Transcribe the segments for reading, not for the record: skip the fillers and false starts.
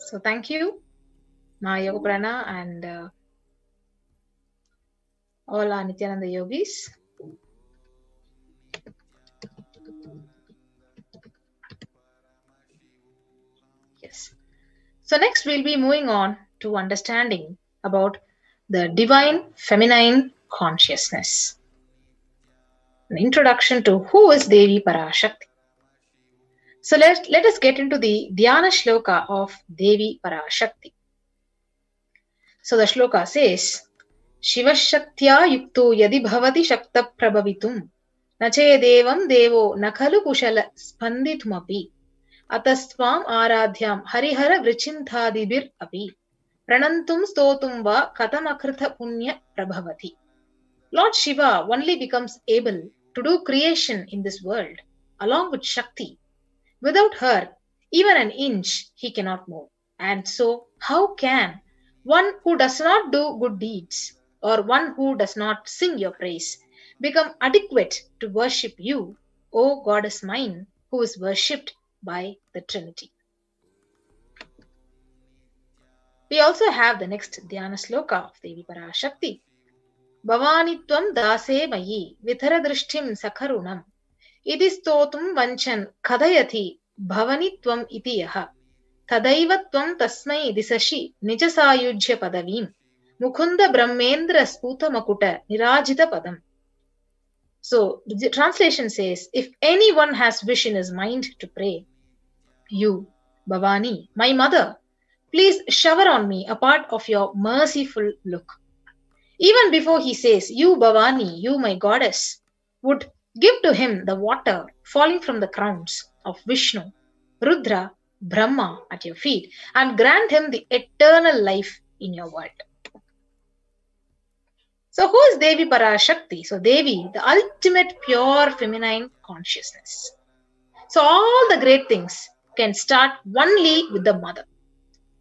So thank you, Ma Yoga Prana and all our Nithyananda yogis. Yes. So next we'll be moving on to understanding about the divine feminine consciousness. An introduction to who is Devi Parashakti. So let us get into the Dhyana Shloka of Devi Parashakti. So the shloka says, Shivashaktya yukto yadi bhavati shakta prabhavitum nache devam devo nakhalu kushala spanditumapi atasvam aradhyam harihara vrichintadibir api pranantum stotum va katamakrtha punya prabhavati. Lord Shiva only becomes able to do creation in this world along with Shakti. Without her, even an inch he cannot move. And so, how can one who does not do good deeds or one who does not sing your praise become adequate to worship you, O Goddess mine, who is worshipped by the Trinity? We also have the next Dhyana Sloka of Devi Parashakti. Bhavani tvam dase mayi vithara drishtim sakharunam idi stotum vanchan kadayati bhavani tvam iti yaha tadaiva tvam tasmai disashi nijasayujya padavim mukunda brahmendra sputa makuta nirajita padam. So the translation says, if anyone has wish in his mind to pray, you, Bhavani, my mother, please shower on me a part of your merciful look. Even before he says, you Bhavani, you my goddess, would give to him the water falling from the crowns of Vishnu, Rudra, Brahma at your feet and grant him the eternal life in your world. So who is Devi Parashakti? So Devi, the ultimate pure feminine consciousness. So all the great things can start only with the mother.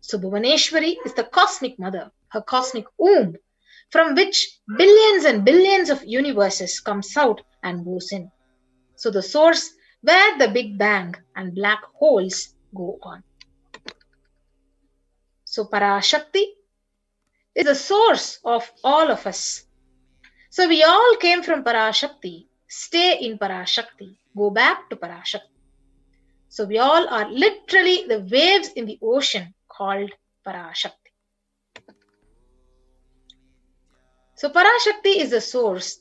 So Bhuvaneshwari is the cosmic mother, her cosmic womb, from which billions and billions of universes comes out and goes in. So the source where the Big Bang and black holes go on. So Parashakti is the source of all of us. So we all came from Parashakti, stay in Parashakti, go back to Parashakti. So we all are literally the waves in the ocean called Parashakti. So Parashakti is the source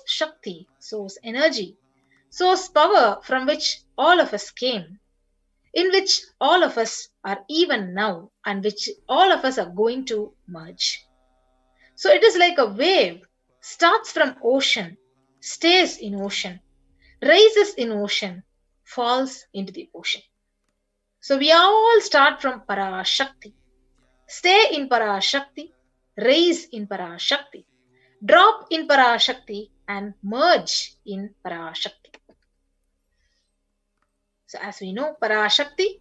Shakti, source energy, source power from which all of us came, in which all of us are even now and which all of us are going to merge. So it is like a wave, starts from ocean, stays in ocean, rises in ocean, falls into the ocean. So we all start from Parashakti, stay in Parashakti, rise in Parashakti, drop in Parashakti and merge in Parashakti. So as we know, Parashakti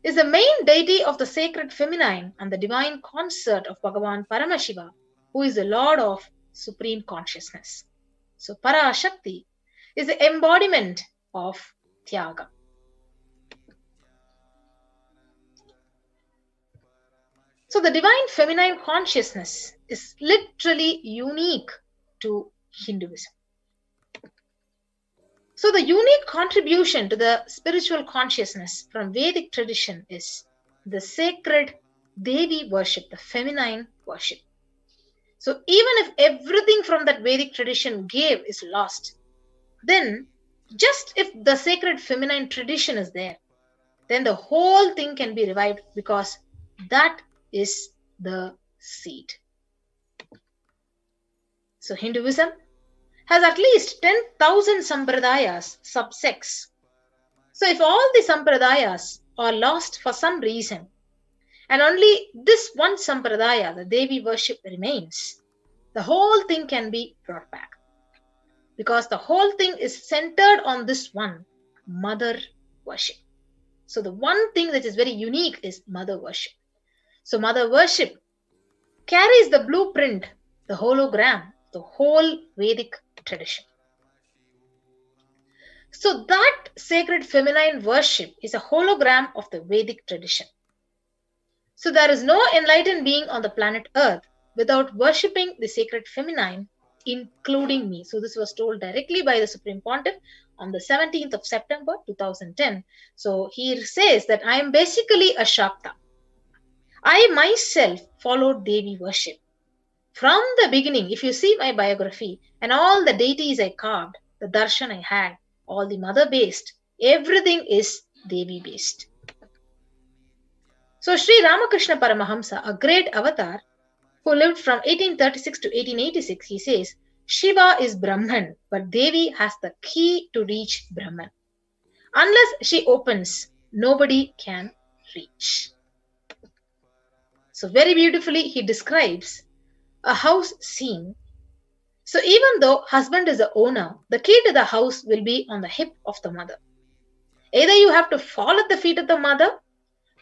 is the main deity of the sacred feminine and the divine consort of Bhagavan Paramashiva, who is the Lord of supreme consciousness. So Parashakti is the embodiment of Tyaga. So the divine feminine consciousness is literally unique to Hinduism. So the unique contribution to the spiritual consciousness from Vedic tradition is the sacred Devi worship, the feminine worship. So even if everything from that Vedic tradition gave is lost, then just if the sacred feminine tradition is there, then the whole thing can be revived because that is the seed. So Hinduism has at least 10,000 sampradayas, subsects. So if all the sampradayas are lost for some reason, and only this one sampradaya, the Devi worship, remains, the whole thing can be brought back. Because the whole thing is centered on this one, mother worship. So the one thing that is very unique is mother worship. So mother worship carries the blueprint, the hologram, the whole Vedic tradition. So that sacred feminine worship is a hologram of the Vedic tradition. So there is no enlightened being on the planet Earth without worshipping the sacred feminine, including me. So this was told directly by the Supreme Pontiff on the 17th of September 2010. So he says that I am basically a Shakta. I myself followed Devi worship. From the beginning, if you see my biography and all the deities I carved, the darshan I had, all the mother based, everything is Devi based. So Sri Ramakrishna Paramahamsa, a great avatar who lived from 1836 to 1886, he says, Shiva is Brahman, but Devi has the key to reach Brahman. Unless she opens, nobody can reach. So very beautifully he describes a house scene. So even though husband is the owner, the key to the house will be on the hip of the mother. Either you have to fall at the feet of the mother,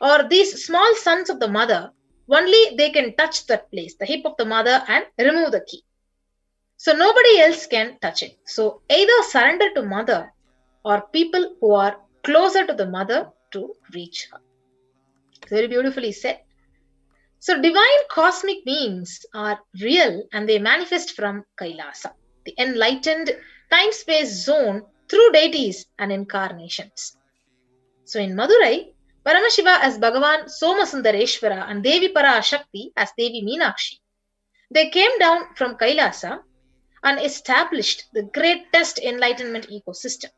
or these small sons of the mother, only they can touch that place, the hip of the mother, and remove the key. So nobody else can touch it. So either surrender to mother or people who are closer to the mother to reach her. Very beautifully said. So divine cosmic beings are real and they manifest from Kailasa, the enlightened time-space zone through deities and incarnations. So in Madurai, Paramashiva as Bhagavan Somasundareshwara and Devi Parashakti as Devi Meenakshi. They came down from Kailasa and established the greatest enlightenment ecosystem.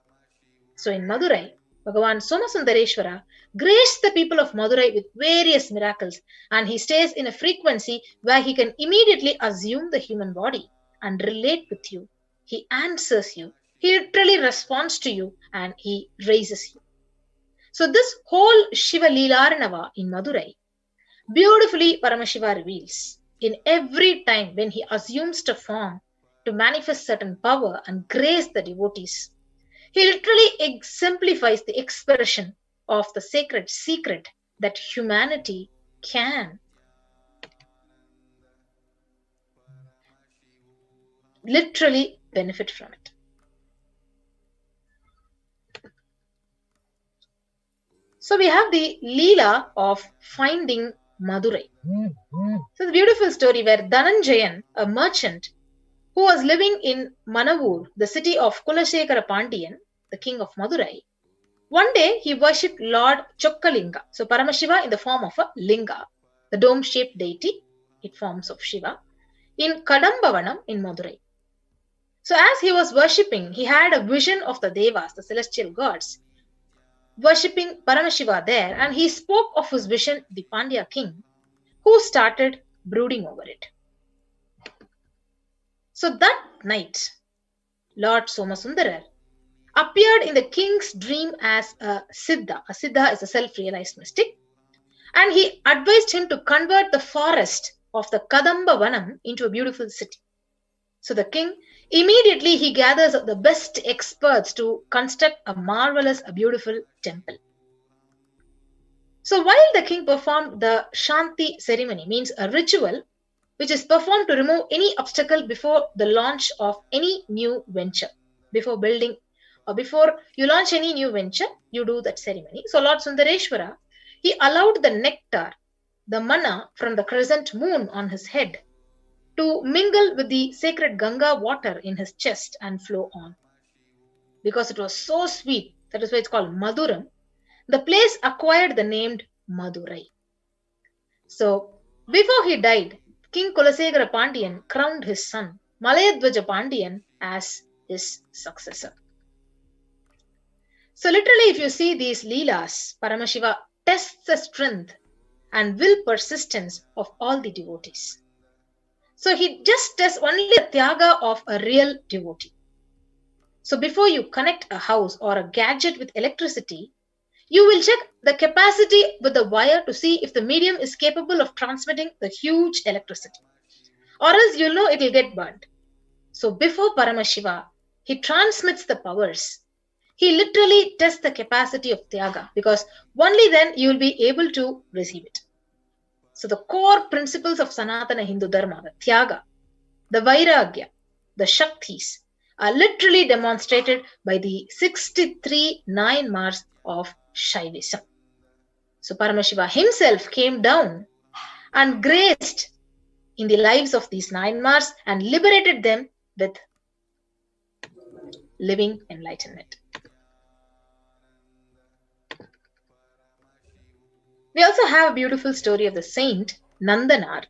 So in Madurai, Bhagavan Somasundareshwara graced the people of Madurai with various miracles, and he stays in a frequency where he can immediately assume the human body and relate with you. He answers you. He literally responds to you and he raises you. So this whole Shiva Leelarnava in Madurai, beautifully Paramashiva reveals in every time when he assumes the form to manifest certain power and grace the devotees. He literally exemplifies the expression of the sacred secret that humanity can literally benefit from it. So we have the Leela of finding Madurai. So the beautiful story where Dhananjayan, a merchant who was living in Manavur, the city of Kulasekara Pandiyan, the king of Madurai, one day he worshipped Lord Chokkalinga. So Paramashiva in the form of a linga, the dome-shaped deity, it forms of Shiva, in Kadambavanam in Madurai. So as he was worshipping, he had a vision of the Devas, the celestial gods, worshipping Paramashiva there, and he spoke of his vision to the Pandya king, who started brooding over it. So that night, Lord Somasundarar appeared in the king's dream as a Siddha. A Siddha is a self-realized mystic. And he advised him to convert the forest of the Kadamba Vanam into a beautiful city. So the king, immediately he gathers the best experts to construct a marvelous, a beautiful temple. So while the king performed the Shanti ceremony, means a ritual which is performed to remove any obstacle before the launch of any new venture, before building or before you launch any new venture, you do that ceremony. So Lord Sundareshwara, he allowed the nectar, the manna from the crescent moon on his head to mingle with the sacred Ganga water in his chest and flow on. Because it was so sweet, that is why it's called Maduram, the place acquired the name Madurai. So before he died, King Kulasegara Pandiyan crowned his son Malayadvaja Pandiyan as his successor. So literally, if you see these Leelas, Paramashiva tests the strength and will persistence of all the devotees. So he just tests only the Tyaga of a real devotee. So before you connect a house or a gadget with electricity, you will check the capacity with the wire to see if the medium is capable of transmitting the huge electricity. Or else you'll know it will get burnt. So before Paramashiva, he transmits the powers. He literally tests the capacity of Tyaga, because only then you will be able to receive it. So the core principles of Sanatana Hindu Dharma, the Tyaga, the Vairagya, the Shaktis, are literally demonstrated by the 63 9 Mars of Shaivism. So Paramashiva himself came down and graced in the lives of these Nayanmars and liberated them with living enlightenment. We also have a beautiful story of the saint Nandanar.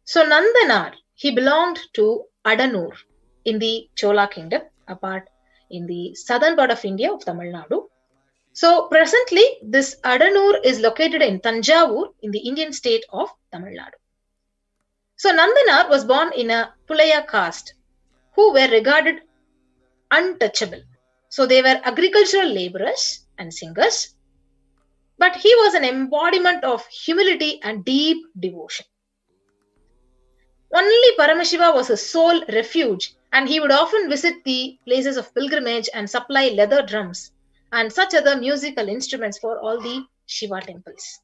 So Nandanar, he belonged to Adanur in the Chola kingdom, apart in the southern part of India of Tamil Nadu. So presently, this Adanur is located in Tanjavur in the Indian state of Tamil Nadu. So Nandanar was born in a Pulaya caste who were regarded untouchable. So they were agricultural laborers and singers, but he was an embodiment of humility and deep devotion. Only Paramashiva was his sole refuge, and he would often visit the places of pilgrimage and supply leather drums and such other musical instruments for all the Shiva temples.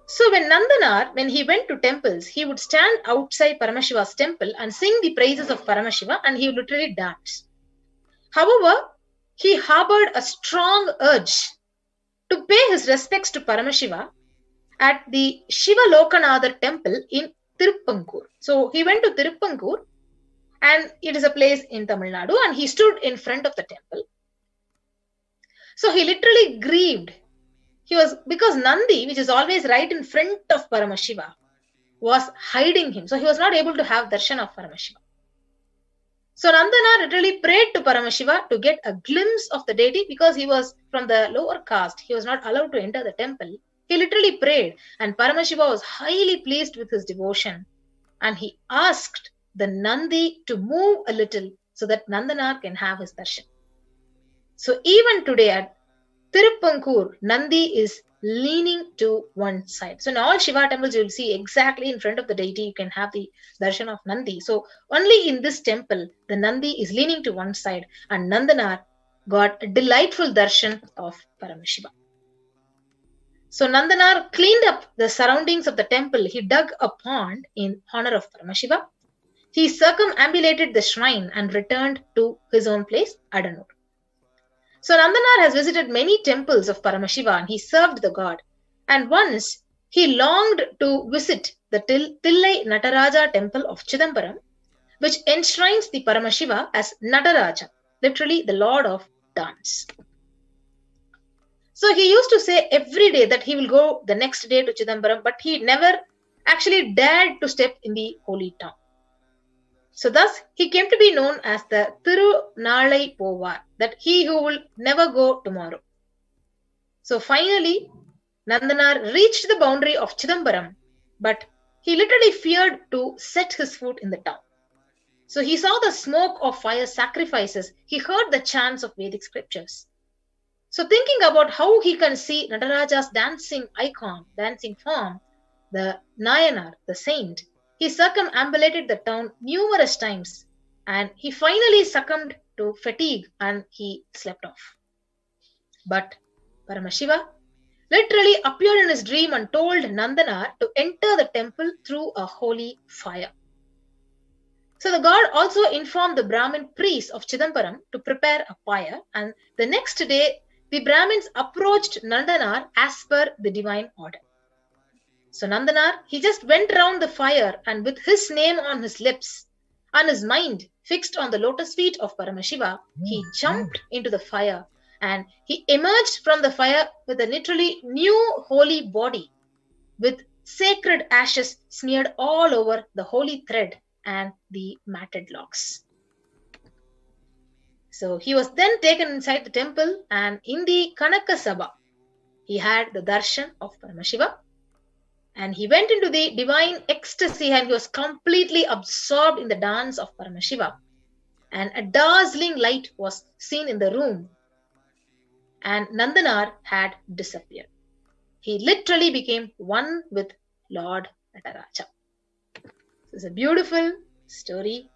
So when Nandanar, when he went to temples, he would stand outside Paramashiva's temple and sing the praises of Paramashiva, and he would literally dance. However, he harbored a strong urge to pay his respects to Paramashiva at the Shiva Lokanatha temple in Tiruppankur. So he went to Tiruppankur, and it is a place in Tamil Nadu, and he stood in front of the temple. So he literally grieved. He was, because Nandi, which is always right in front of Paramashiva, was hiding him. So he was not able to have darshan of Paramashiva. So Nandana literally prayed to Paramashiva to get a glimpse of the deity, because he was from the lower caste. He was not allowed to enter the temple. He literally prayed, and Paramashiva was highly pleased with his devotion. And he asked the Nandi to move a little so that Nandanar can have his darshan. So even today at Tiruppankur, Nandi is leaning to one side. So in all Shiva temples, you will see exactly in front of the deity, you can have the darshan of Nandi. So only in this temple, the Nandi is leaning to one side, and Nandanar got a delightful darshan of Paramashiva. So Nandanar cleaned up the surroundings of the temple. He dug a pond in honor of Paramashiva. He circumambulated the shrine and returned to his own place, Adanur. So Nandanar has visited many temples of Paramashiva, and he served the god. And once he longed to visit the Tillai Nataraja temple of Chidambaram, which enshrines the Paramashiva as Nataraja, literally the lord of dance. So he used to say every day that he will go the next day to Chidambaram, but he never actually dared to step in the holy town. So thus he came to be known as the Tirunalai Povar, that he who will never go tomorrow. So finally, Nandanar reached the boundary of Chidambaram, but he literally feared to set his foot in the town. So he saw the smoke of fire sacrifices. He heard the chants of Vedic scriptures. So thinking about how he can see Nataraja's dancing icon, dancing form, the Nayanar, the saint, he circumambulated the town numerous times, and he finally succumbed to fatigue and he slept off. But Paramashiva literally appeared in his dream and told Nandanar to enter the temple through a holy fire. So the god also informed the Brahmin priests of Chidambaram to prepare a fire, and the next day the Brahmins approached Nandanar as per the divine order. So Nandanar, he just went around the fire, and with his name on his lips and his mind fixed on the lotus feet of Paramashiva, he jumped into the fire, and he emerged from the fire with a literally new holy body with sacred ashes smeared all over the holy thread and the matted locks. So he was then taken inside the temple, and in the Kanaka Sabha, he had the darshan of Paramashiva, and he went into the divine ecstasy, and he was completely absorbed in the dance of Paramashiva. And a dazzling light was seen in the room, and Nandanar had disappeared. He literally became one with Lord Nataraja. This is a beautiful story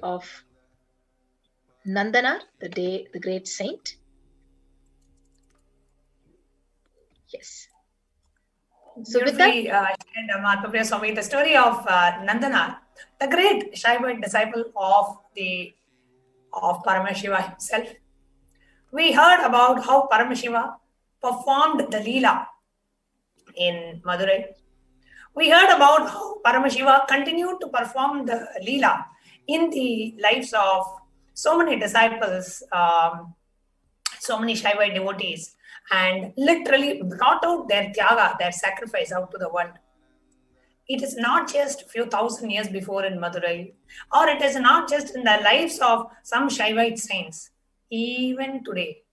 of Nandanar, the great saint. Yes. So with that, shared, Swami, the story of Nandanar, the great Shaiva disciple of Paramashiva himself. We heard about how Paramashiva performed the Leela in Madurai. We heard about how Paramashiva continued to perform the Leela in the lives of so many disciples, so many Shaivite devotees, and literally brought out their tyaga, their sacrifice out to the world. It is not just a few thousand years before in Madurai, or it is not just in the lives of some Shaivite saints. Even today,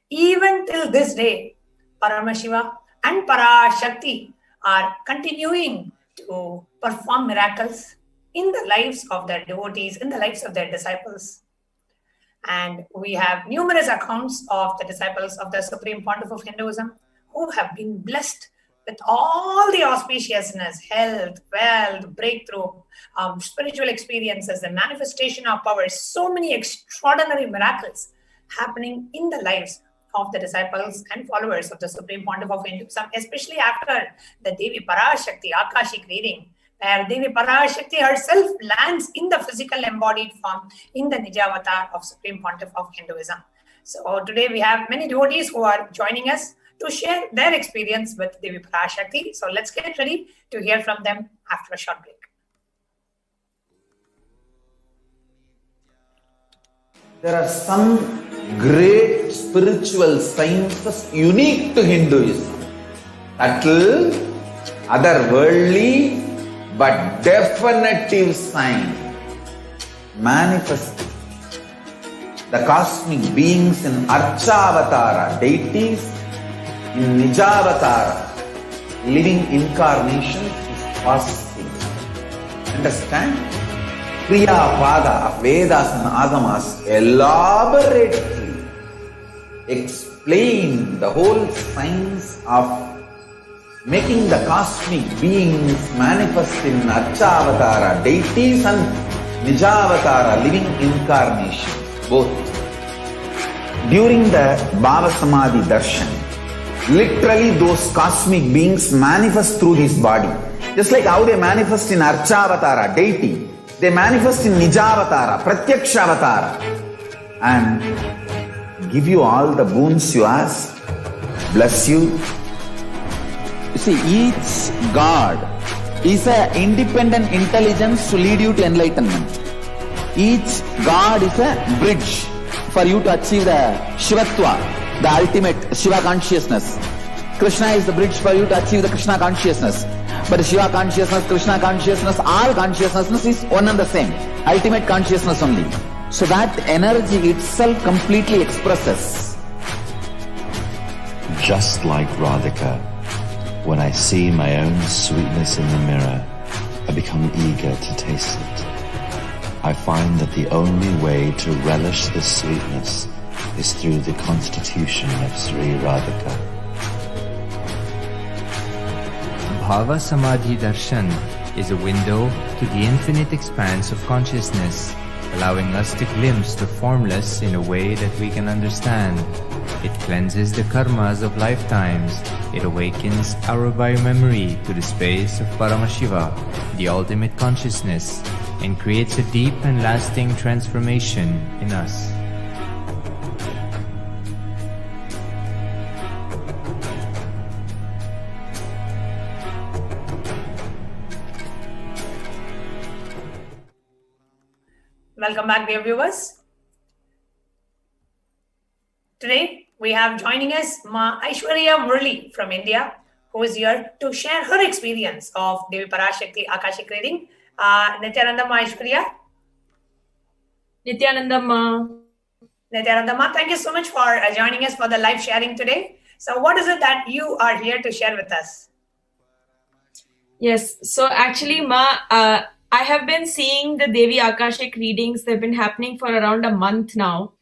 even till this day, Paramashiva and Parashakti are continuing to perform miracles in the lives of their devotees, in the lives of their disciples. And we have numerous accounts of the disciples of the Supreme Pontiff of Hinduism who have been blessed with all the auspiciousness, health, wealth, breakthrough, spiritual experiences, the manifestation of power, so many extraordinary miracles happening in the lives of the disciples and followers of the Supreme Pontiff of Hinduism, especially after the Devi Parashakti Akashic reading, where Devi Parashakti herself lands in the physical embodied form in the Nijavatar of Supreme Pontiff of Hinduism. So today we have many devotees who are joining us to share their experience with Devi Parashakti. So let's get ready to hear from them after a short break. There are some great spiritual sciences unique to Hinduism. Subtle, otherworldly, but definitive sign. Manifesting the cosmic beings in Archavatara, deities in Nijavatara, living incarnations is possible. Understand? Kriya Pada of Vedas and Agamas elaborately explain the whole science of making the cosmic beings manifest in Archavatara, deities and Nijavatara, living incarnations, both. During the Bhava Samadhi Darshan, literally those cosmic beings manifest through his body. Just like how they manifest in Archavatara, deity, they manifest in Nijavatara, Pratyakshavatara, and give you all the boons you ask, bless you. You see, each God is an independent intelligence to lead you to enlightenment. Each God is a bridge for you to achieve the Shivatva, the ultimate Shiva consciousness. Krishna is the bridge for you to achieve the Krishna consciousness. But the Shiva consciousness, Krishna consciousness, all consciousness is one and the same. Ultimate consciousness only. So that energy itself completely expresses. Just like Radhika, when I see my own sweetness in the mirror, I become eager to taste it. I find that the only way to relish this sweetness is through the constitution of Sri Radhika. Bhava Samadhi Darshan is a window to the infinite expanse of consciousness, allowing us to glimpse the formless in a way that we can understand. It cleanses the karmas of lifetimes. It awakens our biomemory to the space of Paramashiva, the ultimate consciousness, and creates a deep and lasting transformation in us. Welcome back, dear viewers. Today, we have joining us Ma Aishwarya Murli from India, who is here to share her experience of Devi Parashakti Akashic reading. Nithyananda Ma Aishwarya. Nithyananda Ma. Nithyananda Ma, thank you so much for joining us for the live sharing today. So what is it that you are here to share with us? Yes, so actually Ma, I have been seeing the Devi Akashic readings. They've been happening for around a month now.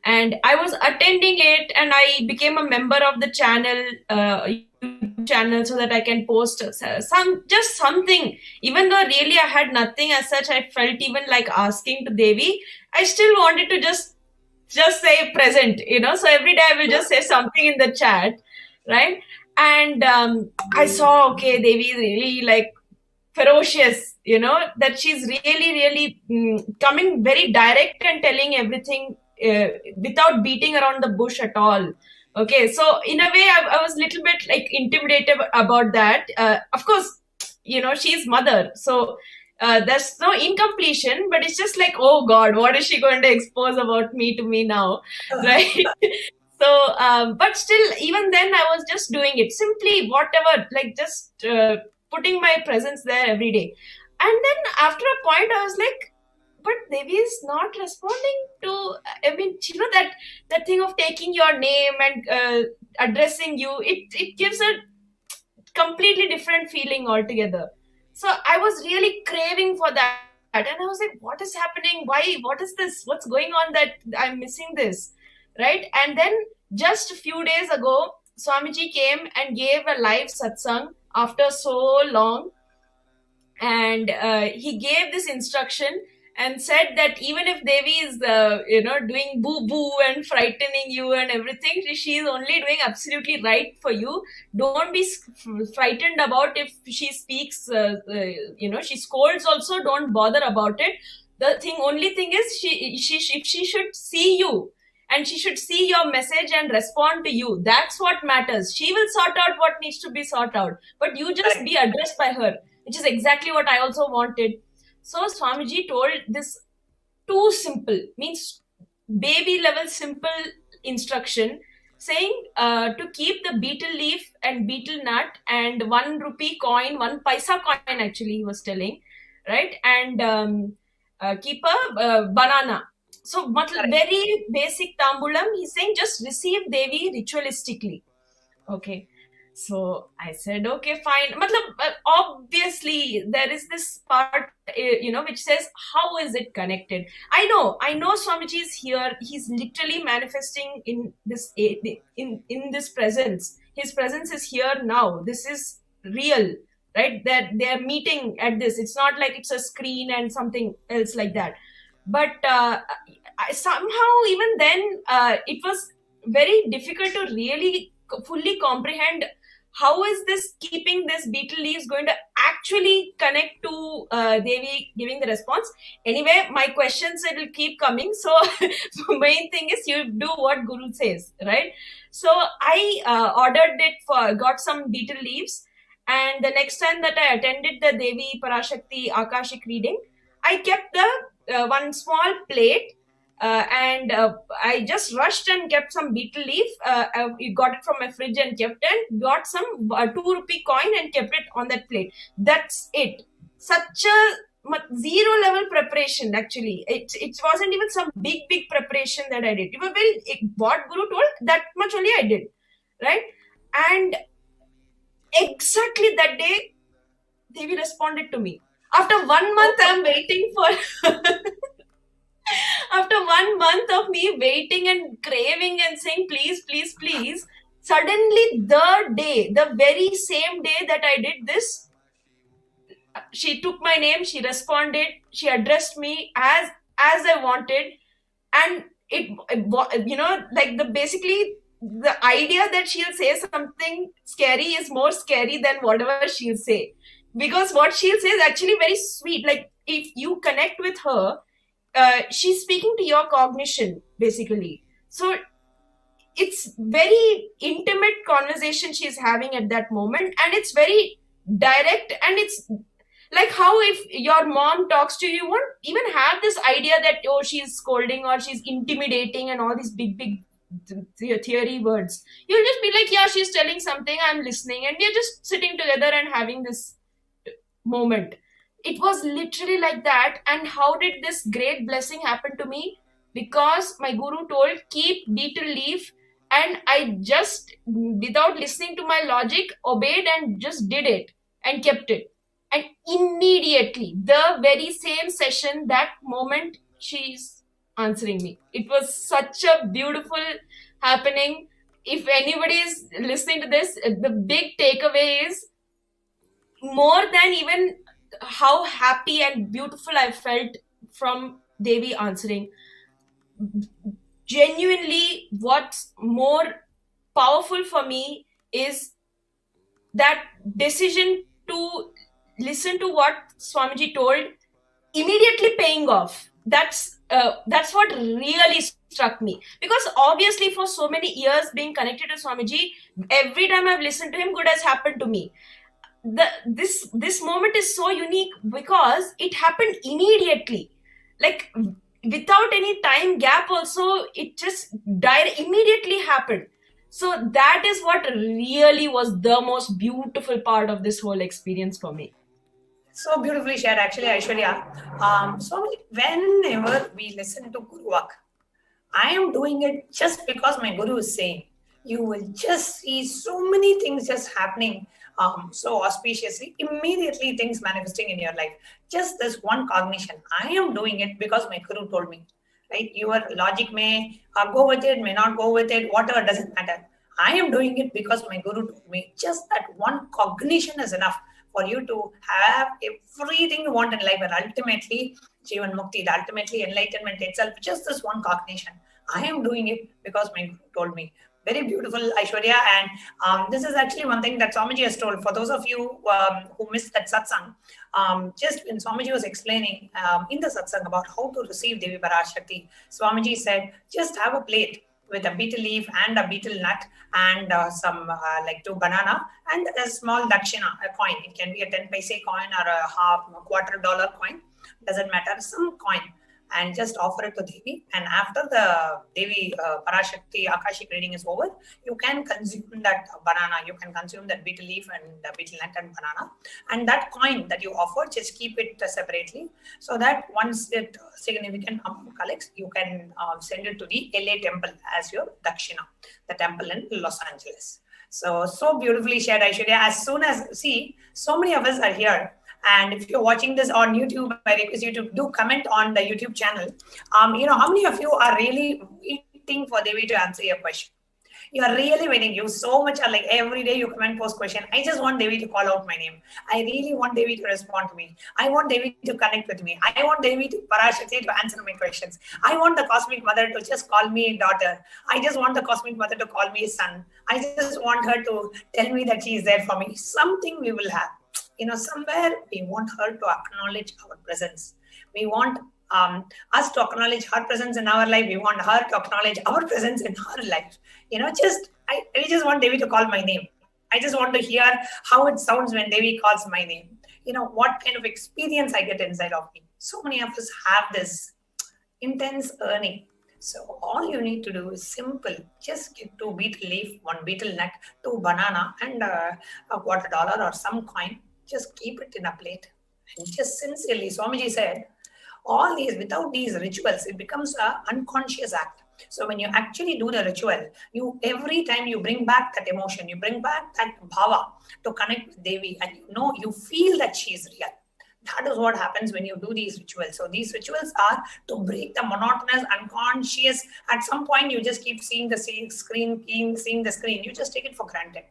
And I was attending it and I became a member of the channel, YouTube channel, so that I can post something. Even though really I had nothing as such, I felt even like asking to Devi. I still wanted to just say present, so every day I will just say something in the chat, right? And I saw, okay, Devi is really like ferocious, that she's really coming very direct and telling everything without beating around the bush at all. Okay, so in a way, I was a little bit like intimidated about that. Of course, she's mother, so there's no incompletion, but it's just like, oh God, what is she going to expose about me to me now, right? So, but still, even then, I was just doing it simply, whatever, like just putting my presence there every day. And then after a point, I was like, but Devi is not responding to, I mean, that thing of taking your name and addressing you, it gives a completely different feeling altogether. So I was really craving for that. And I was like, what is happening? Why? What is this? What's going on that I'm missing this? Right? And then just a few days ago, Swamiji came and gave a live satsang after so long. And he gave this instruction and said that even if Devi is, doing boo-boo and frightening you and everything, she is only doing absolutely right for you. Don't be frightened about if she speaks, she scolds also, don't bother about it. The only thing is she should see you and she should see your message and respond to you. That's what matters. She will sort out what needs to be sorted out, but you just be addressed by her, which is exactly what I also wanted. So Swamiji told this too simple, means baby level simple instruction, saying to keep the betel leaf and betel nut and 1 rupee coin, 1 paisa coin actually he was telling, right? And keep a banana. So very basic tambulam, he's saying just receive Devi ritualistically. Okay. So I said, okay, fine. Obviously, there is this part, which says, how is it connected? I know Swamiji is here. He's literally manifesting in this presence. His presence is here now. This is real, right? That they're meeting at this. It's not like it's a screen and something else like that. But somehow, even then, it was very difficult to really fully comprehend how is this keeping this betel leaves going to actually connect to Devi giving the response. Anyway, my questions will keep coming. So main thing is you do what Guru says, right? So I ordered it got some betel leaves. And the next time that I attended the Devi Parashakti Akashic reading, I kept the one small plate. And I just rushed and kept some betel leaf. I got it from my fridge and kept it. Got some 2 rupee coin and kept it on that plate. That's it. Such a zero level preparation actually. It wasn't even some big preparation that I did. It was what Guru told, that much only I did, right? And exactly that day, Devi responded to me. After 1 month, I'm waiting for. After 1 month of me waiting and craving and saying, please, please, please, suddenly the very same day that I did this, she took my name, she responded, she addressed me as I wanted. And basically the idea that she'll say something scary is more scary than whatever she'll say. Because what she'll say is actually very sweet. Like if you connect with her, she's speaking to your cognition, basically. So it's very intimate conversation she's having at that moment, and it's very direct, and it's like how if your mom talks to you, you won't even have this idea that, oh, she's scolding or she's intimidating and all these big theory words. You'll just be like, yeah, she's telling something, I'm listening, and we're just sitting together and having this moment. It was literally like that. And how did this great blessing happen to me? Because my Guru told, keep betel leaf, and I just, without listening to my logic, obeyed and just did it and kept it. And immediately, the very same session, that moment, she's answering me. It was such a beautiful happening. If anybody is listening to this, the big takeaway is, more than even how happy and beautiful I felt from Devi answering, genuinely what's more powerful for me is that decision to listen to what Swamiji told immediately paying off. That's what really struck me, because obviously for so many years being connected to Swamiji, every time I've listened to him, good has happened to me. This moment is so unique because it happened immediately, like without any time gap. Also, it just immediately happened. So that is what really was the most beautiful part of this whole experience for me. So beautifully shared, actually, Aishwarya. So whenever we listen to Guru Vak, I am doing it just because my Guru is saying. You will just see so many things just happening so auspiciously, immediately things manifesting in your life. Just this one cognition. I am doing it because my Guru told me. Right? Your logic may go with it, may not go with it, whatever, doesn't matter. I am doing it because my Guru told me. Just that one cognition is enough for you to have everything you want in life, and ultimately Jivan Mukti, ultimately enlightenment itself. Just this one cognition. I am doing it because my Guru told me. Very beautiful, Aishwarya. And this is actually one thing that Swamiji has told. For those of you who missed that satsang, just when Swamiji was explaining in the satsang about how to receive Devi Parashakti, Swamiji said, just have a plate with a betel leaf and a betel nut and some like 2 banana and a small dakshina, a coin. It can be a 10 paise coin or a $25 coin. Doesn't matter, some coin. And just offer it to Devi. And after the Devi Parashakti Akashic reading is over, you can consume that banana, you can consume that betel leaf and betel nut and banana. And that coin that you offer, just keep it separately, so that once it significant amount collects, you can send it to the LA temple as your dakshina, the temple in Los Angeles. So beautifully shared, Aishwarya. As soon as, see, so many of us are here. And if you're watching this on YouTube, I request you to do comment on the YouTube channel. How many of you are really waiting for Devi to answer your question? You are really waiting. You so much are like every day you come and post question. I just want Devi to call out my name. I really want Devi to respond to me. I want Devi to connect with me. I want Devi to Parashakti to answer my questions. I want the Cosmic Mother to just call me daughter. I just want the Cosmic Mother to call me son. I just want her to tell me that she is there for me. Something we will have. Somewhere we want her to acknowledge our presence. We want us to acknowledge her presence in our life. We want her to acknowledge our presence in her life. I just want Devi to call my name. I just want to hear how it sounds when Devi calls my name. What kind of experience I get inside of me. So many of us have this intense yearning. So all you need to do is simple. Just get 2 betel leaf, 1 betel nut, 2 banana, and a $25 or some coin. Just keep it in a plate. And just sincerely, Swamiji said, all these, without these rituals, it becomes an unconscious act. So when you actually do the ritual, every time you bring back that emotion, you bring back that bhava to connect with Devi, and you feel that she is real. That is what happens when you do these rituals. So these rituals are to break the monotonous, unconscious. At some point, you just keep seeing the screen. You just take it for granted.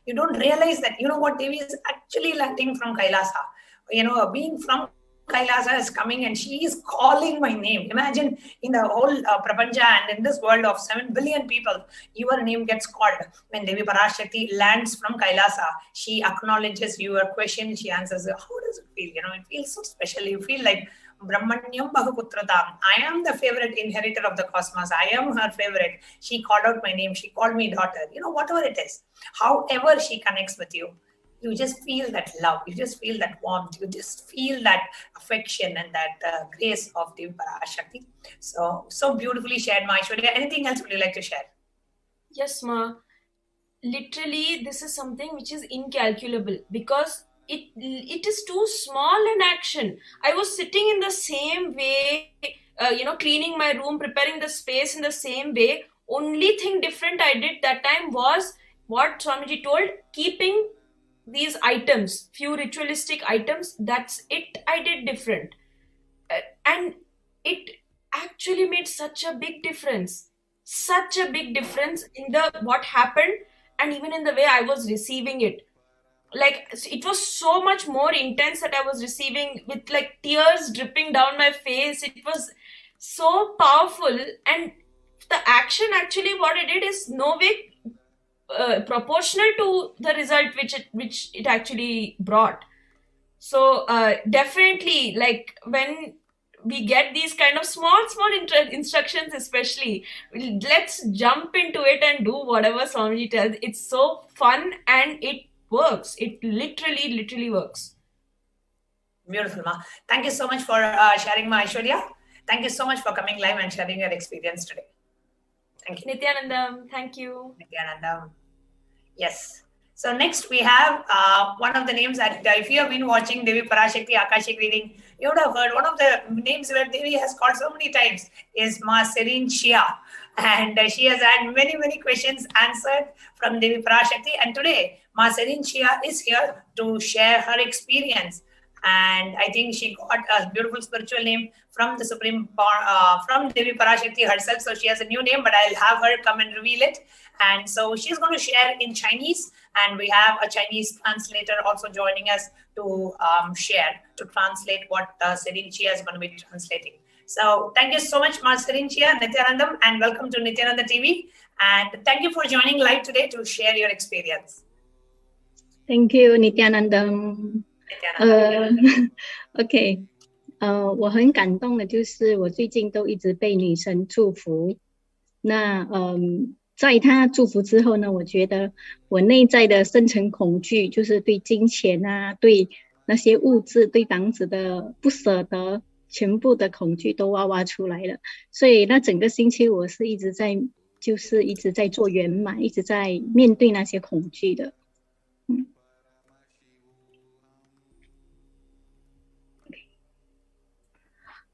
You don't realize that, what Devi is actually landing from Kailasa. Being from Kailasa is coming and she is calling my name. Imagine in the whole Prapancha and in this world of 7 billion people, your name gets called. When Devi Parashakti lands from Kailasa, she acknowledges your question, she answers. How does it feel? It feels so special. You feel like Brahmanyam Bahuputratam. I am the favorite inheritor of the cosmos. I am her favorite. She called out my name. She called me daughter. Whatever it is. However she connects with you, you just feel that love. You just feel that warmth. You just feel that affection and that grace of Devi Parashakti. So beautifully shared, Ma Aishwarya. Anything else would you like to share? Yes, Ma. Literally, this is something which is incalculable because it is too small an action. I was sitting in the same way, cleaning my room, preparing the space in the same way. Only thing different I did that time was what Swamiji told, keeping these items, few ritualistic items. That's it. I did different. And it actually made such a big difference. Such a big difference in what happened and even in the way I was receiving it. Like, it was so much more intense that I was receiving with like tears dripping down my face. It was so powerful, and the action actually what it did is no way proportional to the result which it actually brought. So definitely, like when we get these kind of small instructions, especially, let's jump into it and do whatever Swamiji tells. It's so fun and it works. It literally works. Beautiful, Ma. Thank you so much for sharing, Ma Aishwarya. Thank you so much for coming live and sharing your experience today. Thank you. Nithyanandam, thank you. Nithyanandam. Yes. So next we have one of the names that if you have been watching Devi Parashakti Akashic reading, you would have heard one of the names where Devi has called so many times is Ma Serene Shia. And she has had many questions answered from Devi Parashakti. And today, Ma Serene Shia is here to share her experience. And I think she got a beautiful spiritual name from the from Devi Parashakti herself. So she has a new name, but I'll have her come and reveal it. And so she's going to share in Chinese, and we have a Chinese translator also joining us to to translate what Serene Chia is going to be translating. So thank you so much, Ma Serene Chia, Nithyanandam, and welcome to Nithyananda TV. And thank you for joining live today to share your experience. Thank you, Nithyanandam. OK， 我很感动的就是我最近都一直被女神祝福。那在她祝福之后呢，我觉得我内在的深层恐惧，就是对金钱啊，对那些物质，对房子的不舍得，全部的恐惧都挖出来了。所以那整个星期我是一直在做圆满，一直在面对那些恐惧的。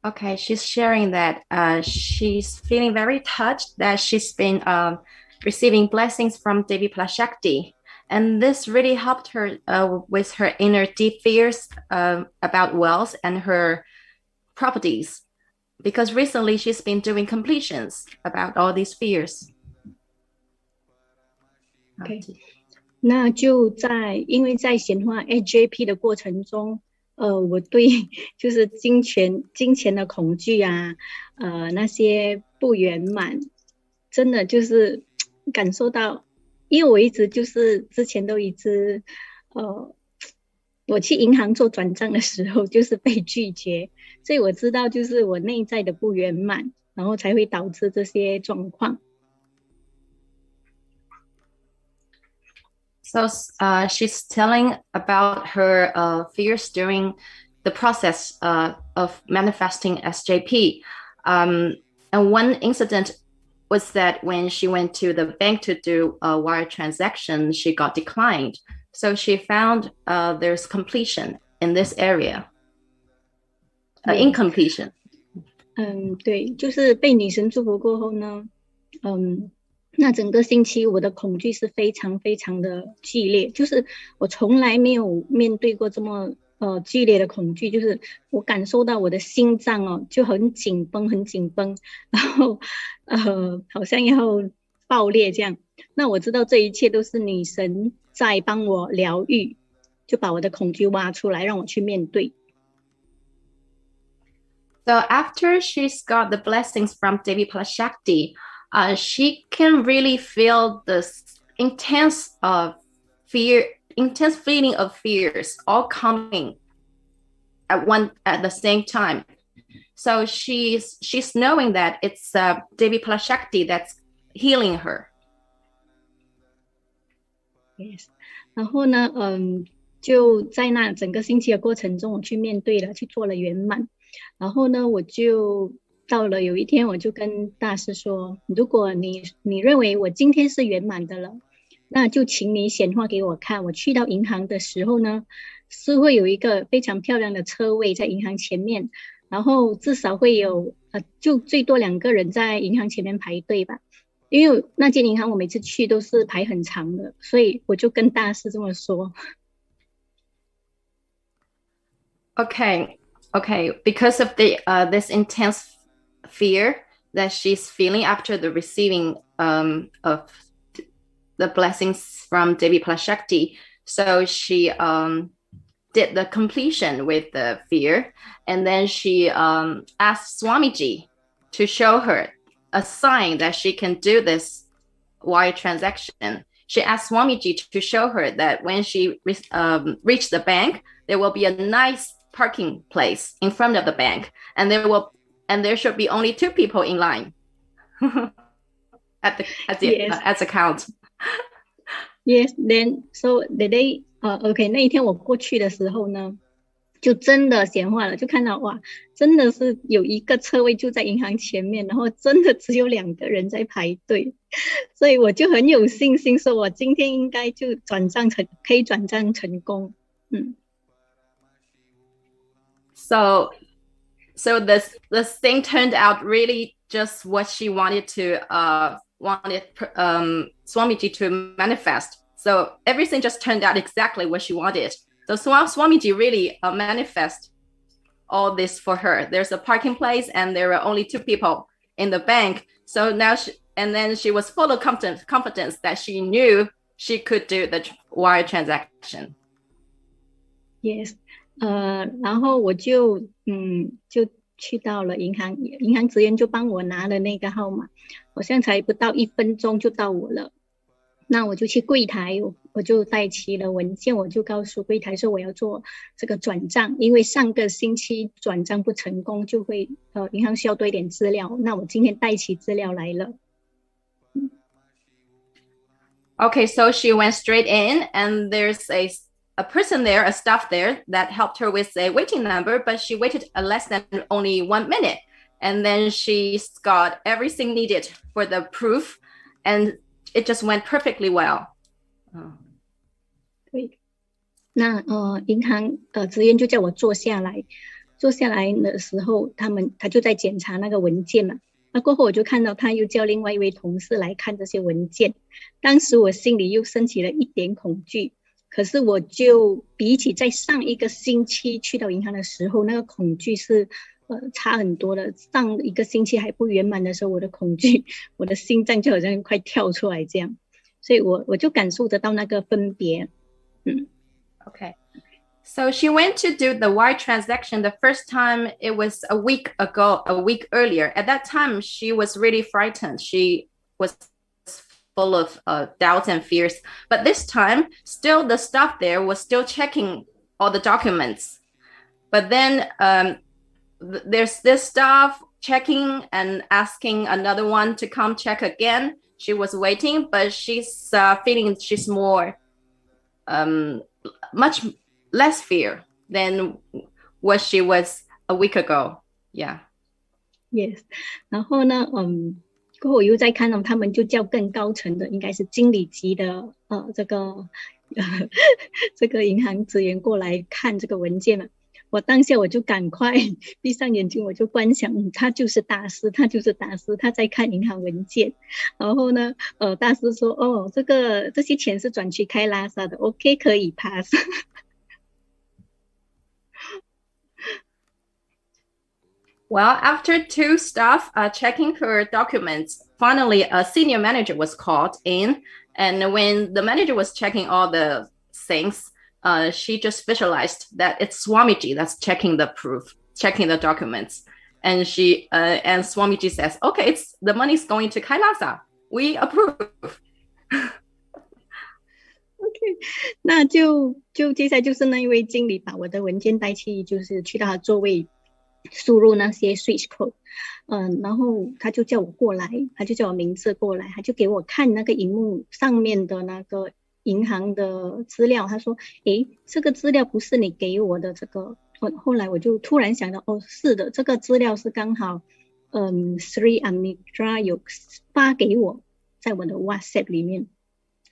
Okay, she's sharing that she's feeling very touched that she's been receiving blessings from Devi Parashakti. And this really helped her with her inner deep fears about wealth and her properties. Because recently she's been doing completions about all these fears. Okay. 那就因为在显化 HJP 的过程中，我对就是金钱的恐惧啊，那些不圆满，真的就是感受到，因为我一直就是之前都一直，我去银行做转账的时候就是被拒绝，所以我知道就是我内在的不圆满，然后才会导致这些状况。So she's telling about her fears during the process of manifesting SJP. And one incident was that when she went to the bank to do a wire transaction, she got declined. So she found there's completion in this area, incompletion. 对，就是被女神祝福过后呢，那整个星期我的恐惧是非常的剧烈，就是我从来没有面对过这么剧烈的恐惧，就是我感受到我的心脏就很紧绷，然后好像要爆裂这样。那我知道这一切都是女神在帮我疗愈，就把我的恐惧挖出来，让我去面对。So after she's got the blessings from Devi Parashakti, she can really feel this intense feeling of fears all coming at the same time. So she's knowing that it's Devi Parashakti that's healing her. Yes. 然后呢，就在那整个星期的过程中，我去面对了，去做了圆满。然后呢，我就到了有一天，我就跟大师说，如果你认为我今天是圆满的了，那就请你显化给我看。我去到银行的时候呢，是会有一个非常漂亮的车位在银行前面，然后至少会有就最多2个人在银行前面排队吧。因为那间银行我每次去都是排很长的，所以我就跟大师这么说。Okay, because of this intense fear that she's feeling after the receiving of the blessings from Devi Parashakti, so she did the completion with the fear, and then she asked Swamiji to show her a sign that she can do this wire transaction she asked Swamiji to show her that when she reached the bank, there will be a nice parking place in front of the bank, and there should be only 2 people in line at the count. Yes, then so the day OK 那一天我过去的时候呢，就真的显化了，就看到哇，真的是有一个车位就在银行前面，然后真的只有2个人在排队，所以我就很有信心说我今天应该就可以转账成功。So this thing turned out really just what she wanted Swamiji to manifest. So everything just turned out exactly what she wanted. So Swamiji really manifest all this for her. There's a parking place and there are only 2 people in the bank. So now then she was full of confidence that she knew she could do the wire transaction. Yes. 然后我就去到了银行职员就帮我拿了那个号码，好像才不到1分钟就到我了。那我就去柜台，我就带齐了文件，我就告诉柜台说我要做这个转账，因为上个星期转账不成功，就会银行需要多一点资料，那我今天带齐资料来了。Okay, so she went straight in, and there's a person there, a staff there that helped her with a waiting number, but she waited less than only 1 minute. And then she's got everything needed for the proof, and it just went perfectly well. 对，那银行职员就叫我坐下来的时候，他就在检查那个文件嘛。那过后我就看到他又叫另外一位同事来看这些文件，当时我心里又升起了一点恐惧。可是我就比起在上一个星期去到银行的时候，那个恐惧是差很多的。上一个星期还不圆满的时候，我的恐惧，我的心脏就好像快跳出来这样，所以我就感受得到那个分别。Okay. So she went to do the wire transaction the first time. It was a week earlier. At that time, she was really frightened. She was full of doubts and fears. But this time, still the staff there was still checking all the documents. But then there's this staff checking and asking another one to come check again. She was waiting, but she's feeling she's more, much less fear than what she was a week ago. Yeah. Yes. 然后呢，过后我又再看到他们就叫更高层的，应该是经理级的这个银行职员过来看这个文件嘛。我当下我就赶快闭上眼睛，我就观想他就是大师，他在看银行文件。然后呢，大师说这些钱是转去开拉萨的 ，OK 可以 pass。Well, after 2 staff checking her documents, finally a senior manager was called in. And when the manager was checking all the things, she just visualized that it's Swamiji that's checking the proof, checking the documents. And and Swamiji says, okay, the money's going to Kailasa. We approve. OK， 那就接下来就是那一位经理把我的文件带去，就是去到他座位。输入那些 switch code， 然后他就叫我过来，他就叫我名字过来，他就给我看那个荧幕上面的那个银行的资料，他说这个资料不是你给我的这个，后来我就突然想到，是的，这个资料是刚好Sri Amitra 有发给我在我的 WhatsApp 里面，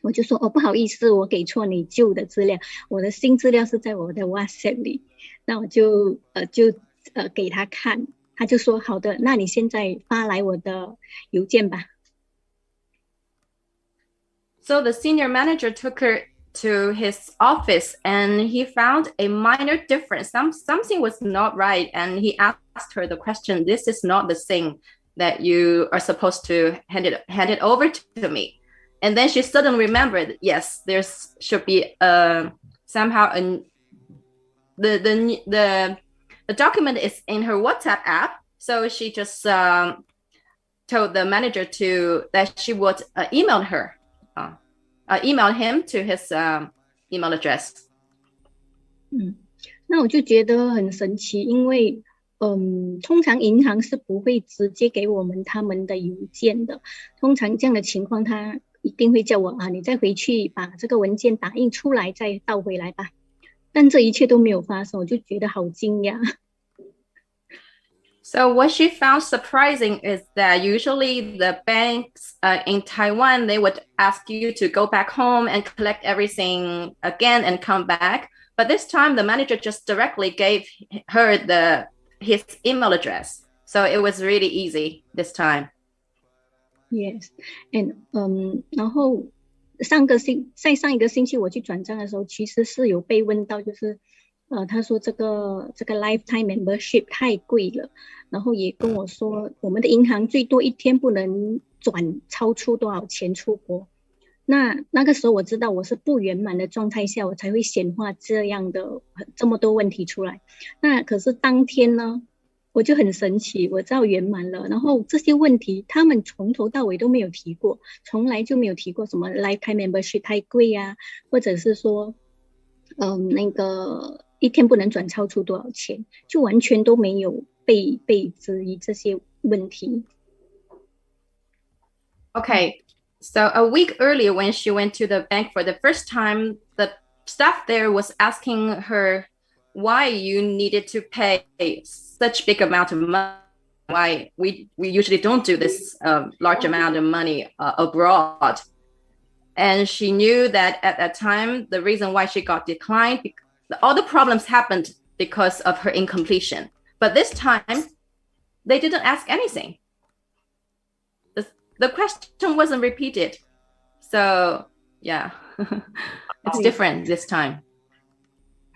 我就说不好意思，我给错你旧的资料，我的新资料是在我的 WhatsApp 里，那我就给他看，他就说好的，那你现在发来我的邮件吧。So the senior manager took her to his office and he found a minor difference. Something was not right, and he asked her the question, this is not the thing that you are supposed to hand it over to me. And then she suddenly remembered, yes, there should be somehow the document is in her WhatsApp app. So she just told the manager that she would email her. emailed him to his email address. 那我就觉得很神奇，因为通常银行是不会直接给我们他们的邮件的，通常这样的情况他一定会叫我你再回去把这个文件打印出来再倒回来吧，但这一切都没有发生，我就觉得好惊讶。So what she found surprising is that usually the banks in Taiwan, they would ask you to go back home and collect everything again and come back. But this time the manager just directly gave her his email address. So it was really easy this time. Yes, and 然后在上一个星期我去转账的时候，其实是有被问到，就是他说这个 lifetime membership 太贵了，然后也跟我说我们的银行最多一天不能转超出多少钱出国。那个时候我知道我是不圆满的状态下，我才会显化这样的这么多问题出来。那可是当天呢，我就很神奇，我知道圆满了，然后这些问题他们从头到尾都没有提过，从来就没有提过什么 lifetime membership 太贵啊，或者是说那个一天不能转超出多少钱，就完全都没有被质疑这些问题。Okay, so a week earlier when she went to the bank for the first time, the staff there was asking her why you needed to pay such big amount of money. Why we usually don't do this large amount of money abroad. And she knew that at that time, the reason why she got declined, all the problems happened because of her incompletion. But this time, they didn't ask anything. The question wasn't repeated. So, yeah, it's different this time.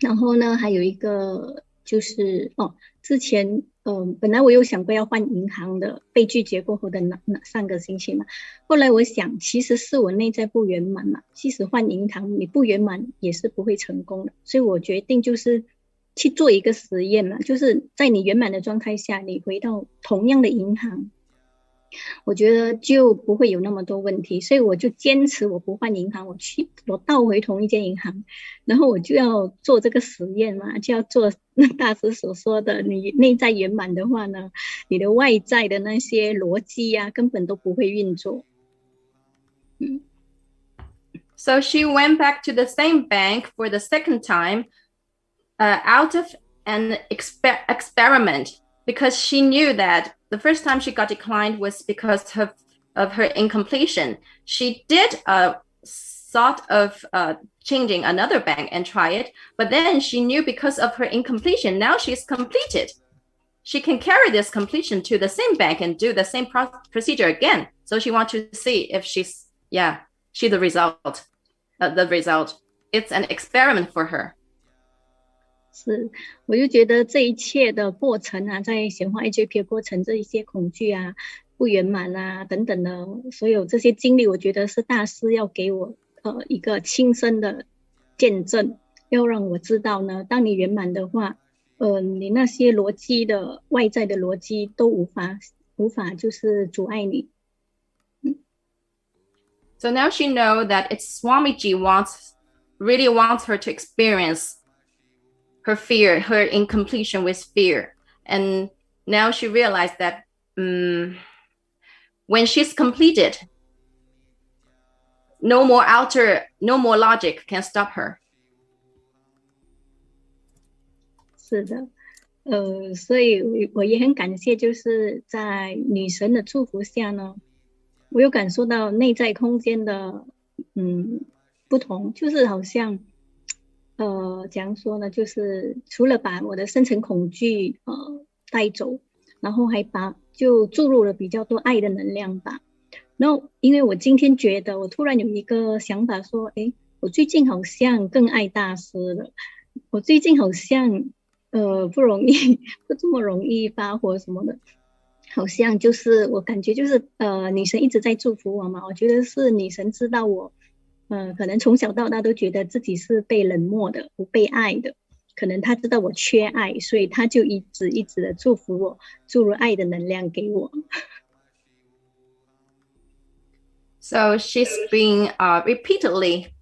然后呢，还有一个就是之前本来我有想过要换银行的，被拒绝过后的上个星期嘛，后来我想其实是我内在不圆满嘛，即使换银行你不圆满也是不会成功的，所以我决定就是去做一个实验嘛，就是在你圆满的状态下，你回到同样的银行，我觉得就不会有那么多问题，所以我就坚持我不换银行，我倒回同一间银行，然后我就要做这个实验嘛，就要做大师所说的，你内在圆满的话呢，你的外在的那些逻辑啊根本都不会运作。So she went back to the same bank for the second time out of an experiment, because she knew that the first time she got declined was because of her incompletion. She did thought of changing another bank and try it, but then she knew because of her incompletion, now she's completed. She can carry this completion to the same bank and do the same procedure again. So she wants to see if she the result. It's an experiment for her. 是，我就觉得这一切的过程啊，在显化 HDH 的过程，这一些恐惧啊、不圆满啊等等的，所有这些经历，我觉得是大师要给我一个亲身的见证，要让我知道呢，当你圆满的话，你那些逻辑的外在的逻辑都无法就是阻碍你。So now she knows that it's Swamiji really wants her to experience her fear, her incompletion with fear. And now she realized that when she's completed, no more logic can stop her. 是的，所以我也很感谢，就是在女神的祝福下呢，我有感受到内在空间的不同，就是好像怎样说呢，就是除了把我的深层恐惧带走，然后还就注入了比较多爱的能量吧。然后因为我今天觉得我突然有一个想法说，我最近好像更爱大师了，我最近好像不这么容易发火什么的，好像就是我感觉就是女神一直在祝福我嘛，我觉得是女神知道我可能从小到大都觉得自己是被冷漠的，不被爱的，可能她知道我缺爱，所以她就一直的祝福我，注入爱的能量给我。So she's been repeatedly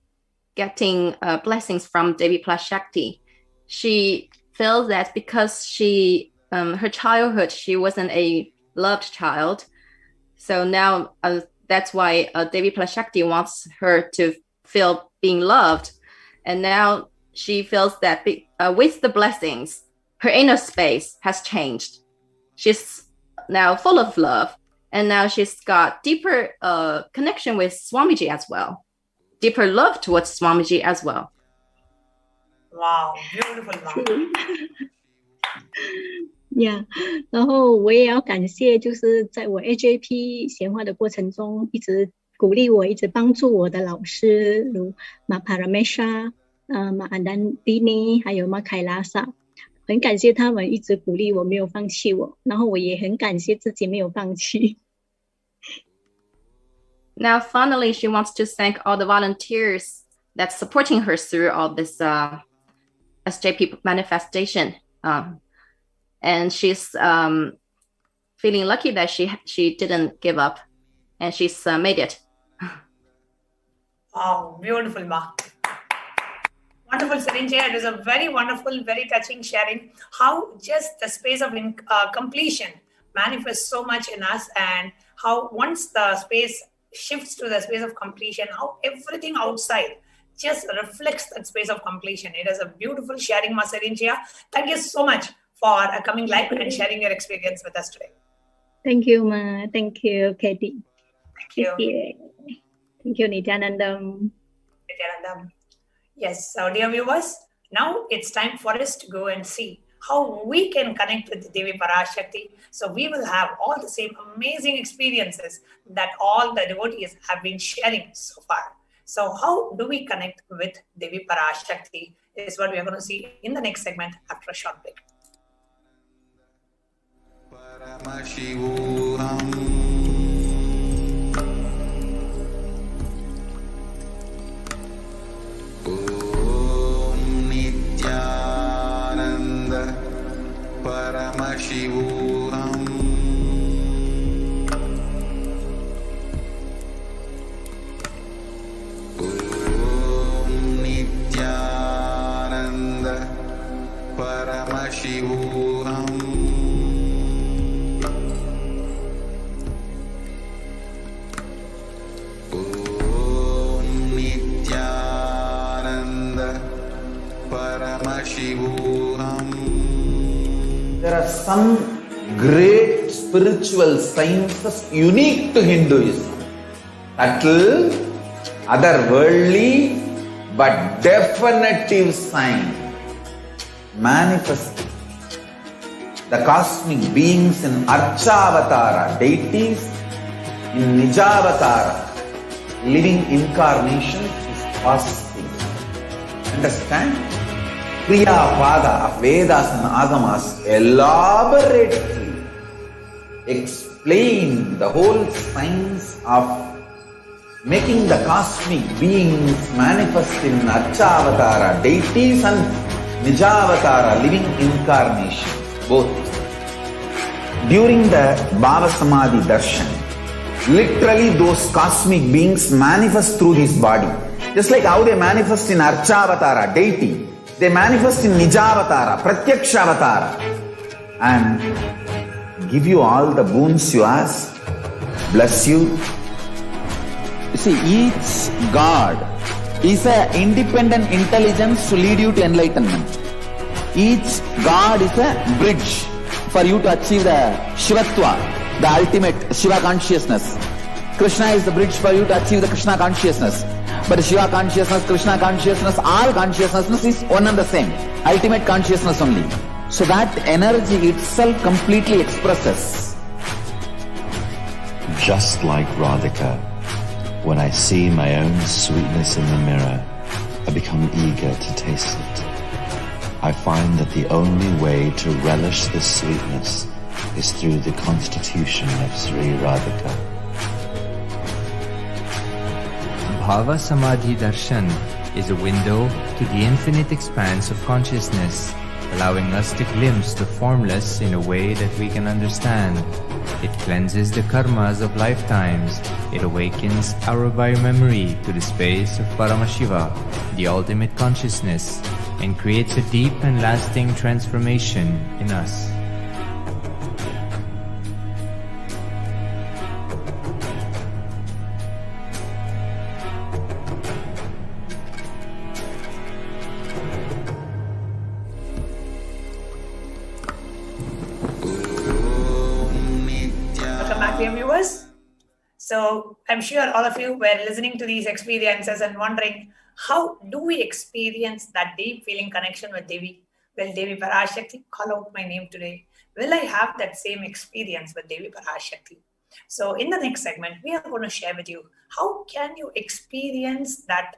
getting blessings from Devi Parashakti. She feels that because her childhood, she wasn't a loved child. So now that's why Devi Parashakti wants her to feel being loved. And now she feels that with the blessings, her inner space has changed. She's now full of love. And now she's got deeper connection with Swamiji as well. Deeper love towards Swamiji as well. Wow, beautiful, Mom. Yeah， 然后我也要感谢，就是在我 AJP 显化的过程中，一直鼓励我、一直帮助我的老师，如马 Paramesha、马安丹迪尼，还有马 Kailasa， 很感谢他们一直鼓励我，没有放弃我，然后我也很感谢自己没有放弃。Now, finally, she wants to thank all the volunteers that's supporting her through all this SJP manifestation. And she's feeling lucky that she didn't give up, and she's made it. Wow, beautiful, Ma. Wonderful, Sarinjay. It is a very wonderful, very touching sharing how just the space of completion manifests so much in us, and how once the space shifts to the space of completion, how everything outside just reflects that space of completion. It is a beautiful sharing, Ma Sarinjay. Thank you so much for coming live and sharing your experience with us today. Thank you, Ma. Thank you, Katie. Thank you. Thank you, Nithyanandam. Yes, so dear viewers, now it's time for us to go and see how we can connect with Devi Parashakti. So we will have all the same amazing experiences that all the devotees have been sharing so far. So how do we connect with Devi Parashakti is what we are going to see in the next segment after a short break. Paramashivoham. Paramashivoham. Om Nithyananda Paramashivoham. Om Nithyananda Paramashivoham. There are some great spiritual sciences unique to Hinduism. Subtle, otherworldly, but definitive sign. Manifesting the cosmic beings in Archavatara, deities in Nijavatara, living incarnations is possible. Understand? Kriya Pada of Vedas and Agamas elaborately explain the whole science of making the cosmic beings manifest in Archavatara, deities, and Nijavatara, living incarnations, both. During the Bhava Samadhi Darshan, literally those cosmic beings manifest through his body. Just like how they manifest in Archavatara, deity, they manifest in Nijavatara, Pratyakshavatara, and give you all the boons you ask, bless you. You see, each God is an independent intelligence to lead you to enlightenment. Each God is a bridge for you to achieve the Shivatva, the ultimate Shiva consciousness. Krishna is the bridge for you to achieve the Krishna consciousness. But Shiva consciousness, Krishna consciousness, all consciousness is one and the same. Ultimate consciousness only. So that energy itself completely expresses. Just like Radhika, when I see my own sweetness in the mirror, I become eager to taste it. I find that the only way to relish this sweetness is through the constitution of Sri Radhika. Bhava Samadhi Darshan is a window to the infinite expanse of consciousness, allowing us to glimpse the formless in a way that we can understand. It cleanses the karmas of lifetimes. It awakens our biomemory to the space of Paramashiva, the ultimate consciousness, and creates a deep and lasting transformation in us. Welcome back, dear viewers. So I'm sure all of you were listening to these experiences and wondering, how do we experience that deep feeling connection with Devi? Will Devi Parashakti call out my name today? Will I have that same experience with Devi Parashakti? So in the next segment, we are going to share with you, how can you experience that,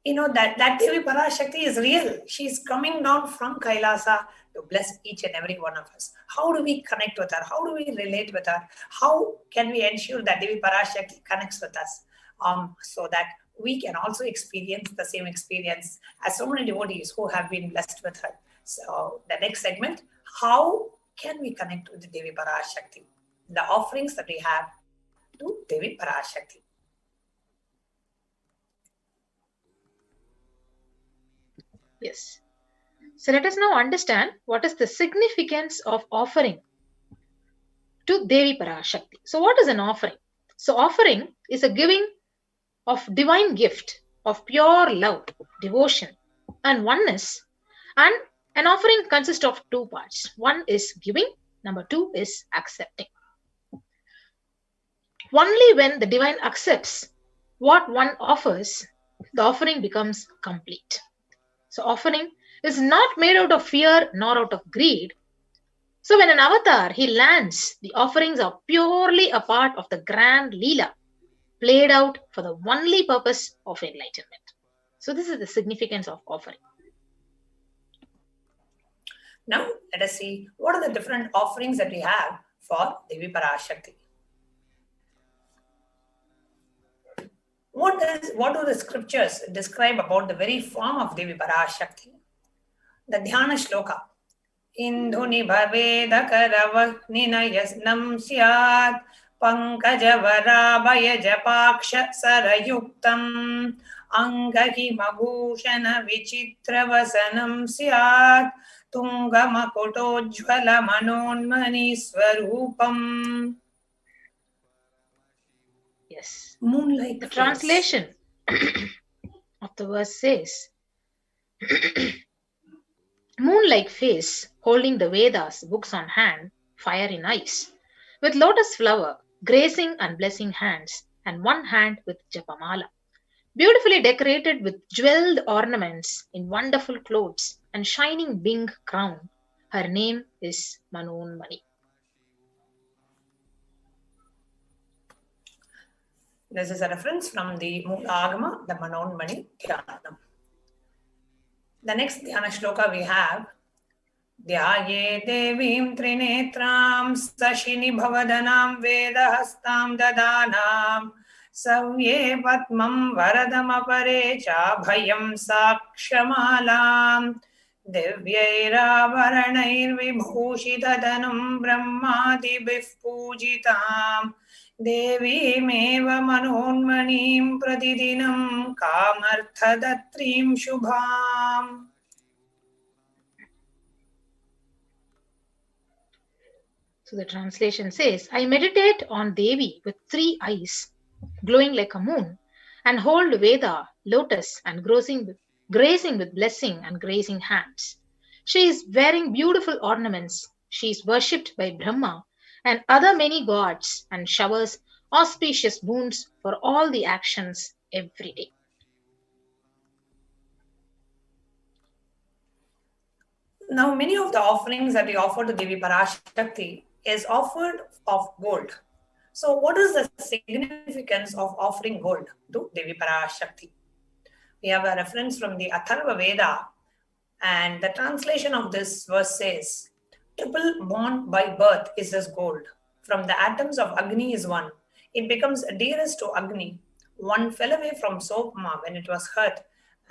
that Devi Parashakti is real. She's coming down from Kailasa to bless each and every one of us. How do we connect with her? How do we relate with her? How can we ensure that Devi Parashakti connects with us so that we can also experience the same experience as so many devotees who have been blessed with her? So the next segment, how can we connect with the Devi Parashakti? The offerings that we have to Devi Parashakti. Yes. So let us now understand what is the significance of offering to Devi Parashakti. So what is an offering? So offering is a giving of divine gift of pure love, devotion and oneness, and an offering consists of two parts. One is giving, number two is accepting. Only when the divine accepts what one offers, the offering becomes complete. So offering is not made out of fear nor out of greed. So when an avatar, he lands, the offerings are purely a part of the grand Leela, played out for the only purpose of enlightenment. So this is the significance of offering. Now let us see what are the different offerings that we have for Devi Parashakti. What do the scriptures describe about the very form of Devi Parashakti? The Dhyana Shloka. Indhuni bhaveda karava ninayasnam syat pankajavara japaksha sarayuktam angahi mabhushana vichitravasanam syat tungamakotojjvala manonmani swarupam. Yes. Moonlight. The translation of the verse says, moon-like face, holding the Vedas, books on hand, fire in eyes, with lotus flower, gracing and blessing hands, and one hand with japamala, beautifully decorated with jeweled ornaments in wonderful clothes and shining bing crown. Her name is Manonmani. This is a reference from the Mula Agama, the Manonmani Dhyanam. The next Dhyana Shloka we have, Dhyaye Devim Trinetram Sashini Bhavadanam Vedahastam Dadanam Savye Patmam Varadam Aparecha Bhayam Sakshamalam Divyaira Varanair Vibhushitadanam Brahmadibhih Pujitam Devi meva manonmanim pratidinam kamarthadatrim shubham. So the translation says, I meditate on Devi with three eyes, glowing like a moon, and hold Veda, lotus, and grazing with blessing and grazing hands. She is wearing beautiful ornaments. She is worshipped by Brahma and other many gods, and showers auspicious boons for all the actions every day. Now, many of the offerings that we offer to Devi Parashakti is offered of gold. So, what is the significance of offering gold to Devi Parashakti? We have a reference from the Atharva Veda, and the translation of this verse says, triple born by birth is as gold. From the atoms of Agni is one. It becomes dearest to Agni. One fell away from Soma when it was hurt,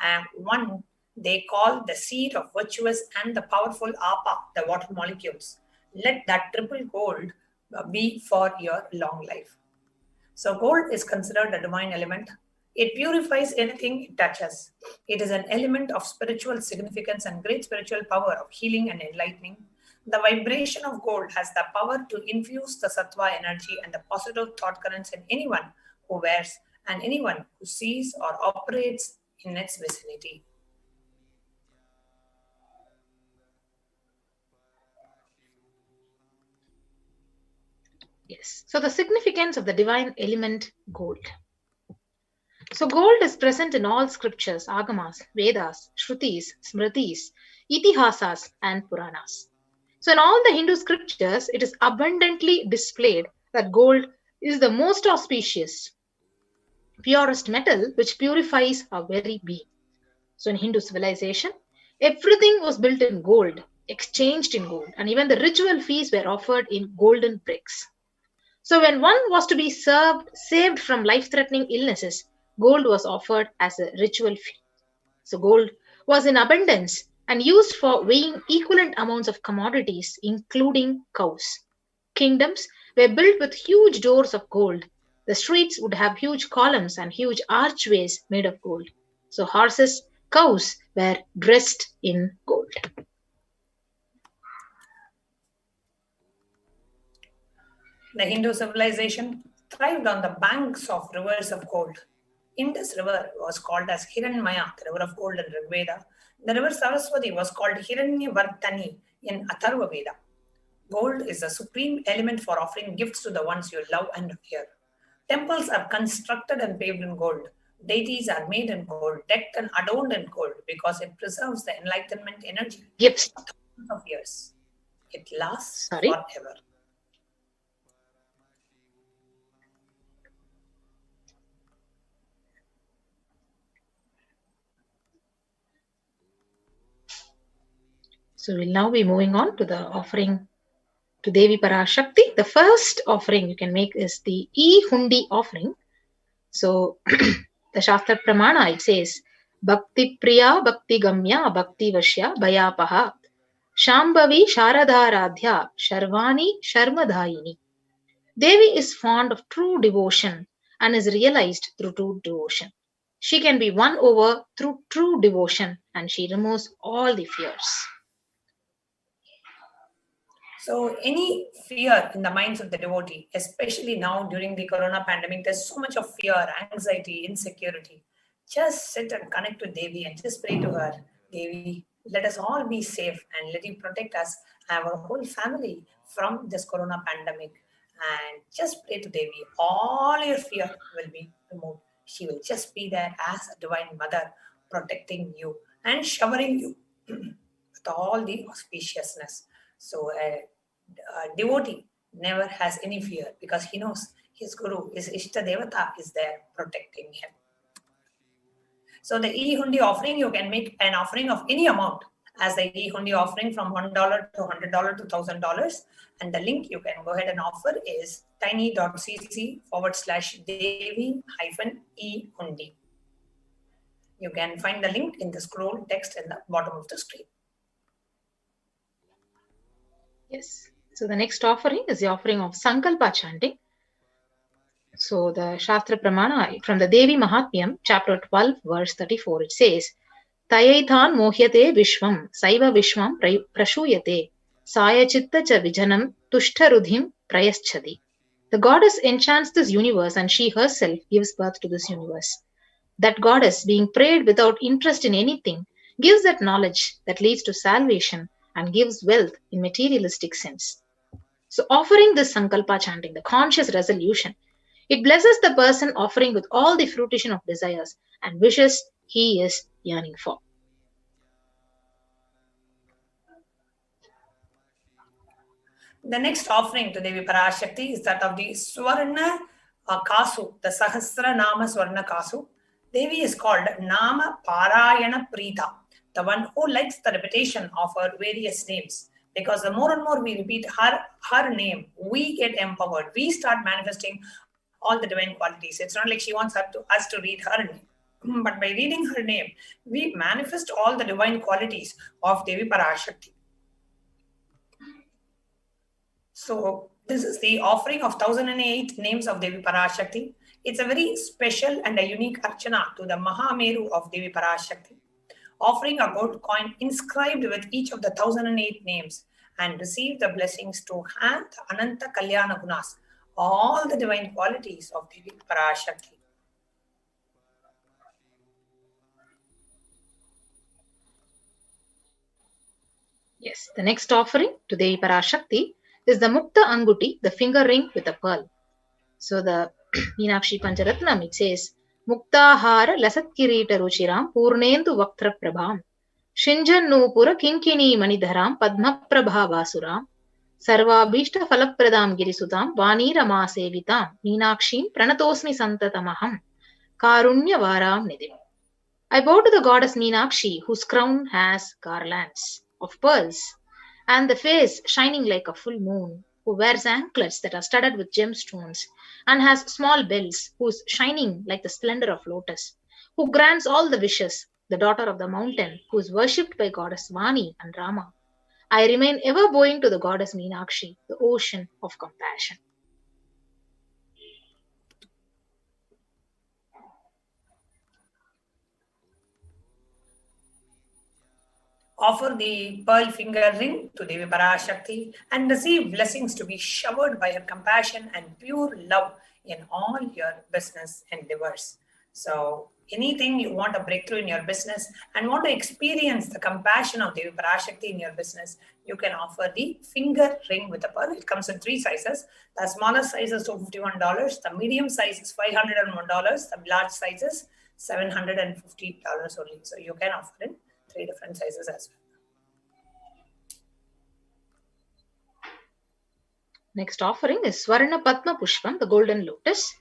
and one They call the seed of virtuous and the powerful apa, the water molecules. Let that triple gold be for your long life. So gold is considered a divine element. It purifies anything it touches. It is an element of spiritual significance and great spiritual power of healing and enlightening. The vibration of gold has the power to infuse the sattva energy and the positive thought currents in anyone who wears and anyone who sees or operates in its vicinity. Yes. So the significance of the divine element gold. So gold is present in all scriptures, agamas, Vedas, Shrutis, Smritis, Itihasas, and Puranas. So in all the Hindu scriptures, it is abundantly displayed that gold is the most auspicious, purest metal which purifies our very being. So in Hindu civilization, everything was built in gold, exchanged in gold, and even the ritual feasts were offered in golden bricks. So when one was to be saved from life-threatening illnesses, gold was offered as a ritual fee. So gold was in abundance and used for weighing equivalent amounts of commodities, including cows. Kingdoms were built with huge doors of gold. The streets would have huge columns and huge archways made of gold. So horses, cows were dressed in gold. The Hindu civilization thrived on the banks of rivers of gold. Indus River was called as Hiranmaya, the river of gold in Rig Veda. The river Saraswati was called Hiranyavardhani in Atharva Veda. Gold is the supreme element for offering gifts to the ones you love and revere. Temples are constructed and paved in gold. Deities are made in gold, decked and adorned in gold because it preserves the enlightenment energy Gifts. for thousands of years. It lasts Sorry? forever. So we'll now be moving on to the offering to Devi Parashakti. The first offering you can make is the E-Hundi offering. So the Shastra Pramana, it says, Bhakti Priya, Bhakti Gamya, Bhakti Vashya, Bhayapaha, Shambhavi Sharadharadhya, Sharvani Sharmadayini. Devi is fond of true devotion and is realized through true devotion. She can be won over through true devotion and she removes all the fears. So any fear in the minds of the devotee, especially now during the corona pandemic, there's so much of fear, anxiety, insecurity. Just sit and connect to Devi and just pray to her. Devi, let us all be safe and let you protect us and our whole family from this corona pandemic. And just pray to Devi. All your fear will be removed. She will just be there as a divine mother, protecting you and showering you with all the auspiciousness. So a devotee never has any fear because he knows his guru, his Ishta Devata is there protecting him. So the E-Hundi offering, you can make an offering of any amount as the E-Hundi offering from $1 to $100 to $1,000. And the link you can go ahead and offer is tiny.cc/Devi-E-Hundi. You can find the link in the scroll text in the bottom of the screen. Yes. So the next offering is the offering of Sankalpa chanting. So the Shastra Pramana from the Devi Mahatmyam, chapter 12, verse 34, it says, Tayaithan mohyate vishvam, saiva vishvam prashuyate, saya chitta cha vijanam, tushtarudhim prayaschadi. The goddess enchants this universe and she herself gives birth to this universe. That goddess, being prayed without interest in anything, gives that knowledge that leads to salvation and gives wealth in materialistic sense. So offering this Sankalpa chanting, the conscious resolution, it blesses the person offering with all the fruition of desires and wishes he is yearning for. The next offering to Devi Parashakti is that of the Swarna Kasu, the Sahasra Nama Swarna Kasu. Devi is called Nama Parayana Prita, the one who likes the repetition of her various names. Because the more and more we repeat her name, we get empowered. We start manifesting all the divine qualities. It's not like she wants us to read her name. but by reading her name, we manifest all the divine qualities of Devi Parashakti. So this is the offering of 1008 names of Devi Parashakti. It's a very special and a unique archana to the Mahameru of Devi Parashakti. Offering a gold coin inscribed with each of the 1008 names and receive the blessings to hand Ananta Kalyana Gunas, all the divine qualities of Devi Parashakti. Yes, the next offering to Devi Parashakti is the Mukta Anguti, the finger ring with a pearl. So the Meenakshi Pancharatnam, it says, Muktahara Lasat Kirita Ruchiram Purnendu Vaktra Prabham Shinjan Nupura Kinkini Manidharam Padma Prabha Vasuram Sarvabhishta Falapradam Girisutam Vani Rama Sevitam Meenakshim Pranatosmi Santatamaham Karunya Varam Nidim. I bow to the goddess Meenakshi, whose crown has garlands of pearls and the face shining like a full moon, who wears anklets that are studded with gemstones and has small bells, who is shining like the splendor of lotus, who grants all the wishes, the daughter of the mountain, who is worshipped by goddess Vani and Rama. I remain ever bowing to the goddess Meenakshi, the ocean of compassion. Offer the pearl finger ring to Devi Parashakti and receive blessings to be showered by her compassion and pure love in all your business endeavors. So anything you want a breakthrough in your business and want to experience the compassion of Devi Parashakti in your business, you can offer the finger ring with a pearl. It comes in 3 sizes. The smallest size is $251. The medium size is $501. The large size is $750 only. So you can offer in 3 different sizes as well. Next offering is Swarna Padma Pushpam, the golden lotus.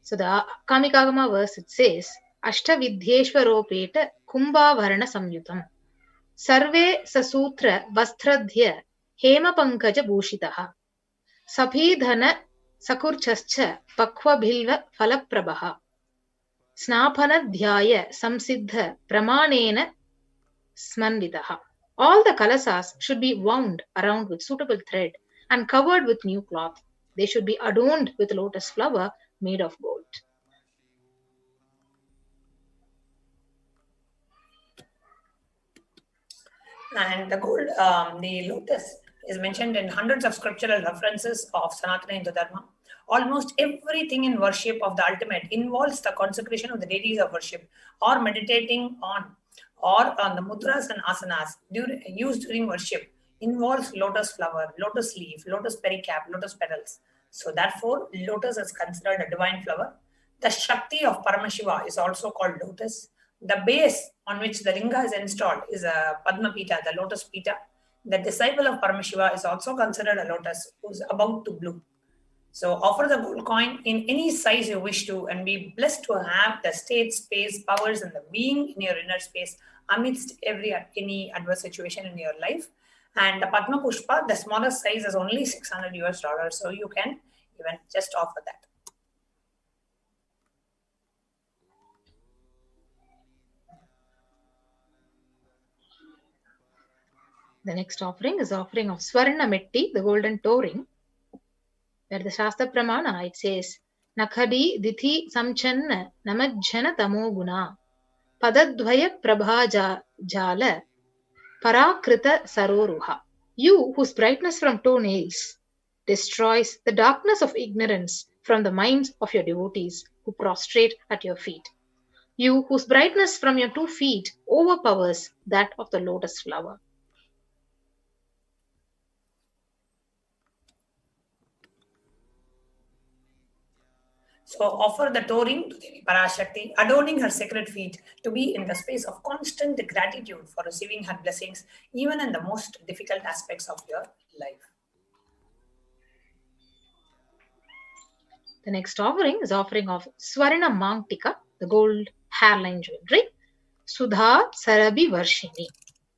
So the Kamikagama verse, it says, Ashtavidhyeshwaropeta Kumbhavarana Samyutam Sarve Sasutra Vastradhya Hema Pankaja Bhushitaha Sabhidhana Sakurchascha Pakwa Bhilva Falaprabaha Snapanadhyaya Samsiddha Pramanena Smanvidaha. All the kalasas should be wound around with suitable thread and covered with new cloth. They should be adorned with lotus flower made of gold. And the gold, the lotus is mentioned in hundreds of scriptural references of Sanatana Hindu Dharma. Almost everything in worship of the ultimate involves the consecration of the deities of worship or meditating on the mudras and asanas used during worship involves lotus flower, lotus leaf, lotus pericap, lotus petals. So therefore, lotus is considered a divine flower. The Shakti of Paramashiva is also called lotus. The base on which the linga is installed is a Padma Pita, the lotus Pita. The disciple of Paramashiva is also considered a lotus who is about to bloom. So offer the gold coin in any size you wish to and be blessed to have the state, space, powers and the being in your inner space amidst any adverse situation in your life. And the Padma Pushpa, the smallest size is only $600. So you can even just offer that. The next offering is offering of Swarna Metti, the golden toe ring, where the Shastra Pramana, it says, Nakhadi Dithi Samchanna Namajjana Tamo Guna Padadvaya Prabha Jala Parakrita Saroruha. You, whose brightness from toenails destroys the darkness of ignorance from the minds of your devotees who prostrate at your feet. You, whose brightness from your 2 feet overpowers that of the lotus flower. So offer the toe ring to Devi Parashakti, adorning her sacred feet to be in the space of constant gratitude for receiving her blessings, even in the most difficult aspects of your life. The next offering is offering of Swarna Mangtika, the gold hairline jewelry, Sudha Sarabhi Varshini,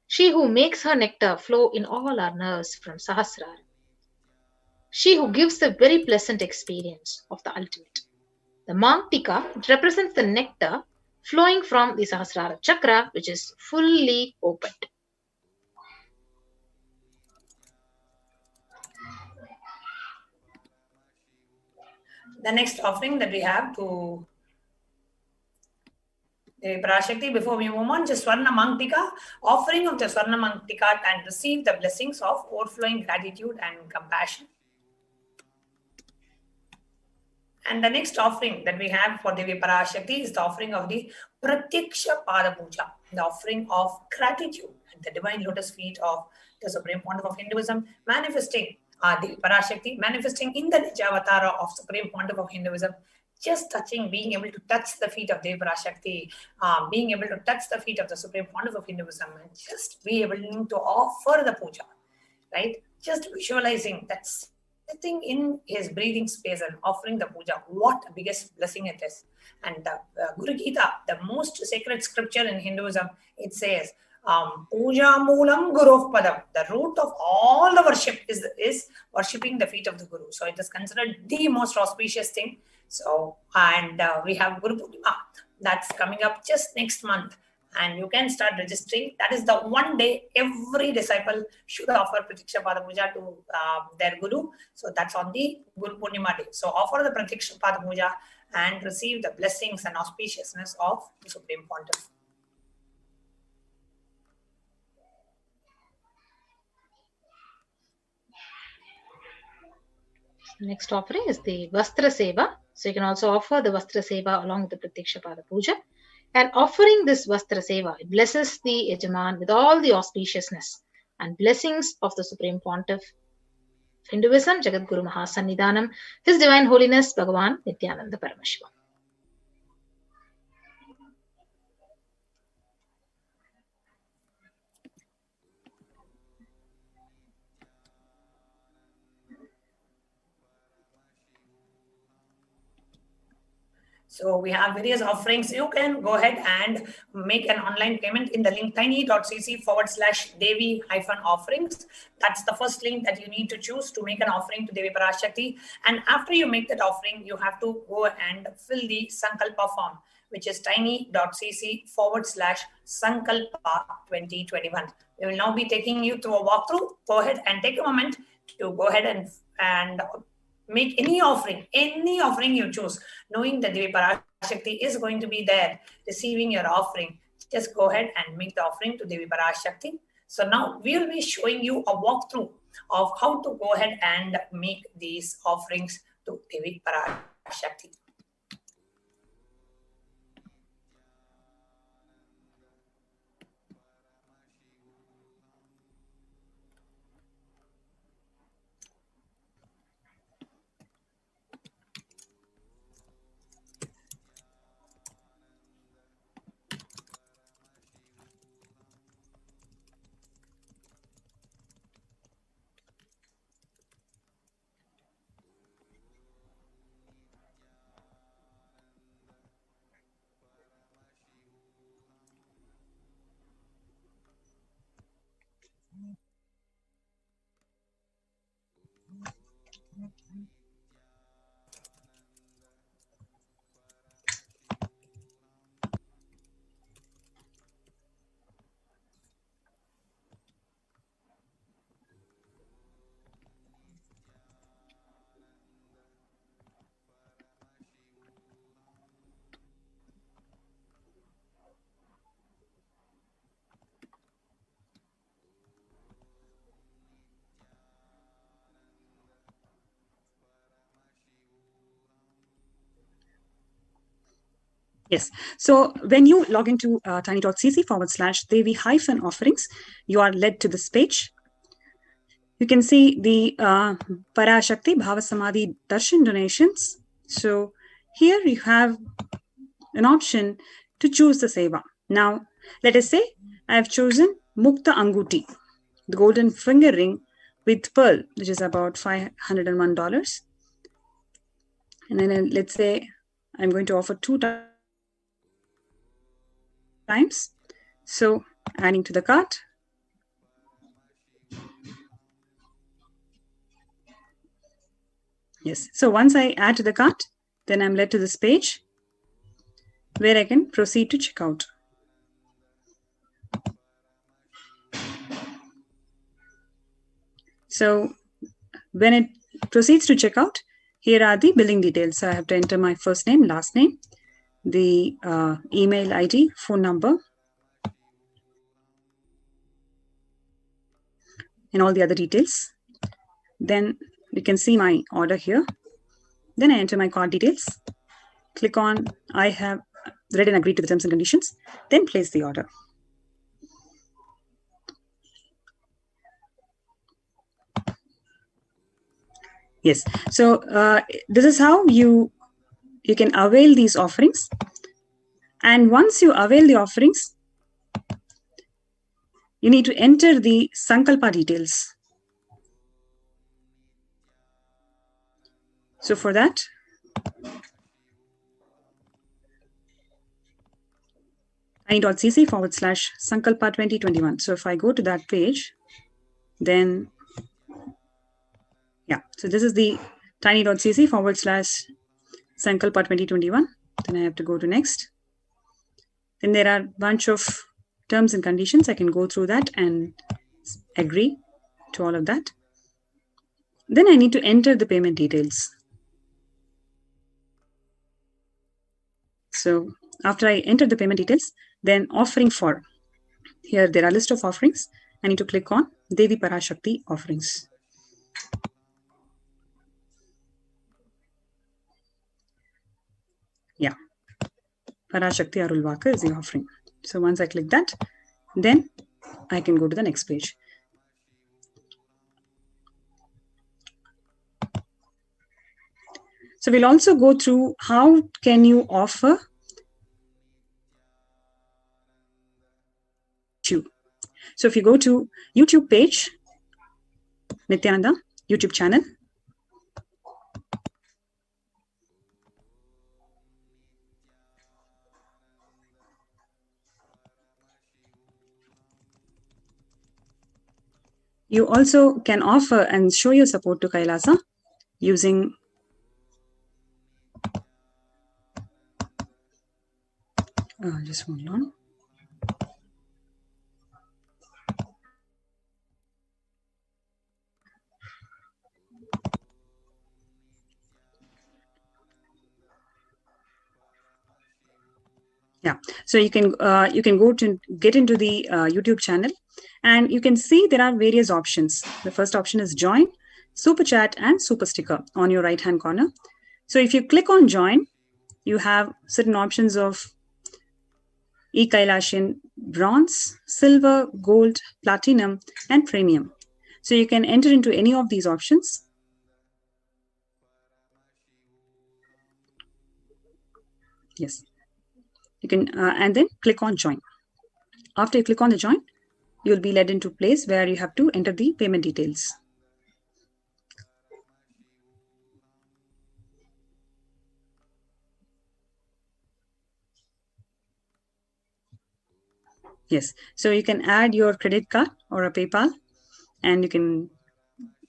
she who makes her nectar flow in all our nerves from Sahasrara, she who gives the very pleasant experience of the ultimate. The Mangtika represents the nectar flowing from the Sahasrara chakra, which is fully opened. The next offering that we have to Parashakti, before we move on, just Swarna Mangtika, offering of the Swarna Mangtika and receive the blessings of overflowing gratitude and compassion. And the next offering that we have for Devi Parashakti is the offering of the Pratyaksha Pada Puja, the offering of gratitude at the divine lotus feet of the Supreme Pontiff of Hinduism, manifesting Devi Parashakti, manifesting in the Nijavatara of Supreme Pontiff of Hinduism, just touching, being able to touch the feet of Devi Parashakti, being able to touch the feet of the Supreme Pontiff of Hinduism, and just be able to offer the puja, right? Just visualizing that sitting in his breathing space and offering the puja, what a biggest blessing it is. And the Guru Gita, the most sacred scripture in Hinduism, it says, Puja Moolam Guru Padam. The root of all the worship is worshipping the feet of the Guru. So it is considered the most auspicious thing. So, and we have Guru Purnima that's coming up just next month. And you can start registering. That is the one day every disciple should offer Pratiksha Pada Puja to their Guru. So that's on the Guru Purnima day. So offer the Pratiksha Pada Puja and receive the blessings and auspiciousness of the Supreme Pontiff. Next offering is the Vastra Seva. So you can also offer the Vastra Seva along with the Pratiksha Pada Puja. And offering this Vastra Seva, it blesses the Yajaman with all the auspiciousness and blessings of the Supreme Pontiff of Hinduism, Jagat Guru Mahasannidhanam, His Divine Holiness Bhagavan Nithyananda Paramashivam. So we have various offerings. You can go ahead and make an online payment in the link tiny.cc/Devi-offerings. That's the first link that you need to choose to make an offering to Devi Parashakti. And after you make that offering, you have to go and fill the Sankalpa form, which is tiny.cc/Sankalpa 2021. We will now be taking you through a walkthrough. Go ahead and take a moment to go ahead and make any offering you choose, knowing that Devi Parashakti is going to be there receiving your offering. Just go ahead and make the offering to Devi Parashakti. So now we will be showing you a walkthrough of how to go ahead and make these offerings to Devi Parashakti. Yes. So when you log into tiny.cc/Devi-offerings, you are led to this page. You can see the Parashakti Bhava Samadhi Darshan donations. So here you have an option to choose the seva. Now, let us say I have chosen Mukta Anguti, the golden finger ring with pearl, which is about $501. And then let's say I'm going to offer 2 times. So adding to the cart. Yes. So once I add to the cart, then I'm led to this page. where I can proceed to checkout. So when it proceeds to checkout, here are the billing details. So I have to enter my first name, last name, the email ID, phone number, and all the other details. Then you can see my order here. Then I enter my card details. Click on I have read and agreed to the terms and conditions. Then place the order. Yes. So this is how you can avail these offerings. And once you avail the offerings, you need to enter the Sankalpa details. So for that, tiny.cc/Sankalpa 2021. So if I go to that page, then yeah, so this is the tiny.cc/Sankalpa 2021. Then I have to go to next. Then there are a bunch of terms and conditions. I can go through that and agree to all of that. Then I need to enter the payment details. So after I enter the payment details, then offering for. Here there are a list of offerings. I need to click on Devi Parashakti offerings. Yeah, Parashakti Arulvaka is the offering. So once I click that, then I can go to the next page. So we'll also go through how can you offer YouTube. So if you go to YouTube page, Nithyananda YouTube channel, you also can offer and show your support to Kailasa using just hold on. Yeah, so you can go to get into the YouTube channel, and you can see there are various options. The first option is join, super chat, and super sticker on your right hand corner. So if you click on join, you have certain options of e-Kailasian bronze, silver, gold, platinum, and premium. So you can enter into any of these options. Yes, you can, and then click on join. After you click on the join, you'll be led into a place where you have to enter the payment details. Yes, so you can add your credit card or a PayPal, and you can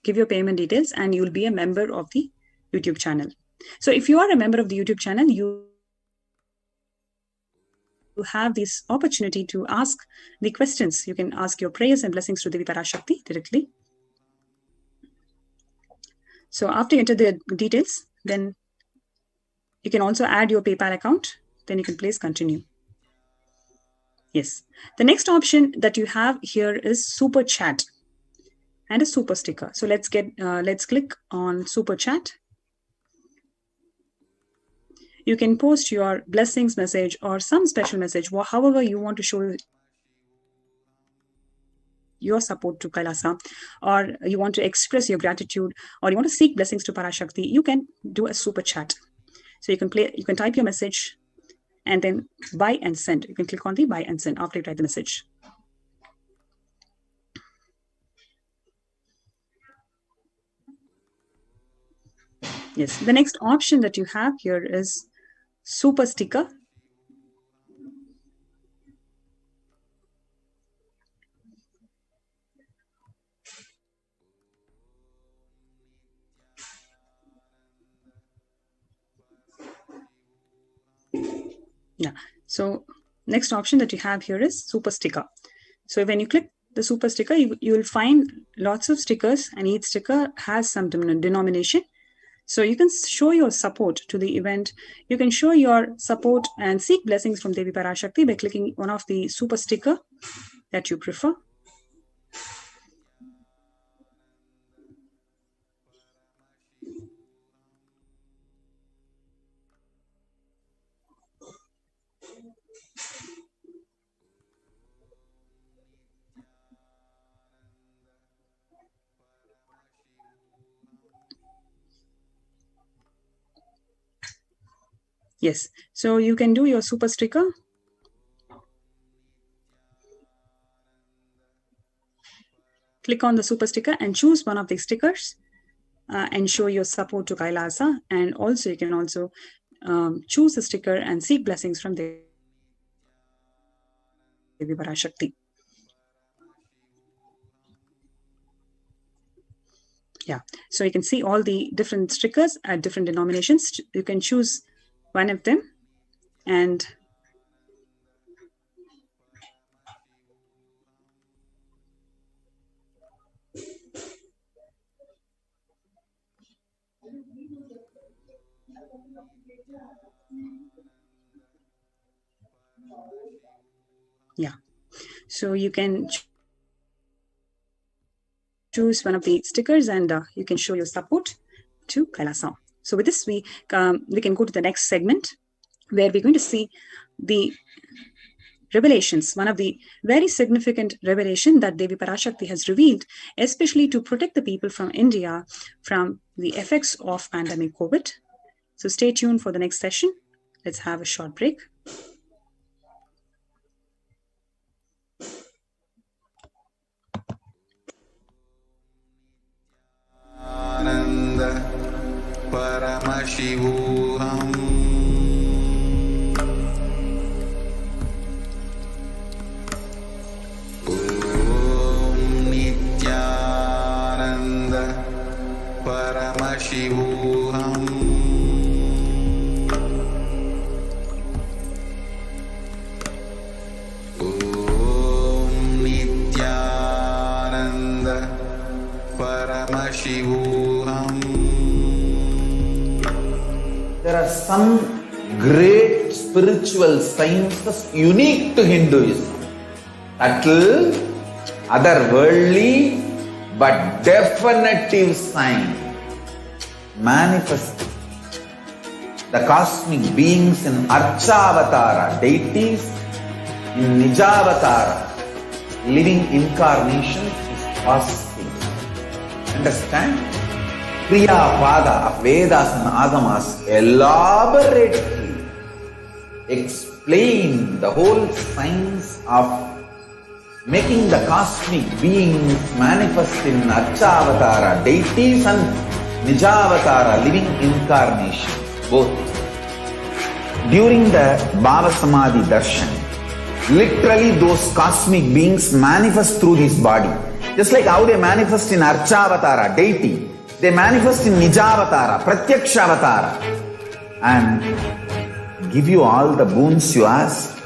give your payment details, and you'll be a member of the YouTube channel. So if you are a member of the YouTube channel, you have this opportunity to ask the questions. You can ask your prayers and blessings to Devi Parashakti directly. So after you enter the details, then you can also add your PayPal account. Then you can place continue. Yes. The next option that you have here is super chat and a super sticker. So let's click on super chat. You can post your blessings message or some special message, however you want to show your support to Kailasa, or you want to express your gratitude, or you want to seek blessings to Parashakti. You can do a super chat. So you can type your message and then buy and send. You can click on the buy and send after you type the message. Yes, the next option that you have here is super sticker. Yeah. So next option that you have here is super sticker. So when you click the super sticker, you will find lots of stickers, and each sticker has some denomination. So you can show your support to the event. You can show your support and seek blessings from Devi Parashakti by clicking one of the super sticker that you prefer. Yes, so you can do your super sticker. Click on the super sticker and choose one of the stickers and show your support to Kailasa. And also you can also choose a sticker and seek blessings from Devi Parashakti. Yeah, so you can see all the different stickers at different denominations. You can choose one of them and yeah, so you can choose one of the stickers and you can show your support to Kailasa. So with this, we can go to the next segment where we're going to see the revelations, one of the very significant revelation that Devi Parashakti has revealed, especially to protect the people from India from the effects of pandemic COVID. So stay tuned for the next session. Let's have a short break. Paramashivoham. Om Nithyananda Paramashivoham. Om Nithyananda Paramashivoham. There are some great spiritual sciences unique to Hinduism. Subtle, otherworldly, but definitive sign. Manifesting the cosmic beings in Archavatara, deities, in Nijavatara, living incarnations is possible. Understand? Kriya Pada of Vedas and Agamas elaborately explain the whole science of making the cosmic beings manifest in Archavatara, deities, and Nijavatara, living incarnations, both. During the Bhava Samadhi Darshan, literally those cosmic beings manifest through his body. Just like how they manifest in Archavatara, deity, they manifest in Nijavatara, Pratyakshavatara, and give you all the boons you ask,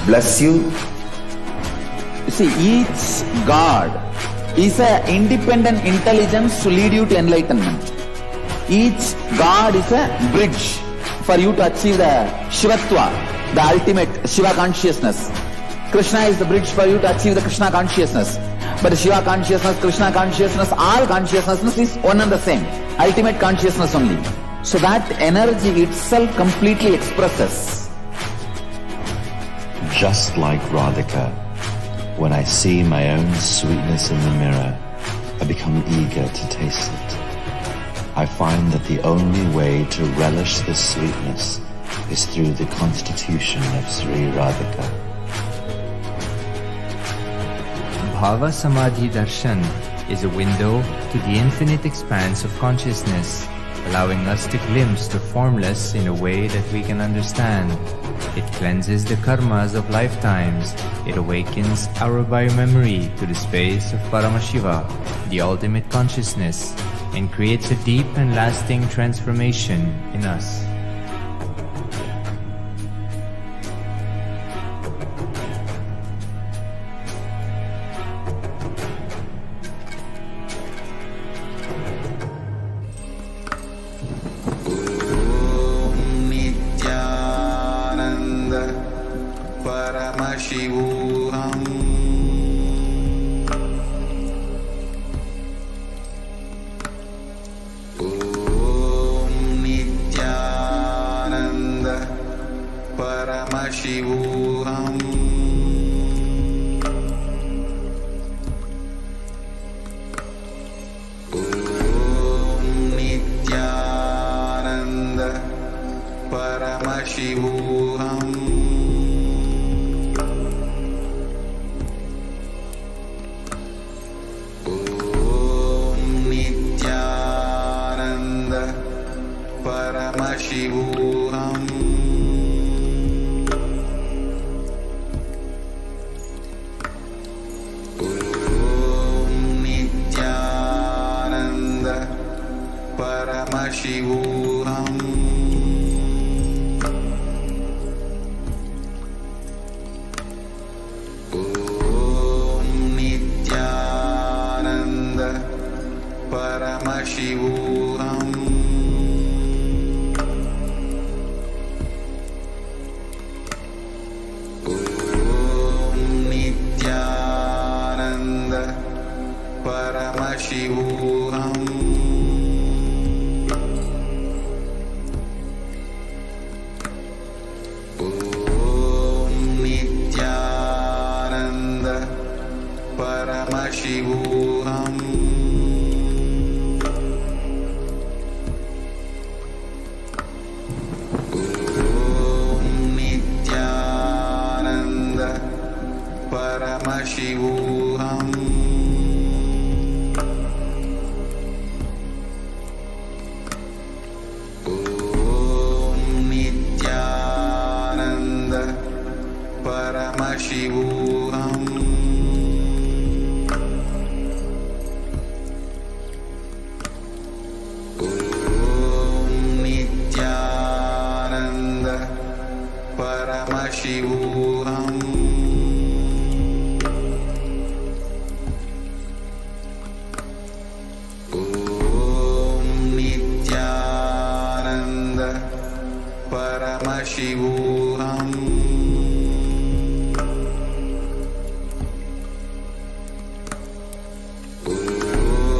bless you. You see, each God is an independent intelligence to lead you to enlightenment. Each God is a bridge for you to achieve the Shivatva, the ultimate Shiva consciousness. Krishna is the bridge for you to achieve the Krishna consciousness. But the Shiva consciousness, Krishna consciousness, all consciousness is one and the same. Ultimate consciousness only. So that energy itself completely expresses. Just like Radhika, when I see my own sweetness in the mirror, I become eager to taste it. I find that the only way to relish this sweetness is through the constitution of Sri Radhika. Bhava Samadhi Darshan is a window to the infinite expanse of consciousness, allowing us to glimpse the formless in a way that we can understand. It cleanses the karmas of lifetimes. It awakens our biomemory to the space of Paramashiva, the ultimate consciousness, and creates a deep and lasting transformation in us. Paramashivoham. Om Nithyananda Paramashivoham. Paramashivoham. Om Nithyananda Paramashivoham. Om Nithyananda Paramashivoham. Paramashivoham. Om Nithyananda Paramashivoham. Om Nithyananda Paramashivoham. Paramashivoham. Om Nithyananda Paramashivoham. Om Nithyananda Paramashivoham. Paramashivoham. Om Nithyananda Paramashivoham.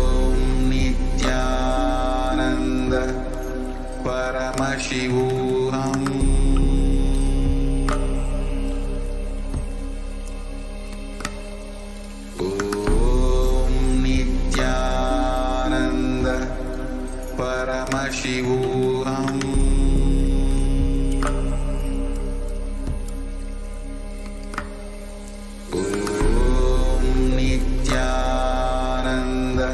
Om Nithyananda Paramashivoham. Paramashivoham. Om Nithyananda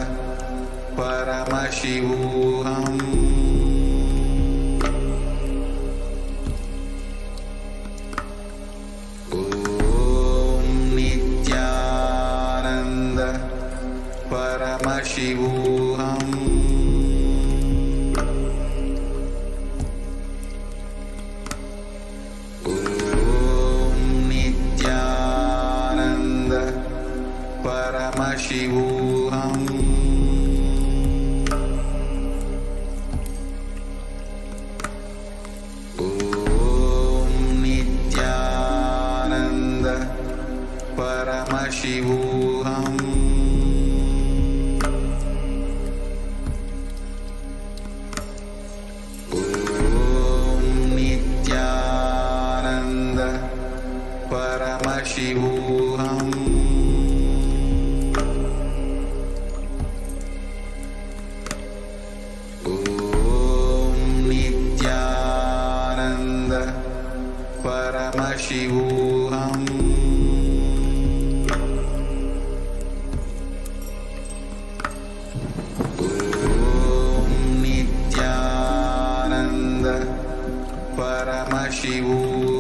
Paramashivoham. Om Nithyananda Paramashivoham. Paramashivoham. Om Nithyananda Paramashivoham. Om Nithyananda Paramashivoham. Paramashivoham.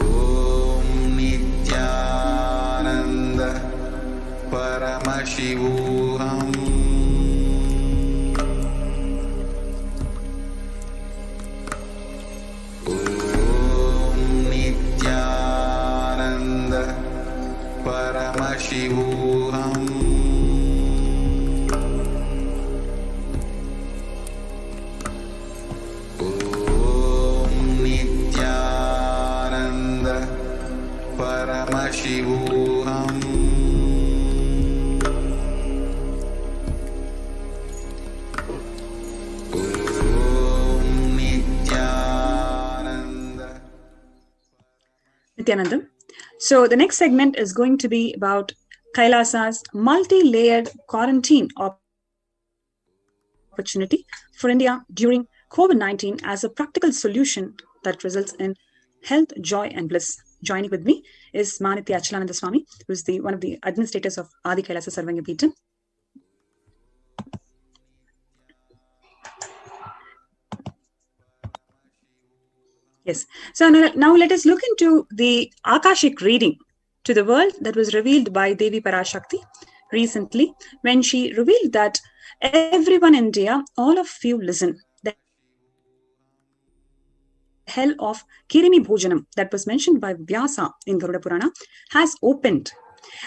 Om Nithyananda Paramashivoham. Om Nithyananda Paramashivoham. Shivoham. Nithyanandam. So the next segment is going to be about Kailasa's multi-layered quarantine opportunity for India during COVID-19 as a practical solution that results in health, joy, and bliss. Joining with me is Manitya Achalananda Swami, who is one of the administrators of Adi Kailasa Sarvanga Peetham. Yes. So now let us look into the Akashic reading to the world that was revealed by Devi Parashakti recently, when she revealed that everyone in India, all of you listen. The hell of Kirimi Bhojanam that was mentioned by Vyasa in Garuda Purana has opened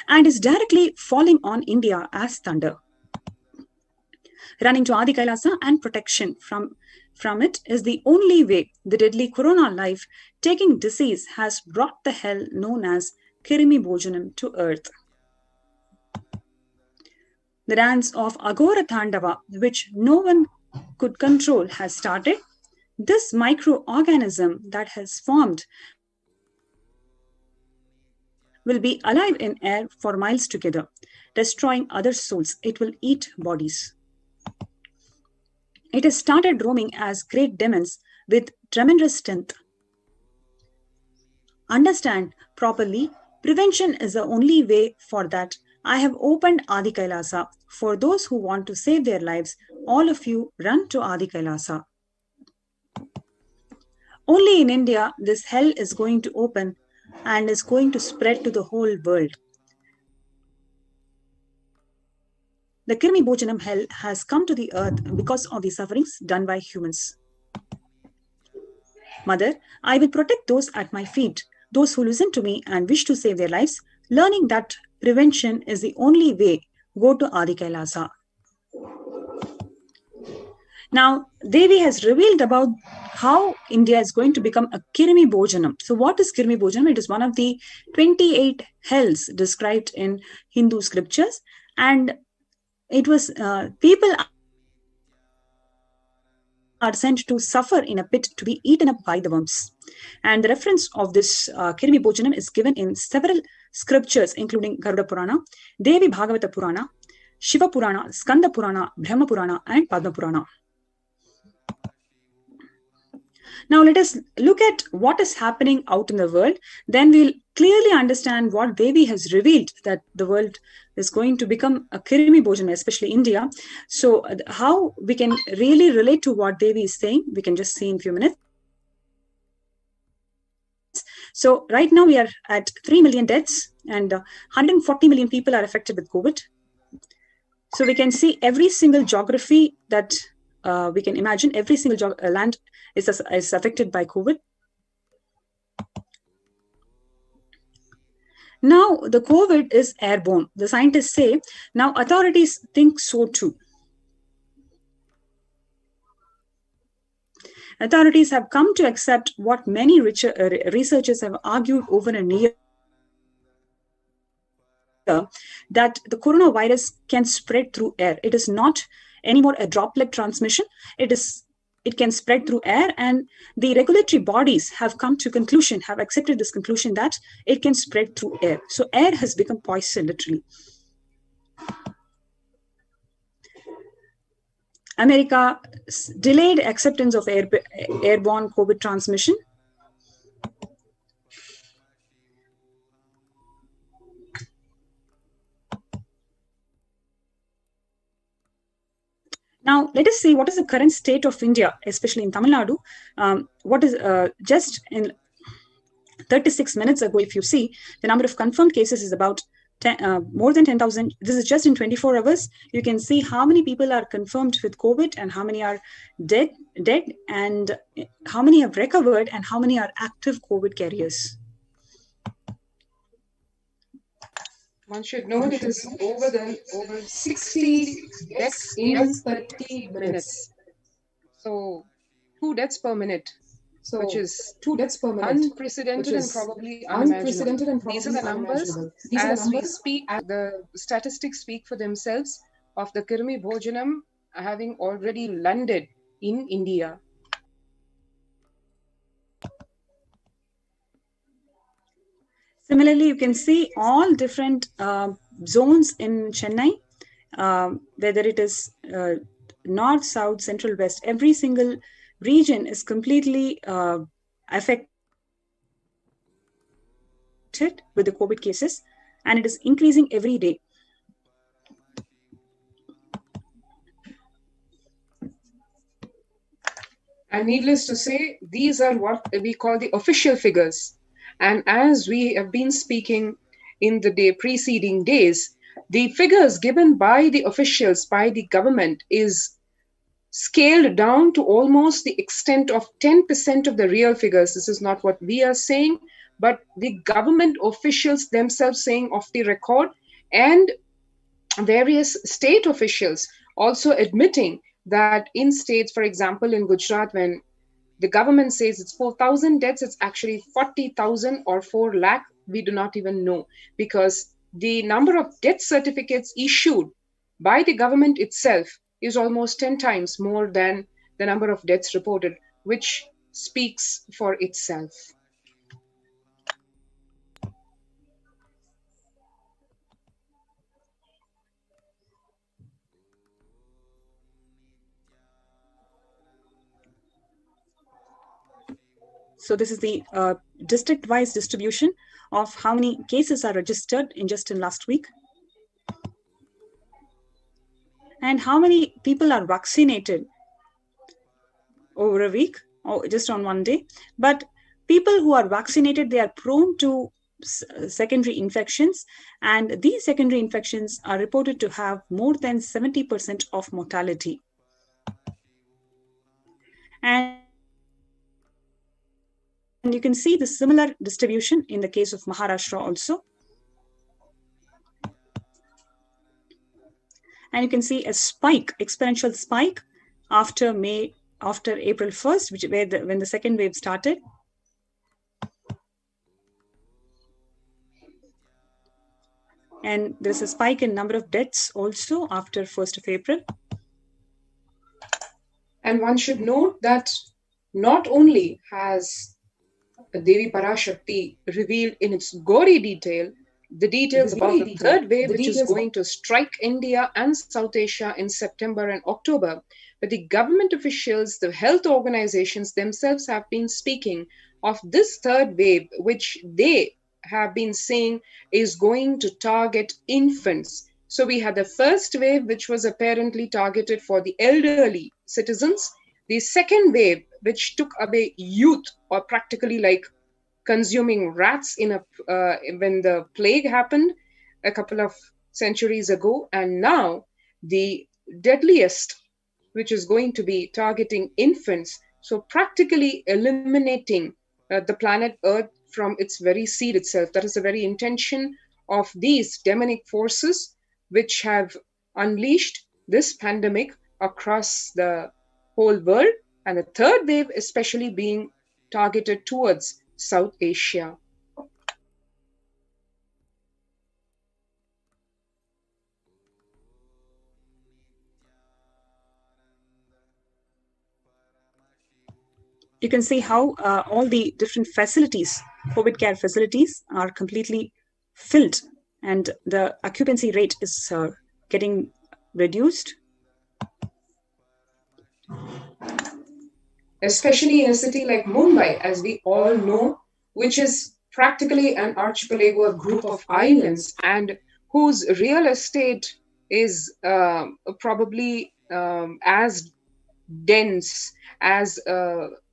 and is directly falling on India as thunder. Running to Adi Kailasa and protection from it is the only way. The deadly corona life taking disease has brought the hell known as Kirimi Bhojanam to earth. The dance of Agora Thandava, which no one could control, has started. This microorganism that has formed will be alive in air for miles together, destroying other souls. It will eat bodies. It has started roaming as great demons with tremendous strength. Understand properly, prevention is the only way for that. I have opened Adi Kailasa. For those who want to save their lives, all of you run to Adi Kailasa. Only in India, this hell is going to open and is going to spread to the whole world. The Kirmi Bhojanam hell has come to the earth because of the sufferings done by humans. Mother, I will protect those at my feet, those who listen to me and wish to save their lives, learning that prevention is the only way. Go to Adi Kailasa. Now, Devi has revealed about how India is going to become a Kirmi Bhojanam. So what is Kirmi Bhojanam? It is one of the 28 hells described in Hindu scriptures, and it was people are sent to suffer in a pit to be eaten up by the worms. And the reference of this Kirmi Bhojanam is given in several scriptures, including Garuda Purana, Devi Bhagavata Purana, Shiva Purana, Skanda Purana, Brahma Purana, and Padma Purana. Now let us look at what is happening out in the world. Then we'll clearly understand what Devi has revealed, that the world is going to become a Kirimi Bhojanam, especially India. So how we can really relate to what Devi is saying, we can just see in a few minutes. So right now we are at 3 million deaths and 140 million people are affected with COVID. So we can see every single geography that we can imagine, every single land is affected by COVID. Now, the COVID is airborne. The scientists say, now authorities think so too. Authorities have come to accept what many researchers have argued over a year, that the coronavirus can spread through air. It is not anymore a droplet transmission. It can spread through air, and the regulatory bodies have come to conclusion, have accepted this conclusion that it can spread through air. So air has become poison, literally. America delayed acceptance of airborne COVID transmission. Now, let us see what is the current state of India, especially in Tamil Nadu. What is just in 36 minutes ago, if you see, the number of confirmed cases is about more than 10,000. This is just in 24 hours. You can see how many people are confirmed with COVID and how many are dead, and how many have recovered and how many are active COVID carriers. One should note it is over 60 deaths in 30 minutes. So 2 deaths per minute. which is 2 deaths per minute, unprecedented and probably unimaginable. These are the numbers. As we speak, the statistics speak for themselves of the Kirmi Bhojanam having already landed in India. Similarly, you can see all different zones in Chennai, whether it is north, south, central, west. Every single region is completely affected with the COVID cases, and it is increasing every day. And needless to say, these are what we call the official figures. And as we have been speaking in the preceding days, the figures given by the officials, by the government, is scaled down to almost the extent of 10% of the real figures. This is not what we are saying, but the government officials themselves saying off the record, and various state officials also admitting that in states, for example, in Gujarat, when the government says it's 4,000 deaths, it's actually 40,000 or 4 lakh. We do not even know, because the number of death certificates issued by the government itself is almost 10 times more than the number of deaths reported, which speaks for itself. So this is the district-wise distribution of how many cases are registered in last week, and how many people are vaccinated over a week or just on one day. But people who are vaccinated, they are prone to secondary infections, and these secondary infections are reported to have more than 70% of mortality. And you can see the similar distribution in the case of Maharashtra also. And you can see a spike, exponential spike after April 1st, when the second wave started. And there's a spike in number of deaths also after 1st of April. And one should note that not only has Devi Parashakti revealed in its gory detail the details about the third wave, which is going to strike India and South Asia in September and October, but the government officials, the health organizations themselves have been speaking of this third wave, which they have been saying is going to target infants. So we had the first wave, which was apparently targeted for the elderly citizens. The second wave, which took away youth, or practically like consuming rats in when the plague happened a couple of centuries ago. And now the deadliest, which is going to be targeting infants. So practically eliminating the planet Earth from its very seed itself. That is the very intention of these demonic forces, which have unleashed this pandemic across the whole world, and the third wave especially being targeted towards South Asia. You can see how all the different facilities, COVID care facilities, are completely filled, and the occupancy rate is getting reduced. Especially in a city like Mumbai, as we all know, which is practically an archipelago, a group of islands, and whose real estate is probably as dense as,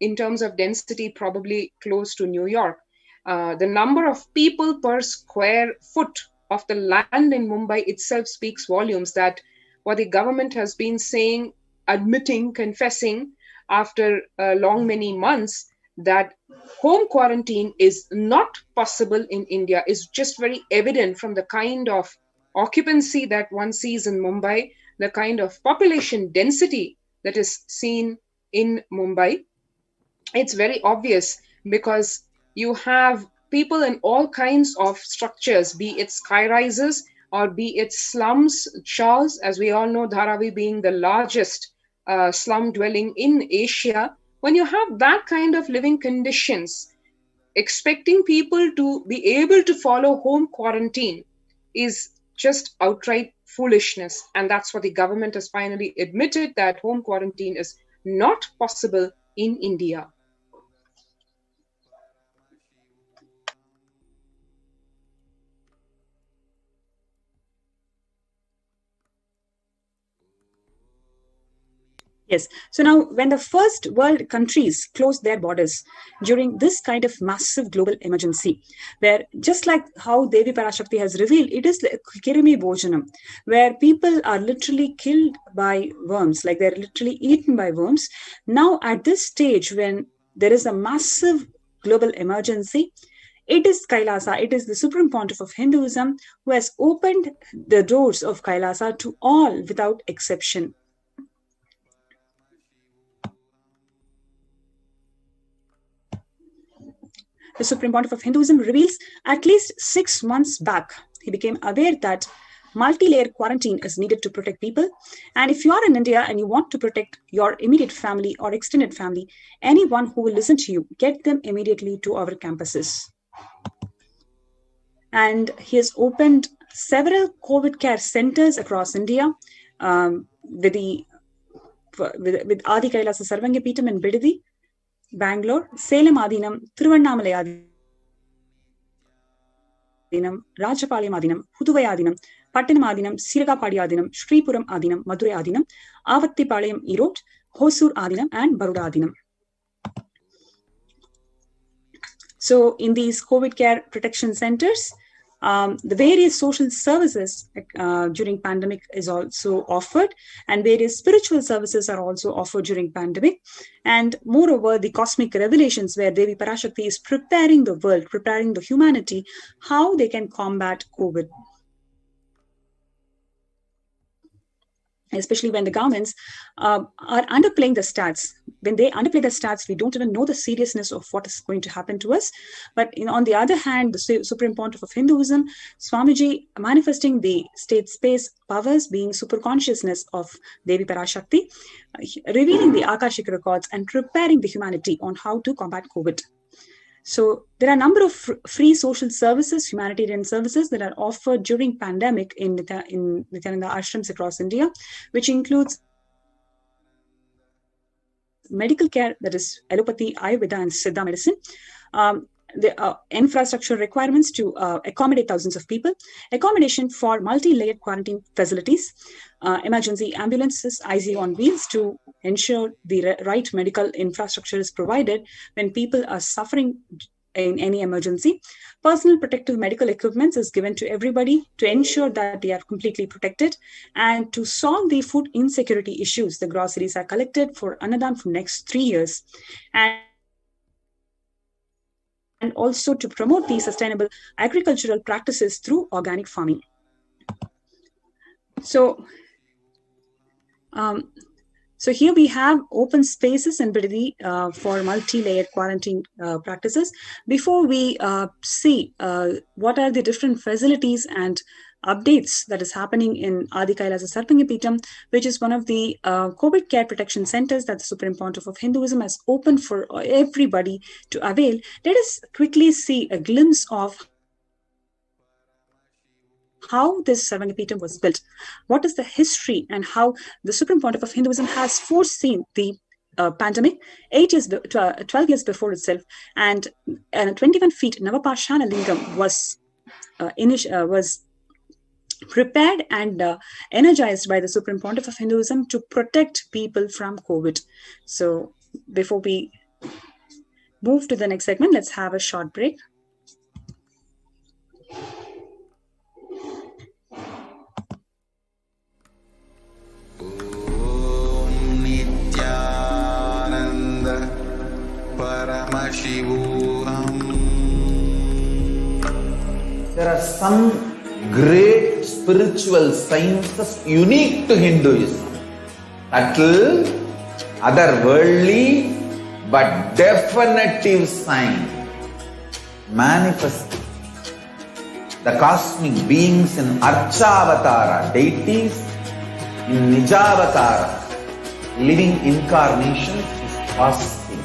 in terms of density, probably close to New York. The number of people per square foot of the land in Mumbai itself speaks volumes, that what the government has been saying, admitting, confessing after long many months, that home quarantine is not possible in India, is just very evident from the kind of occupancy that one sees in Mumbai, the kind of population density that is seen in Mumbai. It's very obvious because you have people in all kinds of structures, be it sky rises or be it slums. Charles, as we all know, Dharavi being the largest slum dwelling in Asia, when you have that kind of living conditions, expecting people to be able to follow home quarantine is just outright foolishness. And that's what the government has finally admitted, that home quarantine is not possible in India. Yes. So now, when the first world countries closed their borders during this kind of massive global emergency, where just like how Devi Parashakti has revealed, it is like Kirimi Bhojanam, where people are literally killed by worms, like they're literally eaten by worms. Now, at this stage, when there is a massive global emergency, it is Kailasa, it is the Supreme Pontiff of Hinduism who has opened the doors of Kailasa to all without exception. The Supreme Pontiff of Hinduism reveals at least 6 months back, he became aware that multi-layer quarantine is needed to protect people. And if you are in India and you want to protect your immediate family or extended family, anyone who will listen to you, get them immediately to our campuses. And he has opened several COVID care centers across India with Adi Kailasa Sarvangapeetham in Bidadi, Bangalore, Salem Adinam, Thiruvannamalai Adinam, Rajapalayam Adinam, Puduvai Adinam, Pattanam Adinam, Siragapadi Adinam, Sripuram Adinam, Madurai Adinam, Avattipalayam Erode, Hosur Adinam, and Baroda Adinam. So in these COVID care protection centers, the various social services during pandemic is also offered, and various spiritual services are also offered during pandemic. And moreover, the cosmic revelations where Devi Parashakti is preparing the world, preparing the humanity, how they can combat COVID. Especially when the governments are underplaying the stats. When they underplay the stats, we don't even know the seriousness of what is going to happen to us. But on the other hand, the Supreme Pontiff of Hinduism, Swamiji, manifesting the state space powers, being super consciousness of Devi Parashakti, revealing the Akashic records and preparing the humanity on how to combat COVID. So there are a number of free social services, humanitarian services that are offered during pandemic in Nithyananda ashrams across India, which includes medical care, that is allopathy, Ayurveda, and Siddha medicine. The infrastructure requirements to accommodate thousands of people, accommodation for multi-layered quarantine facilities, emergency ambulances, ICU on wheels to ensure the right medical infrastructure is provided when people are suffering in any emergency. Personal protective medical equipment is given to everybody to ensure that they are completely protected. And to solve the food insecurity issues, the groceries are collected for Annadan for next 3 years. And also to promote the sustainable agricultural practices through organic farming. So here we have open spaces in Bidadi for multi-layered quarantine practices. Before we see what are the different facilities and updates that is happening in Adi Kailasa Sarvangapeetham, which is one of the COVID care protection centers that the Supreme Pontiff of Hinduism has opened for everybody to avail, let us quickly see a glimpse of how this Sarvangapeetham was built, what is the history, and how the Supreme Pontiff of Hinduism has foreseen the pandemic 12 years before itself, and 21 feet Navapashana Lingam was prepared and energized by the Supreme Pontiff of Hinduism to protect people from COVID. So before we move to the next segment, let's have a short break. Nithyananda Paramashivoham. There are some great spiritual sciences unique to Hinduism. Subtle, otherworldly, but definitive sign manifesting. The cosmic beings in Archavatara, deities in Nijavatara, living incarnations is possible.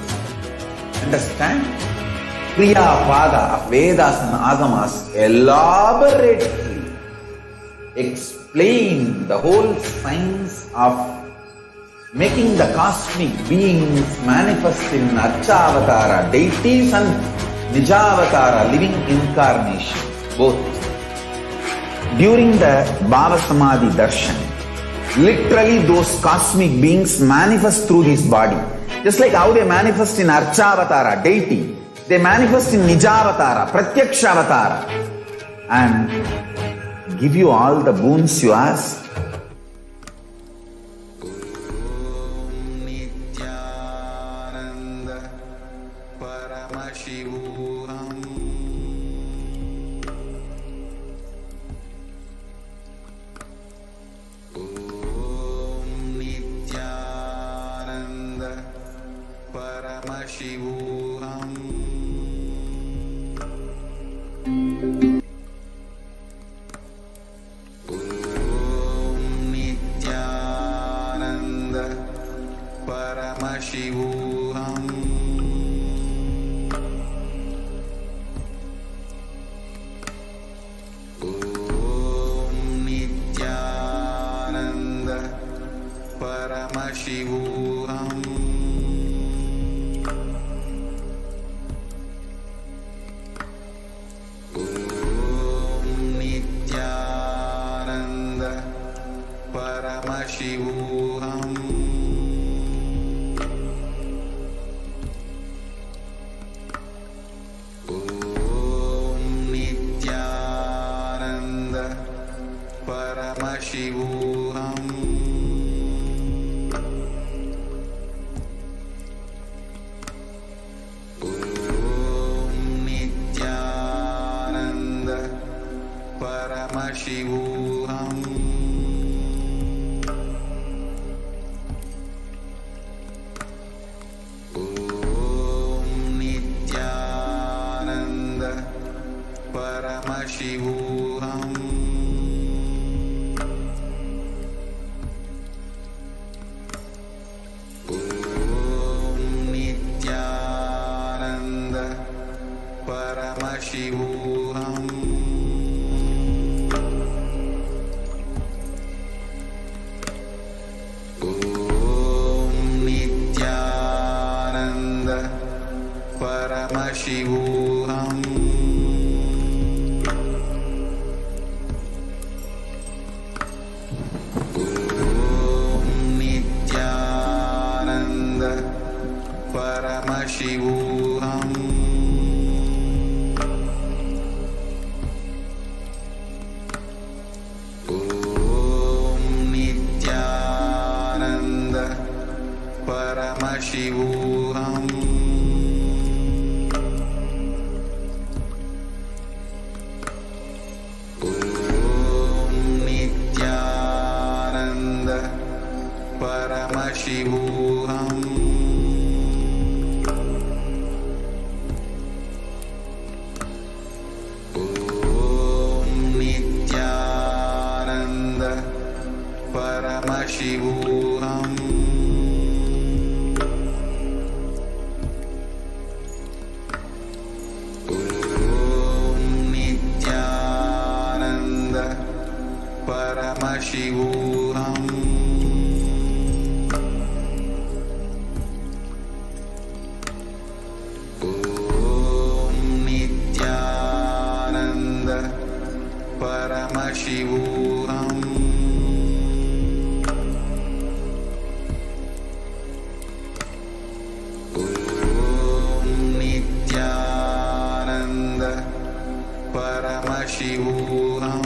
Understand? Kriya Pada of Vedas and Agamas elaborately explain the whole science of making the cosmic beings manifest in Archavatara, deities and Nijavatara, living incarnations. Both. During the Bhava Samadhi Darshan, literally those cosmic beings manifest through his body. Just like how they manifest in Archavatara, deity, they manifest in Nijavatara, Pratyakshavatara, and give you all the boons you ask. Nithyananda Paramashivoham. Nithyananda Paramashivoham. Nithyananda Paramashivoham. Nithyananda Paramashivoham. Nithyananda Paramashivoham. Nithyananda Paramashivoham. Nithyananda Paramashivoham. Nithyananda Paramashivoham. Nithyananda Paramashivoham. Nithyananda Paramashivoham. Nithyananda Paramashivoham. Nithyananda Paramashivoham. Nithyananda Paramashivoham. Nithyananda Paramashivoham. Nithyananda Paramashivoham. Nithyananda Paramashivoham. Nithyananda Paramashivoham.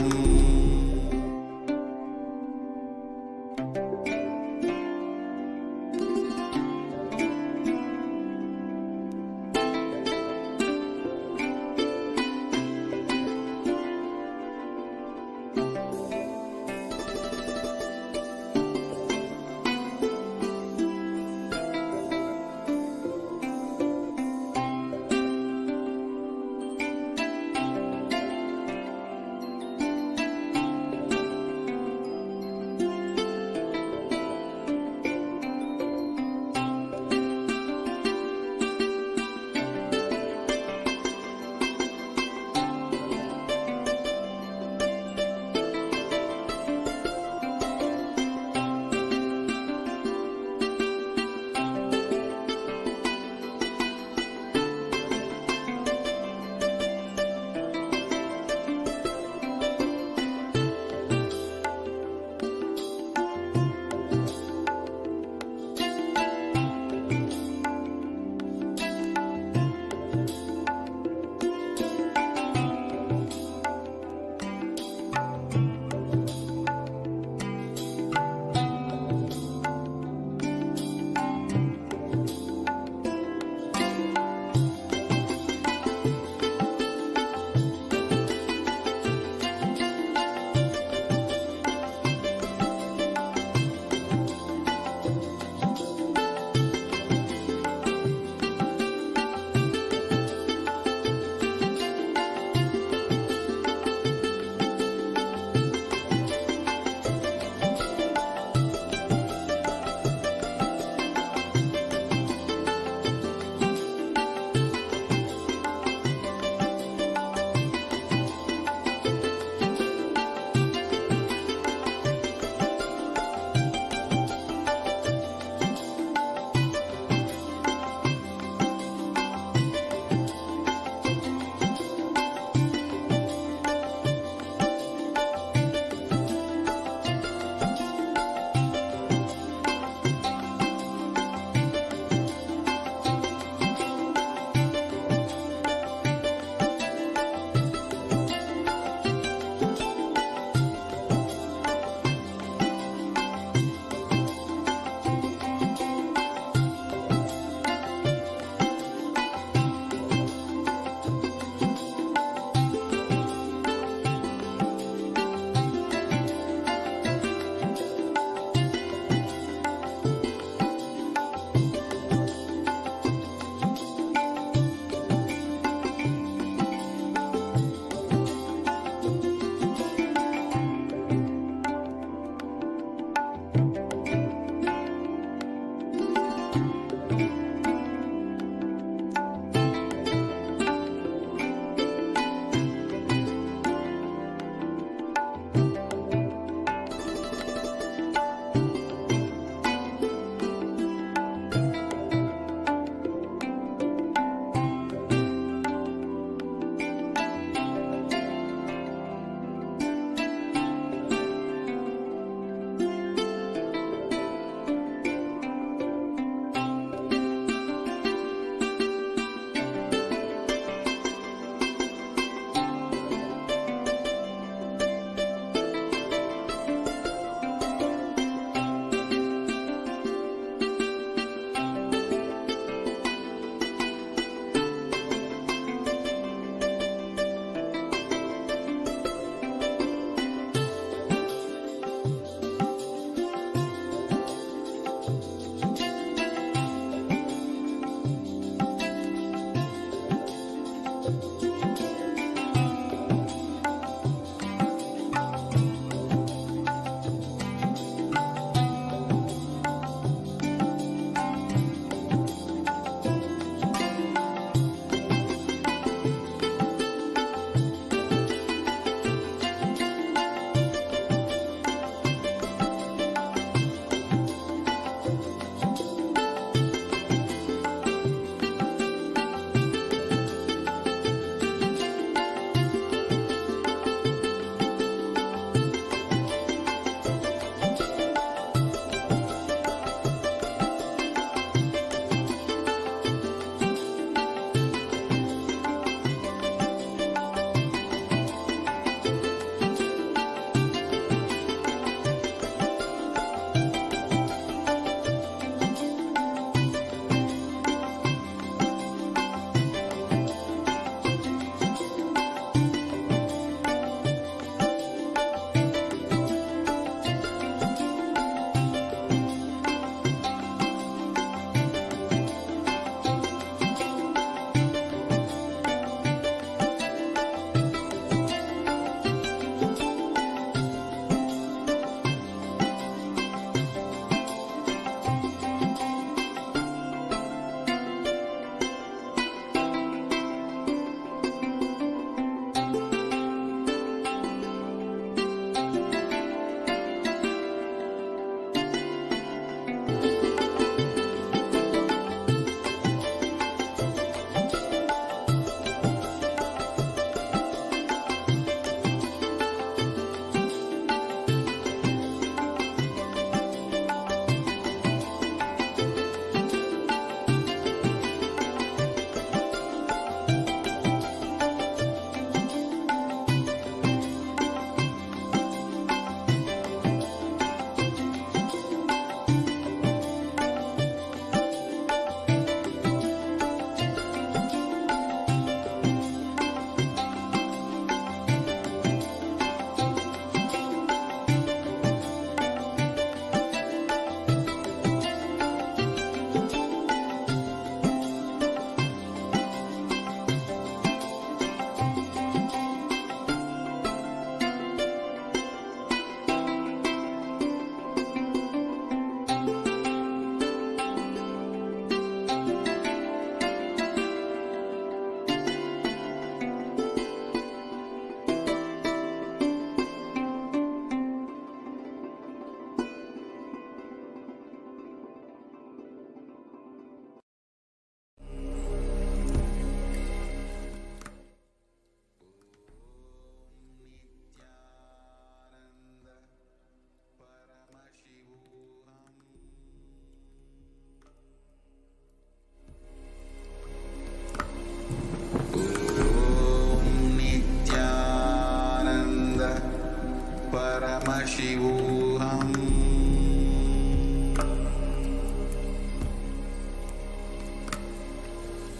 Paramashivoham.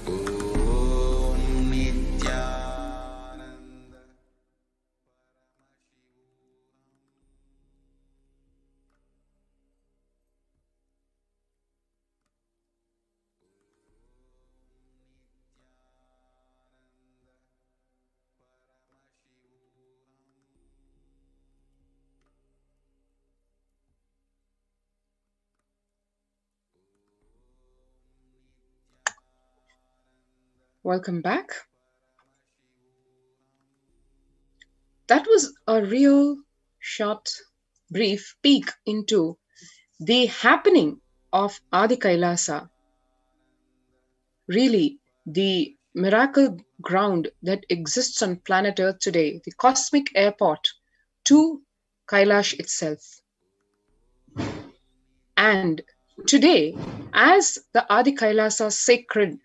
Om Nithyananda Welcome back. That was a real short, brief peek into the happening of Adi Kailasa. Really, the miracle ground that exists on planet Earth today, the cosmic airport to Kailash itself. And today, as the Adi Kailasa sacred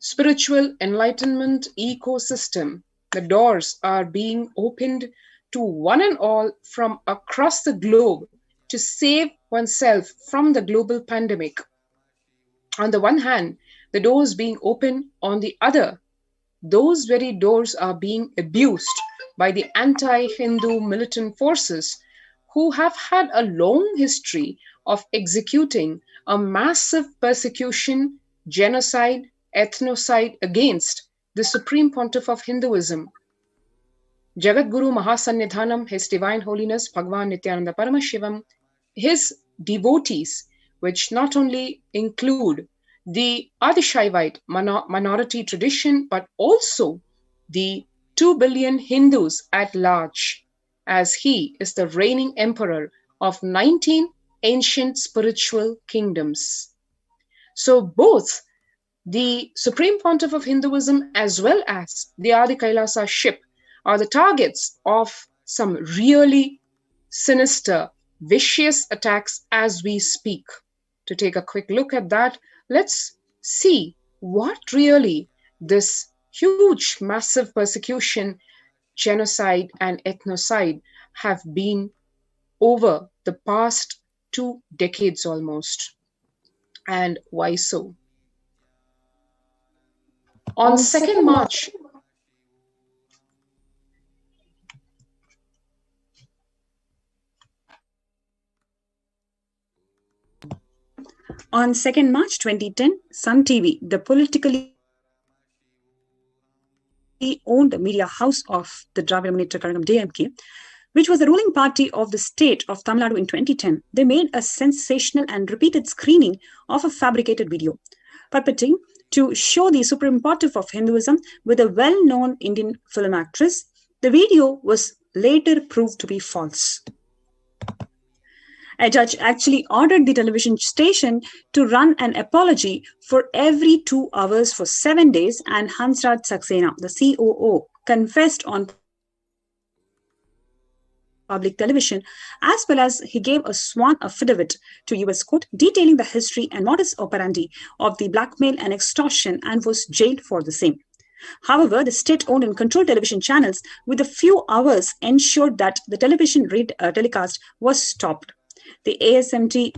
spiritual enlightenment ecosystem, the doors are being opened to one and all from across the globe to save oneself from the global pandemic. On the one hand, the doors being open, on the other, those very doors are being abused by the anti-Hindu militant forces who have had a long history of executing a massive persecution, genocide, ethnocide against the Supreme Pontiff of Hinduism, Jagadguru Mahasannidhanam, His Divine Holiness Bhagavan Nithyananda Paramashivam, his devotees, which not only include the Adishaivite minority tradition, but also the 2 billion Hindus at large, as he is the reigning emperor of 19 ancient spiritual kingdoms. So both the Supreme Pontiff of Hinduism as well as the Adi Kailasa ship are the targets of some really sinister, vicious attacks as we speak. To take a quick look at that, let's see what really this huge, massive persecution, genocide, and ethnocide have been over the past 2 decades almost. And why so? On 2nd March, On 2nd March 2010, Sun TV, the politically owned media house of the Dravida Munnetra Kazhagam DMK, which was the ruling party of the state of Tamil Nadu in 2010, they made a sensational and repeated screening of a fabricated video, purporting to show the Supreme Pontiff of Hinduism with a well-known Indian film actress. The video was later proved to be false. A judge actually ordered the television station to run an apology for every 2 hours for 7 days, and Hansraj Saxena, the COO, confessed on public television, as well as he gave a sworn affidavit to US court detailing the history and modus operandi of the blackmail and extortion, and was jailed for the same. However, the state-owned and controlled television channels with a few hours ensured that the television telecast was stopped. The ASMT,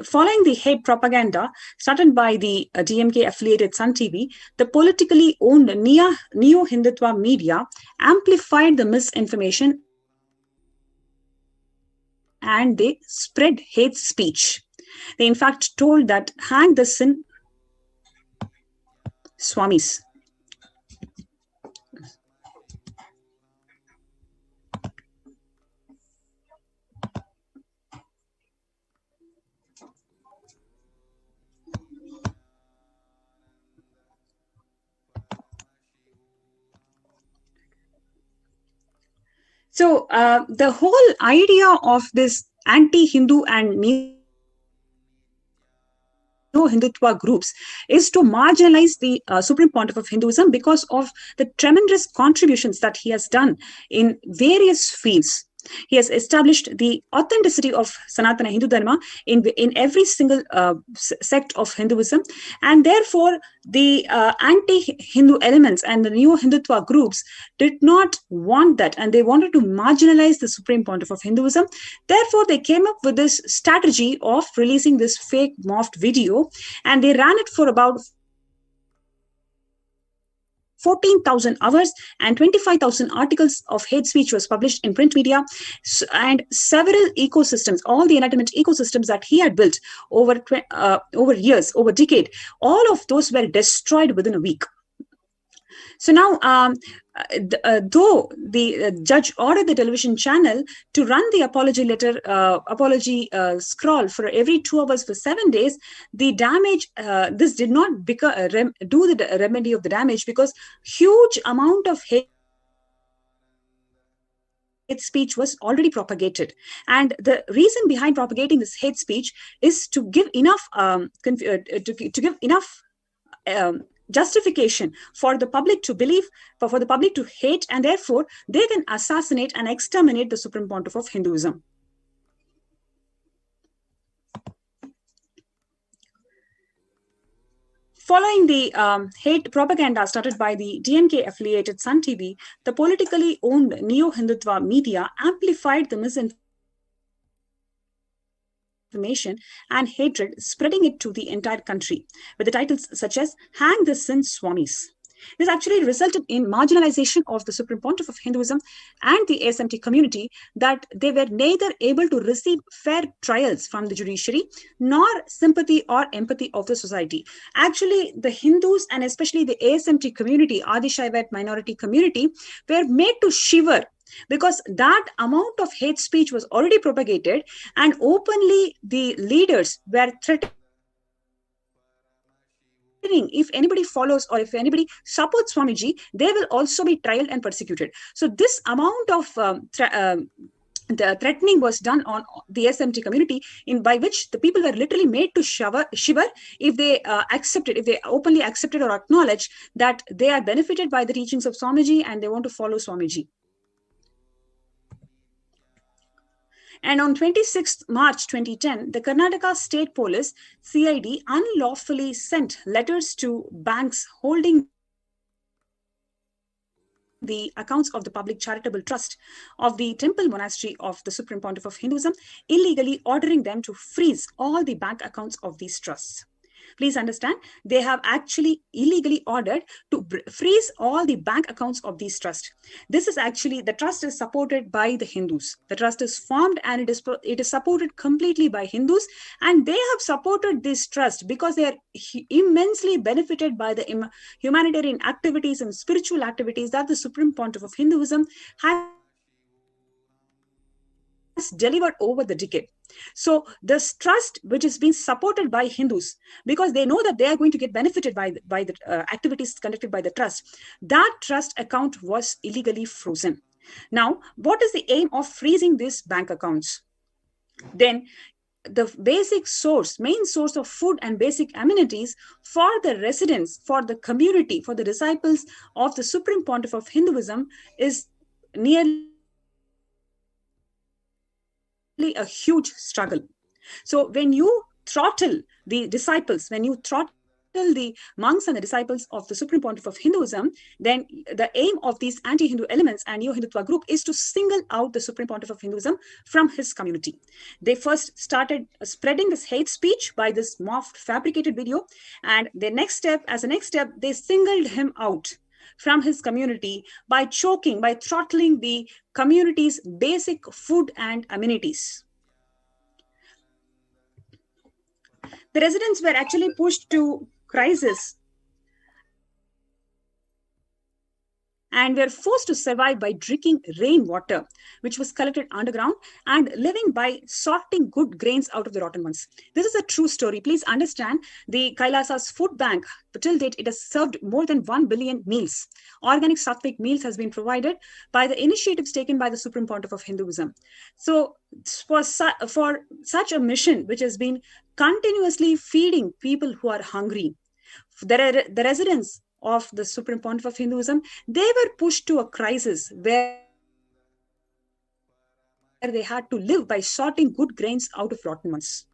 following the hate propaganda started by the DMK affiliated Sun TV, the politically owned Neo-Hindutva media amplified the misinformation and they spread hate speech. They in fact told that hang the sin Swamis. So the whole idea of this anti-Hindu and Neo-Hindutva groups is to marginalize the Supreme Pontiff of Hinduism because of the tremendous contributions that he has done in various fields. He has established the authenticity of Sanatana Hindu Dharma in every single sect of Hinduism, and therefore the anti-Hindu elements and the neo-Hindutva groups did not want that, and they wanted to marginalize the Supreme Pontiff of Hinduism. Therefore, they came up with this strategy of releasing this fake morphed video, and they ran it for about 14,000 hours, and 25,000 articles of hate speech was published in print media, and several ecosystems, all the enlightenment ecosystems that he had built over years, over decade, all of those were destroyed within a week. So now, though the judge ordered the television channel to run the apology scroll for every 2 hours for 7 days, the damage, this did not do the remedy of the damage, because huge amount of hate speech was already propagated. And the reason behind propagating this hate speech is to give enough justification for the public to believe, for the public to hate, and therefore they can assassinate and exterminate the Supreme Pontiff of Hinduism. Following the hate propaganda started by the DMK-affiliated Sun TV, the politically owned neo-Hindutva media amplified the misinformation and hatred, spreading it to the entire country with the titles such as "Hang the Sin Swamis." This actually resulted in marginalization of the Supreme Pontiff of Hinduism and the ASMT community, that they were neither able to receive fair trials from the judiciary nor sympathy or empathy of the society. Actually, the Hindus and especially the ASMT community, Adi Shaivite minority community, were made to shiver, because that amount of hate speech was already propagated, and openly the leaders were threatening, if anybody follows or if anybody supports Swamiji, they will also be trialed and persecuted. So this amount of the threatening was done on the SMT community, by which the people were literally made to shiver if they accepted, if they openly accepted or acknowledged that they are benefited by the teachings of Swamiji and they want to follow Swamiji. And on 26th March 2010, the Karnataka State Police, CID, unlawfully sent letters to banks holding the accounts of the public charitable trust of the Temple Monastery of the Supreme Pontiff of Hinduism, illegally ordering them to freeze all the bank accounts of these trusts. Please understand, they have actually illegally ordered to freeze all the bank accounts of these trusts. This is actually, the trust is supported by the Hindus. The trust is formed and it is supported completely by Hindus, and they have supported this trust because they are immensely benefited by the humanitarian activities and spiritual activities that the Supreme Pontiff of Hinduism has delivered over the decade. So this trust, which is being supported by Hindus, because they know that they are going to get benefited by the activities conducted by the trust, that trust account was illegally frozen. Now, what is the aim of freezing these bank accounts? Then the basic source, main source of food and basic amenities for the residents, for the community, for the disciples of the Supreme Pontiff of Hinduism is nearly a huge struggle. So when you throttle the disciples, when you throttle the monks and the disciples of the Supreme Pontiff of Hinduism, then the aim of these anti-Hindu elements and neo-Hindutva group is to single out the Supreme Pontiff of Hinduism from his community. They first started spreading this hate speech by this morphed, fabricated video, and the next step, as a next step, they singled him out from his community by choking, by throttling the community's basic food and amenities. The residents were actually pushed to crisis and were forced to survive by drinking rainwater, which was collected underground, and living by sorting good grains out of the rotten ones. This is a true story. Please understand, the Kailasa's food bank, till date, it has served more than 1 billion meals. Organic sattvic meals has been provided by the initiatives taken by the Supreme Pontiff of Hinduism. So for such a mission, which has been continuously feeding people who are hungry, the residents of the Supreme Pontiff of Hinduism, they were pushed to a crisis where they had to live by sorting good grains out of rotten ones.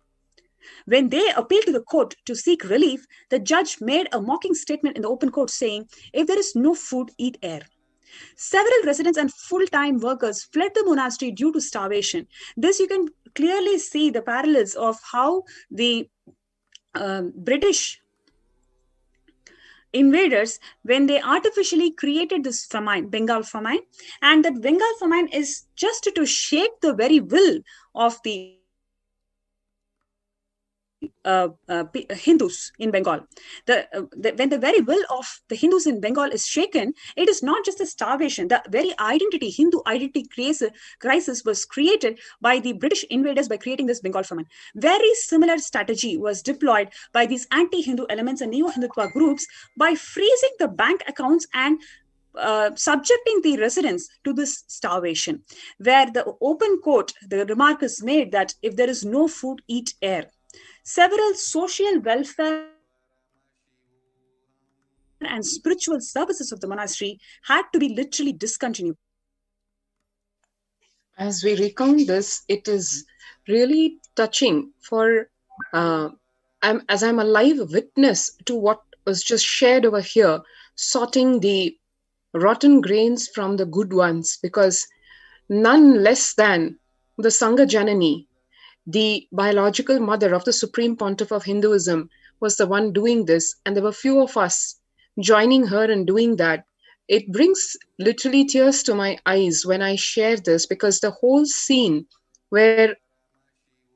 When they appealed to the court to seek relief, the judge made a mocking statement in the open court saying, "If there is no food, eat air." Several residents and full-time workers fled the monastery due to starvation. This you can clearly see the parallels of how the British invaders, when they artificially created this famine, Bengal famine, and that Bengal famine is just to shake the very will of the Hindus in Bengal. When the very will of the Hindus in Bengal is shaken, it is not just a starvation. The very identity, Hindu identity crisis was created by the British invaders by creating this Bengal famine. Very similar strategy was deployed by these anti-Hindu elements and neo-Hindutva groups by freezing the bank accounts and subjecting the residents to this starvation, where the open court, the remark is made that if there is no food, eat air. Several social welfare and spiritual services of the monastery had to be literally discontinued. As we recount this, it is really touching for as I'm a live witness to what was just shared over here, sorting the rotten grains from the good ones, because none less than the Sangha Janani, the biological mother of the Supreme Pontiff of Hinduism, was the one doing this, and there were few of us joining her in doing that. It brings literally tears to my eyes when I share this, because the whole scene where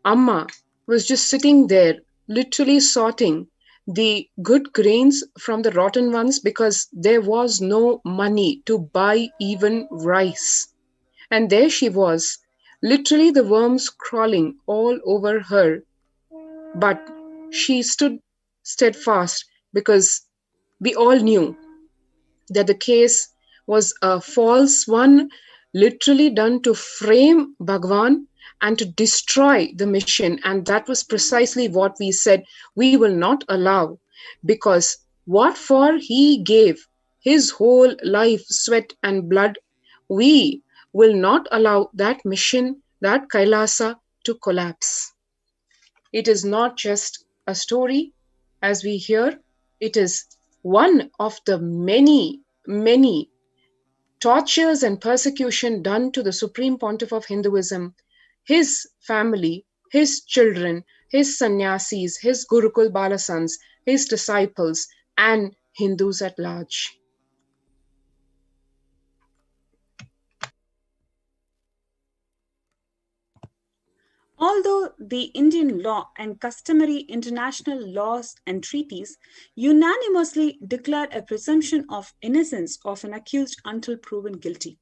Amma was just sitting there, literally sorting the good grains from the rotten ones, because there was no money to buy even rice. And there she was, literally the worms crawling all over her. But she stood steadfast, because we all knew that the case was a false one, literally done to frame Bhagavan and to destroy the mission. And that was precisely what we said we will not allow, because what for he gave his whole life, sweat and blood, we will not allow that mission, that Kailasa, to collapse. It is not just a story, as we hear, it is one of the many, many tortures and persecution done to the Supreme Pontiff of Hinduism, his family, his children, his sannyasis, his Gurukul Balasans, his disciples, and Hindus at large. Although the Indian law and customary international laws and treaties unanimously declare a presumption of innocence of an accused until proven guilty.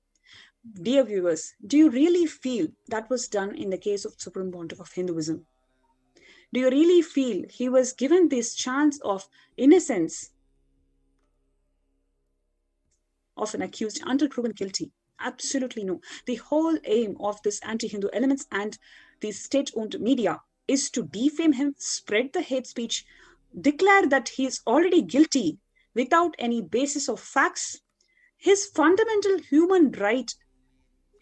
Dear viewers, do you really feel that was done in the case of Supreme Pontiff of Hinduism? Do you really feel he was given this chance of innocence of an accused until proven guilty? Absolutely no. The whole aim of this anti-Hindu elements and the state-owned media is to defame him, spread the hate speech, declare that he is already guilty without any basis of facts. His fundamental human right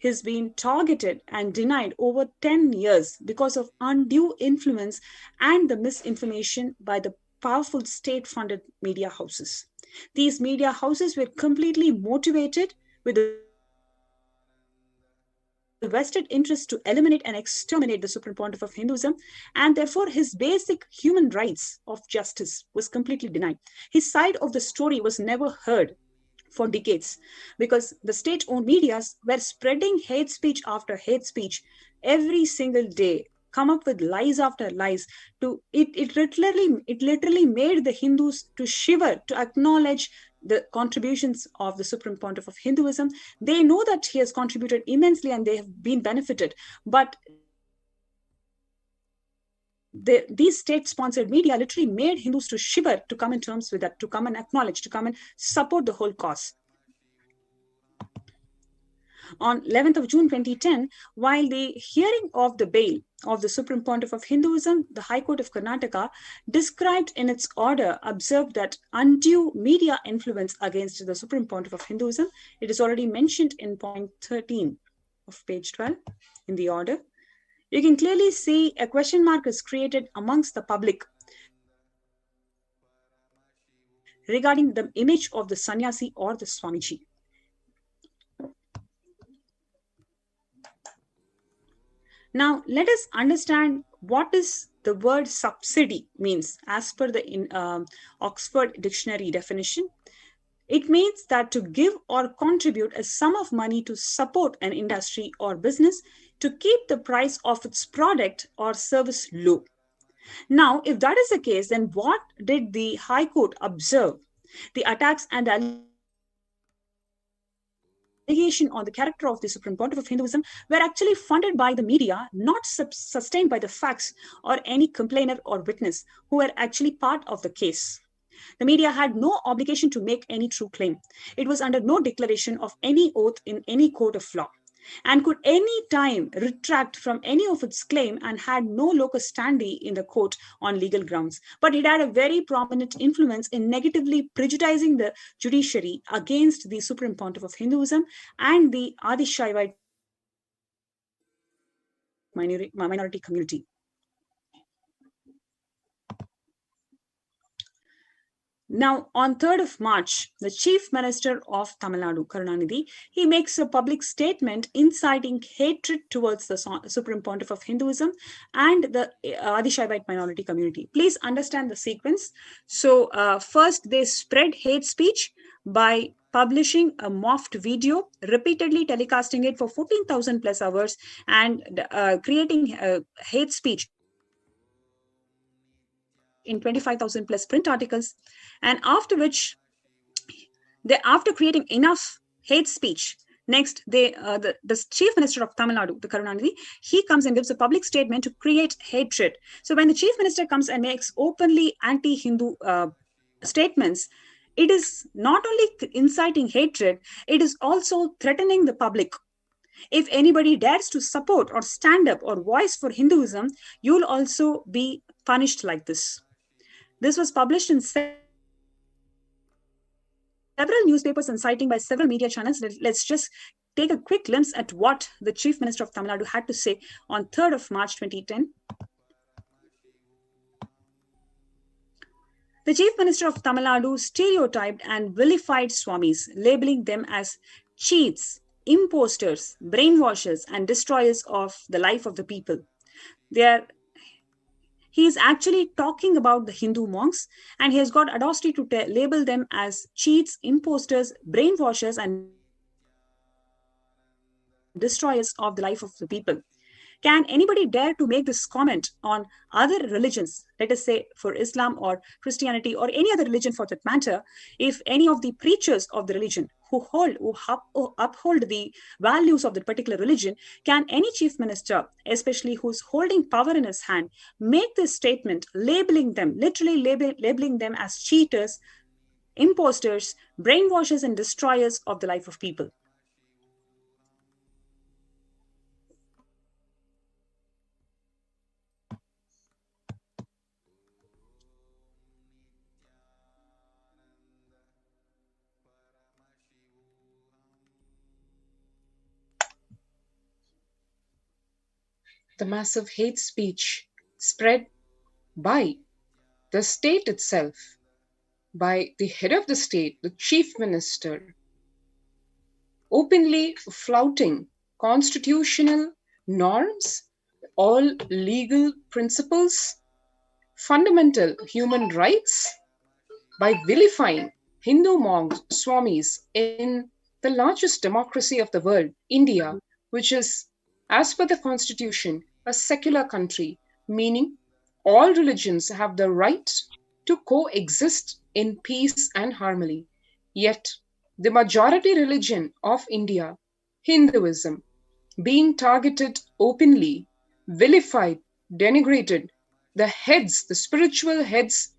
has been targeted and denied over 10 years because of undue influence and the misinformation by the powerful state-funded media houses. These media houses were completely motivated with the vested interest to eliminate and exterminate the Supreme Pontiff of Hinduism, and therefore his basic human rights of justice was completely denied. His side of the story was never heard for decades, because the state-owned medias were spreading hate speech after hate speech every single day, come up with lies after lies. It literally made the Hindus to shiver, to acknowledge the contributions of the Supreme Pontiff of Hinduism. They know that he has contributed immensely and they have been benefited, but these state-sponsored media literally made Hindus to shiver, to come in terms with that, to come and acknowledge, to come and support the whole cause. On 11th of June 2010, while the hearing of the bail of the Supreme Pontiff of Hinduism, the High Court of Karnataka described in its order, observed that undue media influence against the Supreme Pontiff of Hinduism, it is already mentioned in point 13. of page 12 in the order, you can clearly see a question mark is created amongst the public regarding the image of the sannyasi or the Swamiji. Now, let us understand what is the word subsidy means as per the Oxford Dictionary definition. It means that to give or contribute a sum of money to support an industry or business to keep the price of its product or service low. Now, if that is the case, then what did the High Court observe? The attacks and the allegation on the character of the Supreme Pontiff of Hinduism were actually funded by the media, not sustained by the facts or any complainer or witness who were actually part of the case. The media had no obligation to make any true claim. It was under no declaration of any oath in any court of law, and could any time retract from any of its claim, and had no locus standi in the court on legal grounds. But it had a very prominent influence in negatively prejudicing the judiciary against the Supreme Pontiff of Hinduism and the Adi-Shaivite minority community. Now, on 3rd of March, the Chief Minister of Tamil Nadu, Karunanidhi, he makes a public statement inciting hatred towards the Supreme Pontiff of Hinduism and the Adi-Shaivite minority community. Please understand the sequence. So, first they spread hate speech by publishing a morphed video, repeatedly telecasting it for 14,000 plus hours, and creating hate speech in 25,000 plus print articles, and after which, after creating enough hate speech, next the Chief Minister of Tamil Nadu, the Karunanidhi, he comes and gives a public statement to create hatred. So when the Chief Minister comes and makes openly anti-Hindu statements, it is not only inciting hatred, it is also threatening the public. If anybody dares to support or stand up or voice for Hinduism, you'll also be punished like this. This was published in several newspapers and citing by several media channels. Let's just take a quick glimpse at what the Chief Minister of Tamil Nadu had to say on 3rd of March 2010. The Chief Minister of Tamil Nadu stereotyped and vilified Swamis, labeling them as cheats, imposters, brainwashers, and destroyers of the life of the people. He is actually talking about the Hindu monks, and he has got audacity to label them as cheats, imposters, brainwashers, and destroyers of the life of the people. Can anybody dare to make this comment on other religions, let us say for Islam or Christianity or any other religion for that matter, if any of the preachers of the religion who uphold the values of the particular religion, can any chief minister, especially who's holding power in his hand, make this statement labeling them, literally labeling them as cheaters, imposters, brainwashers, and destroyers of the life of people? The massive hate speech spread by the state itself, by the head of the state, the chief minister, openly flouting constitutional norms, all legal principles, fundamental human rights, by vilifying Hindu monks, Swamis, in the largest democracy of the world, India, which is, as per the constitution, a secular country, meaning all religions have the right to coexist in peace and harmony. Yet, the majority religion of India, Hinduism, being targeted openly, vilified, denigrated, the heads, the spiritual heads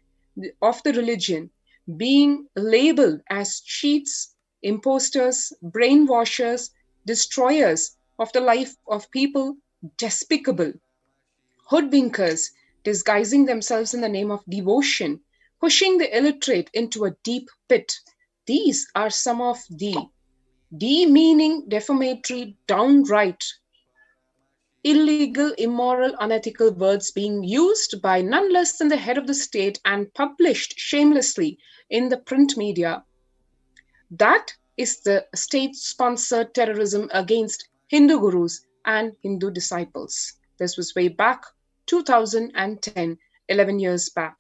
of the religion, being labeled as cheats, imposters, brainwashers, destroyers of the life of people, despicable, hoodwinkers, disguising themselves in the name of devotion, pushing the illiterate into a deep pit. These are some of the demeaning, defamatory, downright illegal, immoral, unethical words being used by none less than the head of the state and published shamelessly in the print media. That is the state-sponsored terrorism against Hindu gurus and Hindu disciples. This was way back 2010, 11 years back.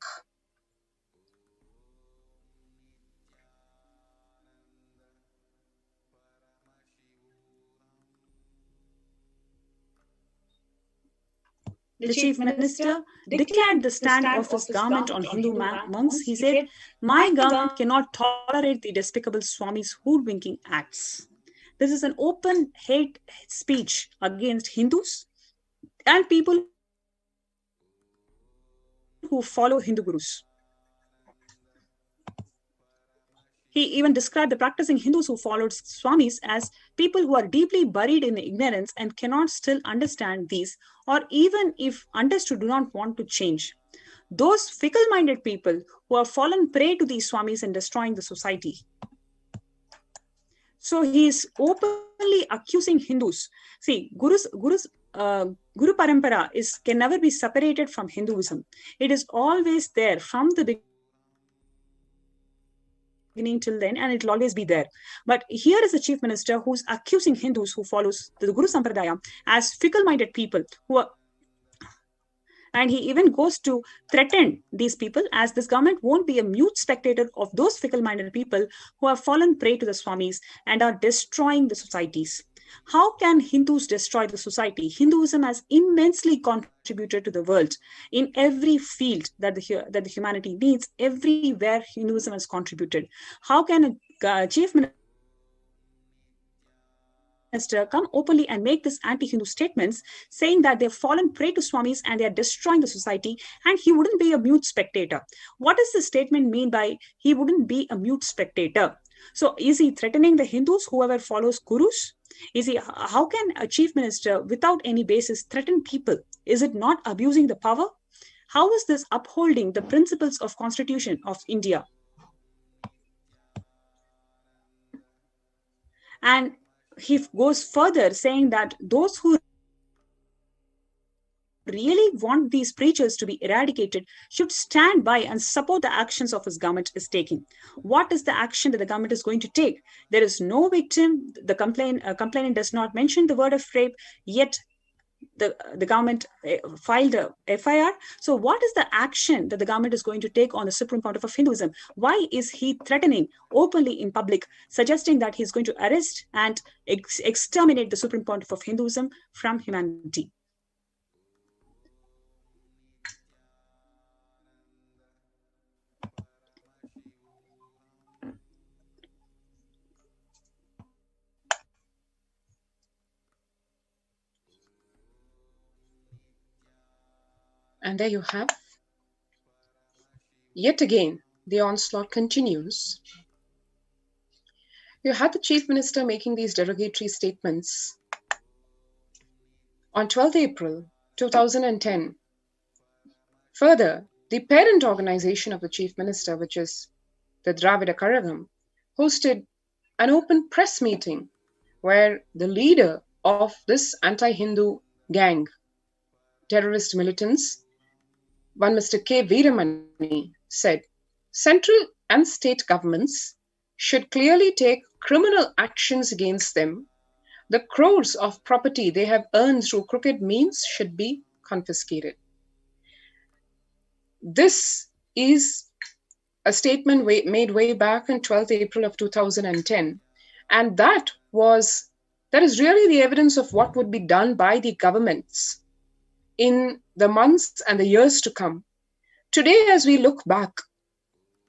The chief minister declared the stand of his government on Hindu monks. He said, "My government cannot tolerate the despicable Swami's hoodwinking acts." This is an open hate speech against Hindus and people who follow Hindu gurus. He even described the practicing Hindus who followed Swamis as people who are deeply buried in ignorance and cannot still understand these, or even if understood, do not want to change. Those fickle-minded people who have fallen prey to these Swamis and destroying the society. So he is openly accusing Hindus. See, Guru Parampara can never be separated from Hinduism. It is always there from the beginning till then, and it will always be there. But here is the chief minister who's accusing Hindus who follows the Guru Sampradaya as fickle-minded people who are, and he even goes to threaten these people as this government won't be a mute spectator of those fickle-minded people who have fallen prey to the Swamis and are destroying the societies. How can Hindus destroy the society? Hinduism has immensely contributed to the world in every field that the humanity needs. Everywhere Hinduism has contributed. How can a chief minister come openly and make this anti-Hindu statements saying that they've fallen prey to Swamis and they're destroying the society, and he wouldn't be a mute spectator? What does the statement mean by he wouldn't be a mute spectator? So is he threatening the Hindus, whoever follows gurus? How can a chief minister without any basis threaten people? Is it not abusing the power? How is this upholding the principles of Constitution of India? And he goes further saying that those who really want these preachers to be eradicated should stand by and support the actions of his government is taking. What is the action that the government is going to take? There is no victim. The complainant does not mention the word of rape, yet the government filed a FIR. So what is the action that the government is going to take on the Supreme Pontiff of Hinduism? Why is he threatening openly in public, suggesting that he's going to arrest and exterminate the Supreme Pontiff of Hinduism from humanity? And there you have. Yet again, the onslaught continues. You had the chief minister making these derogatory statements on 12th April 2010. Further, the parent organization of the chief minister, which is the Dravida Karagam, hosted an open press meeting where the leader of this anti-Hindu gang, terrorist militants, one Mr. K. Veeramani, said, central and state governments should clearly take criminal actions against them. The crores of property they have earned through crooked means should be confiscated. This is a statement made way back on 12th April of 2010. And that is really the evidence of what would be done by the governments in the months and the years to come. Today, as we look back,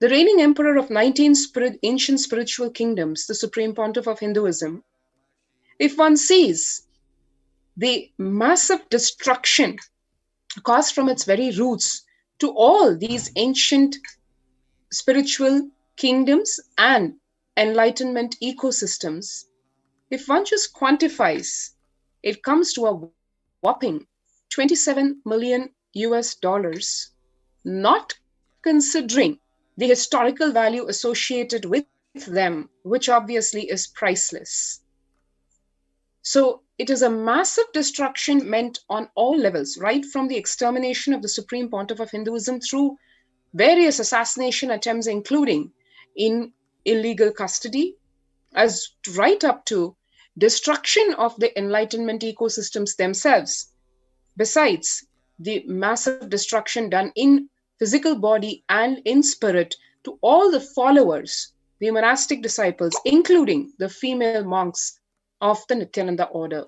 the reigning emperor of 19 ancient spiritual kingdoms, the Supreme Pontiff of Hinduism, if one sees the massive destruction caused from its very roots to all these ancient spiritual kingdoms and enlightenment ecosystems, if one just quantifies, it comes to a whopping $27 million, not considering the historical value associated with them, which obviously is priceless. So it is a massive destruction meant on all levels, right from the extermination of the Supreme Pontiff of Hinduism through various assassination attempts, including in illegal custody, as right up to destruction of the enlightenment ecosystems themselves. Besides the massive destruction done in physical body and in spirit to all the followers, the monastic disciples, including the female monks of the Nithyananda order.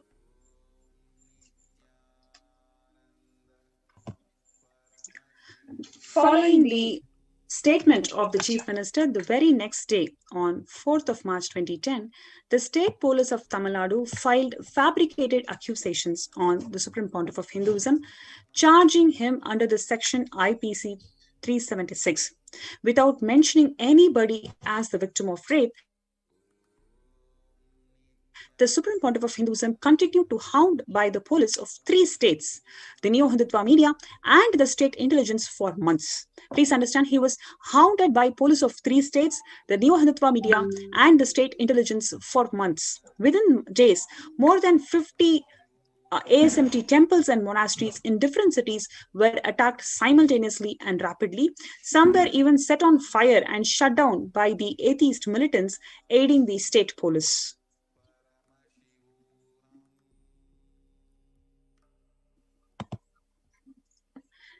Following the statement of the Chief Minister, the very next day, on 4th of March 2010, the State Police of Tamil Nadu filed fabricated accusations on the Supreme Pontiff of Hinduism, charging him under the section IPC 376. Without mentioning anybody as the victim of rape, the Supreme Pontiff of Hinduism continued to hound by the police of 3 states, the Neo-Hindutva media and the state intelligence for months. Please understand, he was hounded by police of 3 states, the Neo-Hindutva media and the state intelligence for months. Within days, more than 50 ASMT temples and monasteries in different cities were attacked simultaneously and rapidly. Some were even set on fire and shut down by the atheist militants aiding the state police.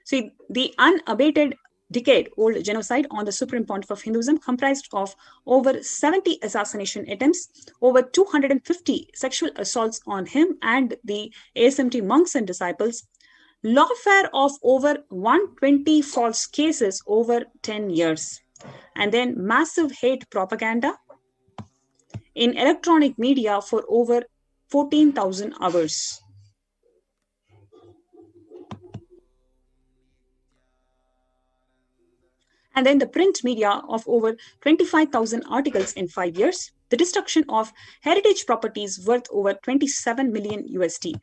See, the unabated decade-old genocide on the Supreme Pontiff of Hinduism comprised of over 70 assassination attempts, over 250 sexual assaults on him and the ASMT monks and disciples, lawfare of over 120 false cases over 10 years, and then massive hate propaganda in electronic media for over 14,000 hours. And then the print media of over 25,000 articles in 5 years, the destruction of heritage properties worth over 27 million USD,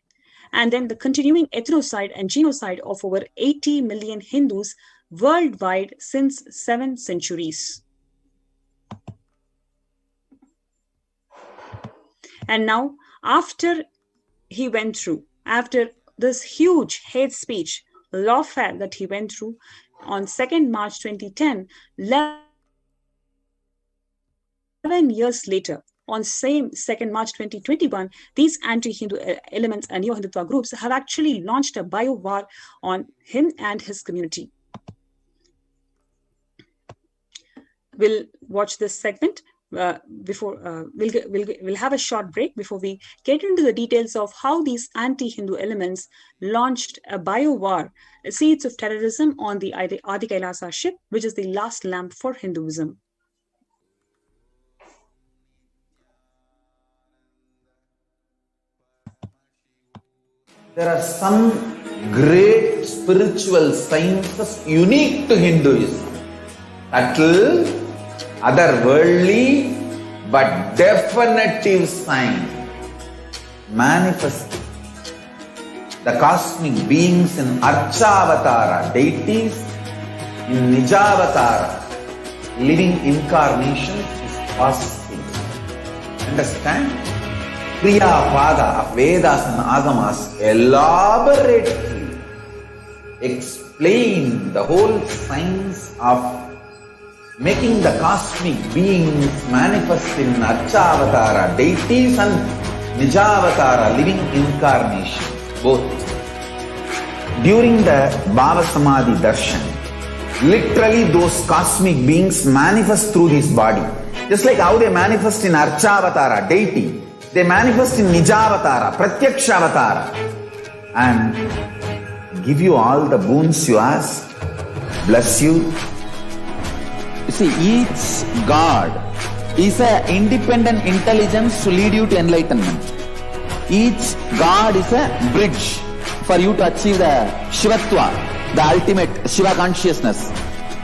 and then the continuing ethnocide and genocide of over 80 million Hindus worldwide since 7 centuries. And now, after this huge hate speech lawfare that he went through, on 2nd March 2010, 11 years later, on same 2nd March 2021, these anti-Hindu elements and Neo-Hindutva groups have actually launched a bio-war on him and his community. We'll watch this segment. We'll have a short break before we get into the details of how these anti-Hindu elements launched a bio-war, seeds of terrorism on the Adi Kailasa ship, which is the last lamp for Hinduism. There are some great spiritual sciences unique to Hinduism. Subtle, otherworldly, but definitive sign. Manifesting the cosmic beings in Archavatara, deities in Nijavatara, living incarnations is possible. Understand? Kriya Pada of Vedas and Agamas elaborately explain the whole science of making the cosmic beings manifest in Archavatara, deities and Nijavatara, living incarnations, both. During the Bhava Samadhi Darshan, literally those cosmic beings manifest through this body. Just like how they manifest in Archavatara, deity, they manifest in Nijavatara, Pratyakshavatara, and give you all the boons you ask, bless you. You see, each God is an independent intelligence to lead you to enlightenment. Each God is a bridge for you to achieve the Shivatva, the ultimate Shiva consciousness.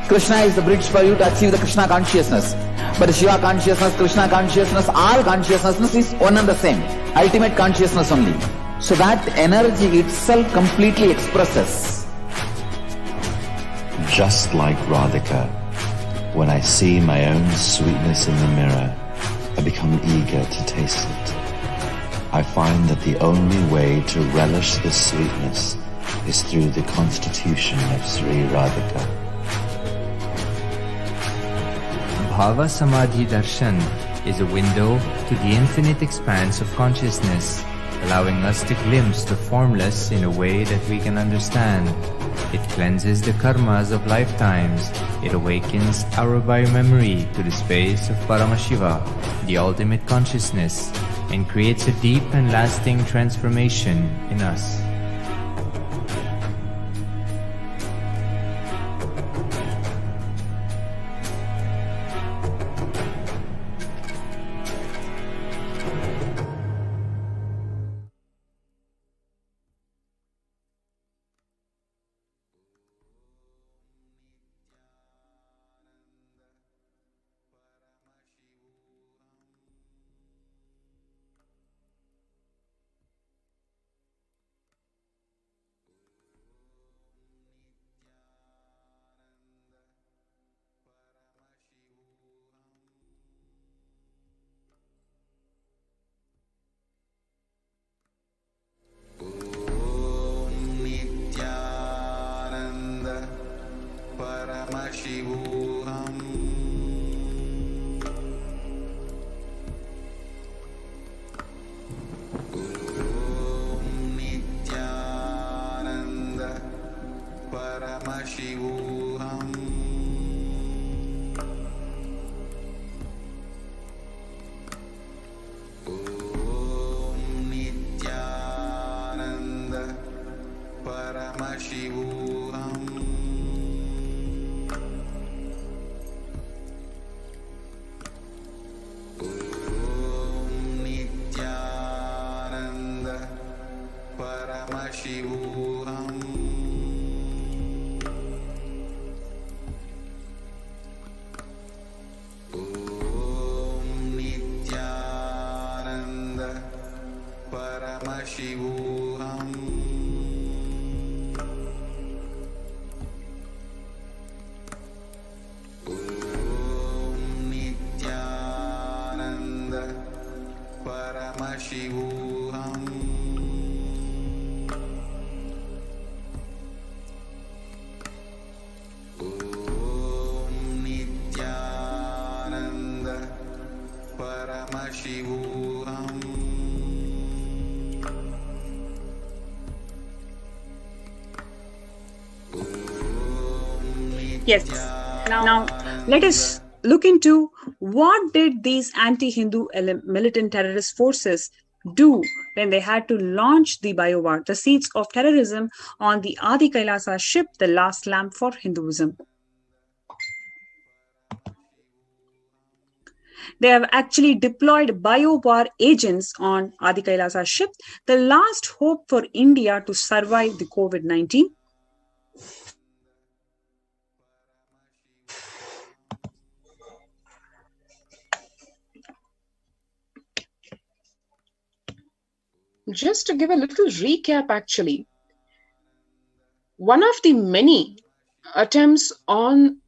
Krishna is the bridge for you to achieve the Krishna consciousness. But Shiva consciousness, Krishna consciousness, all consciousness is one and the same. Ultimate consciousness only. So that energy itself completely expresses. Just like Radhika, When I see my own sweetness in the mirror, I become eager to taste it. I find that the only way to relish this sweetness is through the constitution of Sri Radhika. Bhava Samadhi Darshan is a window to the infinite expanse of consciousness, allowing us to glimpse the formless in a way that we can understand. It cleanses the karmas of lifetimes. It awakens our biomemory to the space of Paramashiva, the ultimate consciousness, and creates a deep and lasting transformation in us. Paramashivoham. Om Nithyananda Paramashivoham. Om Nithyananda Paramashivoham. Paramashivoham. Om Nithyananda Paramashivoham. Om Nithyananda Paramashivoham. Paramashivoham. Yes. Now, let us look into what did these anti-Hindu militant terrorist forces do when they had to launch the biowar, the seeds of terrorism, on the Adi Kailasa ship, the last lamp for Hinduism. They have actually deployed biowar agents on Adi Kailasa ship, the last hope for India to survive the COVID-19. Just to give a little recap, actually, one of the many attempts on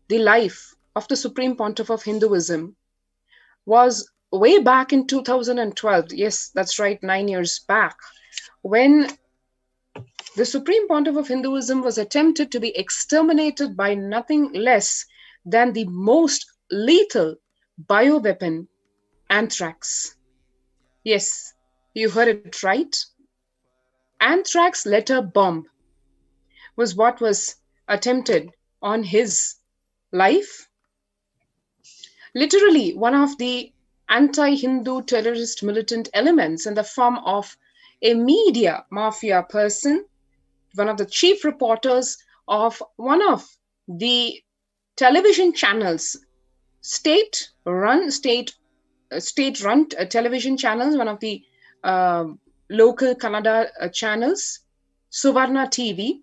the life of the Supreme Pontiff of Hinduism was way back in 2012. Yes, that's right, 9 years back, when the Supreme Pontiff of Hinduism was attempted to be exterminated by nothing less than the most lethal bioweapon, anthrax. Yes, you heard it right. Anthrax letter bomb was what was attempted on his life. Literally, one of the anti-Hindu terrorist militant elements in the form of a media mafia person, one of the chief reporters of one of the television channels, state-run television channels, one of the local Kannada channels, Suvarna TV.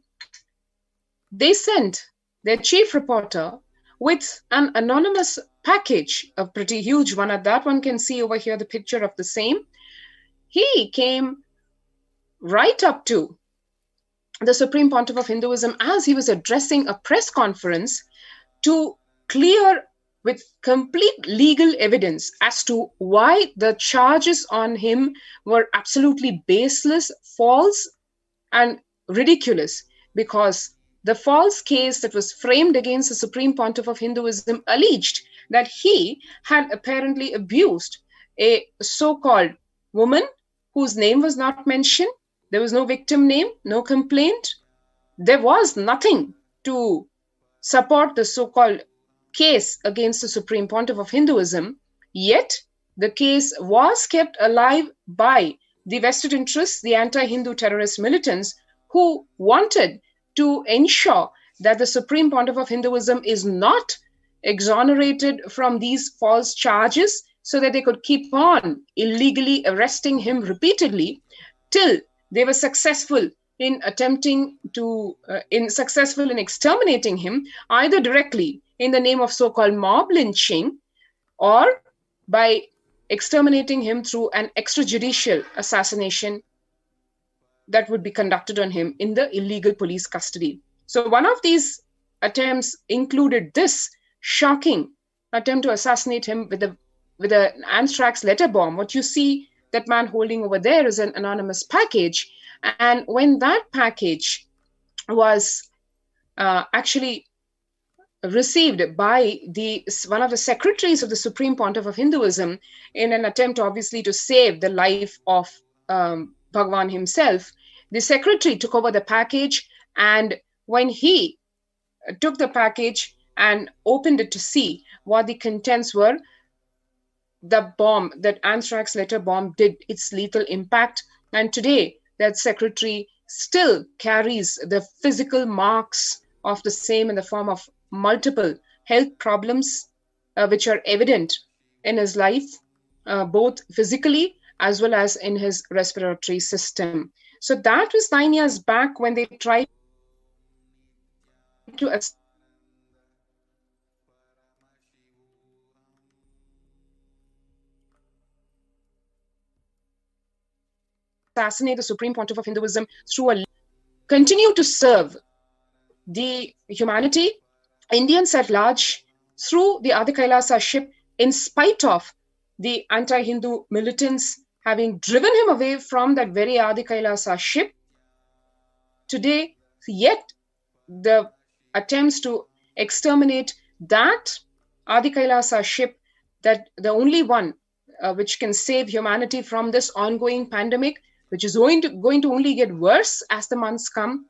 They sent their chief reporter with an anonymous package, a pretty huge one. At that one can see over here the picture of the same. He came right up to the Supreme Pontiff of Hinduism as he was addressing a press conference to clear with complete legal evidence as to why the charges on him were absolutely baseless, false, and ridiculous, because the false case that was framed against the Supreme Pontiff of Hinduism alleged that he had apparently abused a so-called woman whose name was not mentioned. There was no victim name, no complaint. There was nothing to support the so-called case against the Supreme Pontiff of Hinduism, yet the case was kept alive by the vested interests, the anti-Hindu terrorist militants who wanted to ensure that the Supreme Pontiff of Hinduism is not exonerated from these false charges, so that they could keep on illegally arresting him repeatedly till they were successful in attempting to, successful in exterminating him, either directly in the name of so-called mob lynching, or by exterminating him through an extrajudicial assassination that would be conducted on him in the illegal police custody. So one of these attempts included this shocking attempt to assassinate him with an anthrax letter bomb. What you see that man holding over there is an anonymous package. And when that package was actually received by one of the secretaries of the Supreme Pontiff of Hinduism in an attempt, obviously, to save the life of Bhagavan himself, the secretary took over the package, and when he took the package and opened it to see what the contents were, the bomb, that anthrax letter bomb, did its lethal impact. And today, that secretary still carries the physical marks of the same in the form of multiple health problems, which are evident in his life, both physically as well as in his respiratory system. So that was 9 years back when they tried to assassinate the Supreme Pontiff of Hinduism through continue to serve the humanity, Indians at large, through the Adi Kailasa ship, in spite of the anti-Hindu militants having driven him away from that very Adi Kailasa ship. Today, yet the attempts to exterminate that Adi Kailasa ship, that the only one which can save humanity from this ongoing pandemic, which is going to only get worse as the months come,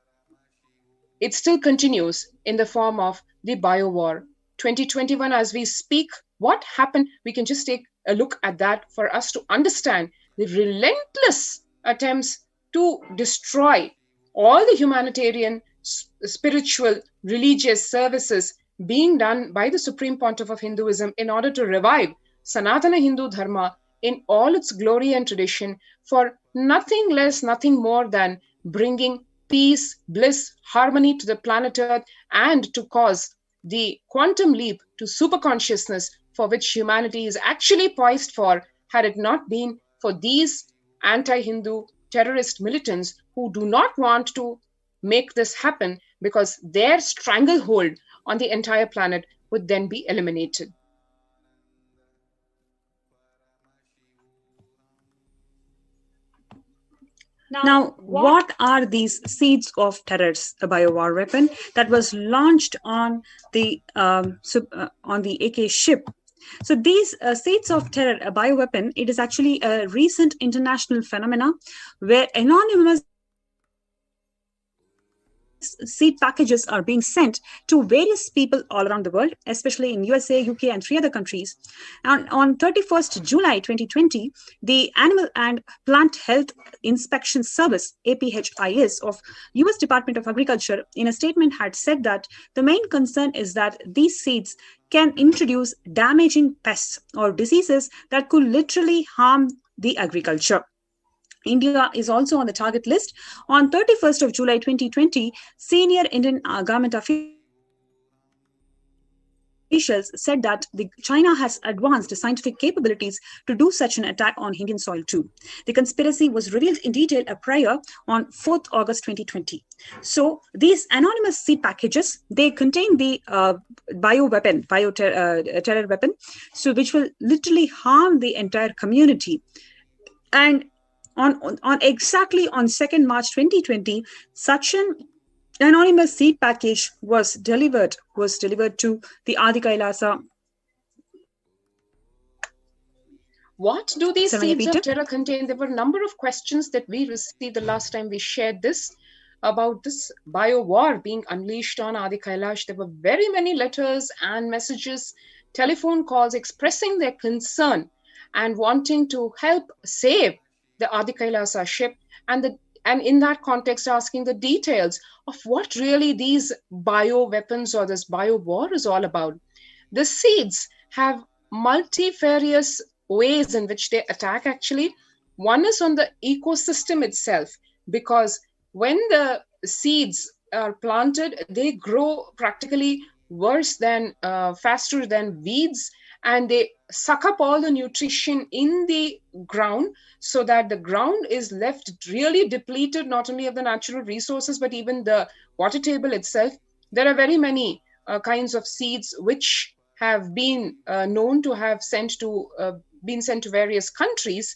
it still continues in the form of the bio-war. 2021, as we speak, what happened? We can just take a look at that for us to understand the relentless attempts to destroy all the humanitarian, spiritual, religious services being done by the Supreme Pontiff of Hinduism in order to revive Sanatana Hindu Dharma in all its glory and tradition, for nothing less, nothing more than bringing peace, bliss, harmony to the planet Earth, and to cause the quantum leap to superconsciousness for which humanity is actually poised for, had it not been for these anti-Hindu terrorist militants who do not want to make this happen, because their stranglehold on the entire planet would then be eliminated. Now, what are these seeds of terrors, a bio-war weapon that was launched on the AK ship? So these seeds of terror, a bioweapon, it is actually a recent international phenomena where anonymous seed packages are being sent to various people all around the world, especially in USA, UK, and 3 other countries. And on 31st July 2020, the Animal and Plant Health Inspection Service, APHIS, of US Department of Agriculture, in a statement had said that the main concern is that these seeds can introduce damaging pests or diseases that could literally harm the agriculture. India is also on the target list. On 31st of July 2020, senior Indian government officials officials said that China has advanced scientific capabilities to do such an attack on Indian soil too. The conspiracy was revealed in detail prior on 4th August 2020. So these anonymous seed packages, they contain the terror weapon, so which will literally harm the entire community. And on exactly on 2nd March 2020, such an anonymous seed package was delivered to the Adi Kailasa. What do these seeds of terror contain? There were a number of questions that we received the last time we shared this, about this bio war being unleashed on Adi Kailash. There were very many letters and messages, telephone calls expressing their concern and wanting to help save the Adi Kailasa ship, and in that context asking the details of what really these bio weapons or this bio war is all about. The seeds have multifarious ways in which they attack actually. One is on the ecosystem itself, because when the seeds are planted, they grow practically faster than weeds, and they suck up all the nutrition in the ground, so that the ground is left really depleted, not only of the natural resources, but even the water table itself. There are very many kinds of seeds which have been known to have been sent to various countries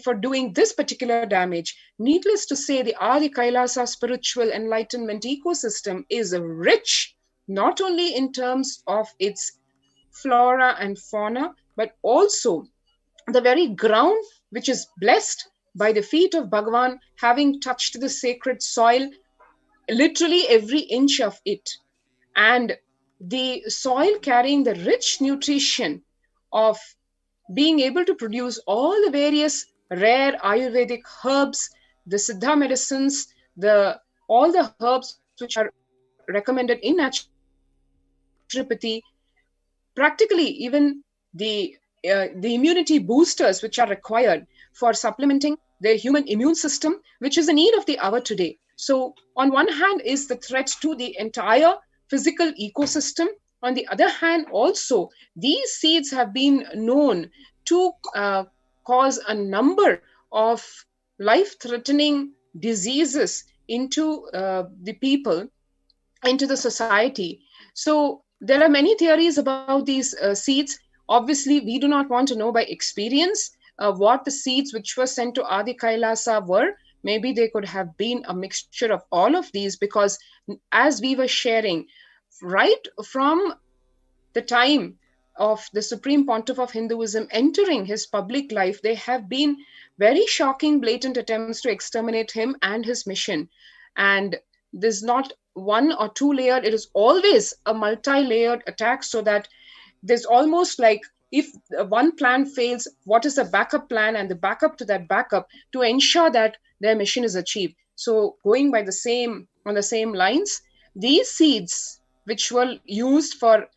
for doing this particular damage. Needless to say, the Adi Kailasa spiritual enlightenment ecosystem is rich, not only in terms of its flora and fauna, but also the very ground which is blessed by the feet of Bhagavan, having touched the sacred soil, literally every inch of it. And the soil carrying the rich nutrition of being able to produce all the various rare Ayurvedic herbs, the Siddha medicines, all the herbs which are recommended in naturopathy, practically even the immunity boosters which are required for supplementing the human immune system, which is the need of the hour today. So on one hand is the threat to the entire physical ecosystem. On the other hand, also, these seeds have been known to cause a number of life-threatening diseases into the people, into the society. So there are many theories about these seeds. Obviously, we do not want to know by experience what the seeds which were sent to Adi Kailasa were. Maybe they could have been a mixture of all of these, because as we were sharing, right from the time of the Supreme Pontiff of Hinduism entering his public life, there have been very shocking, blatant attempts to exterminate him and his mission. And there's not one or two layered, it is always a multi-layered attack, so that there's almost like, if one plan fails, what is the backup plan and the backup to that backup to ensure that their mission is achieved. So going on the same lines, these seeds which were used for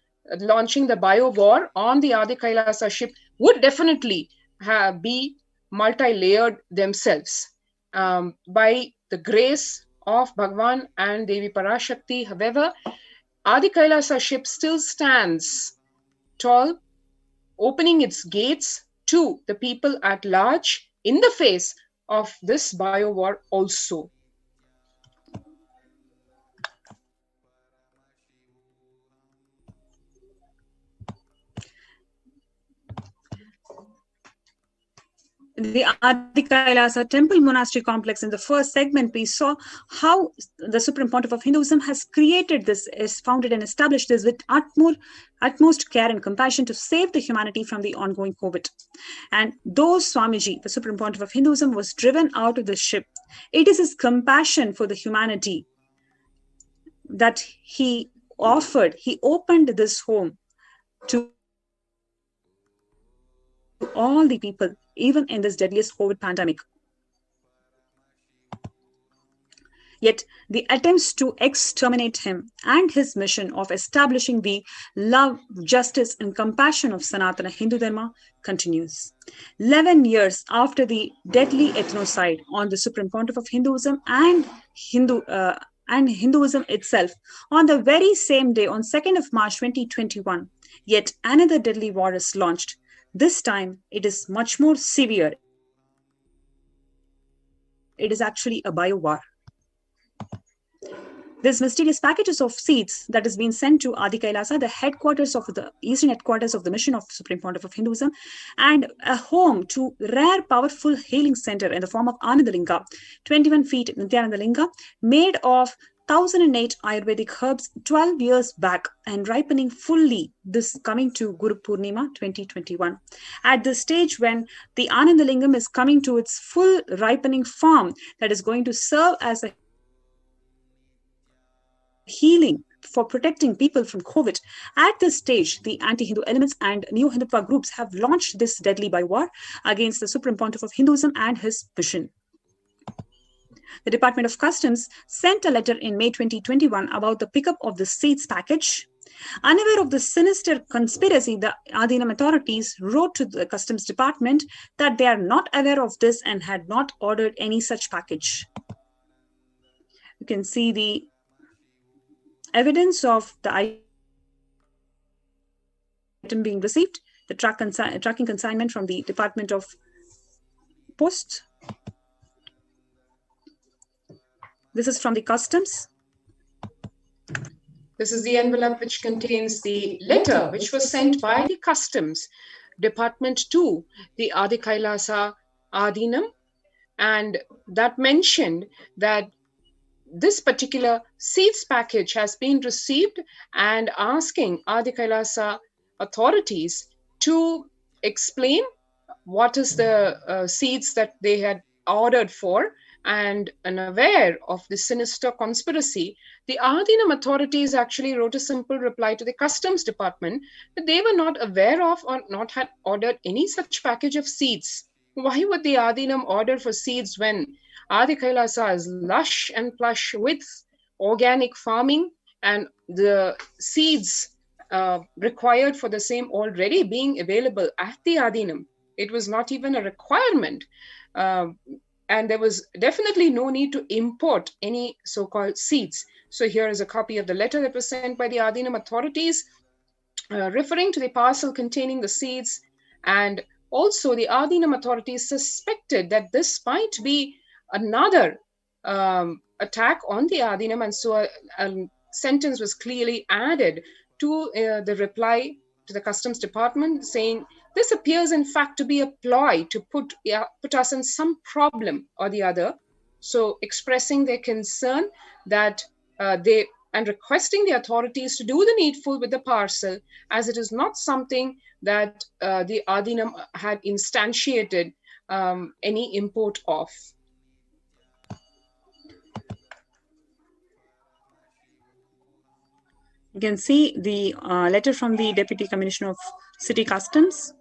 launching the bio war on the Adi Kailasa ship would definitely be multi-layered themselves. By the grace of Bhagavan and Devi Parashakti, however, Adi Kailasa ship still stands tall, opening its gates to the people at large in the face of this bio war also. The Adi Kailasa temple monastery complex, in the first segment, we saw how the Supreme Pontiff of Hinduism has created this, is founded and established this with utmost care and compassion to save the humanity from the ongoing COVID. And though Swamiji, the Supreme Pontiff of Hinduism, was driven out of the ship, it is his compassion for the humanity that he offered. He opened this home to all the people, even in this deadliest COVID pandemic. Yet the attempts to exterminate him and his mission of establishing the love, justice, and compassion of Sanatana Hindu Dharma continues. 11 years after the deadly ethnocide on the Supreme Pontiff of Hinduism and Hinduism itself, on the very same day, on 2nd of March 2021, Yet another deadly war is launched. This time, it is much more severe. It is actually a bio-war. This mysterious packages of seeds that has been sent to Adi Kailasa, the headquarters of the eastern headquarters of the mission of Supreme Pontiff of Hinduism, and a home to rare, powerful healing center in the form of Anandalinga, 21 feet Nithyananda Linga, made of 1008 Ayurvedic herbs 12 years back and ripening fully this coming to Guru Purnima 2021. At the stage when the Anandalingam is coming to its full ripening form that is going to serve as a healing for protecting people from COVID. At this stage, the anti-Hindu elements and Neo Hindutva groups have launched this deadly war against the Supreme Pontiff of Hinduism and his mission. The Department of Customs sent a letter in May 2021 about the pickup of the seeds package. Unaware of the sinister conspiracy, the Adinam authorities wrote to the Customs Department that they are not aware of this and had not ordered any such package. You can see the evidence of the item being received, the tracking consignment from the Department of Post. This is from the Customs. This is the envelope which contains the letter which was sent by the Customs Department to the Adi Kailasa Adinam, and that mentioned that this particular seeds package has been received and asking Adi Kailasa authorities to explain what is the seeds that they had ordered for, and unaware of the sinister conspiracy, the Adinam authorities actually wrote a simple reply to the Customs Department that they were not aware of or not had ordered any such package of seeds. Why would the Adinam order for seeds when Adi Kailasa is lush and plush with organic farming and the seeds required for the same already being available at the Adinam? It was not even a requirement. And there was definitely no need to import any so-called seeds. So here is a copy of the letter that was sent by the Adinam authorities referring to the parcel containing the seeds. And also the Adinam authorities suspected that this might be another attack on the Adinam, and so a sentence was clearly added to the reply to the Customs Department saying, this appears in fact to be a ploy to put us in some problem or the other. So expressing their concern that and requesting the authorities to do the needful with the parcel, as it is not something that the Adinam had instantiated any import of. You can see the letter from the Deputy Commissioner of City Customs.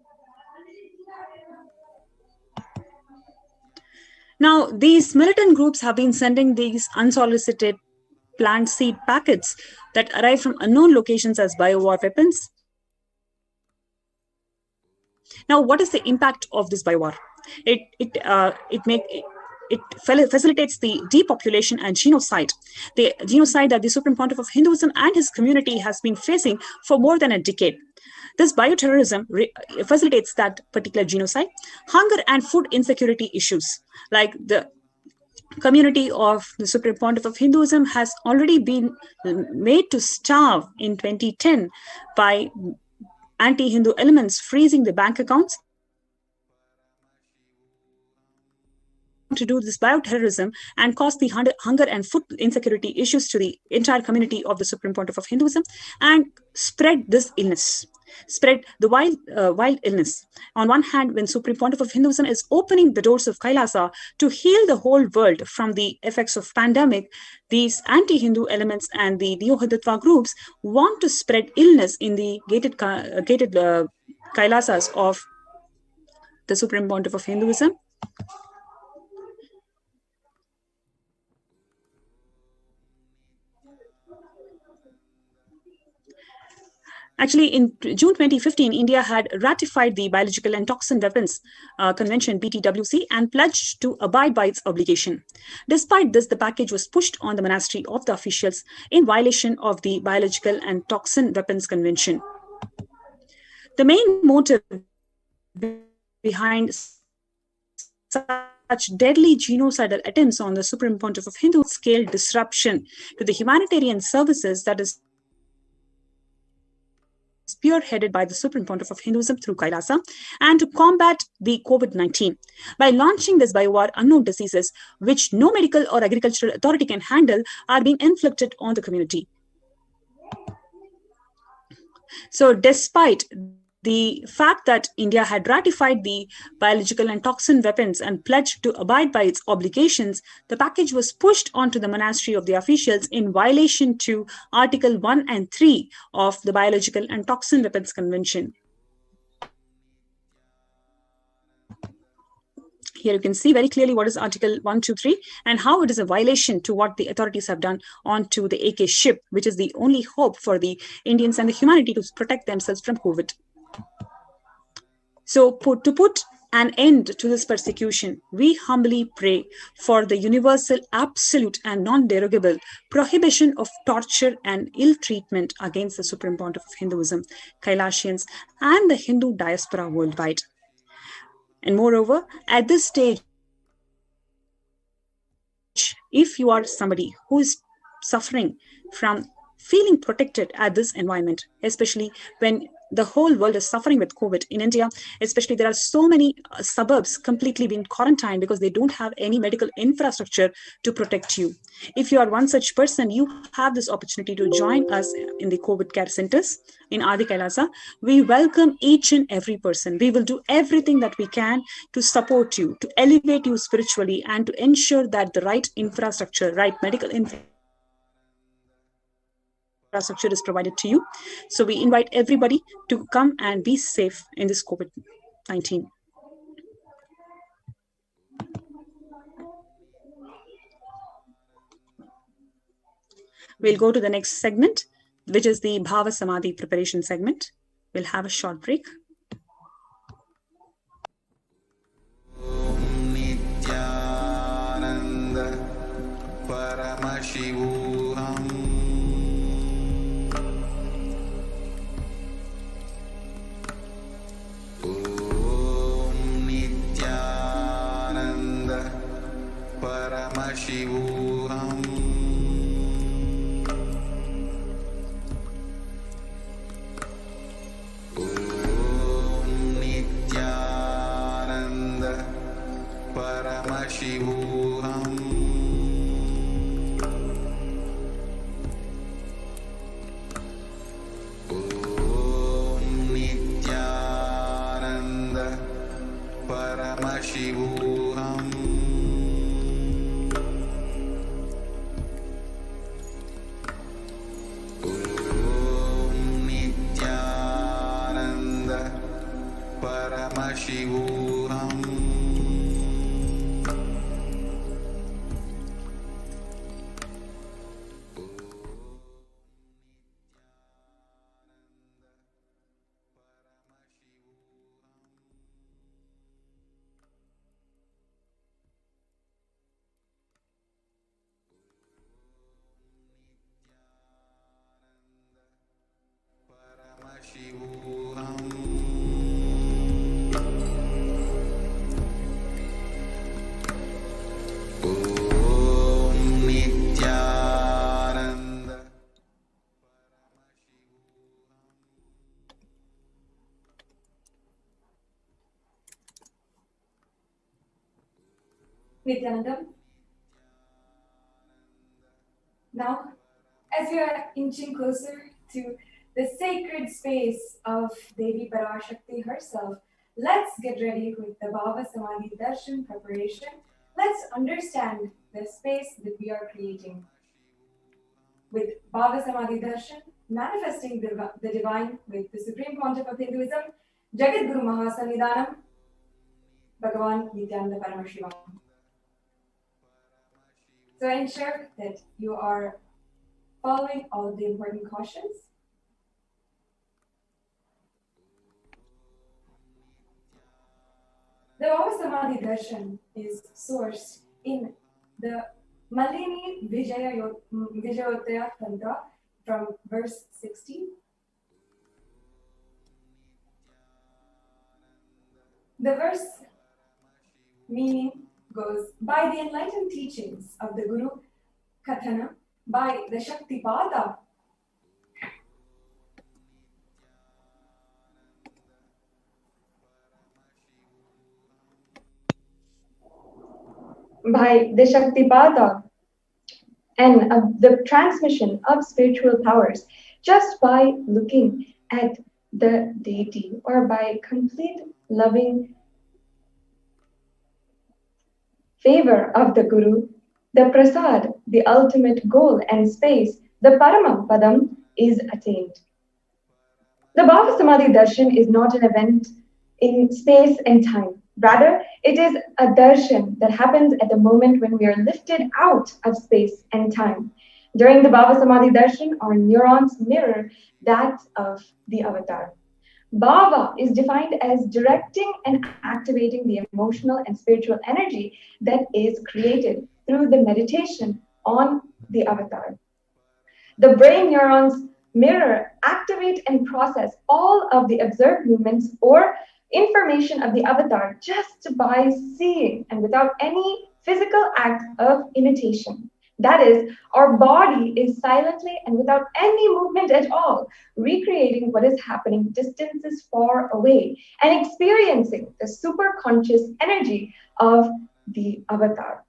Now, these militant groups have been sending these unsolicited plant seed packets that arrive from unknown locations as biowar weapons. Now, what is the impact of this biowar? It facilitates the depopulation and genocide. The genocide that the Supreme Pontiff of Hinduism and his community has been facing for more than a decade. This bioterrorism facilitates that particular genocide. Hunger and food insecurity issues, like the community of the Supreme Pontiff of Hinduism has already been made to starve in 2010 by anti-Hindu elements freezing the bank accounts. To do this bioterrorism and cause the hunger and food insecurity issues to the entire community of the Supreme Pontiff of Hinduism and spread this illness, spread the wild illness. On one hand, when Supreme Pontiff of Hinduism is opening the doors of Kailasa to heal the whole world from the effects of pandemic, these anti-Hindu elements and the Neo-Hindutva groups want to spread illness in the gated Kailasas of the Supreme Pontiff of Hinduism. Actually, in June 2015, India had ratified the Biological and Toxin Weapons Convention, BTWC, and pledged to abide by its obligation. Despite this, the package was pushed on the monastery of the officials in violation of the Biological and Toxin Weapons Convention. The main motive behind such deadly genocidal attempts on the Supreme Pontiff of Hindu scale disruption to the humanitarian services that is spearheaded by the Supreme Pontiff of Hinduism through Kailasa, and to combat the COVID-19. By launching this biowar, unknown diseases, which no medical or agricultural authority can handle, are being inflicted on the community. So despite the fact that India had ratified the biological and toxin weapons and pledged to abide by its obligations, the package was pushed onto the monastery of the officials in violation to Article 1 and 3 of the Biological and Toxin Weapons Convention. Here you can see very clearly what is Article 1, 2, 3 and how it is a violation to what the authorities have done onto the AK ship, which is the only hope for the Indians and the humanity to protect themselves from COVID. So to put an end to this persecution, we humbly pray for the universal, absolute and non-derogable prohibition of torture and ill treatment against the Supreme Pontiff of Hinduism, Kailasians and the Hindu diaspora worldwide. And moreover, at this stage, if you are somebody who is suffering from feeling protected at this environment, especially when the whole world is suffering with COVID in India, especially there are so many suburbs completely being quarantined because they don't have any medical infrastructure to protect you. If you are one such person, you have this opportunity to join us in the COVID care centers in Adi Kailasa. We welcome each and every person. We will do everything that we can to support you, to elevate you spiritually, and to ensure that the right infrastructure, right medical infrastructure is provided to you. So we invite everybody to come and be safe in this COVID-19. We'll go to the next segment, which is the Bhava Samadhi preparation segment. We'll have a short break. Nithyananda Paramashivoham. Paramashivoham. Om Nithyananda Paramashivoham. Om Nithyananda Paramashivoham. Shivoham. Nithyananda. Now, as you are inching closer to the sacred space of Devi Parashakti herself, let's get ready with the Bhava Samadhi Darshan preparation. Let's understand the space that we are creating. With Bhava Samadhi Darshan, manifesting the divine with the Supreme Pontiff of Hinduism, Jagat Guru Mahasannidhanam, Bhagavan Lingodbhava Paramashivam. So ensure that you are following all of the important cautions. The Bhava Samadhi Darshan is sourced in the Malini Vijayotaya Tantra from verse 16. The verse meaning goes, by the enlightened teachings of the Guru Kathana, by the Shaktipada, and the transmission of spiritual powers, just by looking at the deity or by complete loving favor of the Guru, the prasad, the ultimate goal and space, the Paramam Padam, is attained. The Bhava Samadhi Darshan is not an event in space and time. Rather, it is a darshan that happens at the moment when we are lifted out of space and time. During the Bhava Samadhi Darshan, our neurons mirror that of the avatar. Bhava is defined as directing and activating the emotional and spiritual energy that is created through the meditation on the avatar. The brain neurons mirror, activate, and process all of the observed movements or information of the avatar just by seeing and without any physical act of imitation. That is, our body is silently and without any movement at all, recreating what is happening distances far away and experiencing the superconscious energy of the avatar.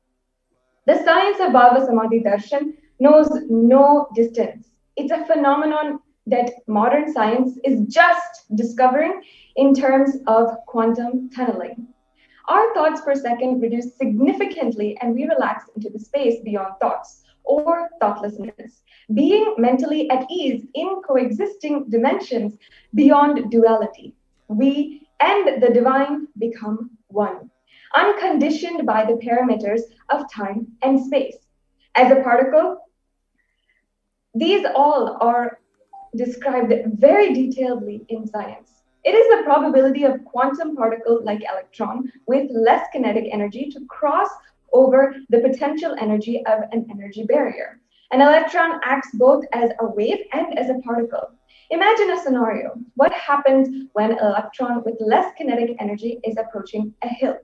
The science of Bhava Samadhi Darshan knows no distance. It's a phenomenon that modern science is just discovering in terms of quantum tunneling. Our thoughts per second reduce significantly and we relax into the space beyond thoughts or thoughtlessness, being mentally at ease in coexisting dimensions beyond duality. We and the divine become one, unconditioned by the parameters of time and space. As a particle, these all are described very detailedly in science. It is the probability of quantum particle like electron with less kinetic energy to cross over the potential energy of an energy barrier. An electron acts both as a wave and as a particle. Imagine a scenario. What happens when an electron with less kinetic energy is approaching a hill?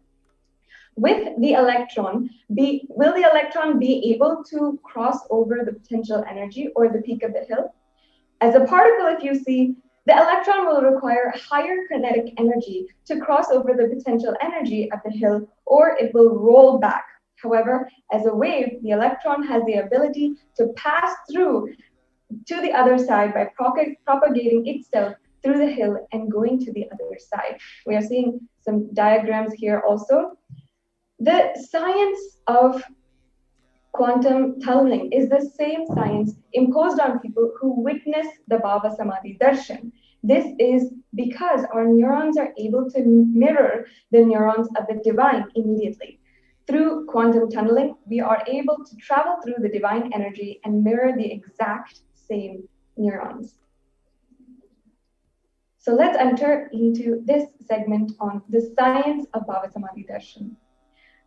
Will the electron be able to cross over the potential energy or the peak of the hill? As a particle, if you see, the electron will require higher kinetic energy to cross over the potential energy of the hill, or it will roll back. However, as a wave, the electron has the ability to pass through to the other side by propagating itself through the hill and going to the other side. We are seeing some diagrams here also. The science of quantum tunneling is the same science imposed on people who witness the Bhava Samadhi Darshan. This is because our neurons are able to mirror the neurons of the divine immediately. Through quantum tunneling, we are able to travel through the divine energy and mirror the exact same neurons. So let's enter into this segment on the science of Bhava Samadhi Darshan.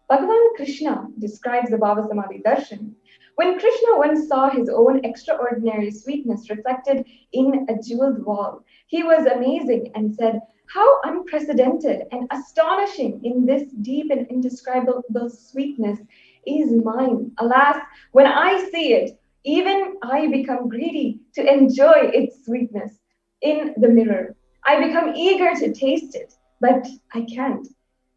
Bhagavan Krishna describes the Bhava Samadhi Darshan. When Krishna once saw his own extraordinary sweetness reflected in a jeweled wall, he was amazing and said, "How unprecedented and astonishing in this deep and indescribable sweetness is mine. Alas, when I see it, even I become greedy to enjoy its sweetness in the mirror. I become eager to taste it, but I can't.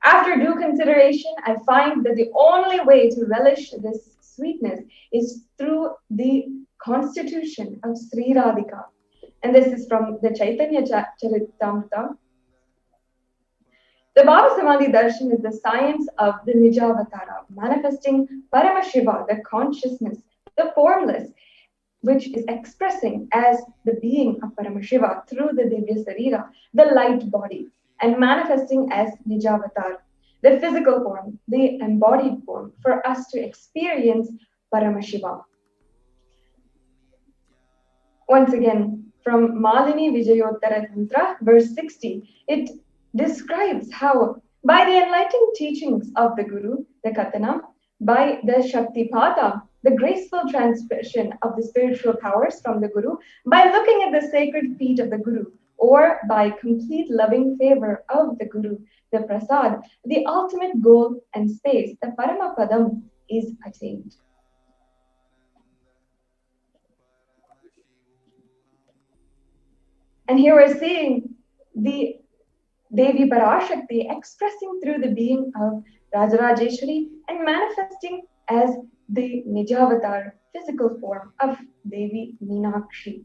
After due consideration, I find that the only way to relish this sweetness is through the constitution of Sri Radhika." And this is from the Chaitanya Charitamrita. The Bhava Samadhi Darshan is the science of the Nijavatara, manifesting Paramashiva, the consciousness, the formless, which is expressing as the being of Paramashiva through the Divya Sarira, the light body, and manifesting as Nijavatar, the physical form, the embodied form, for us to experience Paramashiva. Once again, from Malini Vijayottara Tantra, verse 60, it describes how, by the enlightened teachings of the Guru, the Katana, by the Shaktipada, the graceful transmission of the spiritual powers from the Guru, by looking at the sacred feet of the Guru, or by complete loving favor of the Guru, the prasad, the ultimate goal and space, the Paramapadam, is attained. And here we're seeing the Devi Parashakti expressing through the being of Rajarajeshwari and manifesting as the Nijavatar physical form of Devi Meenakshi.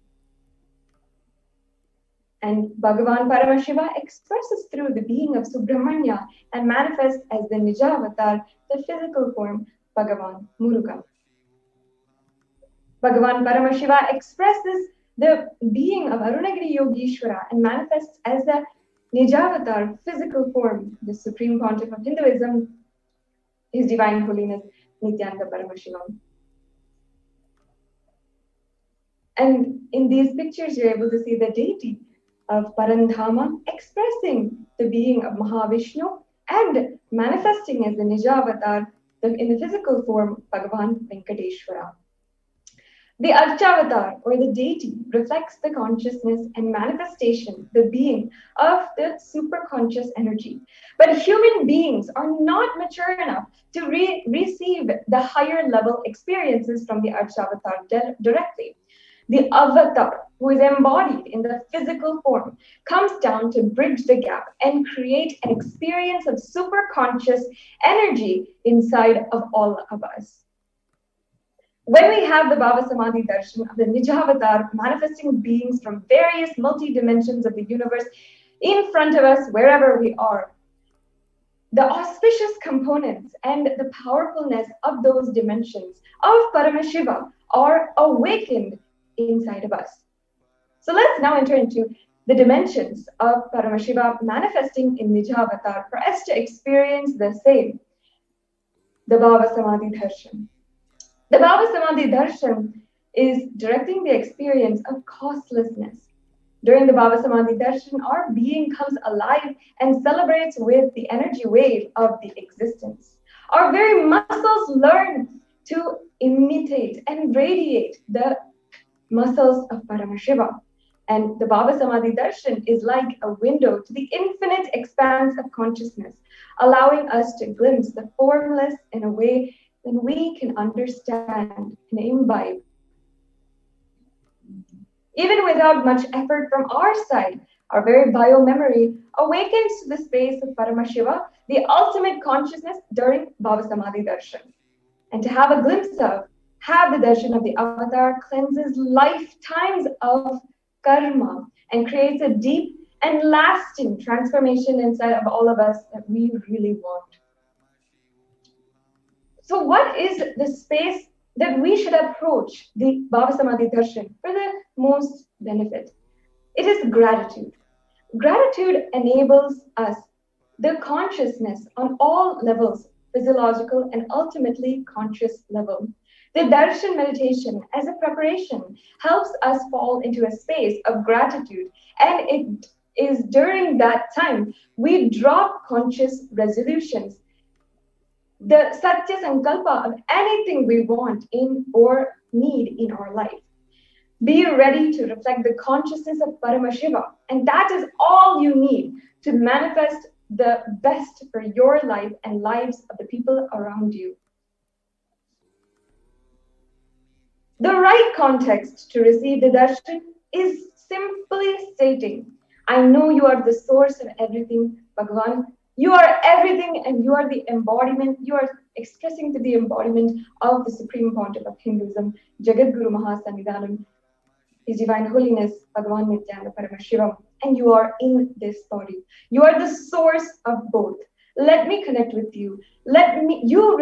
And Bhagavan Paramashiva expresses through the being of Subramanya and manifests as the Nijavatar, the physical form, Bhagavan Muruga. Bhagavan Paramashiva expresses the being of Arunagiri Yogeshwara and manifests as the Nijavatar, physical form, the Supreme Pontiff of Hinduism, His Divine Holiness Nithyananda Paramashivam. And in these pictures, you're able to see the deity of Parandhama expressing the being of Mahavishnu and manifesting as the Nijavatar in the physical form, Bhagavan Venkateshwara. The Archavatar, or the deity, reflects the consciousness and manifestation, the being of the superconscious energy. But human beings are not mature enough to receive the higher level experiences from the Archavatar directly. The avatar, who is embodied in the physical form, comes down to bridge the gap and create an experience of superconscious energy inside of all of us. When we have the Bhava Samadhi Darshan of the Nijavatar manifesting beings from various multi-dimensions of the universe in front of us, wherever we are, the auspicious components and the powerfulness of those dimensions of Paramashiva are awakened inside of us. So let's now enter into the dimensions of Paramashiva manifesting in Nijavatar for us to experience the same, the Bhava Samadhi Darshan. The Bhava Samadhi Darshan is directing the experience of costlessness. During the Bhava Samadhi Darshan, our being comes alive and celebrates with the energy wave of the existence. Our very muscles learn to imitate and radiate the muscles of Paramashiva. And the Bhava Samadhi Darshan is like a window to the infinite expanse of consciousness, allowing us to glimpse the formless in a way that we can understand and imbibe. Even without much effort from our side, our very bio-memory awakens to the space of Paramashiva, the ultimate consciousness during Bhava Samadhi Darshan. And to have a glimpse of, have the darshan of the avatar cleanses lifetimes of karma and creates a deep and lasting transformation inside of all of us that we really want. So what is the space that we should approach the Bhava Samadhi Darshan for the most benefit? It is gratitude. Gratitude enables us the consciousness on all levels, physiological and ultimately conscious level. The darshan meditation as a preparation helps us fall into a space of gratitude, and it is during that time we drop conscious resolutions, the satya sankalpa of anything we want in or need in our life. Be ready to reflect the consciousness of Paramashiva, and that is all you need to manifest the best for your life and lives of the people around you. The right context to receive the darshan is simply stating, I know you are the source of everything, Bhagavan. You are everything and you are the embodiment, you are expressing to the embodiment of the Supreme Pontiff of Hinduism, Jagadguru Mahasannidhanam, His Divine Holiness, Bhagavan Nithyananda Paramashivam, and you are in this body. You are the source of both. Let me connect with you. You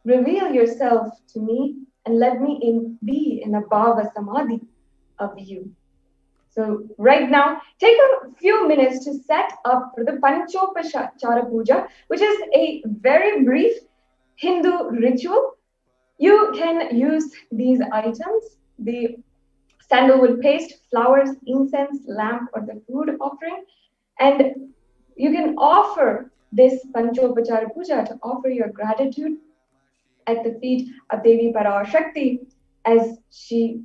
reveal yourself to me, and let me be in a Bhava Samadhi of you. So right now, take a few minutes to set up for the Panchopachara Puja, which is a very brief Hindu ritual. You can use these items, the sandalwood paste, flowers, incense, lamp, or the food offering. And you can offer this Panchopachara Puja to offer your gratitude at the feet of Devi Parashakti as she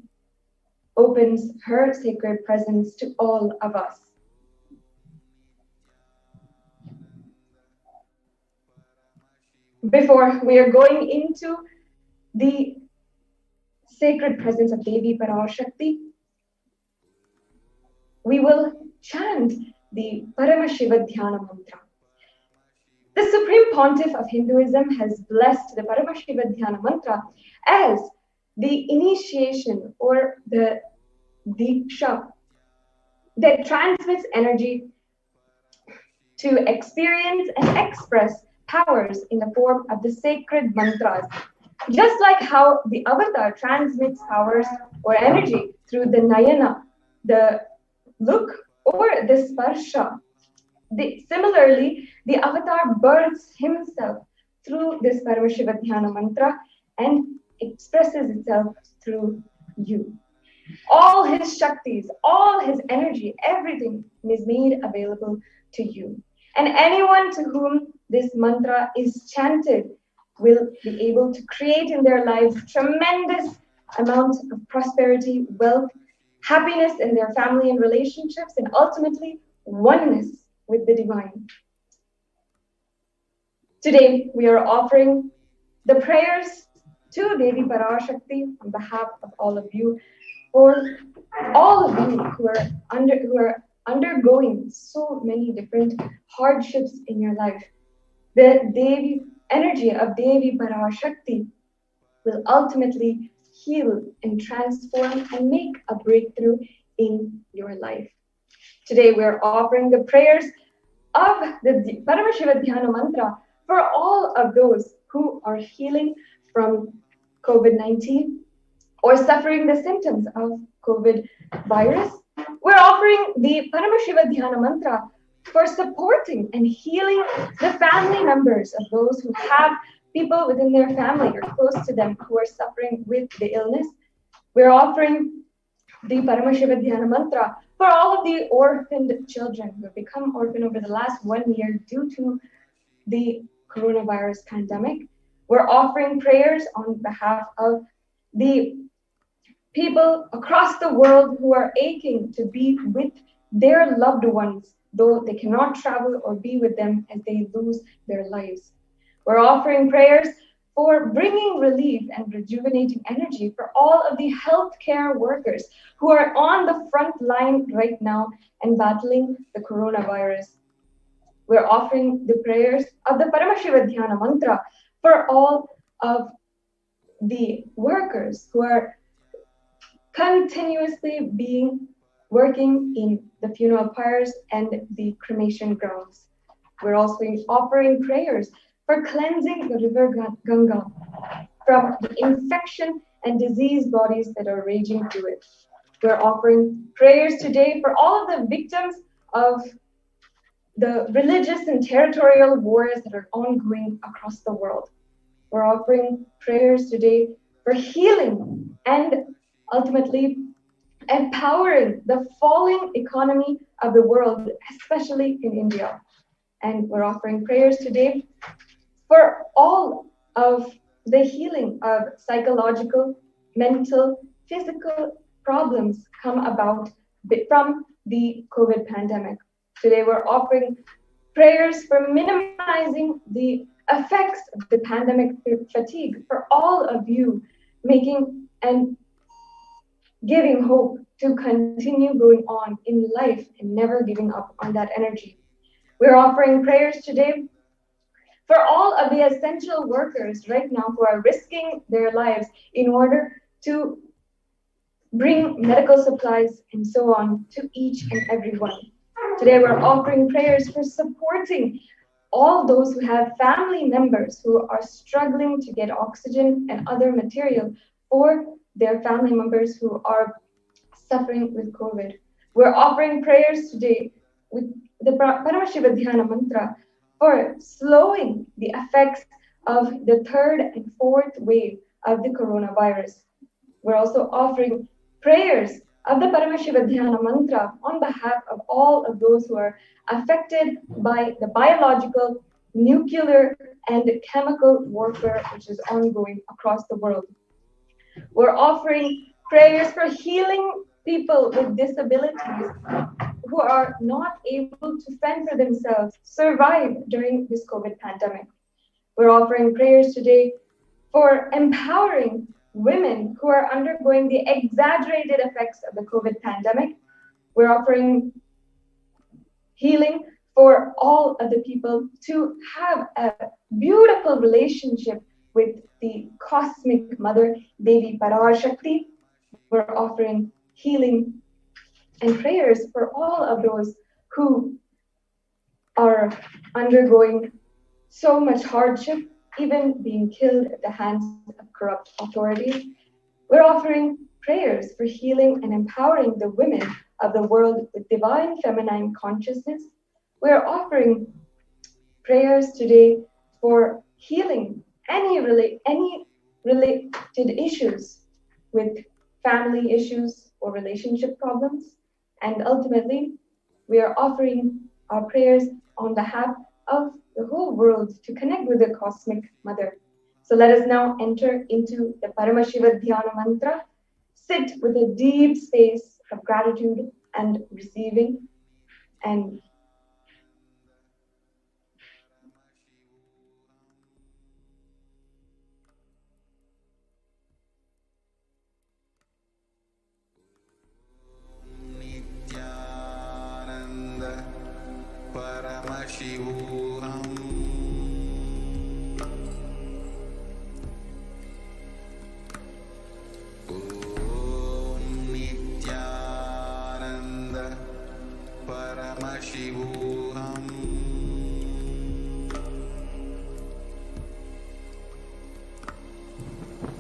opens her sacred presence to all of us. Before we are going into the sacred presence of Devi Parashakti, we will chant the Paramashiva Dhyana mantra. The Supreme Pontiff of Hinduism has blessed the Paramashiva Dhyana mantra as the initiation or the Diksha that transmits energy to experience and express powers in the form of the sacred mantras. Just like how the avatar transmits powers or energy through the nayana, the look, or the sparsha. Similarly, the avatar births himself through this Paramashiva Dhyana mantra and expresses itself through you. All his Shaktis, all his energy, everything is made available to you. And anyone to whom this mantra is chanted will be able to create in their lives tremendous amounts of prosperity, wealth, happiness in their family and relationships, and ultimately oneness with the divine. Today, we are offering the prayers to Devi Parashakti on behalf of all of you, for all of you who are undergoing so many different hardships in your life. The Devi energy of Devi Parashakti will ultimately heal and transform and make a breakthrough in your life. Today we are offering the prayers of the Paramashiva Dhyana mantra for all of those who are healing from COVID-19 or suffering the symptoms of COVID virus. We're offering the Paramashiva Dhyana mantra for supporting and healing the family members of those who have people within their family or close to them who are suffering with the illness. We're offering the Paramashiva Dhyana mantra for all of the orphaned children who have become orphaned over the last 1 year due to the coronavirus pandemic. We're offering prayers on behalf of the people across the world who are aching to be with their loved ones, though they cannot travel or be with them as they lose their lives. We're offering prayers for bringing relief and rejuvenating energy for all of the healthcare workers who are on the front line right now and battling the coronavirus. We're offering the prayers of the Paramashiva Dhyana mantra for all of the workers who are continuously working in the funeral pyres and the cremation grounds. We're also offering prayers for cleansing the river Ganga from the infection and disease bodies that are raging through it. We're offering prayers today for all of the victims of the religious and territorial wars that are ongoing across the world. We're offering prayers today for healing and ultimately empowering the falling economy of the world, especially in India. And we're offering prayers today for all of the healing of psychological, mental, physical problems come about from the COVID pandemic. Today we're offering prayers for minimizing the effects of the pandemic fatigue for all of you, making and giving hope to continue going on in life and never giving up on that energy. We're offering prayers today for all of the essential workers right now who are risking their lives in order to bring medical supplies and so on to each and every one. Today we're offering prayers for supporting all those who have family members who are struggling to get oxygen and other material for their family members who are suffering with COVID. We're offering prayers today with the Paramashiva Dhyana mantra for slowing the effects of the third and fourth wave of the coronavirus. We're also offering prayers of the Paramashiva Dhyana mantra on behalf of all of those who are affected by the biological, nuclear, and chemical warfare which is ongoing across the world. We're offering prayers for healing people with disabilities who are not able to fend for themselves, survive during this COVID pandemic. We're offering prayers today for empowering women who are undergoing the exaggerated effects of the COVID pandemic. We're offering healing for all of the people to have a beautiful relationship with the cosmic mother, Devi Parashakti. We're offering healing and prayers for all of those who are undergoing so much hardship, even being killed at the hands of corrupt authorities. We're offering prayers for healing and empowering the women of the world with divine feminine consciousness. We're offering prayers today for healing any related issues with family issues or relationship problems. And ultimately, we are offering our prayers on behalf of the whole world to connect with the cosmic mother. So let us now enter into the Paramashiva Dhyana Mantra. Sit with a deep space of gratitude and receiving, and Nithyananda Paramashivoham. Om Nithyananda Paramashivoham.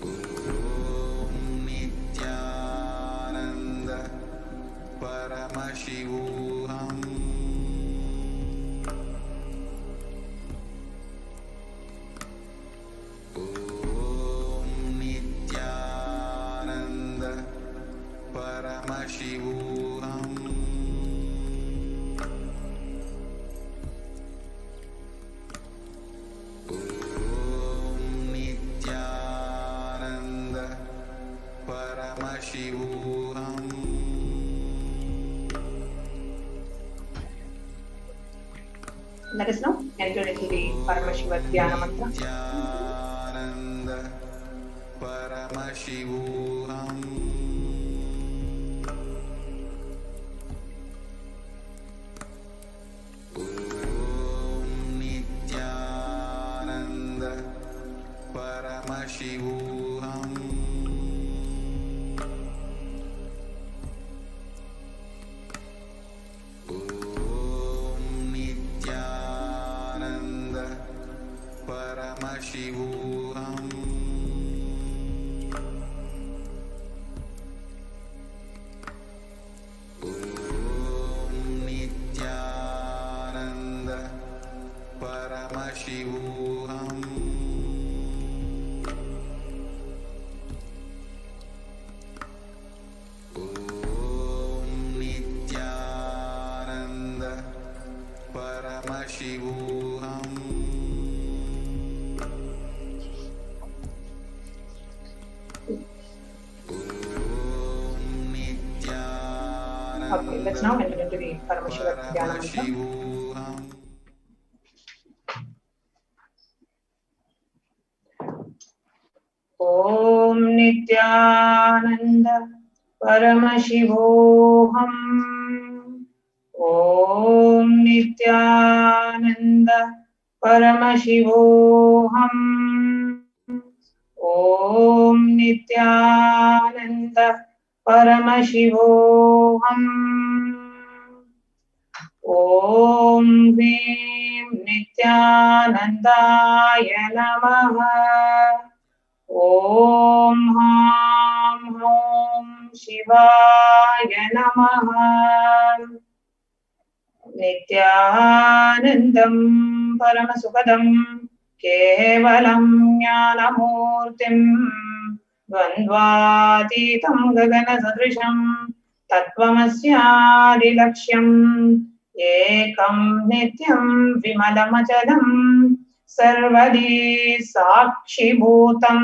Om Nithyananda Paramashivoham. Om Nithyananda Paramashivoham. Om Nithyananda Paramashivoham. Let us now enter into the Paramashiva Dhyana Mantra. Nithyananda Paramashivoham. Om Nithyananda Paramashivoham. Om Nithyananda Paramashivoham. Om Nithyananda Paramashivoham. Om Nithyananda Paramashivoham. Okay, let's now enter into the Paramashiva Dhyana Mantra. Om Nithyananda Paramashivoham. Om Nithyananda Paramashivoham. Om Nithyananda Paramashivoham. Om Vim Nithyanandaya Namaha. Om Ham Om Shivaya Namaha. Nithyanandam Paramasukadam Kevalam Jnanamurtim Dvandvatitam Gagana Sadrisham Tattvamasyaadilaksham Ekam Nityam Vimalamachalam Sarvadi Sakshi Bhutam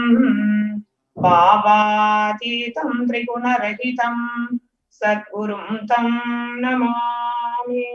Bhavatitam Trigunarahitam Sadgurum Tam Namami.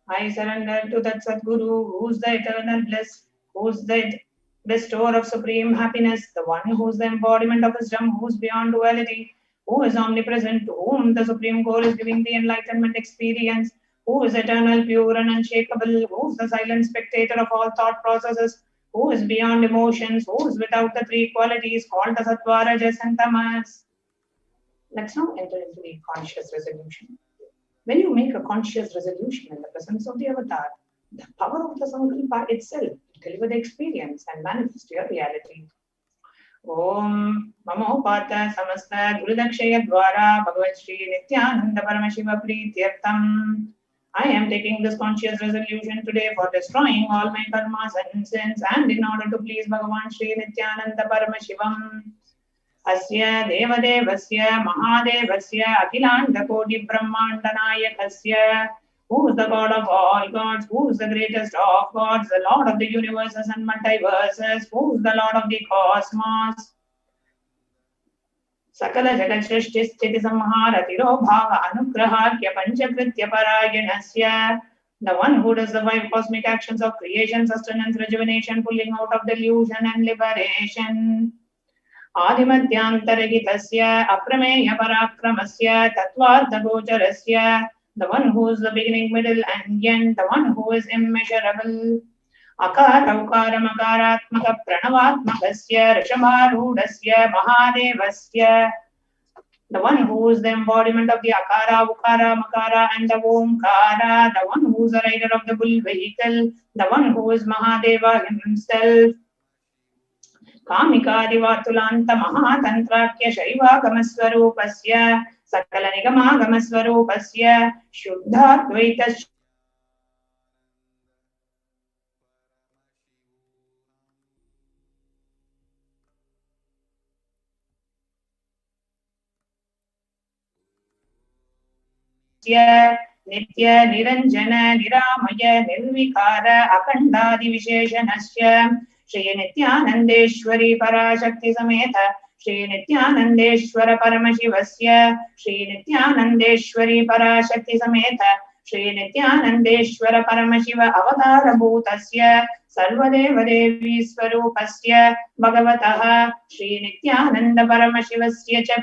I surrender to that Sadguru, who's the eternal bliss, who's the bestower of supreme happiness, the one who's the embodiment of wisdom, who's beyond duality, who is omnipresent, to whom the supreme goal is giving the enlightenment experience, who is eternal, pure and unshakable, who is the silent spectator of all thought processes, who is beyond emotions, who is without the three qualities called the Sattva, Rajas and Tamas. Let's now enter into the conscious resolution. When you make a conscious resolution in the presence of the avatar, the power of the Sankalpa itself will deliver the experience and manifest your reality. Om Mamopata Samasta Gurudakshaya Dwara Bhagavan Shri Nithyananda Paramashivam Prityartham. I am taking this conscious resolution today for destroying all my karmas and sins and in order to please Bhagavan Shri Nithyananda Paramashivam. Asya Devadevasya Mahadevasya Akhilanda Koti Brahmanda Nayakasya. Who is the God of all gods? Who is the greatest of gods? The Lord of the universes and multiverses. Who is the Lord of the cosmos? Sakala Jagat Shrishti Sthiti Samhara Tiro Bhava Anugrahakya Panchakritya Parayanasya. The one who does the 5 cosmic actions of creation, sustenance, rejuvenation, pulling out of delusion and liberation. Adimadhyantaragitasya aprameya parakramasya tatvarthagocarasya. The one who is the beginning, middle and end, the one who is immeasurable. Akara ukara makaratmaka pranavatmakasya rishabharudasya mahadevasya. The one who is the embodiment of the Akara, Ukara, Makara and the Omkara. The one who is the rider of the bull vehicle. The one who is Mahadeva himself. Kamikadivatulanta Mahatantrakya Shaivagamaswarupasya Sakala Nigamagamaswarupasya Shuddhadvaitas Nitya Niranjana Niramaya Nirvikara Akandadi Visheshanasya Shri Nithyanandeshwari Parashakti Sameta Shri Nithyanandeshwara Paramashivasya Shri Nithyanandeshwari Parashakti Sameta Shri Nithyanandeshwara Paramashiva Avatara Bhutasya Sarvadeva Devi Swarupasya Bhagavataha Shri Nithyananda Paramashivasya Cha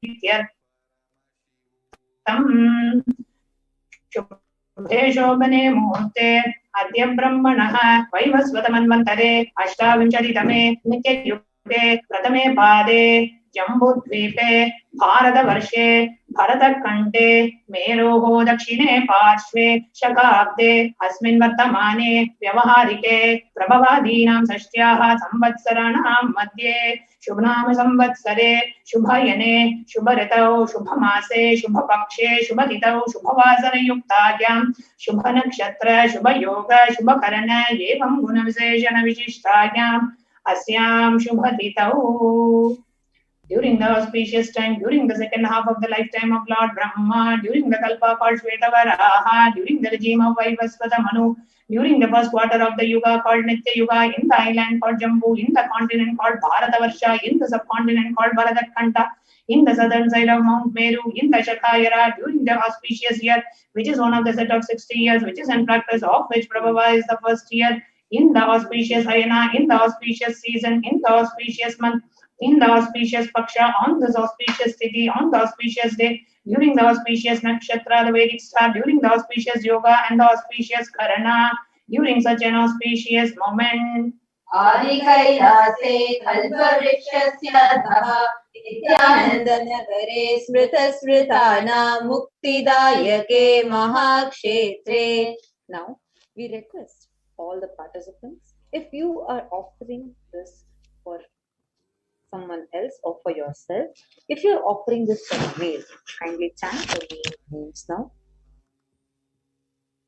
Prityartham Shubhe Shobhane Muhurte Adya Brahmanah Vaivasvatamanvantare Ashtavinshaditame Nityayukte Pratame Pade Jambudvipe Bharatavarshe Bharatakante Meroho Dakshine Parshve Shakabde Asmin Vartamane Vyavaharike Prabhavadinam Sashtyaha Samvatsaranam Madhye Shubhnam Samvatsare Shubhayane Shubharitau Shubhamase Shubhapakshe Shubhatitau Shubhavasana Yuktagyam Shubha Nakshatra Shubha Yoga Shubha Karana Yevam Guna Viseshana Vishishtayam Asyam Shubhatitau. During the auspicious time, during the second half of the lifetime of Lord Brahma, during the Kalpa called Shvetavaraha, during the regime of Vaivasvata Manu, during the first quarter of the Yuga called Nitya Yuga, in the island called Jambu, in the continent called Bharatavarsha, in the subcontinent called Bharatakhanda, in the southern side of Mount Meru, in the Shakayara, during the auspicious year, which is one of the set of 60 years, which is in practice, of which Prabhava is the first year, in the auspicious Ayana, in the auspicious season, in the auspicious month, in the auspicious Paksha, on this auspicious Tithi, on the auspicious day, during the auspicious Nakshatra, the Vedic star, during the auspicious Yoga and the auspicious Karana, during such an auspicious moment. Adi Kailase Kalparikshasya Dhaha Nityanandanagare Smrita Smritana Muktidayake Mahakshetre. Now, we request all the participants, if you are offering this for someone else or for yourself, if you're offering this for a male, kindly chant your names now.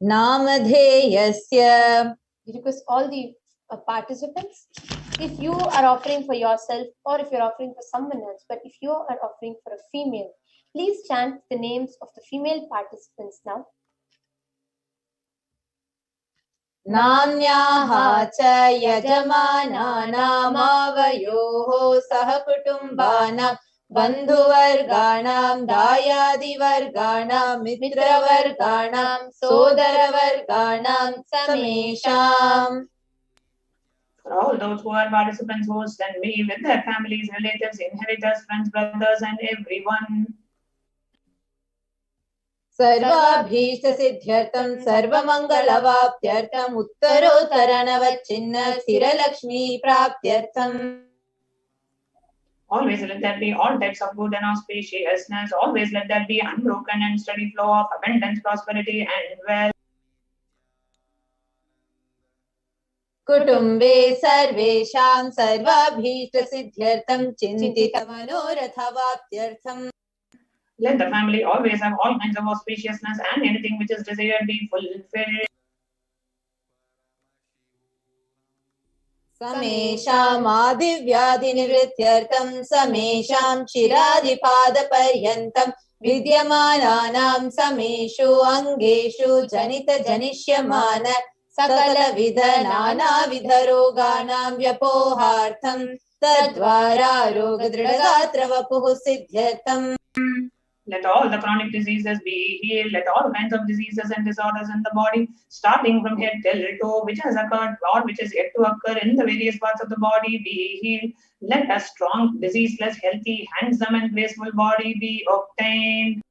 Namadheyasya. We request all the participants, if you are offering for yourself or if you're offering for someone else, but if you are offering for a female, please chant the names of the female participants now. Namnyaha cha yajamana namavayoho sahakutumbana बन्धुवर्गाणां दायादिवर्गाणां मित्रवर्गाणां सोदरवर्गाणां समेषाम्. For all those who are participants, hosts, and me with their families, relatives, inheritors, friends, brothers, and everyone. सर्वाभीष्टसिद्ध्यर्थं सर्वमङ्गलवाप्त्यर्थम् उत्तरोत्तरनवच्छिन्न स्थिरलक्ष्मी प्राप्त्यर्थम्. Always let there be all types of good and auspiciousness. Always let there be unbroken and steady flow of abundance, prosperity, and wealth. कुटुम्बे सर्वेषां सर्वाभीष्टसिद्ध्यर्थं चिन्तितमनोरथवाप्त्यर्थम्. Let the family always have all kinds of auspiciousness and anything which is desired be fulfilled. समेषाम् आदिव्याधिनिवृत्त्यर्थं समेषां चिरादिपादपर्यन्तं विद्यमानानां समेषु अङ्गेषु जनितजनिष्यमान सकलविध नानाविधरोगाणां व्यपोहार्थं तद्वारा रोगदृढगात्रवपुः सिद्ध्यर्थम्. Let all the chronic diseases be healed. Let all kinds of diseases and disorders in the body, starting from head till toe, which has occurred or which is yet to occur in the various parts of the body, be healed. Let a strong, diseaseless, healthy, handsome, and graceful body be obtained.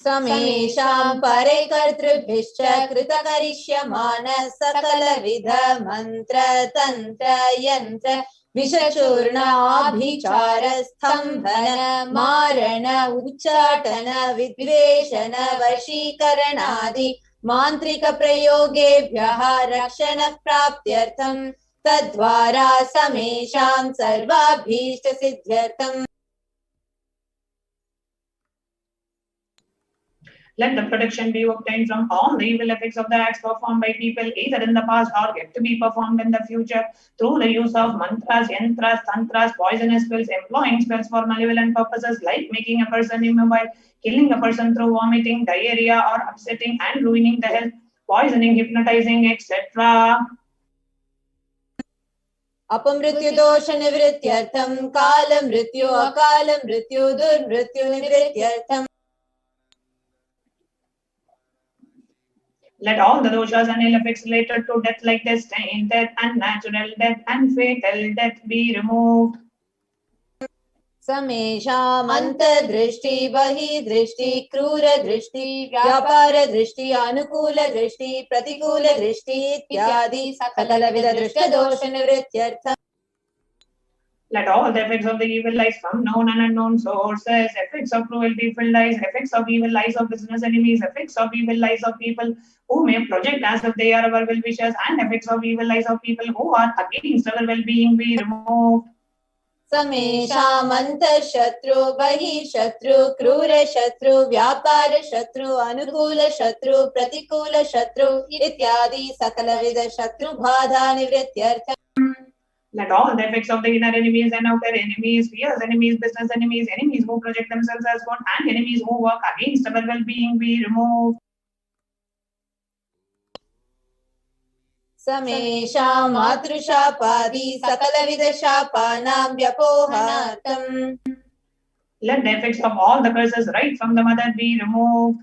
समेषां परे कर्तृभिश्च कृतकरिष्यमान सकलविध मन्त्र तन्त्र यन्त्र विषचूर्णाभिचार स्तम्भन मारण उच्चाटन विद्वेषण वशीकरणादि मान्त्रिक प्रयोगेभ्यः रक्षण प्राप्त्यर्थं तद्वारा समेषां सर्वाभीष्ट सिद्ध्यर्थम्. Let the protection be obtained from all the evil effects of the acts performed by people, either in the past or yet to be performed in the future, through the use of mantras, yantras, tantras, poisonous spells, employing spells for malevolent purposes like making a person immobile, killing a person through vomiting, diarrhea, or upsetting and ruining the health, poisoning, hypnotizing, etc. अपमृत्यु दोष निवृत्त्यर्थं काल मृत्यु अकाल मृत्यु दुर्मृत्यु निवृत्त्यर्थम्. Let all the doshas and ill effects related to death like destined death, unnatural death, and fatal death be removed. समेषाम् अन्तर्दृष्टि बहिर्दृष्टि क्रूरदृष्टि व्यापारदृष्टि अनुकूलदृष्टि प्रतिकूलदृष्टि इत्यादि सकलविध दृष्टदोषनिवृत्त्यर्थम्. Let all the effects of the evil eyes from known and unknown sources, effects of cruelty-filled eyes, effects of evil eyes of business enemies, effects of evil eyes of people who may project as if they are our well-wishers, and effects of evil eyes of people who are against our well-being be removed. समेषाम् अन्तःशत्रु बहिःशत्रु क्रूरशत्रु व्यापारशत्रु अनुकूलशत्रु प्रतिकूलशत्रु इत्यादि सकलविध शत्रुबाधा निवृत्त्यर्थम्. Let all the effects of the inner enemies and outer enemies, fierce enemies, business enemies, enemies who project themselves as God, and enemies who work against our well-being be removed. समेषाम् मातृशापादि सकलविध शापानां व्यपोहार्थम्. Let the effects of all the curses right from the mother be removed.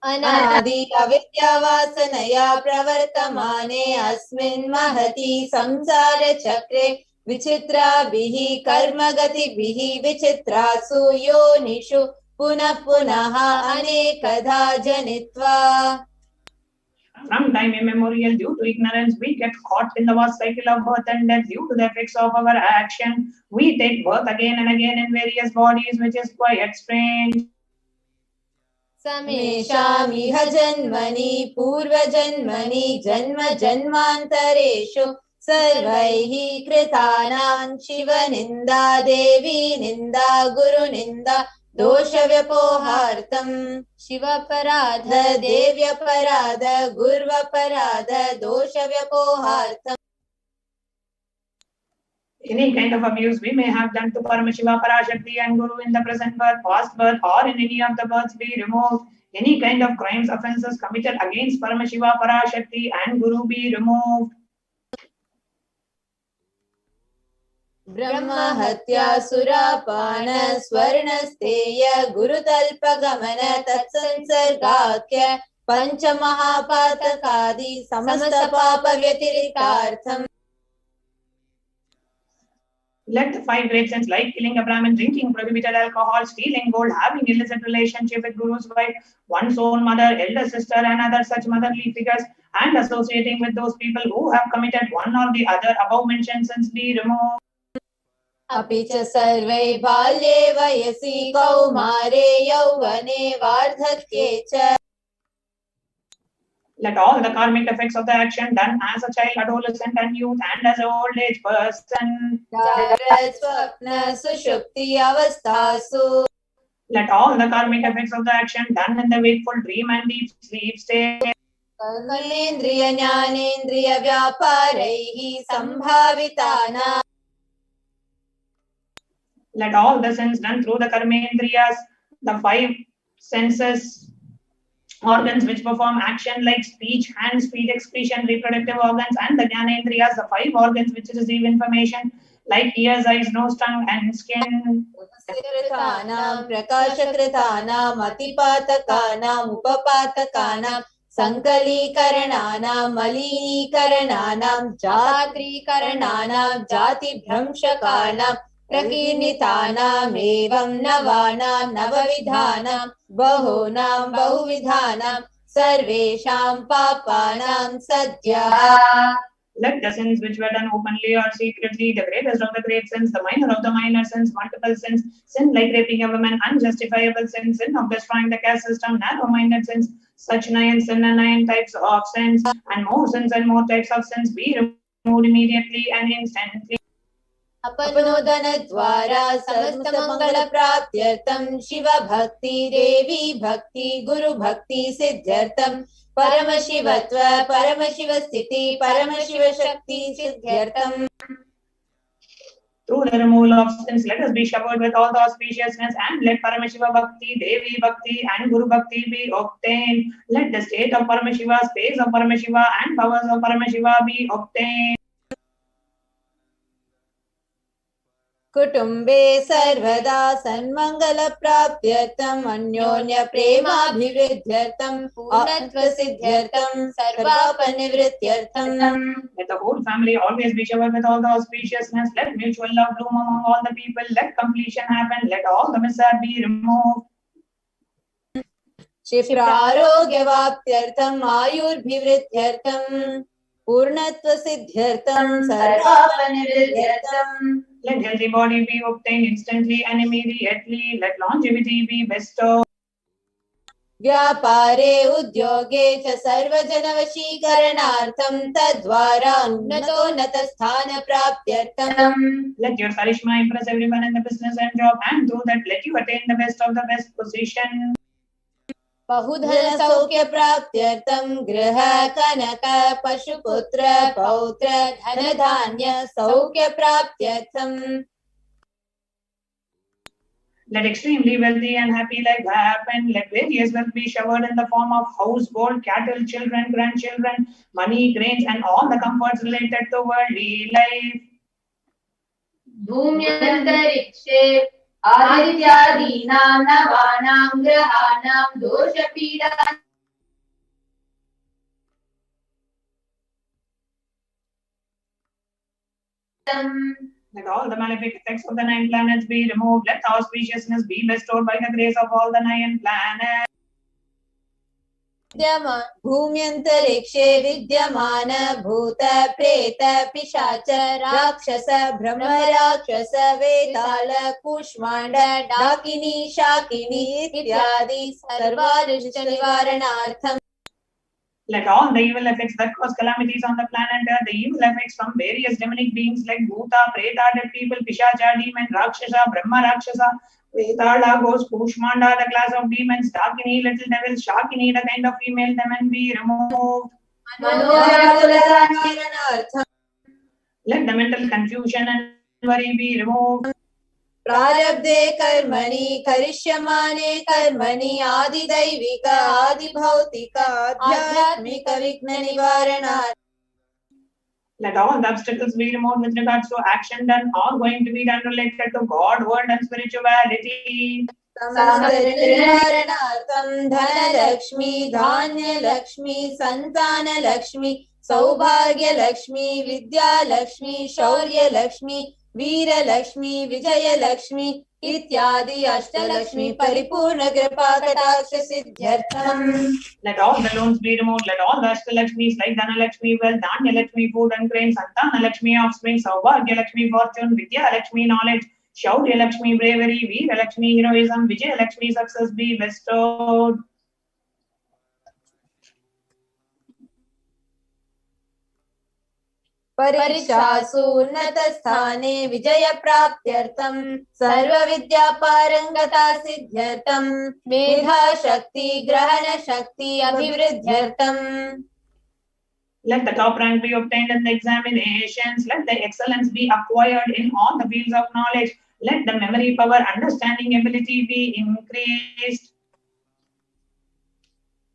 अनादि अविद्यावासनया प्रवर्तमाने अस्मिन् महति संसारचक्रे विचित्राभिः कर्मगतिभिः विचित्रासु योनिषु पुनः पुनः अनेकधा जनित्वा. From time immemorial, due to ignorance, we get caught in the vast cycle of birth and death. Due to the effects of our action, we take birth again and again in various bodies, which is quite strange. समेषामिह जन्मनि पूर्वजन्मनि जन्म जन्मान्तरेषु सर्वैः कृतानां शिवनिन्दा देवी निन्दा गुरुनिन्दा दोषव्यपोहार्थम्. शिवपराध देव्यपराध गुर्वपराध दोषव्यपोहार्थम्. Any kind of abuse we may have done to Paramashiva, Parashakti, and Guru in the present birth, past birth, or in any of the births be removed. Any kind of crimes, offences committed against Paramashiva, Parashakti, and Guru be removed. Brahma hatya surapana swarnasteya gurutalpagamana tatsansargakya panchamahapatakadi samasta papa vyatirikartham. Let the 5 great sins like killing a Brahmin, drinking prohibited alcohol, stealing gold, having illicit relationship with Guru's wife, one's own mother, elder sister, and other such motherly figures, and associating with those people who have committed one or the other above mentioned sins be removed. Apicha sarve balye vayasi kaumare yauvane vardhakye cha. Let all the karmic effects of the action done as a child, adolescent, and youth, and as an old age person. Let all the karmic effects of the action done in the wakeful dream and deep sleep state. Karmendriya jnanendriya vyaparehi sambhavitana. Let all the sins done through the karmendriyas, the 5 senses, organs which perform action like speech, hands, feet, excretion, reproductive organs, and the jnanendriyas, the 5 organs which receive information like ears, eyes, nose, tongue, and skin. Prakashakritanam atipatakanam upapatakanam sankalikarananam maleenikarananam jatrikarananam jatibhramshakanam prakirnitanam evam navanam navavidhanam bahunam bahuvidhanam sarvesham papanam sadhya. Let the sins which were done openly or secretly, the greatest of the great sins, the minor of the minor sins, multiple sins, sin like raping a woman, unjustifiable sins, sin of destroying the caste system, narrow-minded sins, such 9 sin and 9 types of sins, and more sins and more types of sins be removed immediately and instantly. Apanodana-dvara samasta-mangala-praptyartam Shiva Bhakti, Devi Bhakti, Guru Bhakti Siddhyartam Paramashivatva, Paramashiva-sthiti, Paramashiva-shakti Siddhyartam. Through the removal of sins, let us be showered with all the auspiciousness, and let Paramashiva Bhakti, Devi Bhakti, and Guru Bhakti be obtained. Let the state of Paramashiva, space of Paramashiva, and powers of Paramashiva be obtained. Kutumbe sarvada sanmangala-praptyartam anyonya prema-bhividhyartam purnatva-siddhyartam sarvapa-nivrityartam. Let the whole family always be showered with all the auspiciousness. Let mutual love bloom among all the people. Let completion happen. Let all the mishap be removed. Shifra-arogya-vaptyartam ayur-bhivrityartam purnatva-siddhyartam sarvapa-nivrityartam. Let healthy body be obtained instantly and immediately. Let longevity be bestowed. Vyapare udyoge cha sarvajanavashikaranartham tadvara unnatosthana praptyartham. Let your charisma impress everyone in the business and job, and through that let you attain the best of the best position. Bahudhana saukya praptyartham griha kanaka pashuputra pautra dhanadhanya saukya praptyartham. Let extremely wealthy and happy life happen. Let various wealth be showered in the form of house, gold, cattle, children, grandchildren, money, grains, and all the comforts related to worldly life. Bhumyantarikshe adityadinam navanam grahanam doshapida. Let all the malefic effects of the 9 planets be removed. Let auspiciousness be bestowed by the grace of all the 9 planets. Bhumyantarikshe vidyamana bhuta preta pishacha rakshasa brahma rakshasa vetala kushmanda dakini shakini ityadi sarvarishta nivaranartham. Let all the evil effects that cause calamities on the planet, the evil effects from various demonic beings like Bhuta, Preta, dead people, Pishacha, demon, Rakshasa, Brahma, Rakshasa, Vetala, ghost, Kushmanda, the class of demons, Dakini, little devils, Shakini, the kind of female demon be removed. Let the mental confusion and worry be removed. Prarabdhe karmani karishyamane karmani adi daivika adi bhautika adhyatmika vigna nivarana. Let all the obstacles be removed with regards to action done or going to be done related to God, word and spirituality. Samariharanaartham Dhanalakshmi Dhanyalakshmi Santanalakshmi Saubhagyalakshmi Vidyalakshmi Shaurya-lakshmi Veera-lakshmi Vijaya-lakshmi Ityadi Ashtalakshmi Paripurna Kripa Kataksha Siddhyartham. Let all the loans be removed. Let all the Ashtalakshmis like Dhanalakshmi, wealth, Dhanya-lakshmi, food and grain, Santana-lakshmi, offspring, Saubhagya-lakshmi, fortune, Vidya-lakshmi, knowledge, Shaurya-lakshmi, bravery, Veera-lakshmi, heroism, Vijaya-lakshmi, success be bestowed. परीक्षासु उन्नतस्थाने विजयप्राप्त्यर्थं सर्वविद्यापारंगता सिद्ध्यर्थं मेधाशक्ति ग्रहणशक्ति अभिवृद्ध्यर्थं. Let the top rank be obtained in the examinations. Let the excellence be acquired in all the fields of knowledge. Let the memory power, understanding ability be increased.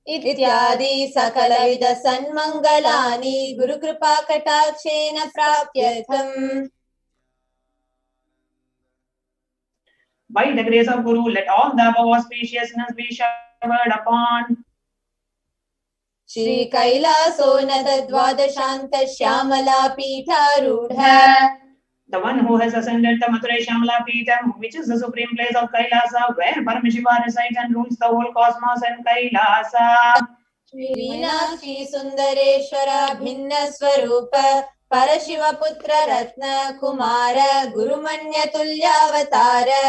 इत्यादि सकलविध सन्मंगलानि Gurukripa कटाक्षेन प्राप्त्यर्थम्. By the grace of Guru, let all the above auspiciousness be showered upon. Shri कैलासोन्नत द्वादशान्त Shyamala पीठारूढ़. The one who has ascended the Mathura Shamala Peetham, which is the supreme place of Kailasa, where Paramashiva resides and rules the whole cosmos and Kailasa. Shri Meenakshi Sundareshwara Bhinna Swarupa Parashiva Putra Ratna Kumara Gurumanya Tulyavatara.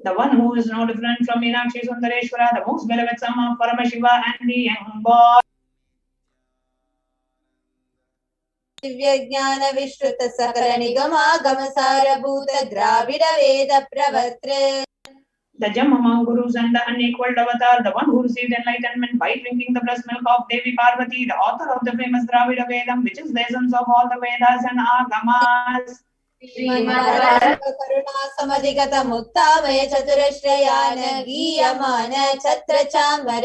The one who is no different from Meenakshi Sundareshwara, the most beloved son of Paramashiva and the young boy. Divya ज्ञान विश्रुत सकल निगमागम सारभूत द्राविड वेद प्रवर्त्र. The gem among gurus and the unequaled avatar, the one who received enlightenment by drinking the breast milk of Devi Parvati, the author of the famous Dravida Vedam, which is the essence of all the Vedas and Agamas. Shrimad करुणा समधिगत मुक्तामय चतुरश्रयान गीयमान छत्र चामर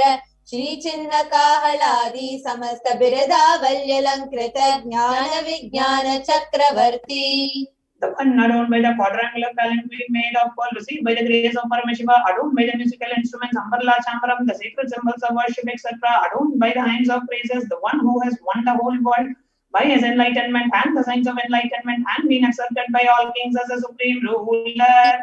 श्री चिन्ह काहलादि समस्त बिरदावल्यलंकृत ज्ञान विज्ञान चक्रवर्ती. The one adorned by the quadrangular palanquin made of pearl, received by the grace of Paramashiva, adorned by the musical instruments, Ambarla Chambaram, the sacred symbols of worship, etc., adorned by the hymns of praises, the one who has won the whole world by his enlightenment and the signs of enlightenment and been accepted by all kings as a supreme ruler.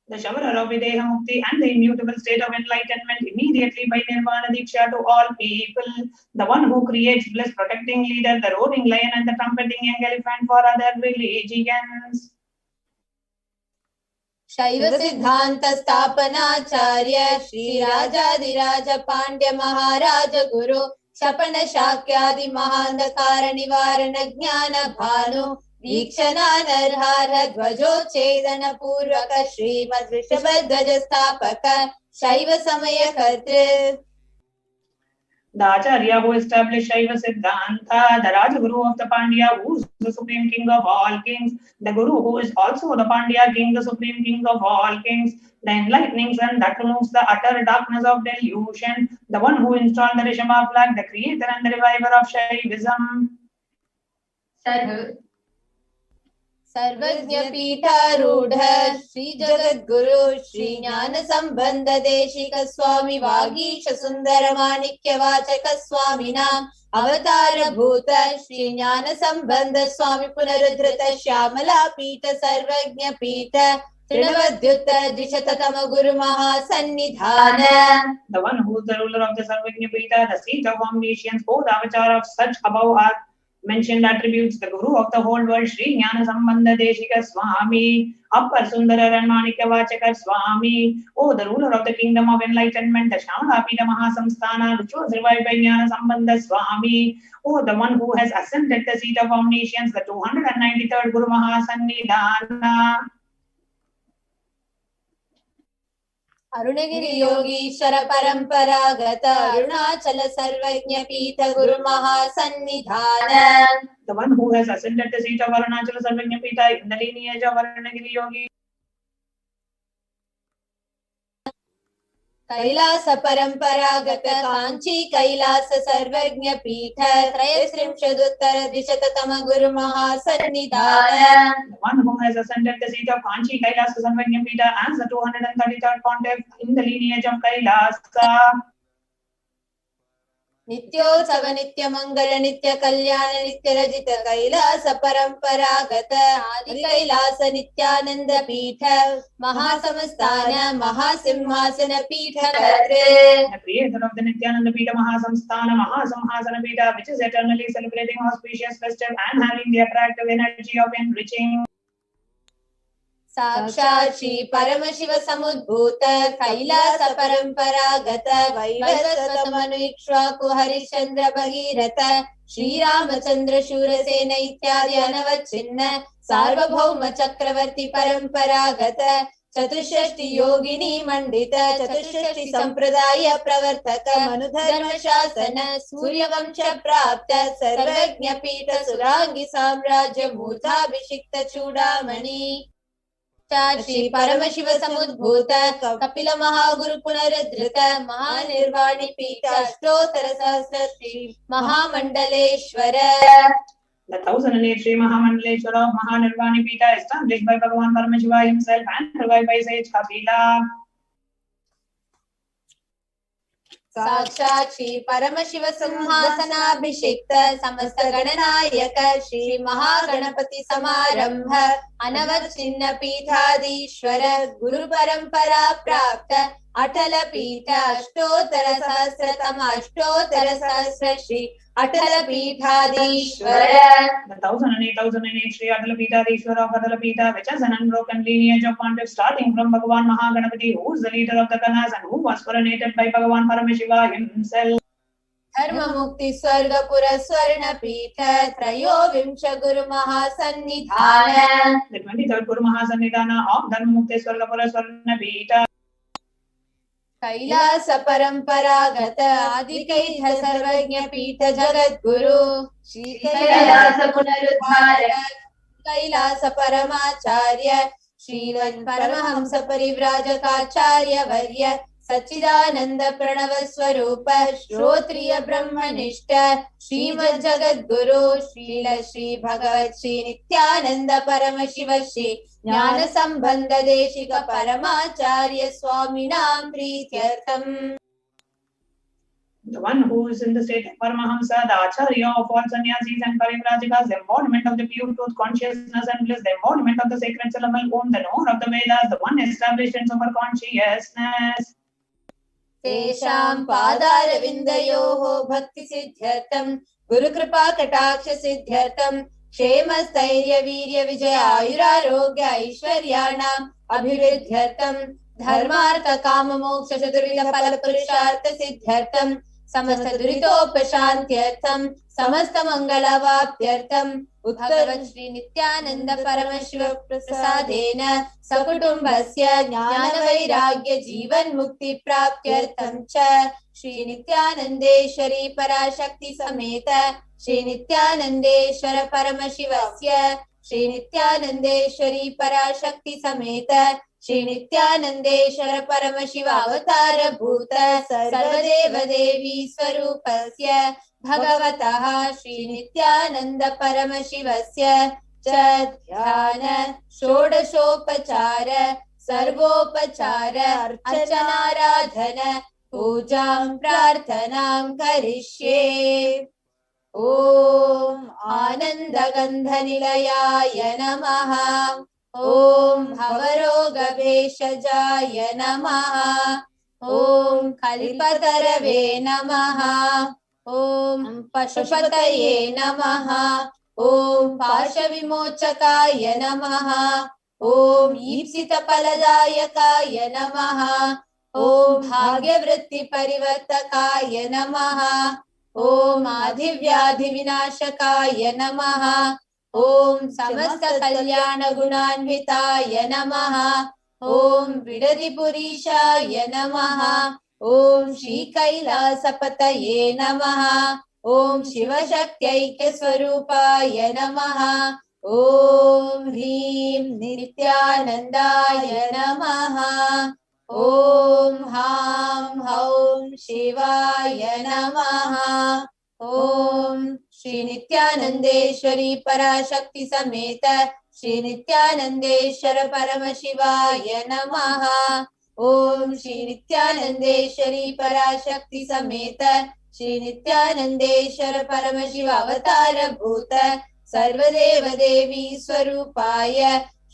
The shower of Videha Mukti and the immutable state of enlightenment immediately by Nirvana Diksha to all people. The one who creates bliss, protecting leader, the roaring lion and the trumpeting young elephant for other religions. शैव सिद्धांत स्थापनाचार्य श्री राजाधिराज पांड्य महाराज गुरु शपन शाक्यादि महांधकार निवारण ज्ञान भानु दीक्षणा नरहार ध्वजोच्छेदन पूर्वक श्रीमद् वृषभ ध्वज स्थापक शैव समय कर्तृ. The Acharya who established Shaiva Siddhanta, the Rajaguru of the Pandya, who is the supreme king of all kings, the Guru who is also the Pandya king, the supreme king of all kings, the enlightening sun that removes the utter darkness of delusion, the one who installed the Rishabha flag, the creator and the reviver of Shaivism. सर्वज्ञ पीठारूढ़ श्री जगद्गुरु श्री ज्ञान संबंध देशिक स्वामी वागीश सुंदर माणिक्य वाचक स्वामिना अवतार भूत श्री ज्ञान संबंध स्वामी पुनरुद्धृत श्यामला पीठ सर्वज्ञ पीठ तृणवद्युत द्विशततम गुरु महासन्निधान. The one who is the ruler of the Sarvajna Pita, the seat of omniscience, both avatar of such above are mentioned attributes, the Guru of the whole world, Sri Jnana Sambandha Deshika Swami, Appar Sundara and Manikya Vachaka Swami, oh, the ruler of the kingdom of enlightenment, the Shamalapita Mahasamsthana, which was revived by Jnana Sambandha Swami, oh, the one who has ascended the seat of omniscience, the 293rd Guru Mahasannidhana. अरुणगिरि Yogeshwar परंपरागत अरुणाचल सर्वज्ञ पीठ गुरु महासन्निधान. The one who has ascended the seat of Arunachala Sarvajna Pita in the lineage of Arunagiri Yogi. Kailash परंपरागत कांची कैलास सर्वज्ञ पीठ त्रयस्त्रिंशदुत्तर द्विशततम गुरु महासन्निधान. The one who has ascended the seat of Kanchi Kailasa Sarvajna Pita as the 233rd pontiff in the lineage of Kailasa. नित्योत्सव नित्य मंगल नित्य कल्याण नित्य रजित कैलास परंपरागत आदि कैलास नित्यानंद पीठ महासंस्थान महासिंहासन पीठ कर्ते. The creator of the Nithyananda Pita Mahasamsthana Mahasamhasana Pita, which is eternally celebrating auspicious festive and having the attractive energy of enriching. साक्षात् श्री परमशिव समुद्भूत कैलास परंपरागत वैवस्वत मनुइक्ष्वाकु हरिश्चंद्र भगीरथ श्री रामचंद्र शूरसेन इत्यादि अनवच्छिन्न सार्वभौम चक्रवर्ती परंपरागत चतुष्षष्टि योगिनी मंडित चतुष्षष्टि संप्रदाय प्रवर्तक मनुधर्म शासन सूर्यवंश प्राप्त सर्वज्ञ पीठ सुरांगी साम्राज्य मूर्धाभिषिक्त चूड़ामणि श्री परमशिव समुद्भूत कपिल महागुरु पुनरुद्धृत महानिर्वाणी पीठ अष्टोत्तर सहस्र श्री महामंडलेश्वर. The 1008 Sri Mahamandaleshwara of Mahanirvani Pita established by Bhagavan Paramashivoham himself and revived by sage Kapila. साक्षात् श्री परमशिव सिंहासनाभिषिक्त समस्त गणनायक श्री महागणपति समारंभ अनवच्छिन्न पीठाधीश्वर गुरु परंपरा प्राप्त अटल पीठ अष्टोत्तर सहस्रतम अष्टोत्तर सहस्र श्री अटल पीठाधीश्वर. The 1008 Sri Atala Pitaadhishwara of Atala Pita, which has an unbroken lineage of pontiffs starting from Bhagavan Mahaganapati, who is the leader of the Ganas and who was coronated by Bhagavan Paramashivoham himself. धर्म मुक्ति स्वर्ग पुर स्वर्ण पीठ त्रयोविंश गुरु महासन्निधान. The 23rd Guru Mahasannidhana of Dharma Mukti Swargapura Swarna Pita. Kailash परंपरागत आदिकैथ सर्वज्ञ पीठ जगत गुरु श्री कैलास पुनरुद्धारक कैलास परमाचार्य श्रीमन् परमहंस परिव्राजकाचार्य वर्य सच्चिदानंद प्रणव स्वरूप श्रोत्रिय ब्रह्मनिष्ठ श्रीमद् जगत गुरु श्रील श्री भगवत श्री नित्यानंद परमशिव श्री ज्ञान संबंध Desika परमाचार्य स्वामिनां प्रीत्यर्थम. The one who is in the state of Paramahamsa, the Acharya of all sannyasis and Parivrajakas, the embodiment of the pure truth consciousness and bliss, the embodiment of the sacred syllable Om, the knower of the Vedas, the one established in super consciousness. तेषां पादारविन्दयोः भक्ति सिद्ध्यर्थं गुरु कृपा कटाक्ष सिद्ध्यर्थं क्षेम स्थैर्य वीर्य विजय आयुरारोग्य ऐश्वर्याणाम् अभिवृद्ध्यर्थं धर्मार्थ काम मोक्ष चतुर्विध फल पुरुषार्थ सिद्ध्यर्थं समस्त दुरितोपशान्त्यर्थं समस्त मंगलावाप्त्यर्थं भगवन् श्री नित्यानंद परमशिव प्रसादेन सकुटुम्बस्य ज्ञान वैराग्य जीवन मुक्ति प्राप्त्यर्थं च श्री नित्यानंदेश्वरी पराशक्ति समेत श्री नित्यानंदेश्वर परमशिवस्य श्री नित्यानंदेश्वरी पराशक्ति समेत श्री नित्यानंदेश्वर परमशिव अवतार भूत सर्वदेव देवी स्वरूपस्य भगवतः श्री नित्यानंद परमशिवस्य च ध्यान षोडशोपचार सर्वोपचार अर्चनाराधन पूजां प्रार्थनां करिष्ये. ओम आनन्दगन्धनिलयाय नमः. ओम भवरोगभेषजाय नमः. ओम कल्पतरवे नमः. ओम पशुपतये नमः. ओम पाशविमोचकाय नमः. ओम ईप्सितफलदायकाय नमः. ओम भाग्यवृत्तिपरिवर्तकाय नमः. ओम आधिव्याधिविनाशकाय नमः. ओम समस्त कल्याण गुणान्विताय नमः. ओम विडदिपुरीशाय नमः. ओम श्री कैलासपतये नमः. ओम शिवशक्त्यैक्य स्वरूपाय नमः. ओम ह्रीं नित्यानन्दाय नमः. ॐ हां हौं शिवाय नमः। ॐ श्री नित्यानंदेश्वरी पराशक्ति समेत श्री नित्यानंदेश्वर परमशिवाय नमः। ॐ श्री नित्यानंदेश्वरी पराशक्ति समेत श्री नित्यानंदेश्वर परमशिव अवतार भूत सर्वदेव देवी स्वरूपाय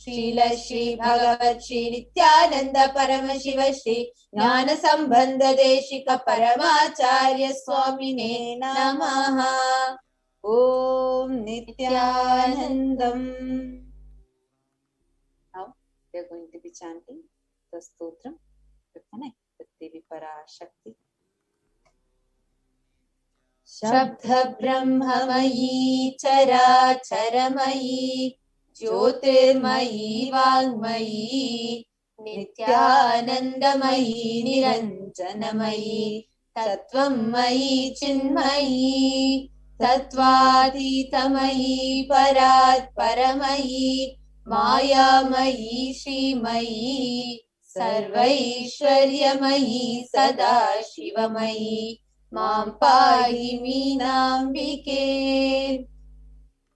श्रील श्री भगवत श्री नित्यानंद परमशिव श्री ज्ञान संबंध देशिक परमाचार्य स्वामिने नमः। ॐ Nityanandam. Now we are going to be chanting the stotram to connect with Devi Parashakti. शब्द ब्रह्ममयी चराचरमयी ज्योतिर्मयी वाङ्मयी नित्यानन्दमयी निरञ्जनमयी तत्त्वमयी चिन्मयी तत्त्वातीतमयी परात् परमयी मायामयी श्रीमयी सर्वैश्वर्यमयी सदा शिवमयी मां पाहि मीनाम्बिके।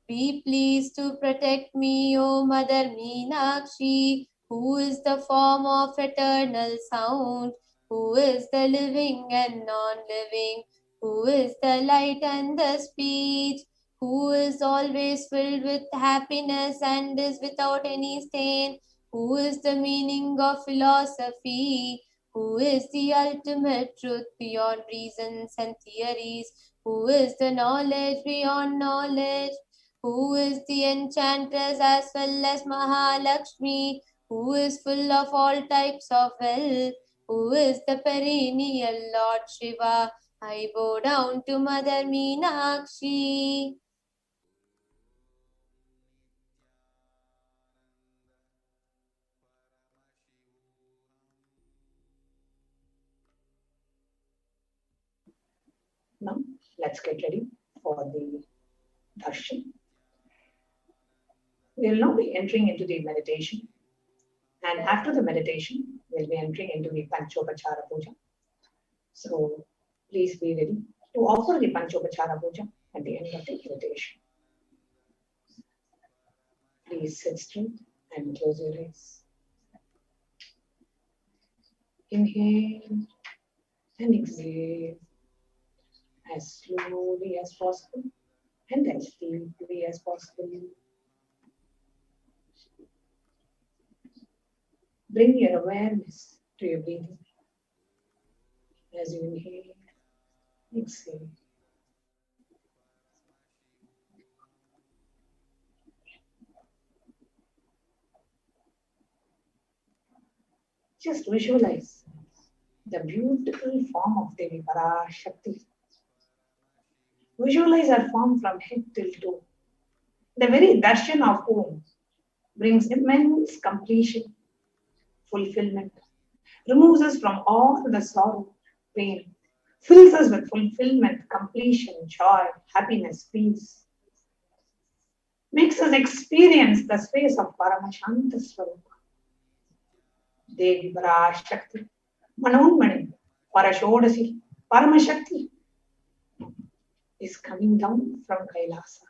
Be pleased to protect me, O Mother Meenakshi, who is the form of eternal sound, who is the living and non-living, who is the light and the speech, who is always filled with happiness and is without any stain, who is the meaning of philosophy, who is the ultimate truth beyond reasons and theories, who is the knowledge beyond knowledge, who is the enchantress as well as Mahalakshmi, who is full of all types of wealth, who is the perennial Lord Shiva. I bow down to Mother Meenakshi. Now, let's get ready for the darshan. We will now be entering into the meditation. And after the meditation, we'll be entering into the Panchopachara Puja. So, please be ready to offer the Panchopachara Puja at the end of the meditation. Please sit straight and close your eyes. Inhale and exhale as slowly as possible and as deeply as possible. Bring your awareness to your breathing as you inhale, exhale. Just visualize the beautiful form of Devi Parashakti. Visualize her form from head till toe. The very darshan of whom brings immense completion, fulfillment, removes us from all the sorrow, pain, fills us with fulfillment, completion, joy, happiness, peace, makes us experience the space of Paramashanta Swarupa. Devi Parashakti, Manonmani, Parashodasi, Paramashakti is coming down from Kailasa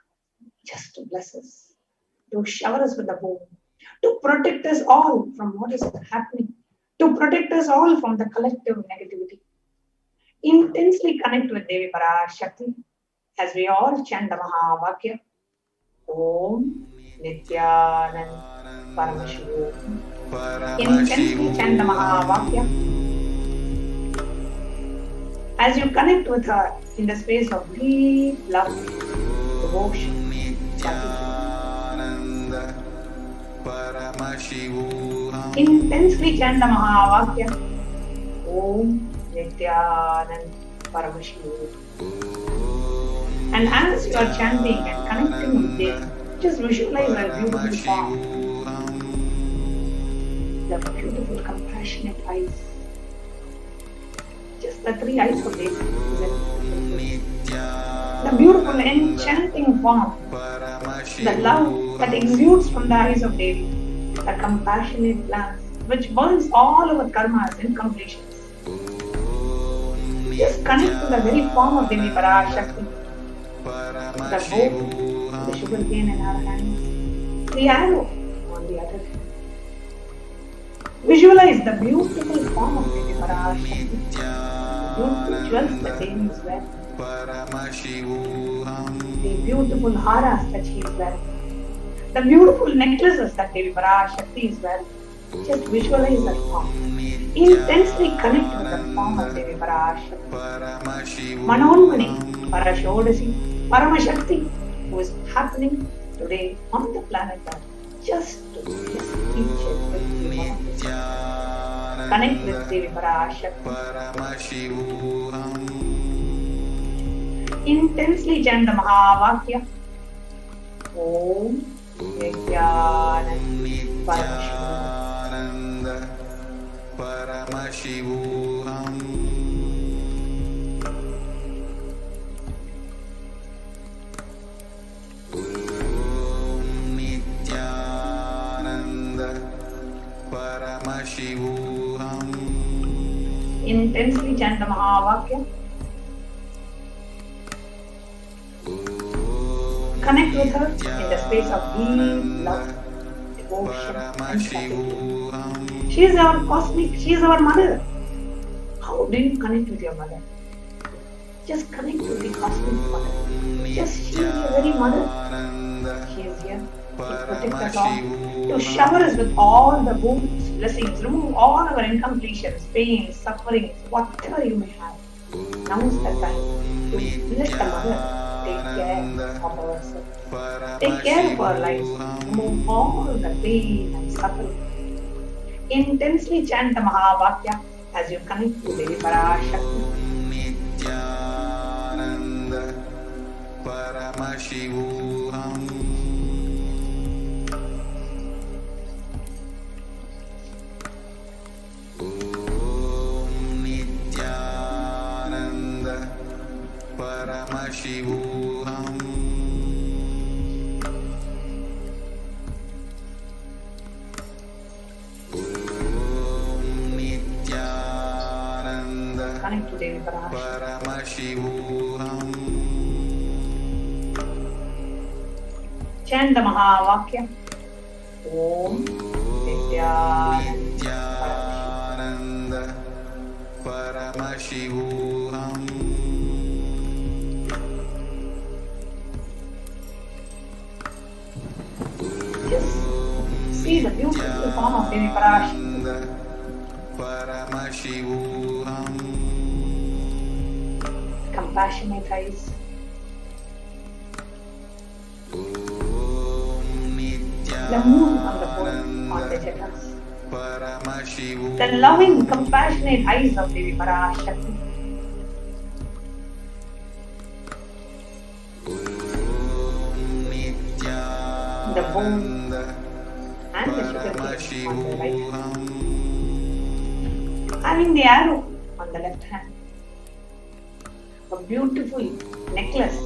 just to bless us, to shower us with the boon, to protect us all from what is happening, to protect us all from the collective negativity. Intensely connect with Devi Parashakti as we all chant the Mahavakya. Om Nithyananda Paramashivam. Intensely chant the Mahavakya as you connect with her in the space of deep love, devotion, intensely chant the Mahavakya. Om Nithyananda Paramashivam. And as you are chanting and connecting with this, just visualize her beautiful form, the beautiful compassionate eyes. Just the three eyes of this. The beautiful enchanting form, the love that exudes from the eyes of Devi, the compassionate glance, which burns all our karmas and completions. Just connect to the very form of Devi Parashakti. The bow, the sugar cane in our hands, the arrow on the other hand. Visualize the beautiful form of Devi Parashakti, the beautiful jewels that Devi is wearing, the beautiful haras that she is wearing, the beautiful necklaces that Devi Parashakti is wearing. Just visualize that form. Intensely connect with the form of Devi Parashakti. Manonmani, Parashodasi, Paramashakti, who is happening today on the planet Earth. Just keep checking with the connect with Devi Parashakti. Intensely chant the Mahavakya. Om Nithyananda Paramashivoham. Paramashivoham. Intensely chant the Mahavakya. Connect with her in the space of deep love, devotion, and gratitude. She is our cosmic, she is our mother. How do you connect with your mother? Just connect with the cosmic mother. Just she is your very mother. She is here to protect us all, to shower us with all the wounds, blessings, remove all our incompletions, pains, sufferings, whatever you may have. Now is the time to bless the mother. Take care of ourselves. Take care of our lives. Remove all the pain and suffering. Intensely chant the Mahavakya as you connect to Devi Parashakti. Nithyananda Paramashivoham. Paramashivoham. Nithyananda connect to Devi Paramashivoham. Chant the Mahavakya. Om Nithyananda Paramashivoham. See the beautiful form of Devi Paramashivoham. Compassionate eyes. The moon on the boat on the jatas. The loving, compassionate eyes of Devi Parashakti. The bone and the sugar cane on the right hand. Having the arrow on the left hand. A beautiful necklace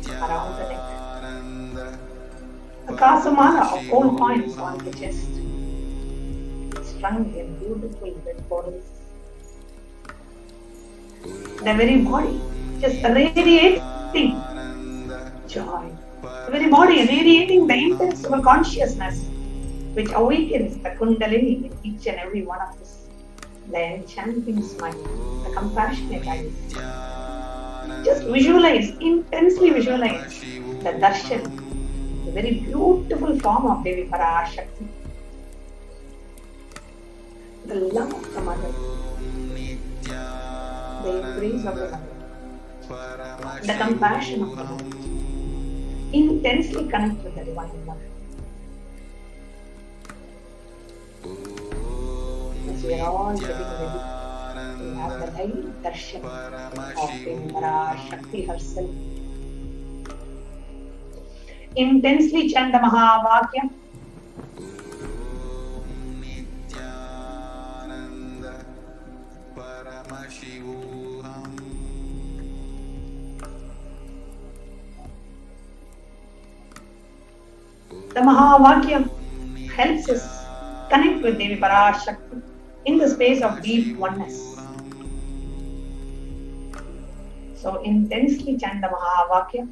around the neck. A kasamara of gold coins on the chest. Strung in beautiful red borders. The very body just radiating joy. The very body radiating the intense of consciousness which awakens the Kundalini in each and every one of us. The enchanting smile, the compassionate eyes. Just visualize, intensely visualize the darshan, the very beautiful form of Devi Parashakti. The love of the mother, the embrace of the mother, the compassion of the mother. Intensely connect with the Divine Mother. As we are all getting ready, we have the light darshan of Devi Parashakti herself. Intensely chant the Mahavakya. Nithyananda Paramashivoham. The Mahavakya helps us connect with Devi Parashakti in the space of deep oneness. So intensely chant the Mahavakya.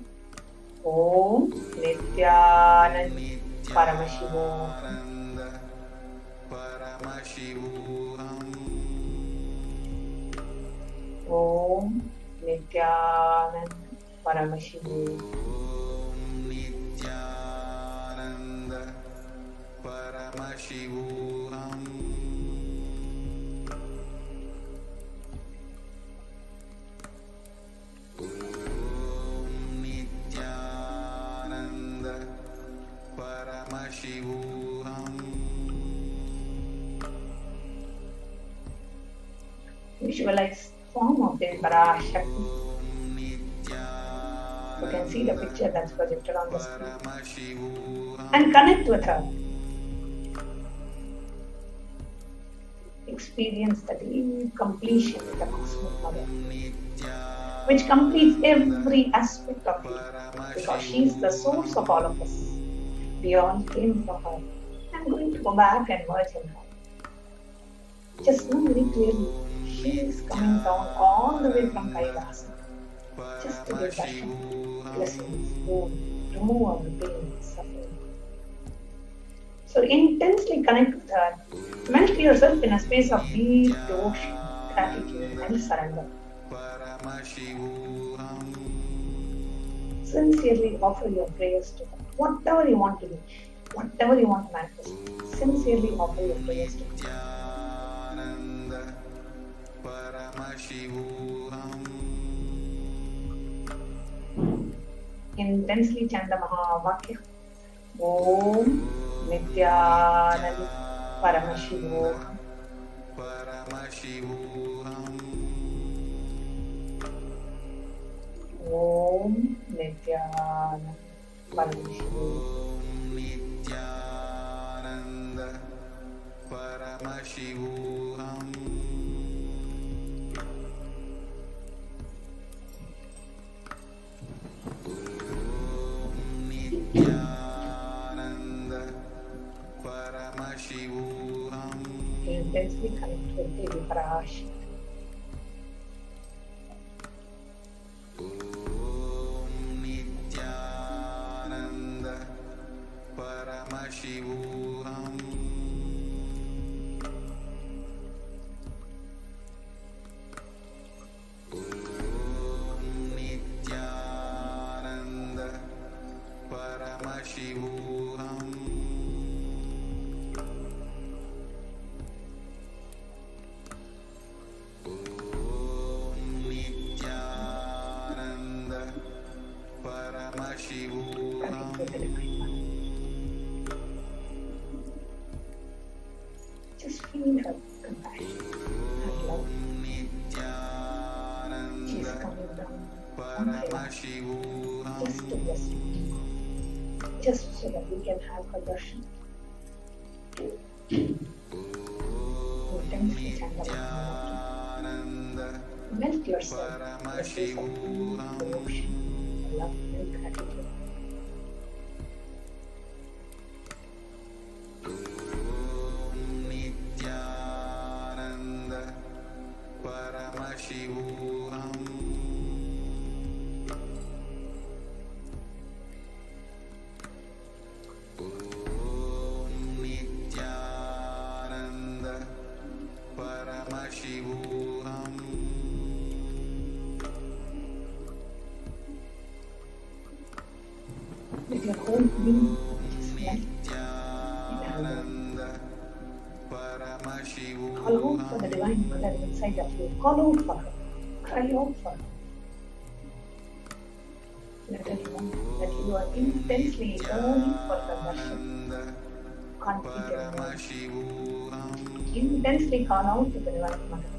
Om Nithyananda Paramashivoham. Om Nithyananda Paramashivoham. Visualize form of Devi Parashakti. You can see the picture that's projected on the screen. And connect with her. Experience the deep completion with the Cosmic Mother, which completes every aspect of you, because she is the source of all of us. We all came from her. I'm going to go back and merge in her. Just know very clearly, she is coming down all the way from Kailasa, just to give darshan, blessings, food, remove all the pain and suffering. So intensely connect with her. Melt yourself in a space of deep devotion, gratitude and surrender. Sincerely offer your prayers to her. Whatever you want to do, whatever you want to manifest, sincerely offer your prayers to her. Intensely chant the Mahavakya. Om Nithyananda Paramashivoham. Om Nithyananda Paramashivoham. Intensely connect with Devi Parashakti. Just feel her compassion, her love. She is coming down on Kailasa just to bless you, just so that we can have her darshan. Intensely chant the Mahavakya. Melt yourself in the space of devotion, love and gratitude. With your whole being, just melt in her love. Call out for the Divine Mother inside of you. Call out for her. Cry out for her. Let her know that you are intensely yearning for her darshan. Confident. Intensely call out to the Divine Mother.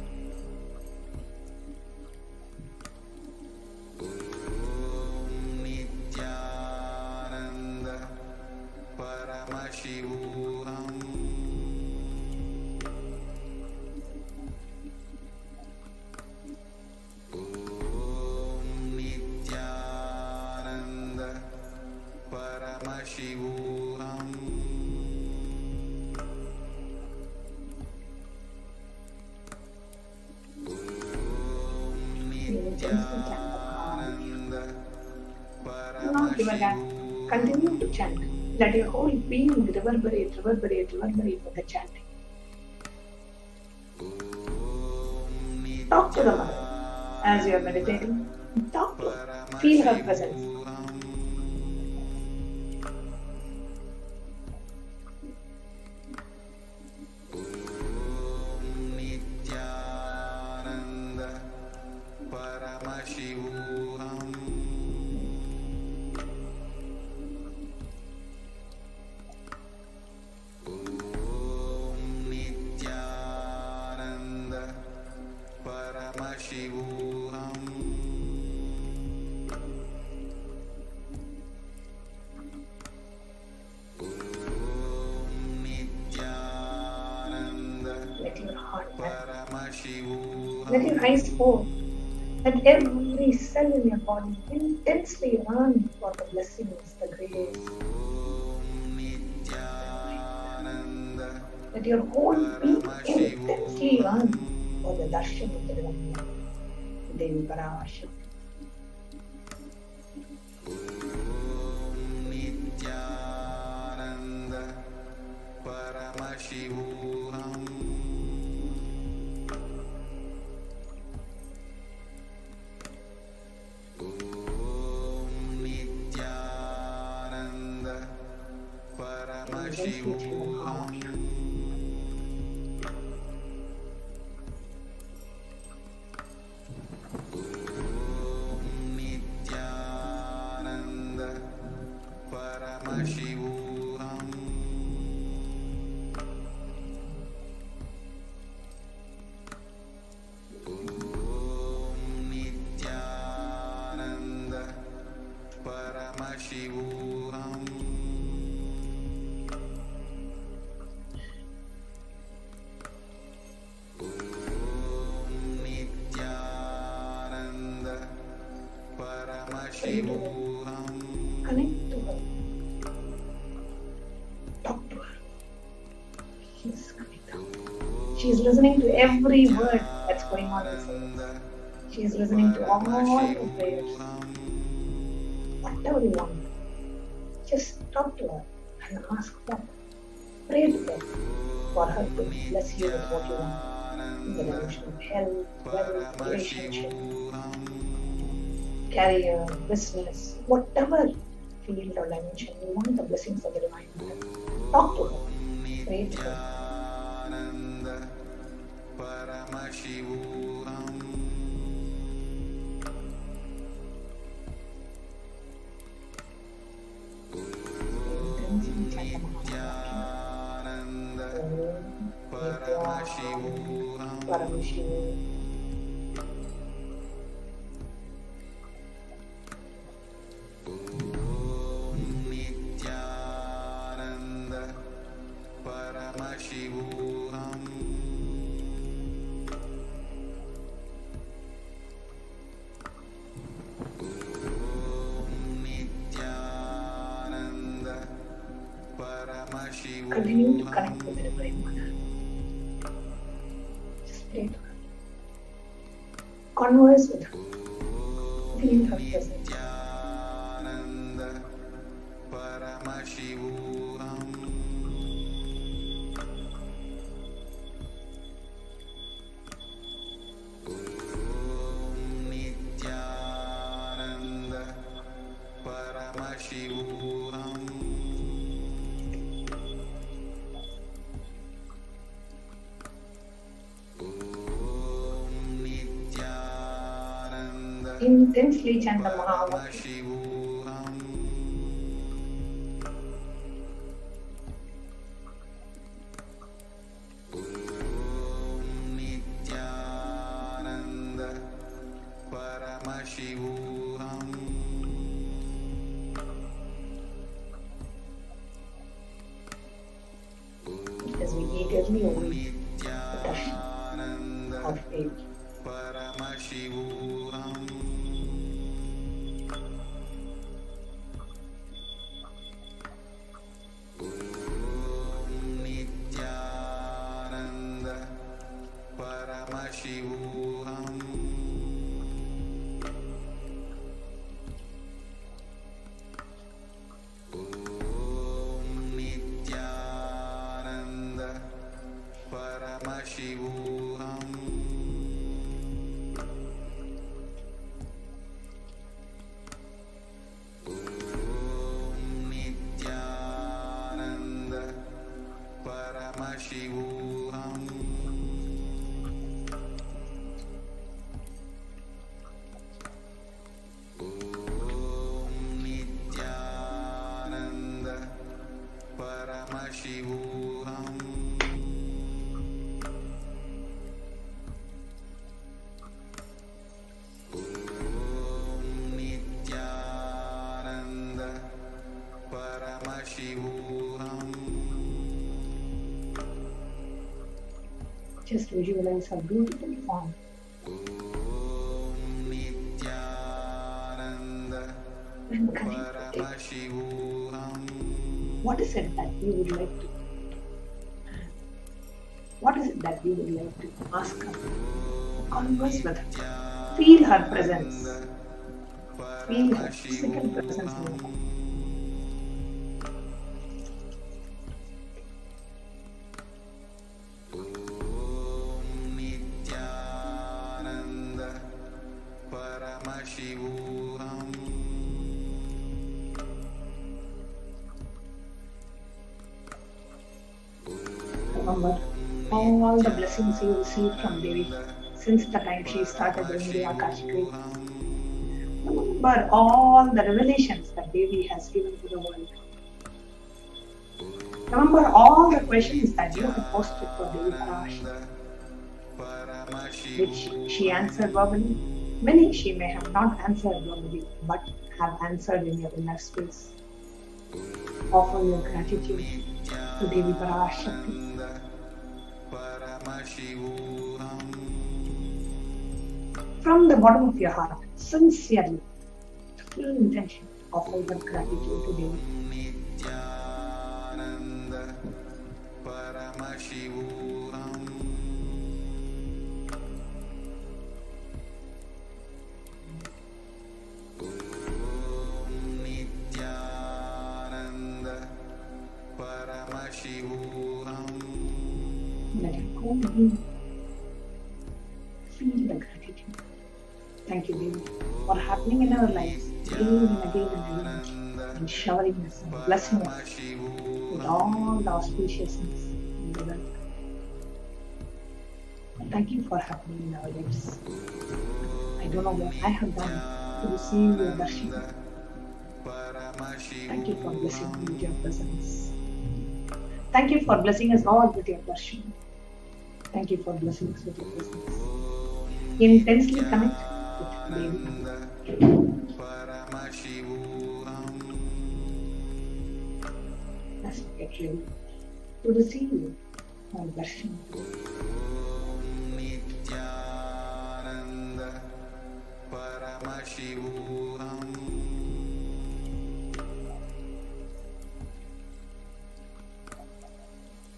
intensely chant the Maha. Do not give a gap. Continue to chant. Let your whole being reverberate for the chanting. Talk to the mother as you are meditating. Talk to her. Feel her presence. Paramashivoham. Om Nithyananda Paramashivoham. Om Nithyananda Let your heart melt. Paramashivoham. Let your eyes fall. Let every cell in your body intensely run for the blessings, the grace. Let your whole being intensely run for the darshan of the divine love, Devi Parashakti. Nithyananda Paramashivoham. Nithyananda Paramashivoham. Nithyananda Paramashivoham. Nithyananda Paramashivoham. Nithyananda Paramashivoham. Connect to her. Talk to her. She's coming down. She's listening to every word that's going on inside her. She's listening to all the prayers. Whatever you want, just talk to her and ask for her. Pray to her for her to bless you with what you want. In the dimension of health, wealth, relationship, career, business, whatever field or dimension you want the blessings of the divine mother. Talk to her. Pray to her. Nithyananda Paramashivoham. Nithyananda Paramashivoham. Paramashivoham. Nithyananda Paramashivoham. Nithyananda Paramashivoham. Continue to connect with the divine mother. Just pray to her. Converse with her. Feel her presence. Nithyananda Paramashivoham. Nithyananda Paramashivoham. Nithyananda Intensely chant the Maha Mantra. Paramashivoham. Nithyananda Paramashivoham. As we eagerly await the darshan Nithyananda of faith. Paramashivoham. Nithyananda Paramashivoham. Paramashivoham. Om Nithyananda Paramashivoham. Just visualize her beautiful form. Om Nithyananda And connect with it. Paramashivoham. What is it that you would like to? What is it that you would like to ask her? Converse with her. Feel her presence. Feel her physical presence in your life. Om Nithyananda Paramashivoham. Remember all the blessings you received from Devi since the time she started doing the Akashic reading. Remember all the revelations that Devi has given to the world. Remember all the questions that you have posted for Devi Parashakti, which she answered verbally. Many she may have not answered verbally, but have answered in your inner space. Offer your gratitude to Devi Parashakti. From the bottom of your heart, sincerely, with full intention, offer your gratitude to Devi. Nithyananda Paramashivoham. Om Nithyananda Paramashivoham. Let it go in. Feel the gratitude. Thank you, Devi, for happening in our lives again and again and again, and showering us and blessing us with all the auspiciousness in the world. Thank you for happening in our lives. I don't know what I have done to receive your darshan. Thank you for blessing me with your presence. Thank you for blessing us all with your darshan. Thank you for blessing us with your presence. Intensely connect with Devi. Paramashivoham. Let's get ready to receive our darshan. Om Nithyananda Paramashivoham.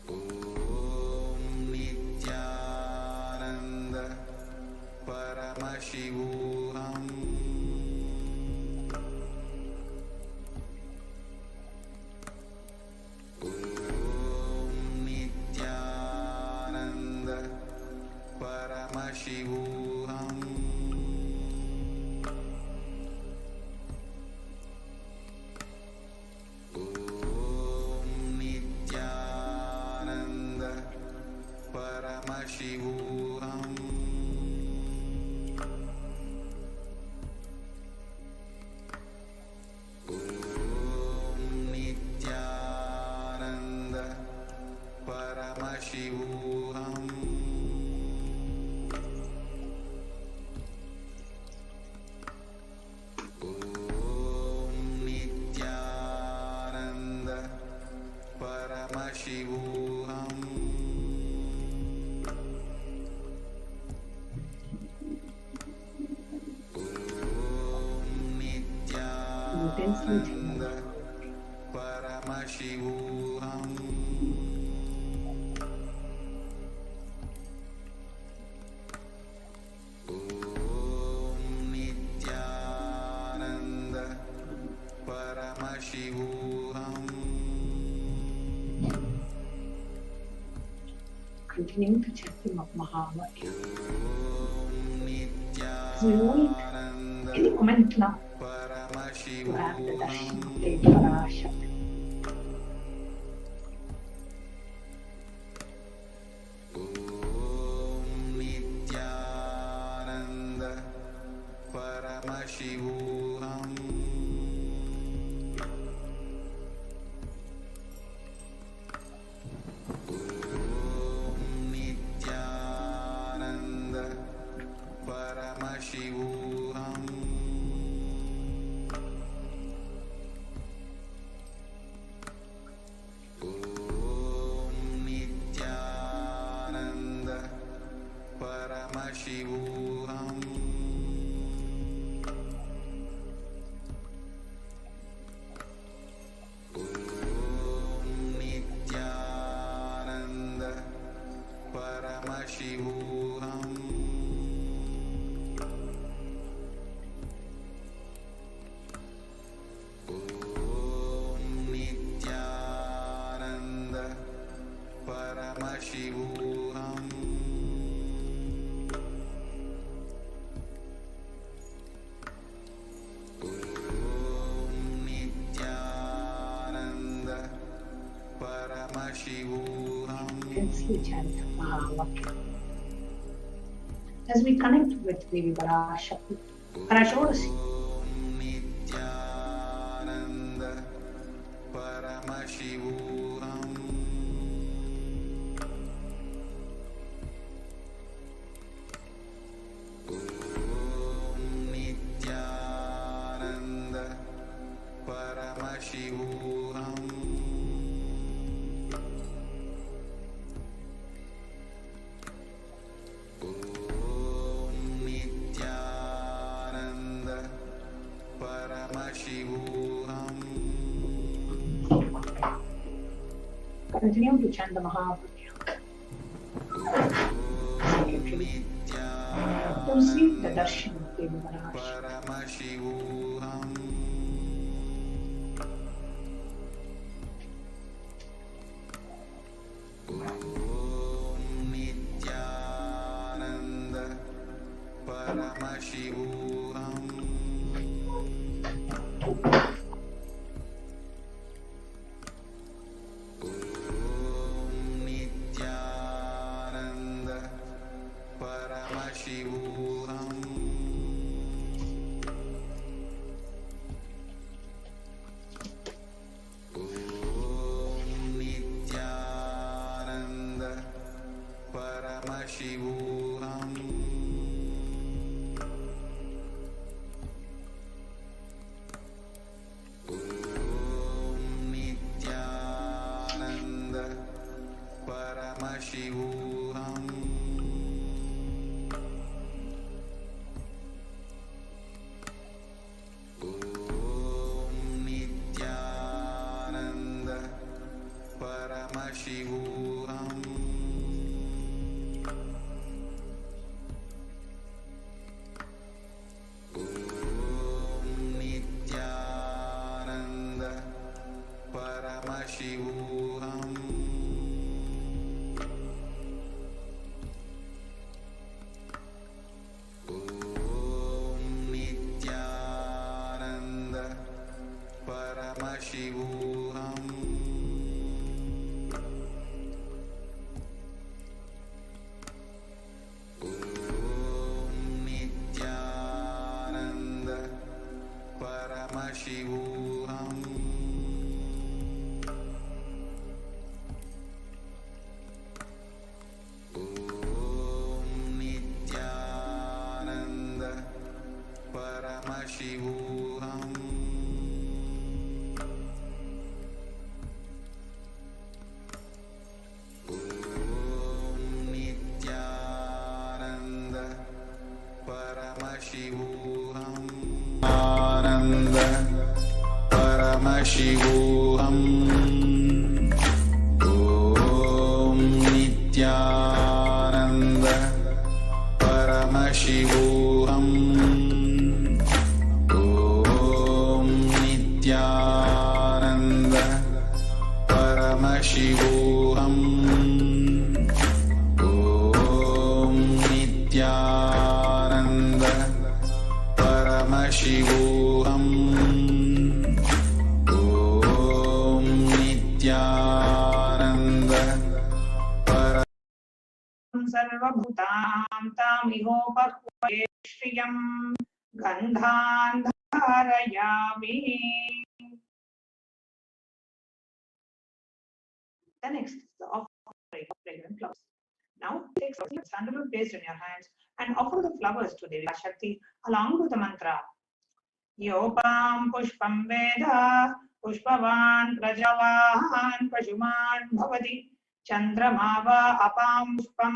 Om Nithyananda Paramashivoham. Om Nithyananda Paramashivoham. Om Nithyananda Paramashivoham. Om Nithyananda Paramashivoham. Om Nithyananda Paramashivoham. Intensely tender. Nithyananda Paramashivoham. Om Nithyananda Paramashivoham. Continuing to chant the Mahavakya. Om So you wait Nithyananda any moment now to Paramashivoham. have the darshan of Devi Parashakti. Om Nithyananda Paramashivoham. Paramashivoham. Om Nithyananda Paramashivoham. As we connect with Devi Parashakti, Parashodasi. Om Nithyananda Paramashivoham. Om Nithyananda Paramashivoham. Om Nithyananda Paramashivoham. Continue to chant the Mahamantra. To receive the darshan of Devi Paramashivoham. Om Nithyananda Paramashivoham. Om Nithyananda Paramashivoham. Om Nithyananda Paramashivoham. Om Nithyananda Paramashivoham. Om Nithyananda Paramashivoham. Om Nithyananda Paramashivoham. Om Nithyananda Paramashivoham. Om Nithyananda Paramashivoham. Om Nithyananda Paramashivoham. Om Nithyananda Paramashivoham. Ananda Paramashivoham. Om Nithyananda Paramashivoham. Om Nithyananda Paramashivoham. Om Nithyananda Paramashivoham. Om Nithyananda Sarvabhutam Tamihopakvaye Shriyam Gandhan Dharayami. The next is the offering of fragrant flowers. Now take some sandalwood paste in your hands and offer the flowers to Devi Shakti along with the mantra. Yopam pushpam veda pushpavan prajavahan pashuman bhavati chandramava apam pushpam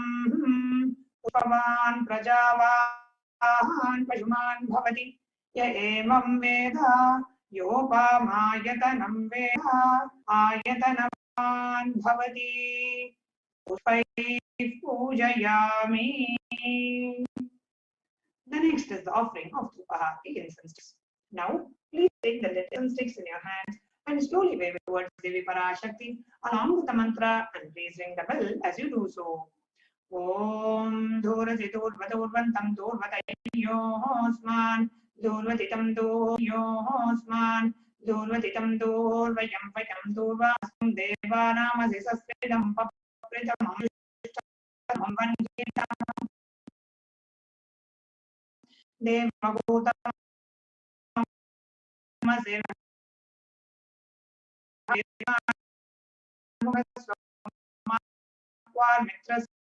pushpavan prajavahan pashuman bhavati ya evam veda yopamayatanam veda ayatanavan bhavati pushpai pujayami. The next is the offering of Dhupahati incense sticks. Now, please take the lit incense sticks in your hands and slowly wave it towards Devi Parashakti along with the mantra, and please ring the bell as you do so. Om Dhurvadurvantam Dhurvatayosman Dhurvatitam Dhurvayosman Dhurvatitam Dhurvayam Vayam Dhurvasam Devanamasi Sasvedam Papritam Amishtam Vangitam Devagotam Mazera Mitrasya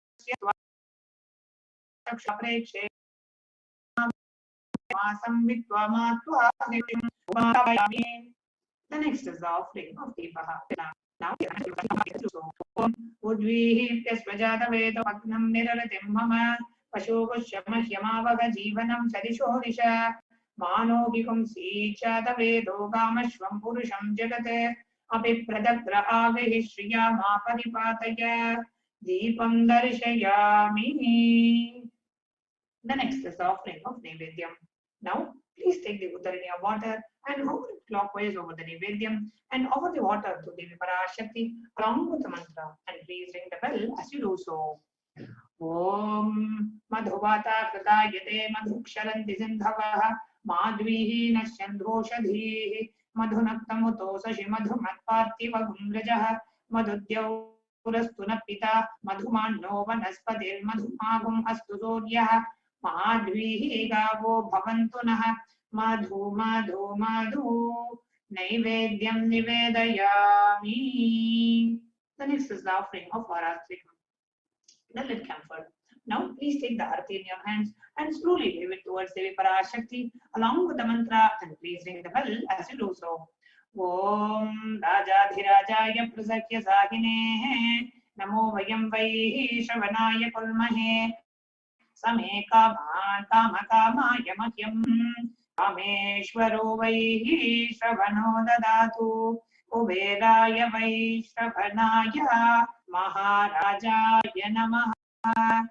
The next is the offering of Deepaha. Now, Udvihi Pyasvajata Veda Pagnam Niraratim Mama Pashokushyamahyamavaga Jivanam Sadishorisha Manogikam Sichata Vedo Gamashvam Purusham Jagate Api Pradagrahavehi Shriya Maparipataya Deepam Darshayami. The next is the offering of Naivedyam. Now, please take the Uttariya water and hover it clockwise over the Naivedyam and offer the water to Devi Parashakti along with the mantra, and please ring the bell as you do so. Om Madhuvata Kratayate Madhuksharanti Sindhavaha Madvihi Nashandhoshadhihi Madhunaktamuto Sashi Madhumatpartiva Gumrajaha Madhudyavurastuna Pita Madhumanno Vanaspatir Madhumagum Astu Suryaha Madhvihi Gavo Bhavantunah Madhu Madhu Madhu Naivedyam Nivedayami. The next is the offering of Varastrika, the lid camphor. Now please take the arati in your hands and slowly wave it towards Devi Parashakti along with the mantra, and please ring the bell as you do so. Om Rajadhirajaya Prasakya Sahine Namo Vayam Vaihi Shravanaya Kulmahe Same Kaman Kama Kama Yamakyam Kameshwaro Vaihi Shravano Dadatu Kuberaya Vaishravanaya Maharajaya Namaha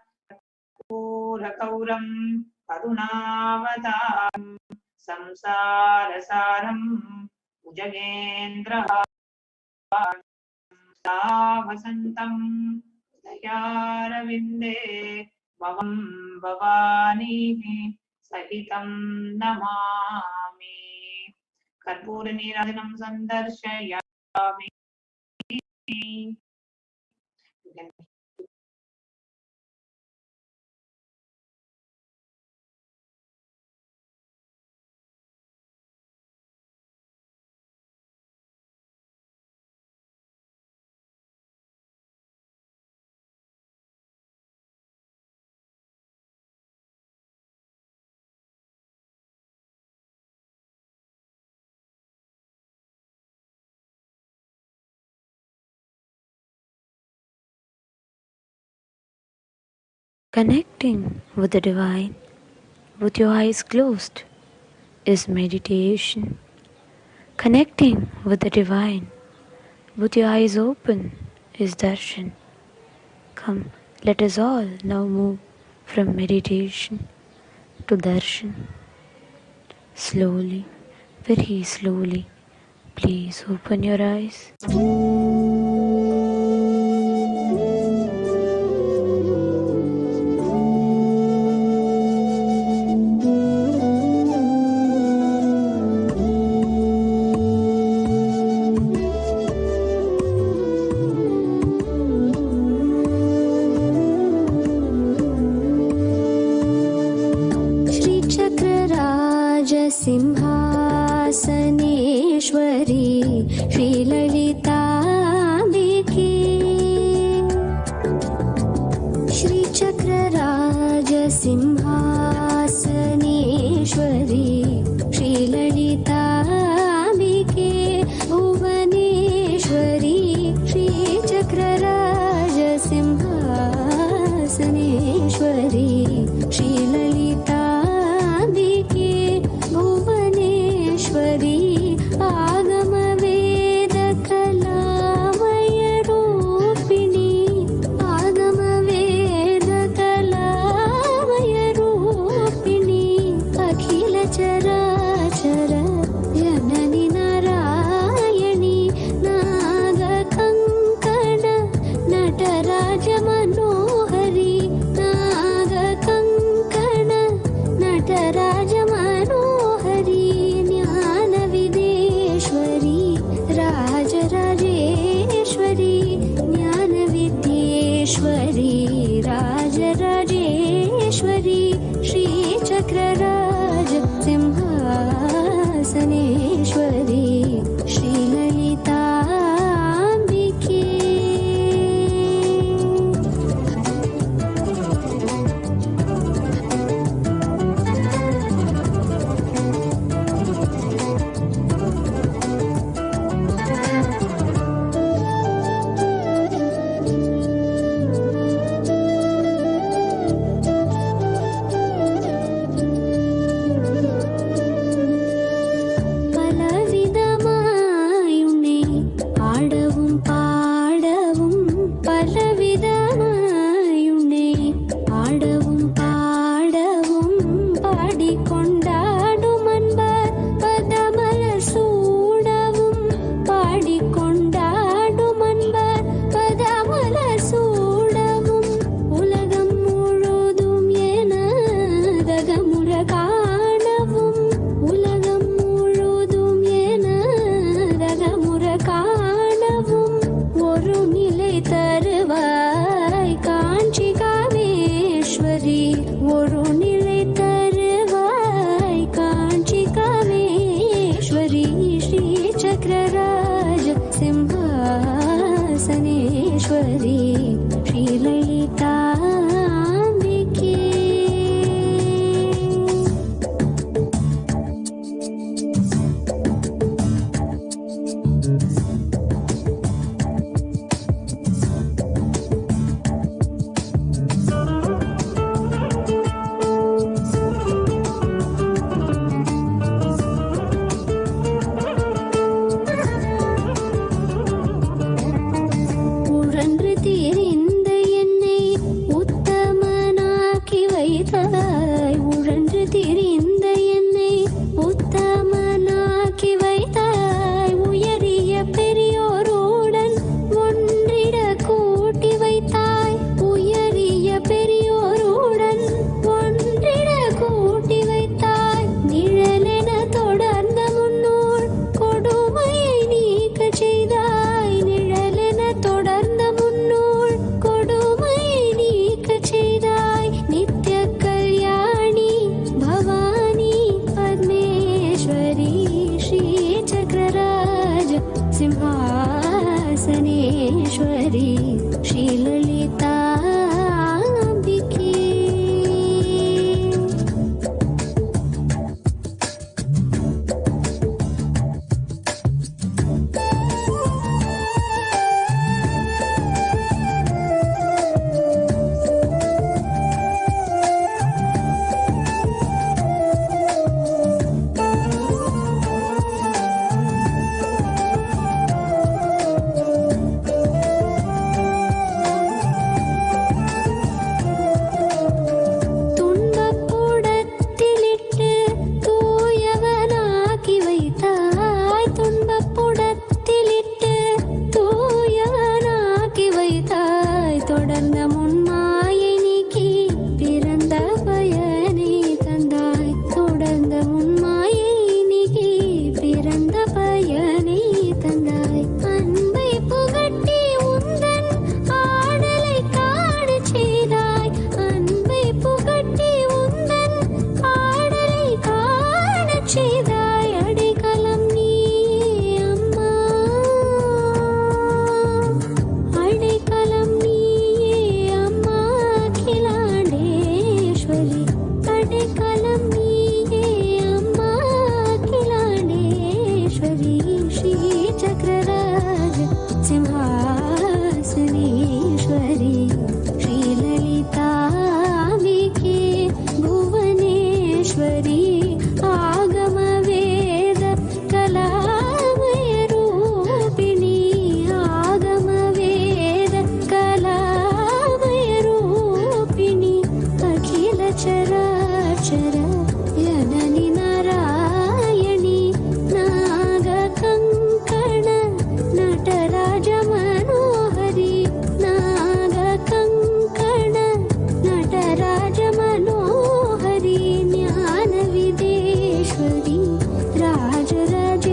Purakauram Karunavatam Samsarasaram Ujagendraha Savasantam Dayaravinde Bhavam Bhavani Sahitam Namami Karpurani Radhanam Sandarshayami. Connecting with the divine with your eyes closed is meditation. Connecting with the divine with your eyes open is darshan. Come, let us all now move from meditation to darshan. Slowly, very slowly, please open your eyes. Simhasaneshwari श्रीललिता Simhasaneshwari श्रीललिताम्बिके। Simhasaneshwari श्रीललिताम्बिके। Simhasaneshwari श्रीललिताम्बिके Bhuvaneshwari आगमवेद कलामयरूपिणी आगमवेद कलामयरूपिणी अखिल चराचर जननि नारायणी नागकङ्कण नटराज मनोहरी नागकङ्कण नटराज मनोहरी ज्ञानविदेश्वरी राजराजेश्वरी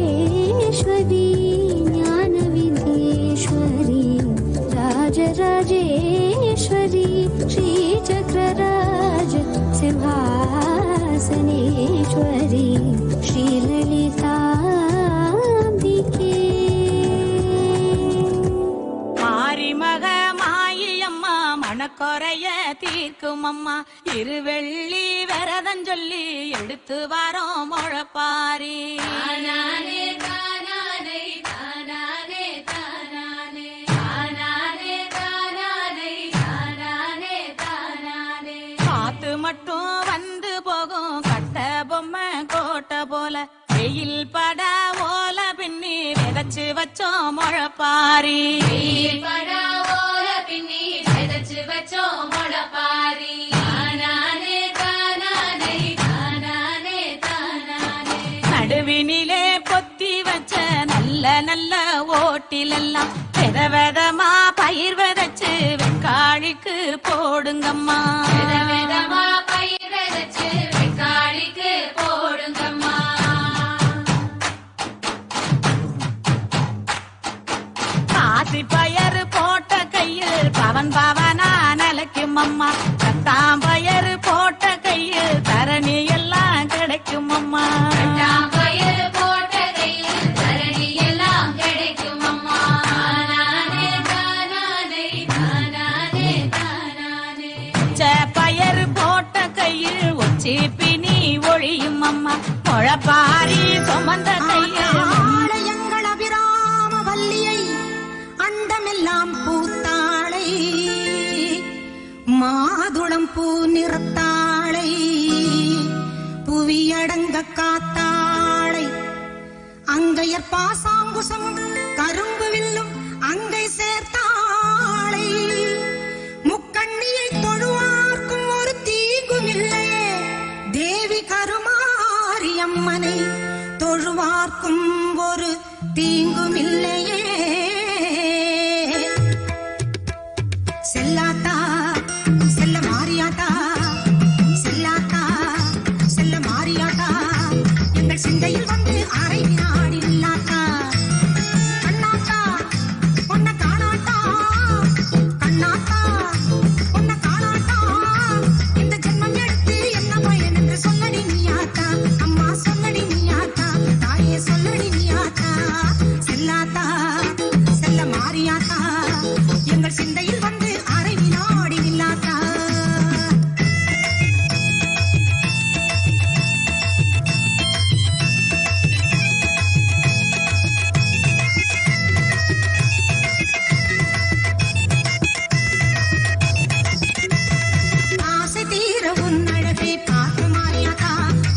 ज्ञानविदेश्वरी राजराजेश्वरी श्रीचक्रराज सिंहासनेश्वरी श्रीललिताम्बिके। மாரிமக மாயம்மா மனக்குறைய தீர்க்கும் அம்மா இருவெள்ளி விரதம் சொல்லி எடுத்து வாரோம் முழப்பாரி. தானானே தானானே தானானே தானானே தானானே தானானே தானானே தானானே காத்து மட்டும் வந்து போகும் கட்ட பொம்மை கோட்டை போல வெயில் பட ஓல பின்னி விதைச்சு வச்சோம் முழப்பாரி. வெயில் பட ஓல பின்னி விதைச்சு வச்சோம் முழப்பாரி. தானானே தானானே தானானே தானானே நடுவினிலே பொத்தி வச்ச நல்ல நல்ல ஓட்டிலெல்லாம் வித விதமா பயிர் விதைச்சு வெக்காளிக்கு போடுங்கம்மா. வித விதமா பயிர் விதைச்சு வெக்காளிக்கு போடுங்கம்மா. காசி பயறு போட்ட கையில் பவன் பவனா நிலைக்கும் அம்மா. கத்தாம் பயறு போட்ட கையில் தரணி எல்லாம் கிடைக்கும் அம்மா. கத்தாம் பயறு போட்ட கையில் தரணி எல்லாம் கிடைக்கும் அம்மா. பிணி ஒழியும் அம்மா முழப்பாரி சுமந்த கையாளையங்கள் அபிராம வல்லியை அண்டமெல்லாம் பூத்தாளை மாதுளம் பூ நிறத்தாளை புவியடங்க காத்தாளை அங்கையர் பாசாங்குசம் கரும்பு வில்லும் அங்கை சேர்த்தாளை முக்கண்ணியை தொழுவார்க்கும் ஒரு தீங்கும் இல்லையே தேவி கருமாரி அம்மனை தொழுவார்க்கும் ஒரு தீங்கும் இல்லையே செல்லாத்தா செல்ல மாரியாத்தா செல்லாத்தா செல்ல மாரியாத்தா எங்கள் சிந்தையில் வந்து அரை வினாடி இல்லாத்தா கண்ணாத்தா பொன்ன காணாத்தா கண்ணாத்தா பொன்ன காணாத்தா இந்த ஜென்மம் எடுத்து என்ன பயன் என்று சொல்லடி நீயாத்தா அம்மா சொல்லடி நீயாத்தா தாயே சொல்லடி நீயாத்தா செல்லாத்தா செல்ல மாரியாத்தா எங்கள் சிந்தையில் வந்து அரை வினாடி இல்லாத்தா ஆசை தீர உன் அழகை பார்த்து மாரியாத்தா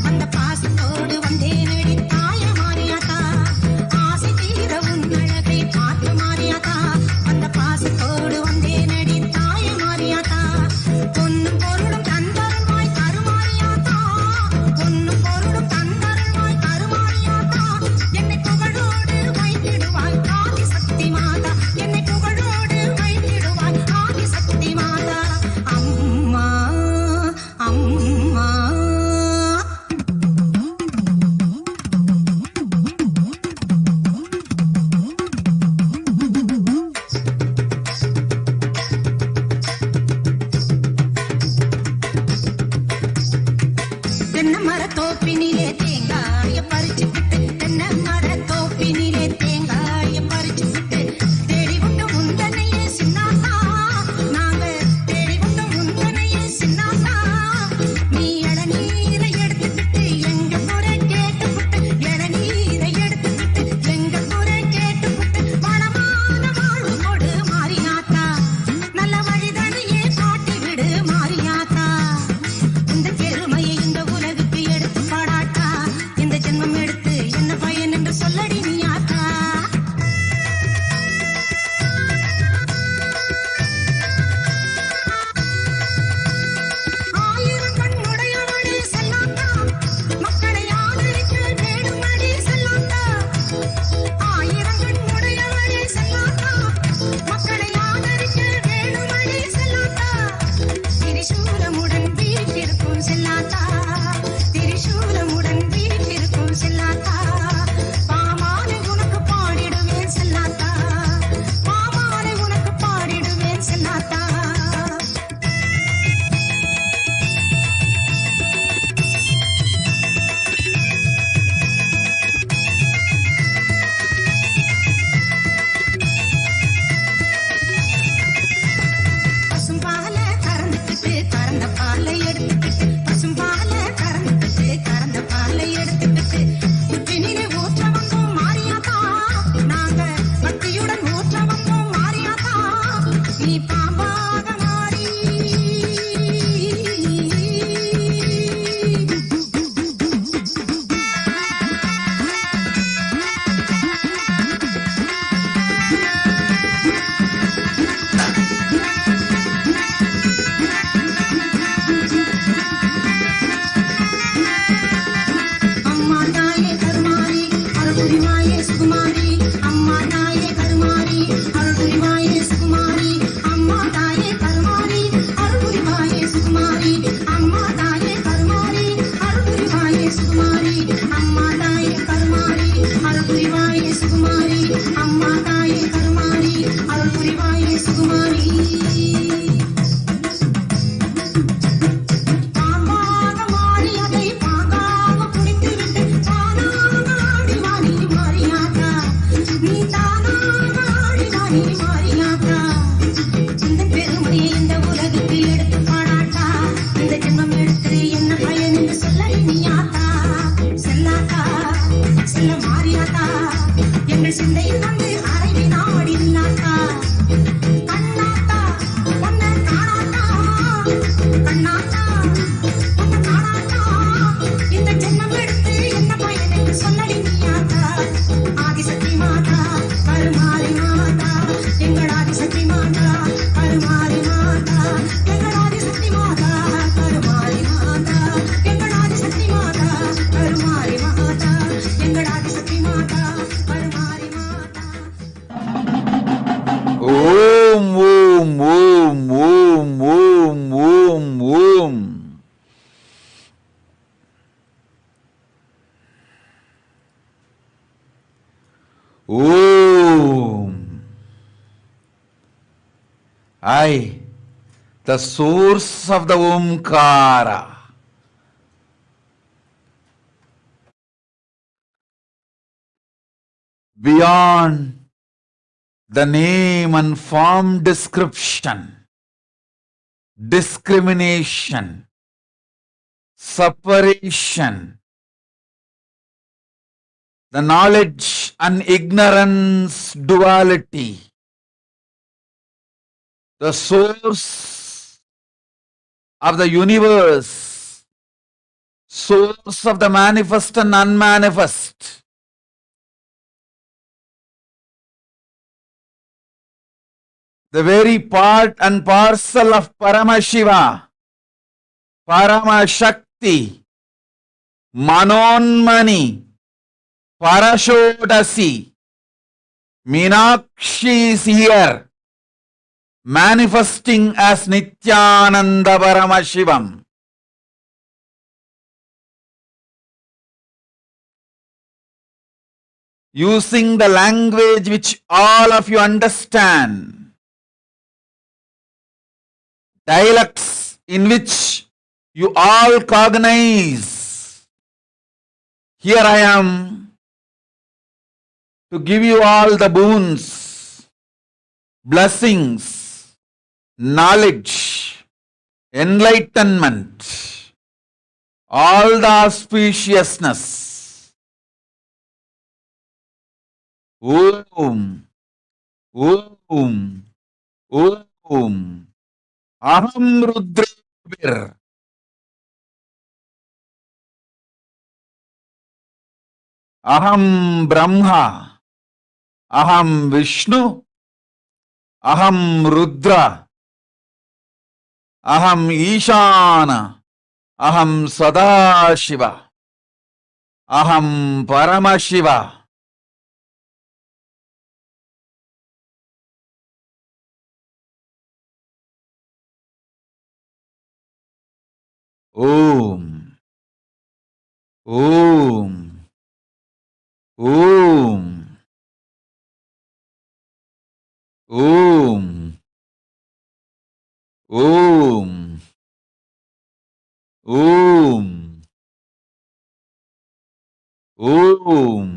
அந்த பாசத்தோடு வந்தேன் அடி தாய மாரியாத்தா ஆசை தீர உன் அழகை பார்த்து மாரியாத்தா அந்த பாசத்தோடு வந்தேன் அடி தாய மாரியாத்தா பொன்னும் பொருளும் தந்தருள்வாய் கருமாரியாத்தா பொன்னும் பொருளும் தந்தருள்வாய் கருமாரியாத்தா என்னை புகழோடு வைத்திடுவாய் ஆதி சக்தி மாதா என்னை புகழோடு வைத்திடுவாய் ஆதி சக்தி மாதா அம்மா அம்மா தென்னை மரத்தோப்பினிலே தேங்காய பறிச்சுக்கிட்டு தென்னை மரத்தோப்பினிலே தேங்காய பறிச்சுக்கிட்டு தேடி விட்டு முந்தனையே சின்னாத்தா நாங்க தேடி விட்டு முந்தனையே சின்னாத்தா நீ இளநீரை எடுத்துக்கிட்டு எங்க குறை கேட்டுக்கிட்டு இளநீரை எடுத்துக்கிட்டு எங்க குறை கேட்டுக்கிட்டு வளமான வாழ்வு கொடு மாரியாத்தா நல்ல வழிதனையே காட்டி விடு மாரியாத்தா இந்த பெருமையை இந்த உலகுக்கு எடுத்து பாடாட்டா இந்த ஜென்மம் எடுத்து என்ன பயன் என்று சொல்லடி நீயாத்தா ஆயிரம் கண்ணுடையவளே செல்லாத்தா மக்களை ஆதரிக்க வேணுமடி செல்லாத்தா ஆயிரம் கண்ணுடையவளே செல்லாத்தா மக்களை ஆதரிக்க வேணுமடி செல்லாத்தா திரிசூலமுடன் வீற்றிருக்கும் செல்லாத்தா திரிசூலமுடன் வீற்றிருக்கும் செல்லாத்தா பாமாலை உனக்கு பாடிடுவேன் செல்லாத்தா பாமாலை உனக்கு பாடிடுவேன் செல்லாத்தா பசும்பால கறந்துக்கிட்டு கறந்த பாலை எடுத்துக்கிட்டு பசும்பால கறந்துக்கிட்டு கறந்த பாலை எடுத்துக்கிட்டு உப்பினிலே ஊற்ற வந்தோம் மாரியாத்தா நாங்க பக்தியுடன் ஊற்ற வந்தோம் மாரியாத்தா நீ பாம்பாக மாறி அம்மா தாயே கருமாரி அருள்புரிவாயே சுகுமாரி அம்மா தாயே கருமாரி அருள்புரிவாயே சுகுமாரி அம்மா தாயே கருமாரி அருள்புரிவாயே சுகுமாரி அம்மா தாயே கருமாரி அருள்புரிவாயே சுகுமாரி அம்மா தாயே கருமாரி அருள்புரிவாயே சுகுமாரி அம்மா தாயே கருமாரி அருள்புரிவாயே சுகுமாரி பாம்பாக மாறி அதை பாங்காக புடித்துவிட்டு தானாக ஆடி வாணி மாரியாத்தா நீ தானாக ஆடி வாணி மாரியாத்தா இந்த பெருமையை இந்த உலகுக்கு எடுத்து பாடாட்டா இந்த ஜென்மம் எடுத்து என்ன பயன் என்று I, the source of the Omkara. Beyond the name and form description, discrimination, separation, the knowledge and ignorance duality, the source of the universe, source of the manifest and unmanifest, the very part and parcel of Paramashiva, Paramashakti, Manonmani, Parashodasi, Meenakshi is here, manifesting as Nithyananda Paramashivam. Using the language which all of you understand, dialects in which you all cognize. Here I am to give you all the boons, blessings, knowledge, enlightenment, all the auspiciousness. Om, Om, Om. Aham Rudra. Aham Brahma. Aham Vishnu. Aham Rudra. Aham Ishana. Aham Sadashiva. Aham Paramashiva. Om, Om, Om, Om, Om, Om, Om.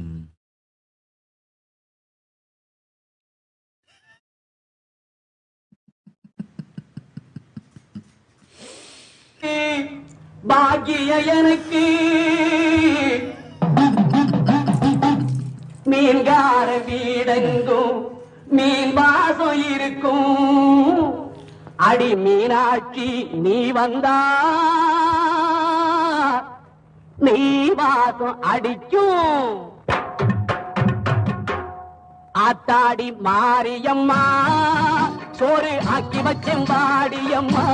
பாக்கிய எனக்கு மீன்கார வீடெங்கும் மீன் வாசம் இருக்கும். அடி மீனாட்சி நீ வந்தா நீ வாசம் அடிக்கும். ஆத்தாடி மாரியம்மா சோறு ஆக்கி வச்சம் வாடியம்மா.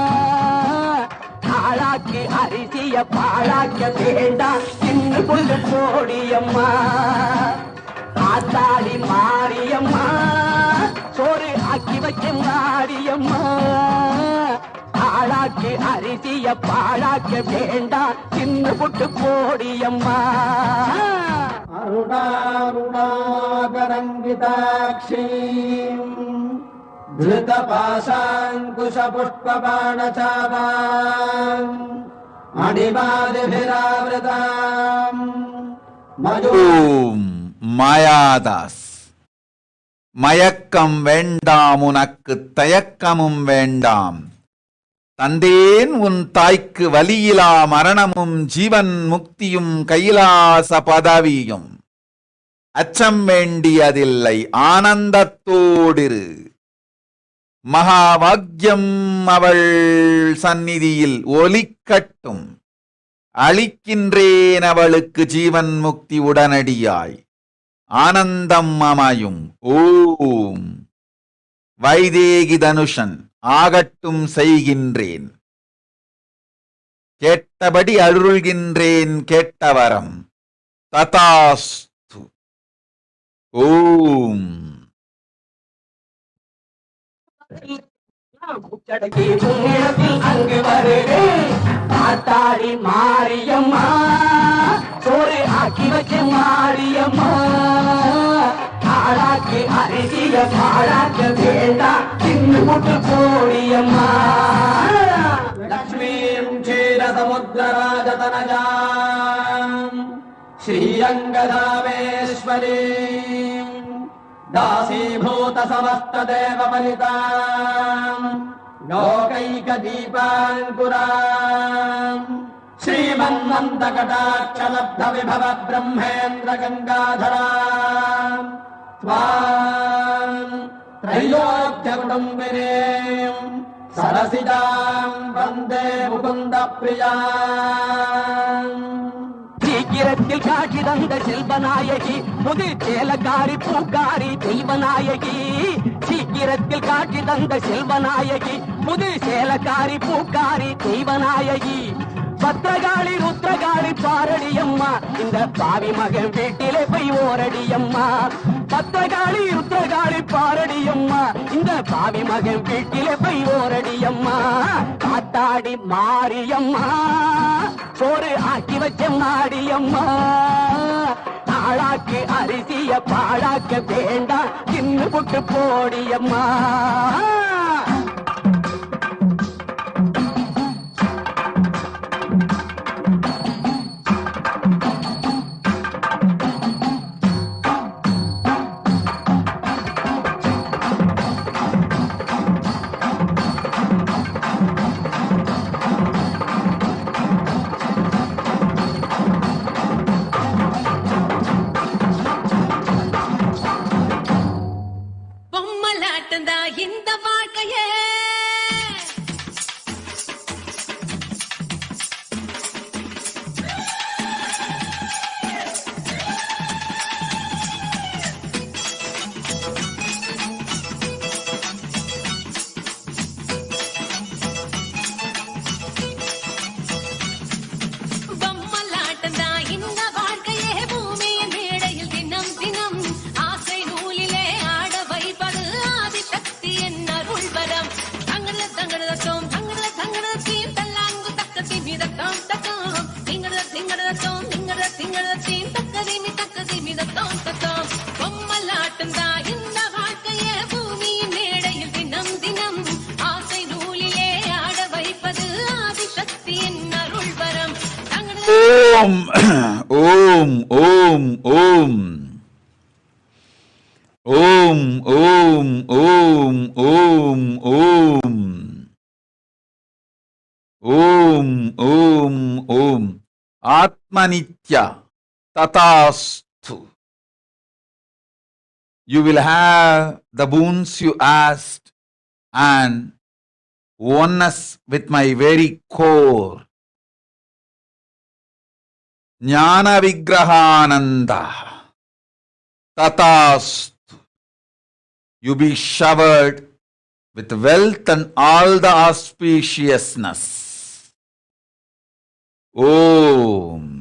ஆளாக்கு அரிசிய பாழாக்க வேண்டாம் சின்ன கொண்டு போடியம்மா. ஆத்தாடி மாரியம்மா சோறு ஆக்கி வச்சம் வாடியம்மா. ஆளாக்கு அரிசிய பாழாக்க வேண்டாம் சின்ன புட்டு போடியம்மா. அருணாருணாகரங்கிதாட்சி धृतपाशाङ्कुशपुष्पबाणचापाम् मणिमादिभिरावृताम् ஓம் மாயாதாஸ். மயக்கம் வேண்டாம் உனக்கு தயக்கமும் வேண்டாம். தந்தேன் உன் தாய்க்கு வலியிலா மரணமும் ஜீவன் முக்தியும் கைலாச பதவியும். அச்சம் வேண்டியதில்லை, ஆனந்தத்தோடிரு. மகாபாக்யம் அவள் சந்நிதியில் ஒலிக்கட்டும். அளிக்கின்றேன் அவளுக்கு ஜீவன் முக்தி உடனடியாய். ஆனந்தம் அமையும். ஓம். வைதேகி தனுஷன் ஆகட்டும் செய்கின்றேன். கேட்டபடி அருள்கின்றேன் கேட்டவரம். ததாஸ்து. ஓம். அங்கு வருகிறேன். ஆத்தாடி மாரியம்மா சோறு ஆக்கி வச்ச மாரியம்மா. பாழாக்கி அரிசிய பாழாக்க வேண்டாம் தின்னு புட்டு போடியம்மா லக்ஷ்மீம் க்ஷீரசமுத்திரராஜதனஜாம் ஸ்ரீரங்கதாமேஸ்வரீம் दासीभूत समस्त देव बलिताम् लोकैक दीपाङ्कुराम् श्रीमन्मन्तकटाक्ष लब्ध विभव ब्रह्मेन्द्र गङ्गाधराम् त्वाम् त्रैलोक्य कुटुम्बिनीम् सरसिजाम् वन्दे मुकुन्द प्रियाम् சீக்கிரத்தில் காட்சி தந்த செல்வநாயகி புது சேலக்காரி பூக்காரி தெய்வநாயகி சீக்கிரத்தில் காட்சி தந்த செல்வநாயகி புது சேலக்காரி பூக்காரி தெய்வநாயகி பத்திரகாளி ருத்ரகாளி பாரடியம்மா இந்த பாவி மகன் வீட்டிலே போய் ஓரடியம்மா பத்திரகாளி ருத்ரகாளி பாரடியம்மா இந்த பாவி மகன் வீட்டிலே போய் ஓரடியம்மா காத்தாடி மாரியம்மா சோறு ஆக்கி வச்ச மாடியம்மா நாளாக்கு அரிசிய பாழாக்க வேண்டாம் தின்னு புட்டு போடியம்மா Atmanitya tatastu. You will have the boons you asked and oneness with my very core. Jnana Vigrahananda tatastu. You be showered with wealth and all the auspiciousness. Om.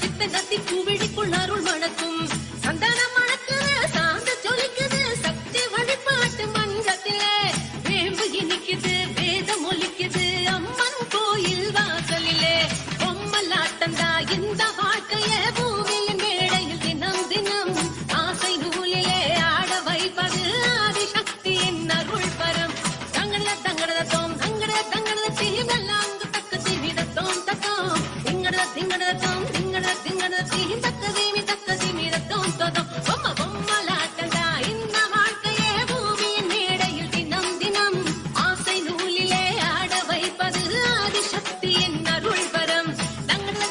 சித்த நத்தி பூவிழிக்குள் அருள் மணக்கும் சந்தன மணக்கு சாந்த சொலிக்கு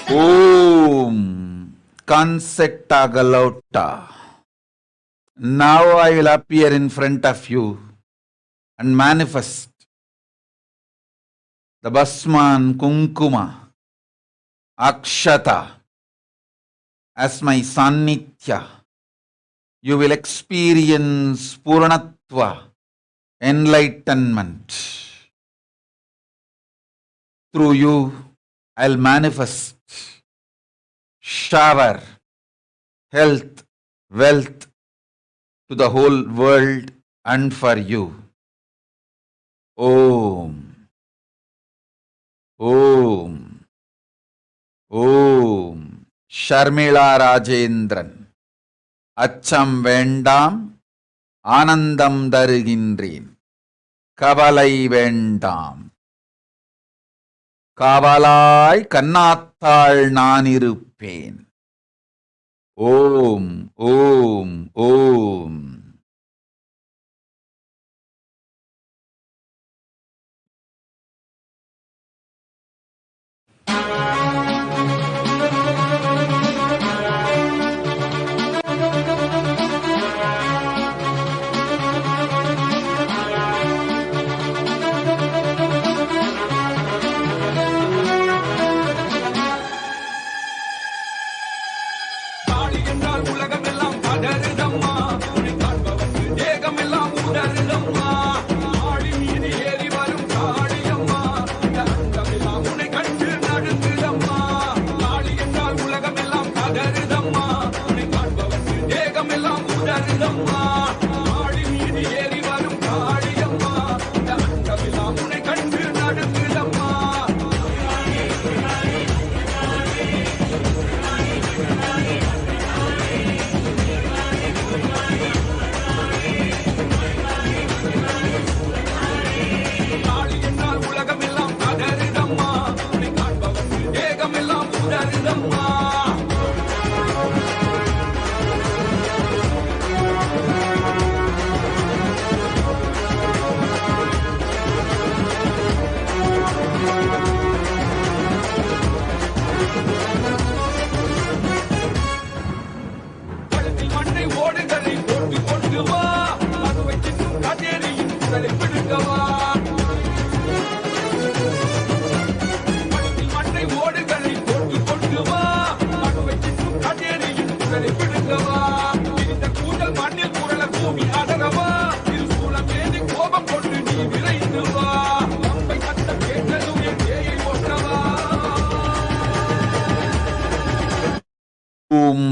Om Kansektagalota. Now I will appear in front of you and manifest the Basman Kunkuma Akshata as my Sannitya. You will experience Purnatva, enlightenment. Through you, I'll manifest shower, health, wealth to the whole world and for you. Om. Om. Om. Sharmila Rajendran. Acham Vendam. Anandam Darugindreen. Kavalai Vendam. Kavalai Kannathal Naniruppen. Om. Om. Om.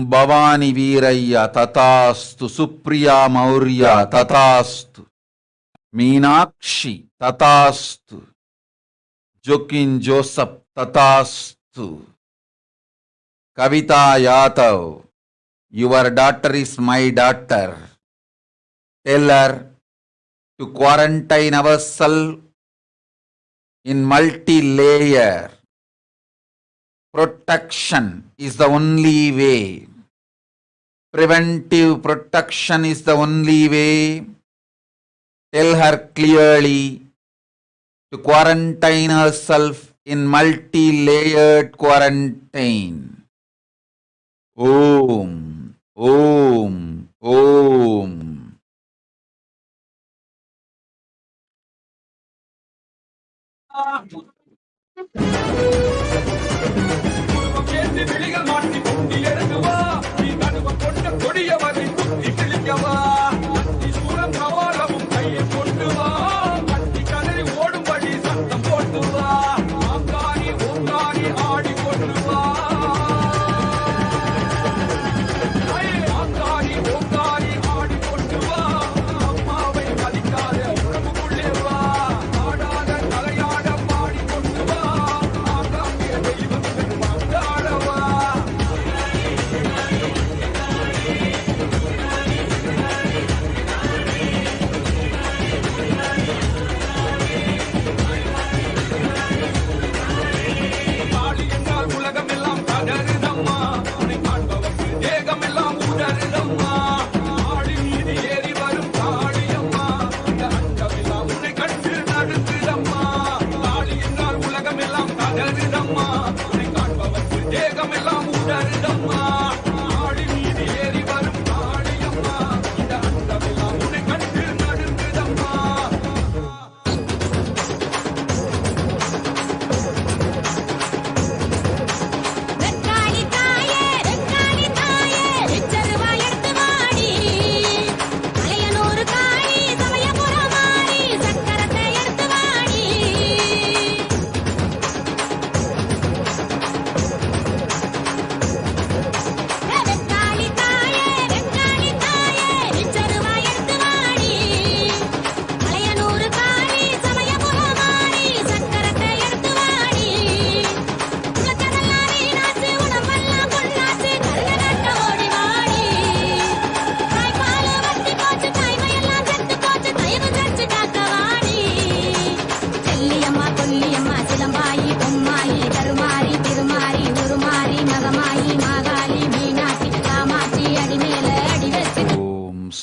Bhavani Viraya Tatastu, Supriya Maurya Tatastu, Meenakshi Tatastu, Jokin Joseph Tatastu, Kavita Yadav, your daughter is my daughter. Tell her to quarantine ourselves in multi-layer. Protection is the only way. Preventive protection is the only way. Tell her clearly to quarantine herself in multi-layered quarantine. Om, Om, Om.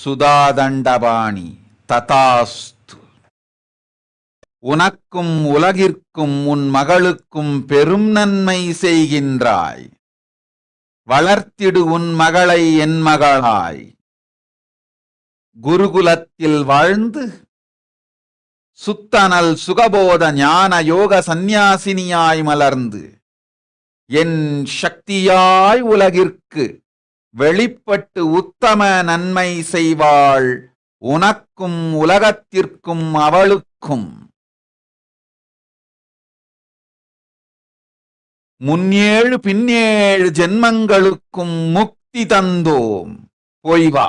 சுதாதண்டபாணி ததாஸ்து. உனக்கும் உலகிற்கும் உன் மகளுக்கும் பெரும் நன்மை செய்கின்றாய். வளர்த்திடு உன் மகளை என் மகளாய். குருகுலத்தில் வாழ்ந்து சுத்தனல் சுகபோத ஞான யோக சந்நியாசினியாய் மலர்ந்து என் சக்தியாய் உலகிற்கு வெளிப்பட்டு உத்தம நன்மை செய்வாள் உனக்கும் உலகத்திற்கும் அவளுக்கும். முன்னேழு பின்னேழு ஜென்மங்களுக்கும் முக்தி தந்தோம். போய் வா.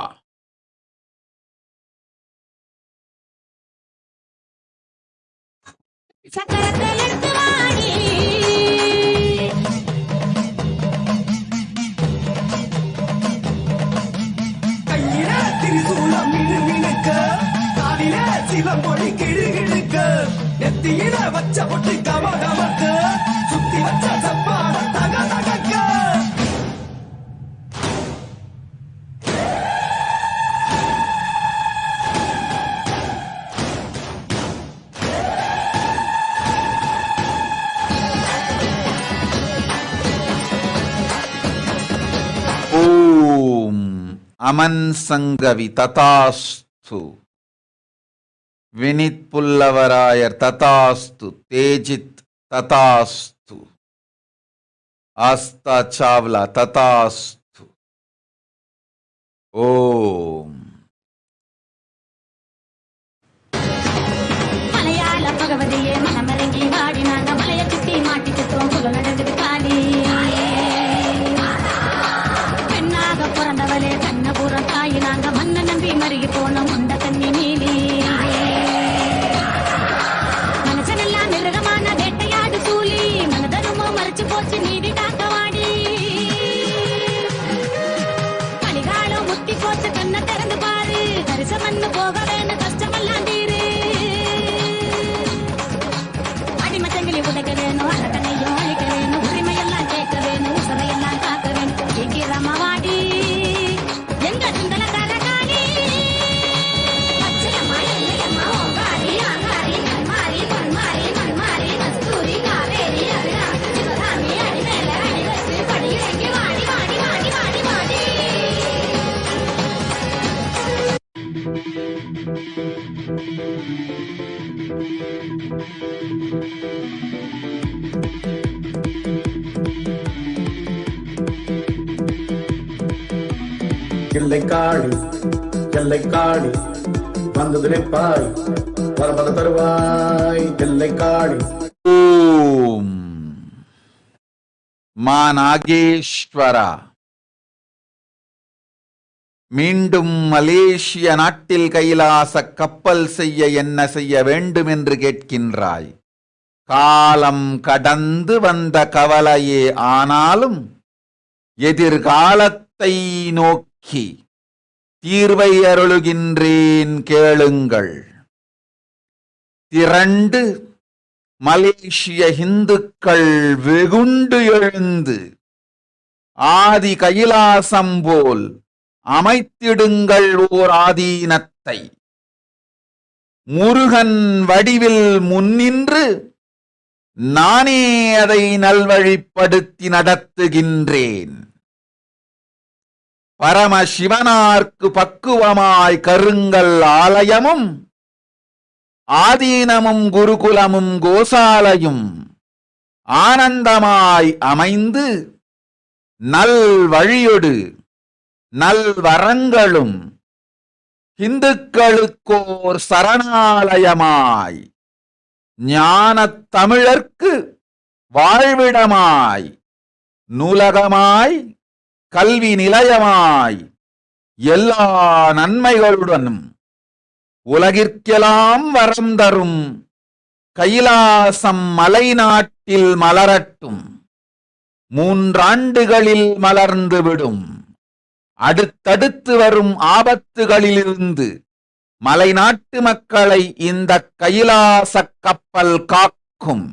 சிலம்பொழி கிழுகிழுக்க நெத்தியில வச்ச பொட்டி கம கமக்க சுத்தி வச்ச சப்பான தக தகக்க. ஓம் அமன் சங்கவி ததாஸ்து. வினித் புல்லவராயர் ததாஸ்து. தேஜித் ததாஸ்து. ஆஸ்தா சாவ்லா ததாஸ்து. ஓம். மலையாள பகவதியே மனமரங்கி வாடி நாங்க மலைய சுத்தி மாட்டி சுத்தோம் புக நடக்குது காலி. பெண்ணாக பிறந்தவளே கண்ணபுரம் தாயி நாங்க மண்ண நம்பி மருகி போன முண்ட கண்ணி நீலி. மனசனெல்லாம் மிருகமான வேட்டையாடு சூலி மனதருமோ மறைச்சு போச்சு நீடி தாக்கவாடி. கலிகாலம் முத்தி போச்சு கண்ணை திறந்து பாரு கரிச மண்ணு போக வேணும் கஷ்டமெல்லாம் தீரு. அடிமச்சங்கிலி உடைக்க வேணும் அழகனையும் அழிக்க வேணும் உரிமையெல்லாம் கேட்க வேணும் உசரையெல்லாம் காக்க வேணும் சீக்கிரமா வாடி எங்க சுந்தலக்கார காளி. பச்சையம்மா எல்லையம்மா ஓங்காரி ஆங்காரி கண்மாரி பொன்மாரி மண்மாரி கஸ்தூரி காவேரி அபிராமி சிவகாமி அடிமேல அடி வச்சு படியிறங்கி வாடி வாடி வாடி வாடி வாடி. எல்லை காடி எல்லை காடி வந்து நிற்பாய் வரமத தருவாய் எல்லை காடி. ஓம் மா நாகேஸ்வரா. மீண்டும் மலேசிய நாட்டில் கைலாச கப்பல் செய்ய என்ன செய்ய வேண்டும் என்று கேட்கின்றாய். காலம் கடந்து வந்த கவலையே ஆனாலும் எதிர்காலத்தை நோக்கி தீர்வை அருளுகின்றேன் கேளுங்கள். திரண்டு மலேசிய இந்துக்கள் வெகுண்டு எழுந்து ஆதி கைலாசம் போல் அமைத்திடுங்கள் ஓர் ஆதீனத்தை. முருகன் வடிவில் முன்னின்று நானே அதை நல்வழிப்படுத்தி நடத்துகின்றேன். பரமசிவனார்க்கு பக்குவமாய் கருங்கல் ஆலயமும் ஆதீனமும் குருகுலமும் கோசாலையும் ஆனந்தமாய் அமைந்து நல் வழியொடு நல்வரங்களும் இந்துக்களுக்கோர் சரணாலயமாய் ஞானத் தமிழர்க்கு வாழ்விடமாய் நூலகமாய் கல்வி நிலையமாய் எல்லா நன்மைகளுடனும் உலகிற்கெல்லாம் வரம் தரும் கைலாசம் மலைநாட்டில் மலரட்டும். 3 ஆண்டுகளில் மலர்ந்துவிடும். அடுத்தடுத்து வரும் ஆபத்துகளிலிருந்து மலைநாட்டு மக்களை இந்த கைலாச கப்பல் காக்கும்.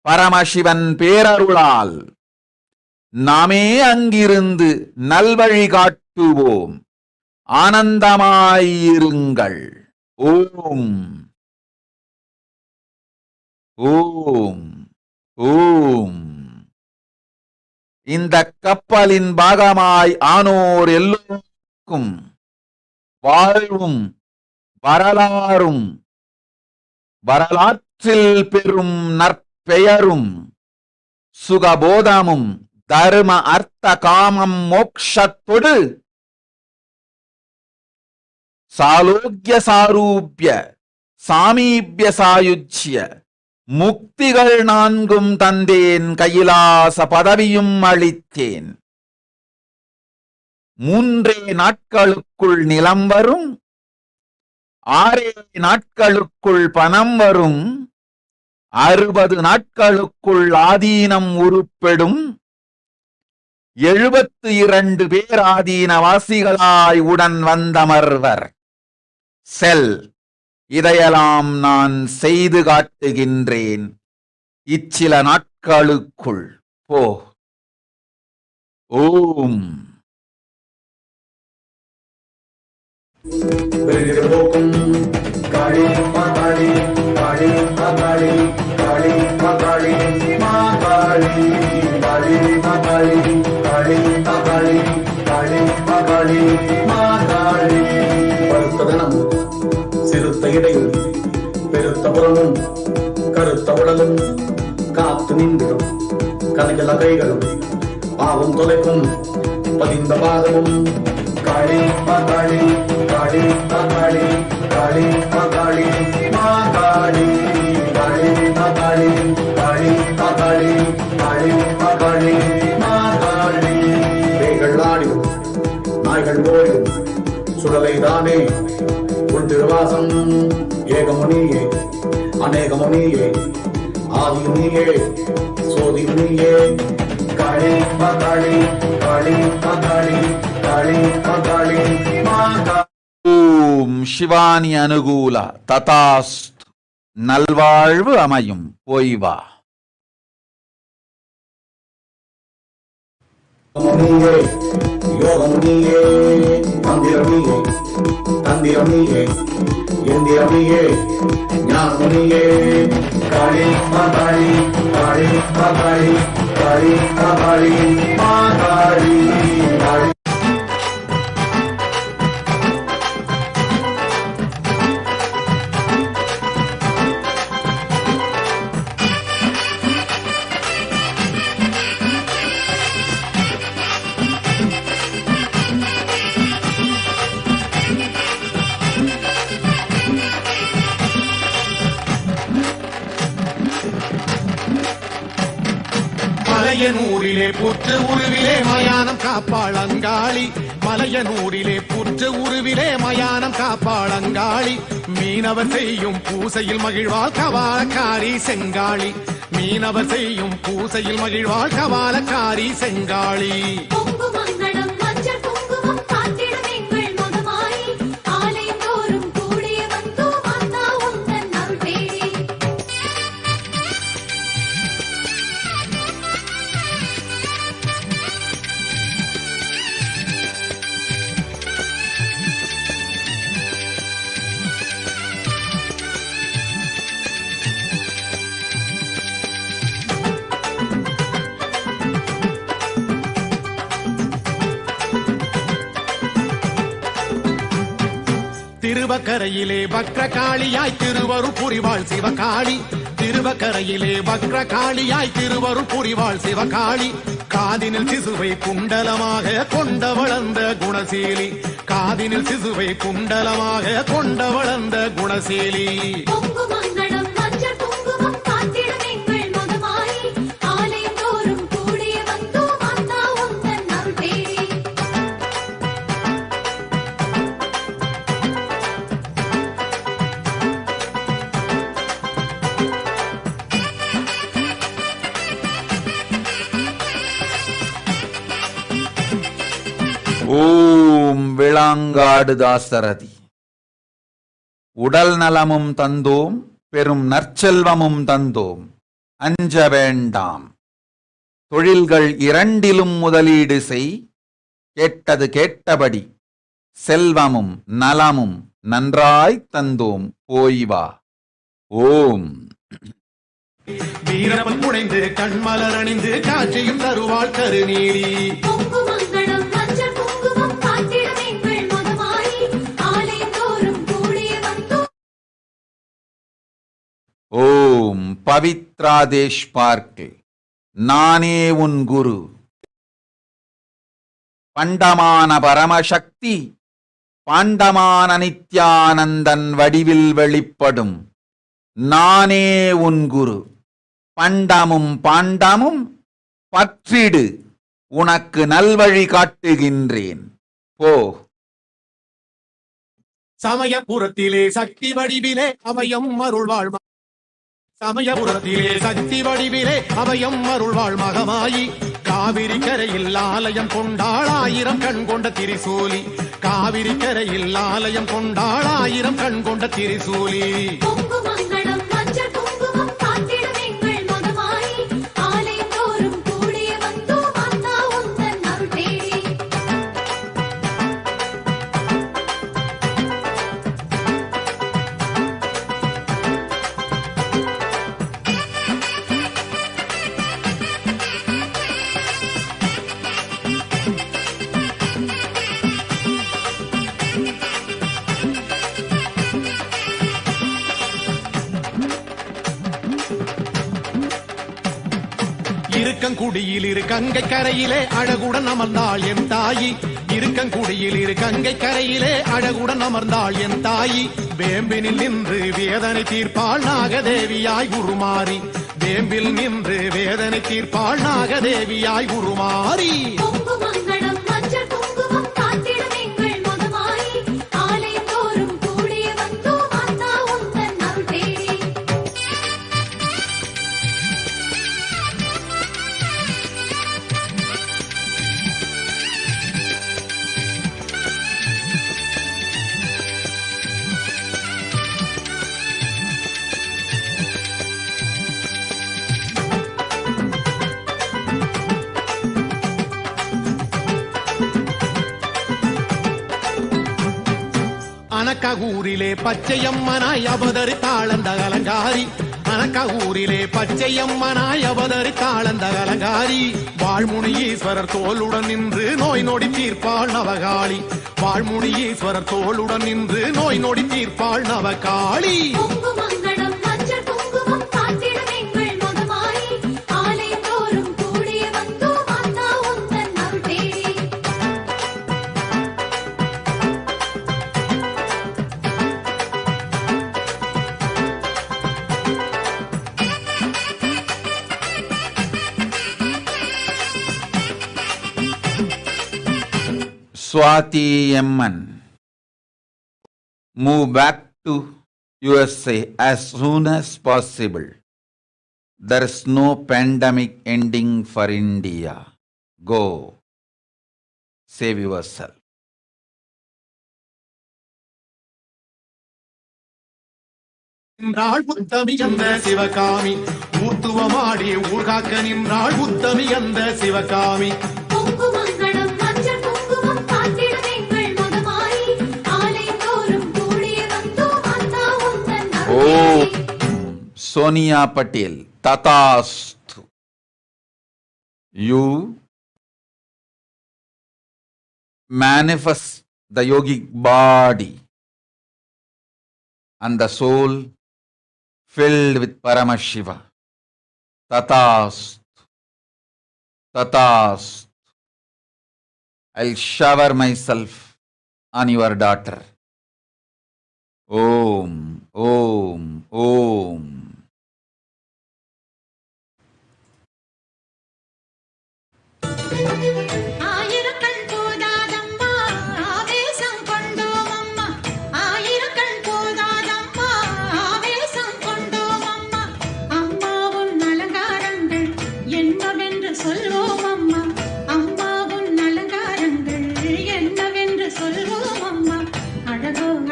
பரமசிவன் பேரருளால் நாமே அங்கிருந்து நல்வழி காட்டுவோம். ஆனந்தமாயிருங்கள். ஓம் ஓம் ஓம். இந்த கப்பலின் பாகமாய் ஆனோர் எல்லோருக்கும் வாழ்வும் வரலாறும் வரலாற்றில் பெறும் நற்பெயரும் சுகபோதமும் தர்ம அர்த்த காமம் மோக்ஷத்தொடு சாலோக்கிய சாரூபிய சாமீபிய சாயுஜ்ய முக்திகள் 4 தந்தேன், கைலாச பதவியும் அளித்தேன். 3 நாட்களுக்குள் நிலம் வரும், 6 நாட்களுக்குள் பணம் வரும், 60 நாட்களுக்குள் ஆதீனம் உருப்பெடும், 72 பேர் ஆதீனவாசிகளாய் உடன் வந்தமர்வர். செல், இதையெல்லாம் நான் செய்து காட்டுகின்றேன். இச்சில நாட்களுக்குள் போ. ஓம். காளி மாகாளி காளி மாகாளி காளி மாகாளி மாகாளி காளி மாகாளி காளி மாகாளி காளி மாகாளி மாகாளி. பருத்ததனம் சிறுத்த இடையும் பெருத்த புறமும் கருத்த உடலும் காத்து நின்றும் கனகல கைகளும் பாவம் தொலைக்கும் பதிந்த பாதமும் காளி மாகாளி காளி மாகாளி காளி மாகாளி மாகாளி காளி மாகாளி காளி மாகாளி காளி மாகாளி மாகாளி. பேய்கள் ஆடியும் நாய்கள் ஓடியும் சுடலை தானே உள் திருவாசம். ஏகமுனியே அநேகமுனியே ஆதியுனியே சோதியுனியே காளி மாகாளி காளி மாகாளி காளி மாகாளி மாகாளி. ஓம் சிவானி அனுகூல ததாஸ்து. நல்வாழ்வு அமையும். போய் வா. முனியே யோகமுனியே தந்திரமுனியே தந்திரமுனியே எந்திரமுனியே ஞானமுனியே காளி மாகாளி காளி மாகாளி காளி மாகாளி மாகாளி காளி. மலையனூரிலே புற்று உருவிலே மயானம் காப்பாளங்காளி. மலையனூரிலே புற்று உருவிலே மயானம் காப்பாளங்காளி. மீனவர் செய்யும் பூசையில் மகிழ்வாள் கவாலக்காரி செங்காளி. மீனவர் செய்யும் பூசையில் மகிழ்வாள் கவாலக்காரி செங்காளி. திருவக்கரையிலே வக்ரகாளியாய் திருவருள் புரிவாள் சிவகாளி. திருவக்கரையிலே வக்ரகாளியாய் திருவருள் புரிவாள் சிவகாளி. காதினில் சிசுவை குண்டலமாக கொண்ட வளர்ந்த குணசீலி. காதினில் சிசுவை குண்டலமாக கொண்ட வளர்ந்த குணசீலி. ஓம் விளாங்காடு தாசரதி. உடல் நலமும் தந்தோம், பெரும் நற்செல்வமும் தந்தோம், அஞ்ச வேண்டாம். தொழில்கள் 2லும் முதலீடு செய், கேட்டது கேட்டபடி செல்வமும் நலமும் நன்றாய் தந்தோம் போய் வா. ஓம். வீரப்பன் புனைந்து கண்மலர் அணிந்து காட்சியும் தருவாள் கருநீலி. ஓம். பவித்ராதேஷ் பார்க்கு நானே உன் குரு. பண்டமான பரமசக்தி பாண்டமான நித்யானந்தன் வடிவில் வெளிப்படும். நானே உன் குரு. பண்டமும் பாண்டமும் பற்றிடு, உனக்கு நல்வழி காட்டுகின்றேன். போ. சமயபுரத்திலே சக்தி வடிவிலே அபயம் அருள்வாழ். சமயபுரத்திலே சக்தி வடிவிலே அபயம் அருள்வாழ் மகமாயி. காவிரி கரையில் ஆலயம் கொண்டாள் 1000 கண் கொண்ட திரிசூலி. காவிரி கரையில் ஆலயம் கொண்டாள் 1000 கண் கொண்ட திரிசூலி. இருக்கங்குடியில் இரு கங்கை கரையிலே அழகுடன் அமர்ந்தாள் என் தாயி. இருக்கங்குடியில் இரு கங்கை கரையிலே அழகுடன் அமர்ந்தாள் என் தாயி. வேம்பினில் நின்று வேதனை தீர்ப்பாள் நாகதேவியாய் உருமாறி. வேம்பில் நின்று வேதனை தீர்ப்பாள் நாகதேவியாய் உருமாறி. அனக்ககூரிலே பச்சையம்மனாய் அவதரித்தாளந்த அலங்காரி. அனக்ககூரிலே பச்சையம்மனாய் அவதரித்தாளந்த அலங்காரி. வாழ்முனியீஸ்வரர் தோளுடன் நின்று நோய் நொடி தீர்ப்பாள் நவகாளி. வாழ்முனியீஸ்வரர் தோளுடன் நின்று நோய் நொடி தீர்ப்பாள் நவகாளி. Swati Amman, move back to USA as soon as possible. There is no pandemic ending for India. Go. Save yourself. நின்றாள் உத்தமி அந்த சிவகாமி. ஊத்துவமாடி ஊர்காக்க நின்றாள் உத்தமி அந்த Sivakami. Oh, Sonia Patel, Tatastu. You manifest the yogic body and the soul filled with Paramashiva. Tatastu. Tatastu. I'll shower myself on your daughter. Om, Om, Om.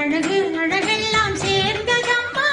அழகு அழகெல்லாம் சேர்ந்ததம்மா.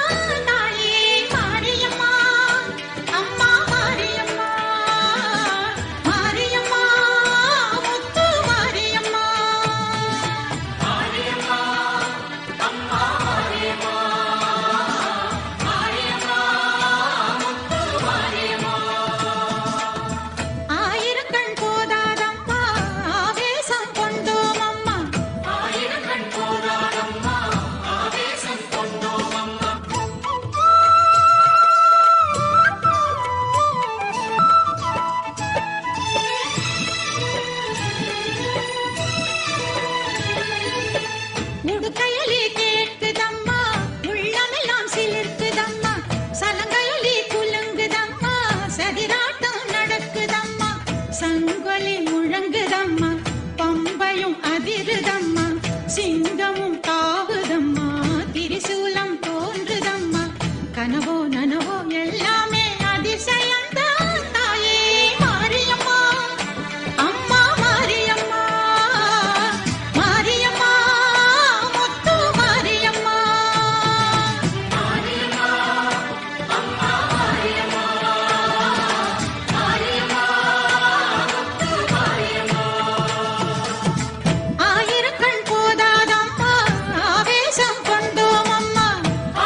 கனவோ நனவோ எல்லாமே அதிசயம்தான் தாயே மாரியம்மா அம்மா மாரியம்மா மாரியம்மா முத்து மாரியம்மா மாரியம்மா அம்மா மாரியம்மா மாரியம்மா முத்து மாரியம்மா ஆயிரக்கண் போதாதம்மா ஆவேசம் கொண்டோம் அம்மா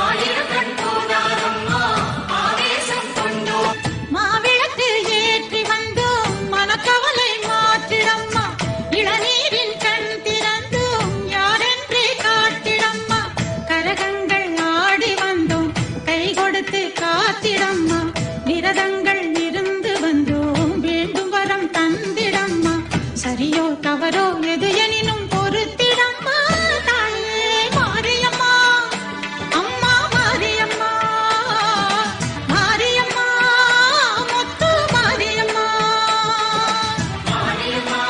ஆயிரக்கண் போதாதம்மா ஆவேசம் கொண்டோம் மாவிளக்கு ஏற்றி வந்தோம் மனக்கவலை மாற்றிடம்மா இளநீரின் கண் திறந்தோம் யாரென்று காட்டிடம்மா கரகங்கள் ஆடி வந்தோம் கை கொடுத்து காத்திடம்மா விரதங்கள் இருந்து வந்தோம் வேண்டும் வரம் தந்திடம்மா சரியோ தவறோ எது எனினும் பொறுத்திடம்மா தாயே மாரியம்மா அம்மா மாரியம்மா மாரியம்மா முத்து மாரியம்மா மாரியம்மா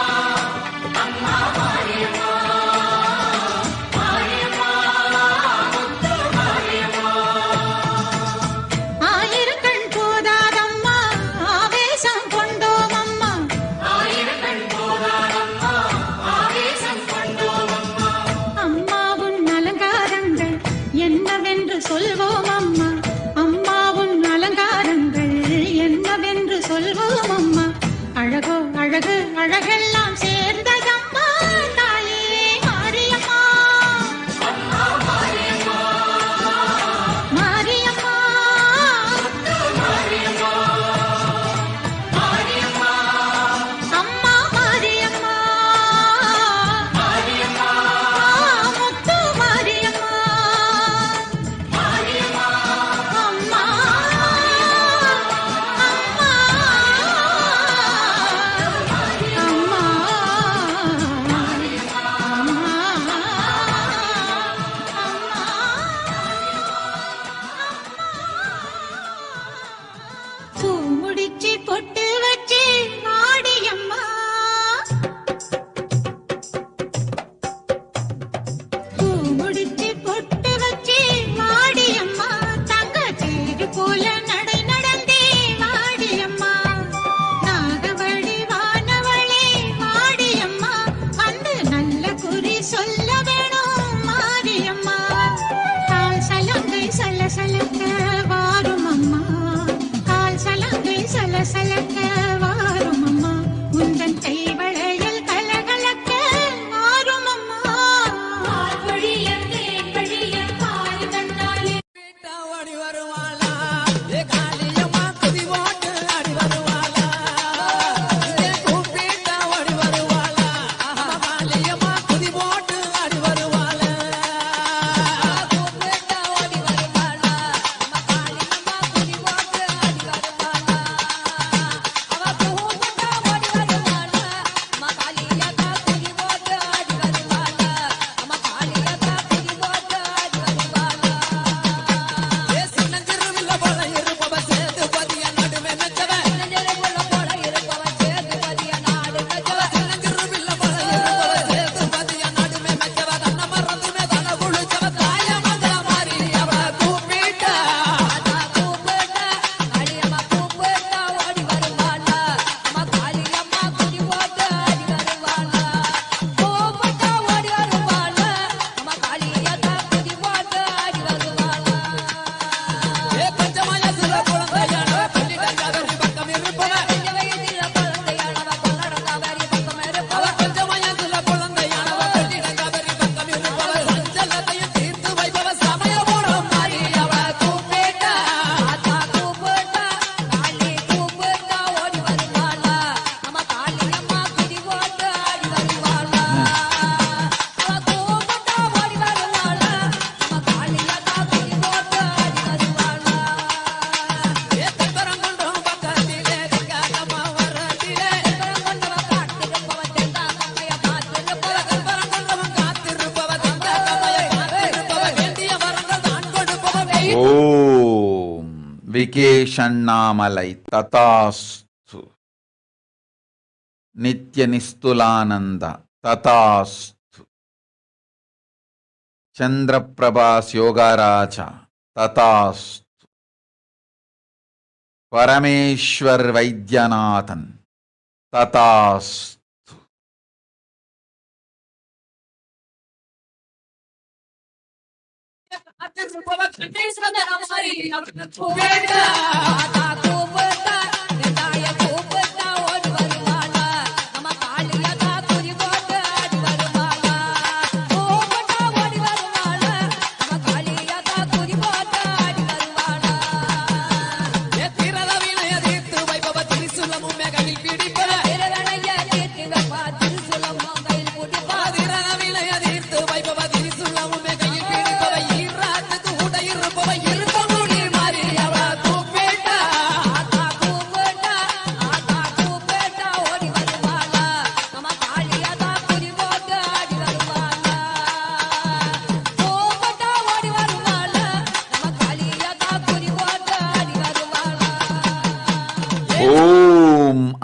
அம்மா மாரியம்மா மாரியம்மா முத்து மாரியம்மா ஆயிரக்கண் போதாதம்மா ஆவேசம் கொண்டோம் அம்மா ஆயிரக்கண் போதாதம்மா ஆவேசம் கொண்டோம் அம்மா அம்மாவுன் அலங்காரங்கள் என்னவென்று சொல்வோம் அம்மா அம்மாவுன் அலங்காரங்கள் என்னவென்று சொல்வோம் அம்மா அழகோ அழகு அழகெல்லாம் சேர்ந்ததம்மா தாயே மாரியம்மா அம்மா மாரியம்மா மாரியம்மா முத்து மாரியம்மா மாரியம்மா அம்மா மாரியம்மா மாரியம்மா முத்து மாரியம்மா மாரியம்மா அம்மா பூ முடிச்சு பொட்டு வச்சு மாடியம்மா பூ முடிச்சு பொட்டு வச்சு மாடியம்மா தங்க தேடி போல நடை நடந்தே வாடியம்மா நாகவழி வானவளே வாடியம்மா வந்து நல்ல குறி சொல்ல வேணும் மாரியம்மா கால் சலங்கை சலசலக்க வாரும் அம்மா கால் சலங்கை சலசலக்க வாரும் அம்மா உந்தன் கை வளையல் கலகலக்க வாரும் அம்மா வழிய தேன் வழிய பாரு கண்டாலே ஆடி வருவாளா ஏ காளியம்மா குதி ஓட்டு ஆடி வருவாளா ஏ கூப்பிட்டா ஓடி வருவாளா காளியம்மா குதி ஓட்டு ஆடி வருவாளா கூப்பிட்டா ஓடி வருவாளா காளியம்மா குதி ஓட்டு ஆடி வருவாளா அவ கூப்பிட்டா ஓடி வருவாளா காளியம்மா குதி ஓட்டு ஆடி வருவாளா காளியம்மா குதி ஓட்டு ஆடி வருவாளா சின்னஞ்சிறுவில்ல போல இருப்பவ சேது பதிய நடுவே நச்சவ சின்னஞ்சிறுவில்ல போல இருப்பவ சேது பதிய நாடு நச்சவ சின்னஞ்சிறுவில்ல போல இருப்பவ சேது பதிய நடுவே நச்சவ தன்ன மறந்துமே தன குளிச்சவ தாய மத மாறி அவ கூப்பிட்டா காளியம்மா கூப்பிட்டா ஓடி வருவாளா காளியம்மா குடி ஓட்டு ஆடி வருவாளா கூப்பிட்டா ஓடி வருவாளா காளியம்மா குடி ஓட்டு ஆடி வருவாளா ஏ பஞ்சமாய சில குழந்தையான பள்ளிடங்காவரி பக்கம் இருப்பவ கொஞ்ச வயதில குழந்தையானவ கொள்ளடங்காவரி பக்கம் இருப்பவ பஞ்சமாய சில குழந்தையானவ பள்ளிடங்காவரி பக்கம் இருப்பவ சஞ்சலத்தையும் தீர்த்து வைப்பவ சமயபுரம் மாறி அவ கூப்பிட்டா கூப்பிட்டா காளி கூப்பிட்டா ஓடி வருவாளா காளியம்மா குடி ஓட்டு ஆடி வருவாளா அவ கூப்பிட்டா ஓடி வருவாளா காளியம்மா குடி ஓட்டு ஆடி வருவாளா ஏ கம்பரங்குன்றம் பக்கத்திலே கங்கம்மா வரத்திலே கம்பரங்குன்றவ காத்திருப்பவ தெந்தாங்கம்மைய பார்த்திருப்பவ கம்பரங்குன்றவன் காத்திருப்பவ தெந்தாங்கம்மைய பார்த்திருப்பவ வேண்டிய வரங்கள் தான் கொடுப்பவ ஓம் விகேஷண்ணாமலை ததாஸ்து நித்ய நிஸ்துலானந்த ததாஸ்து चंद्रप्रभास योगाराचा तथास्तु Parameshwar Vaidyanathan. Tathas.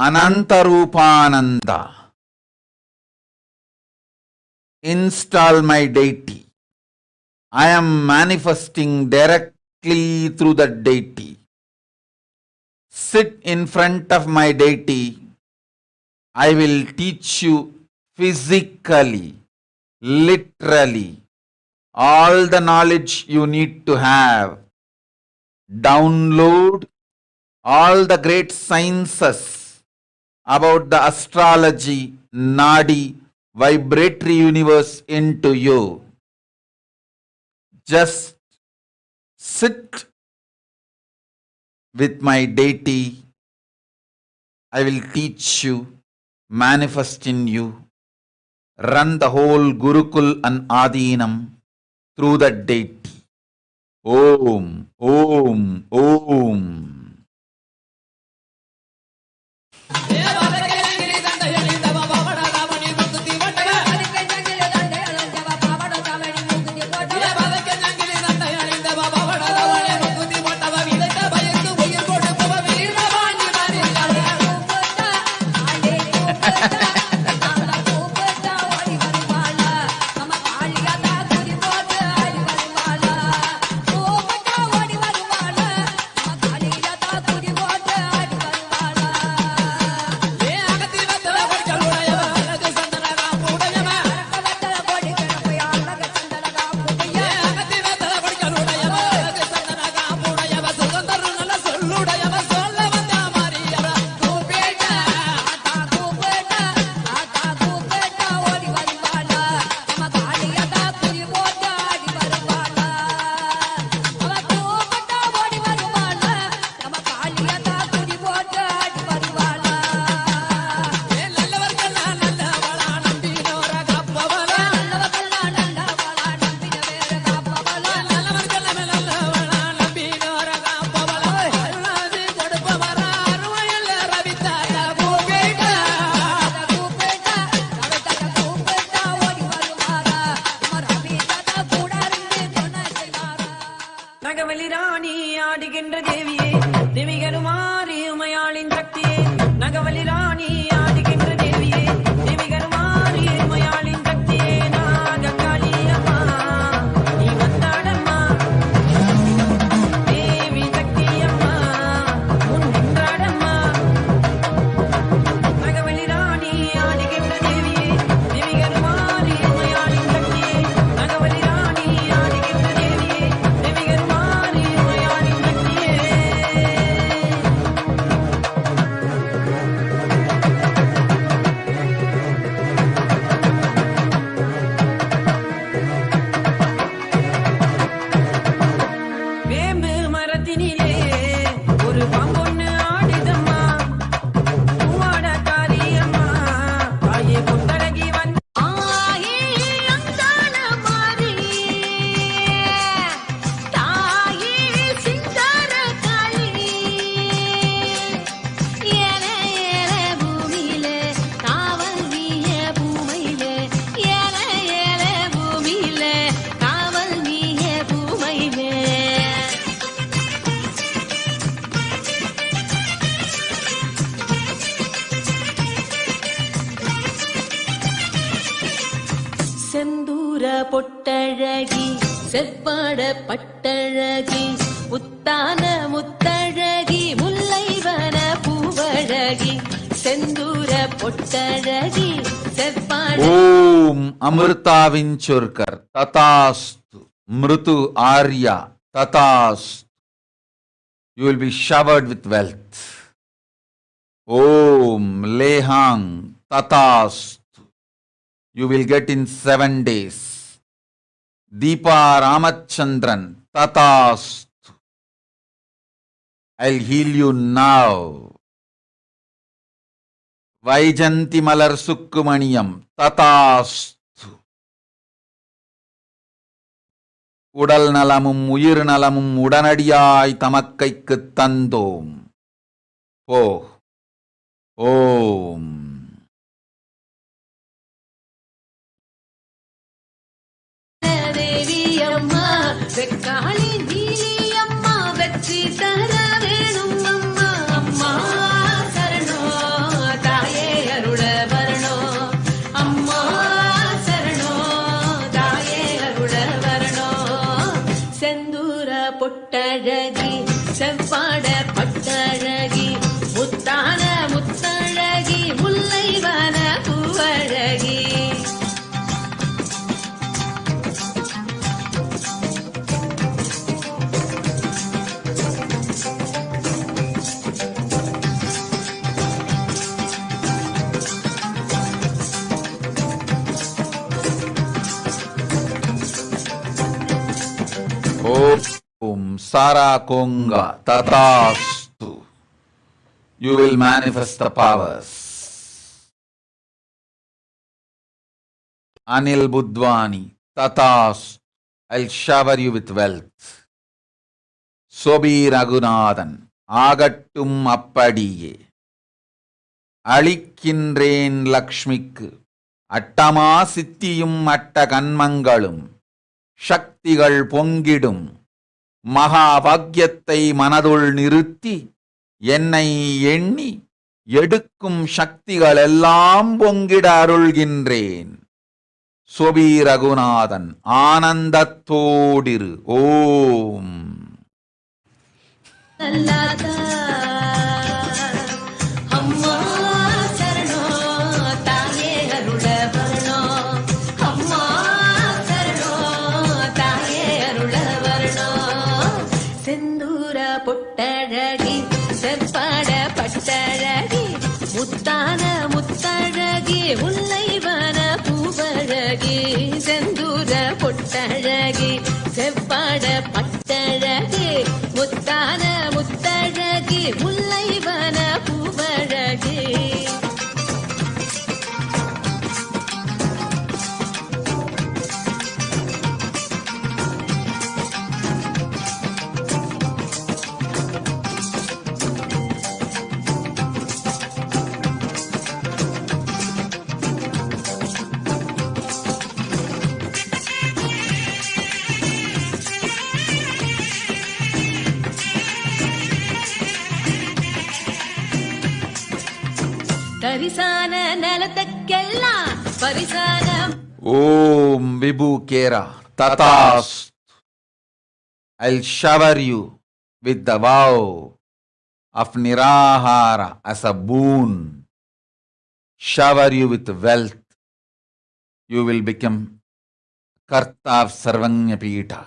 Anantarupananda. Install my deity. I am manifesting directly through the deity. Sit in front of my deity. I will teach you physically, literally, all the knowledge you need to have. Download all the great sciences about the astrology, nadi, vibratory universe into you. Just sit with my deity. I will teach you, manifest in you, run the whole Gurukul and Adinam through the deity. Om, Om, Om. பொட்டழகி செவ்வாட பட்டழகி உத்தான Muthazhagi Mullai பொட்டழகி செவ்வாட Om Amrutavinchurkar Tatastu Mrutu Arya Tatastu. You will be showered with wealth. Om Lehang Tatastu. You will get in 7 days. Deepa Ramachandran Tatastu. I'll heal you now. Vaijanti Malar Sukkumaniyam Tatastu. உடல் நலமும் உயிர் நலமும் உடனடியாய் தமக்கைக்கு தந்தோம். ஓ ஓம். தேவி அம்மா வெக்காளி நீலி அம்மா வெற்றி தர வேணும் அம்மா. அம்மா சரணோ தாயே அருள வரணோ. அம்மா சரணோ தாயே அருள வரணோ. செந்தூர பொட்டழகி செவ்வாட பட்டழகி முத்தான Muthazhagi முல்லைவன பூவழகி. Om Sarakonga Tatastu. You will manifest the powers. Anil Budwani Tatastu. I'll shower you with wealth. Sobi Raghunathan Agattum Appadiye. Alikkindrain Lakshmikku Attama Sittiyum Atta Kanmangalum சக்திகள் பொங்கிடும். மகாபாக்யத்தை மனதுள் நிறுத்தி என்னை எண்ணி எடுக்கும் சக்திகள் எல்லாம் பொங்கிட அருள்கின்றேன். சொபி ரகுநாதன் ஆனந்தத்தோடிரு. ஓம். அம்மா சரணோ தாயே அருள வரணோ. அம்மா சரணோ தாயே அருள வரணோ. செந்தூர பொட்டழகி செவ்வாட பட்டழகி முத்தான முத்தழகி முல்லைவன பூவழகி. செந்தூர பொட்டழகி செவ்வாட பட்டழகி முத்தான Muthazhagi முல்லைவன பூவழகி. தரிசான நலத்தக்கெல்லாம் பரிசான. Om Vibhu Kera Tatastu. I'll shower you with the vow of Nirahara as a boon. Shower you with wealth. You will become Karta of Sarvanyapita.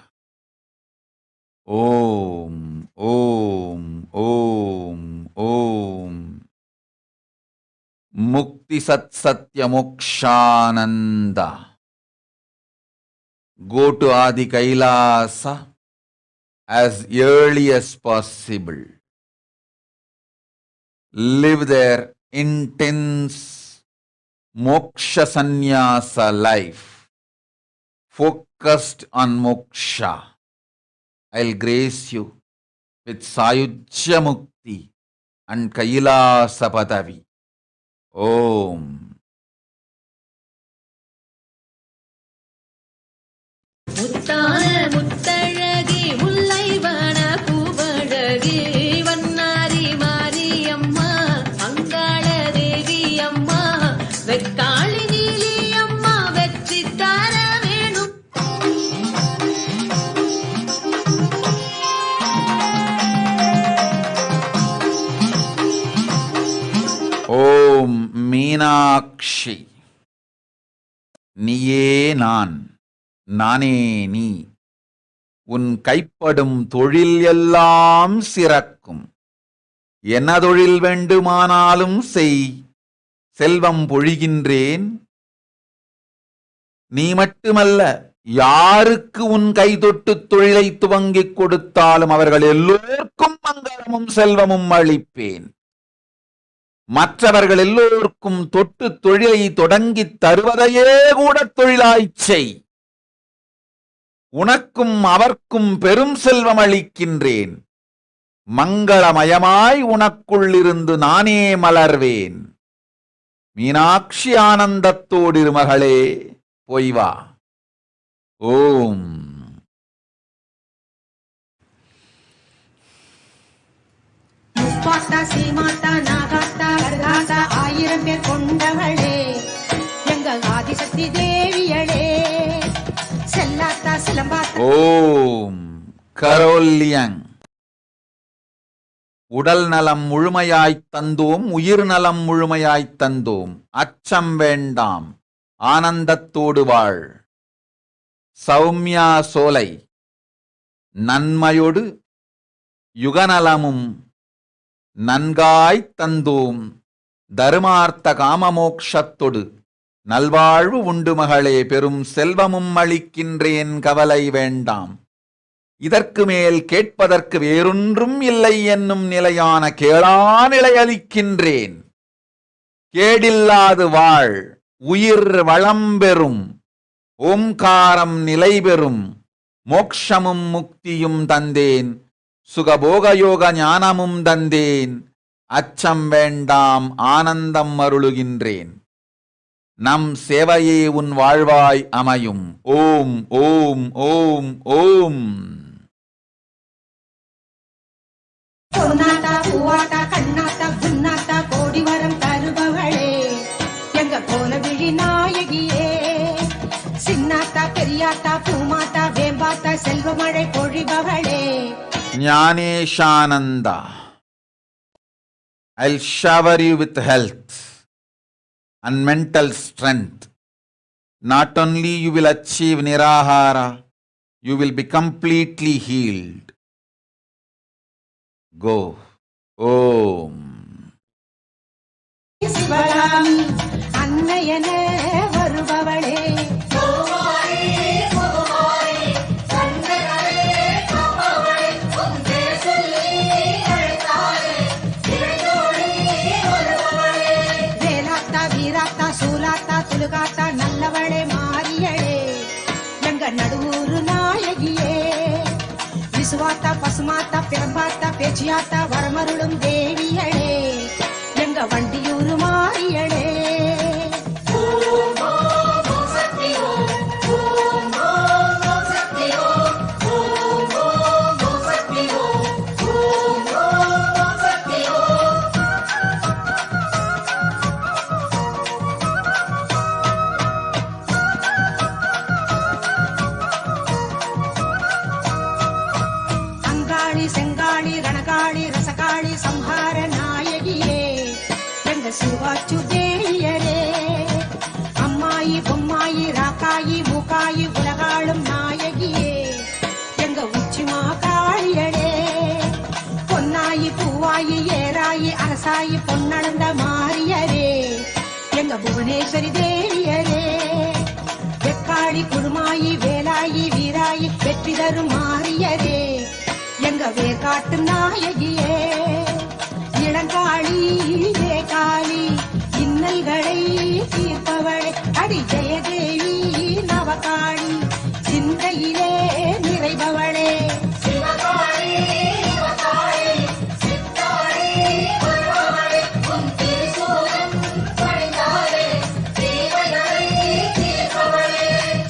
Om, Om, Om, Om. Mukti Sat Satya Mokshananda. Go to Adi Kailasa as early as possible. Live their intense moksha sannyasa life, focused on moksha. I'll grace you with Sayujya Mukti and Kailasa Padavi. Om. முத்தான முத்தழகி முல்லைவன பூவழகி. வண்ணாரி மாரியம்மா அங்காள தேவி அம்மா வெக்காளி நீலி அம்மா வெற்றி தர வேணும். Om Meenakshi, நீயே நான், நானே நீ. உன் கைப்படும் தொழில் எல்லாம் சிறக்கும். என்ன தொழில் வேண்டுமானாலும் செய், செல்வம் பொழிகின்றேன். நீ மட்டுமல்ல, யாருக்கு உன் கை தொட்டு தொழிலை துவங்கிக் கொடுத்தாலும் அவர்கள் எல்லோருக்கும் மங்களமும் செல்வமும் அளிப்பேன். மற்றவர்கள் எல்லோருக்கும் தொட்டு தொழிலை தொடங்கி தருவதையே கூட தொழிலாய்ச் செய். உனக்கும் அவர்க்கும் பெரும் செல்வம் அளிக்கின்றேன். மங்களமயமாய் உனக்குள்ளிருந்து நானே மலர்வேன். மீனாட்சி ஆனந்தத்தோடு மகளே, போய் வா. ஓம். முப்பாத்தா சீமாத்தா நாகாத்தா கருகாத்தா 1000 பேர் கொண்டவளே, எங்கள் ஆதிசக்தி தேவியளே, செல்லாத்தா சிலம்பாத்தா. ஓம் கரோல்யங். உடல் நலம் முழுமையாய்த் தந்தோம், உயிர் நலம் முழுமையாய்த் தந்தோம். அச்சம் வேண்டாம், ஆனந்தத்தோடு வாழ். சௌமியா சோலை, நன்மையொடு யுகநலமும் நன்காய்த் தந்தோம். தருமார்த்த காமமோக்ஷத்தொடு நல்வாழ்வு உண்டு மகளே, பெரும் செல்வமும் அளிக்கின்றேன், கவலை வேண்டாம். இதற்கு மேல் கேட்பதற்கு வேறொன்றும் இல்லை என்னும் நிலையான கேளாநிலை அளிக்கின்றேன். கேடில்லாது வாழ், உயிர் வளம் பெறும், ஓம்காரம் நிலை பெறும். மோக்ஷமும் முக்தியும் தந்தேன், சுகபோகயோக ஞானமும் தந்தேன். அச்சம் வேண்டாம், ஆனந்தம் அருளுகின்றேன். நம் சேவையே உன் வாழ்வாய் அமையும். ஓம் ஓம் ஓம் ஓம். பொன்னாத்தா பூவாத்தா கண்ணாத்தா குன்னாத்தா கோடி வரம் தருபவளே, எங்க கோல விழி நாயகியே, சின்னாத்தா பெரியாத்தா பூமாத்தா வேம்பாத்தா செல்வமழை பொழிபவளே. ஞானேஷானந்தா, I'll shower you with health and mental strength. Not only you will achieve nirahara, you will be completely healed. Go. Om. Sivakami அன்னையன வருபவளே, Velatha வீராத்தா சூலாத்தா துலுகாத்தா நல்லவளே மாரியளே, எங்க நடுவூரு நாயகியே, விசுவாத்தா பசுமாத்தா பிறம்பாத்தா பேச்சியாத்தா வரமருளும் தேவியளே, எங்க வண்டியூரு மாரியளே. அங்காளி செங்காளி ரணகாளி ரசகாளி சம்ஹார நாயகியே, எங்க சிவாச்சு தேவியரே, அம்மாயி பொம்மாயி ராக்காயி மூக்காயி உலகாளும் நாயகியே, எங்க உச்சிமா காளியளே, பொன்னாயி பூவாயி ஏராயி அரசாயி பொன்னளந்த மாரியரே, எங்க புவனேஸ்வரி தேவியரே, வெக்காளி குருமாயி வேலாயி வீராயி வெற்றி தரும் மாரியரே, எங்க வேர்காட்டு நாயகியே, இளங்காளி ஏகாளி இன்னல்களை தீர்ப்பவளே, அடி ஜெயதேவி நவகாளி சிந்தையிலே நிறைபவளே.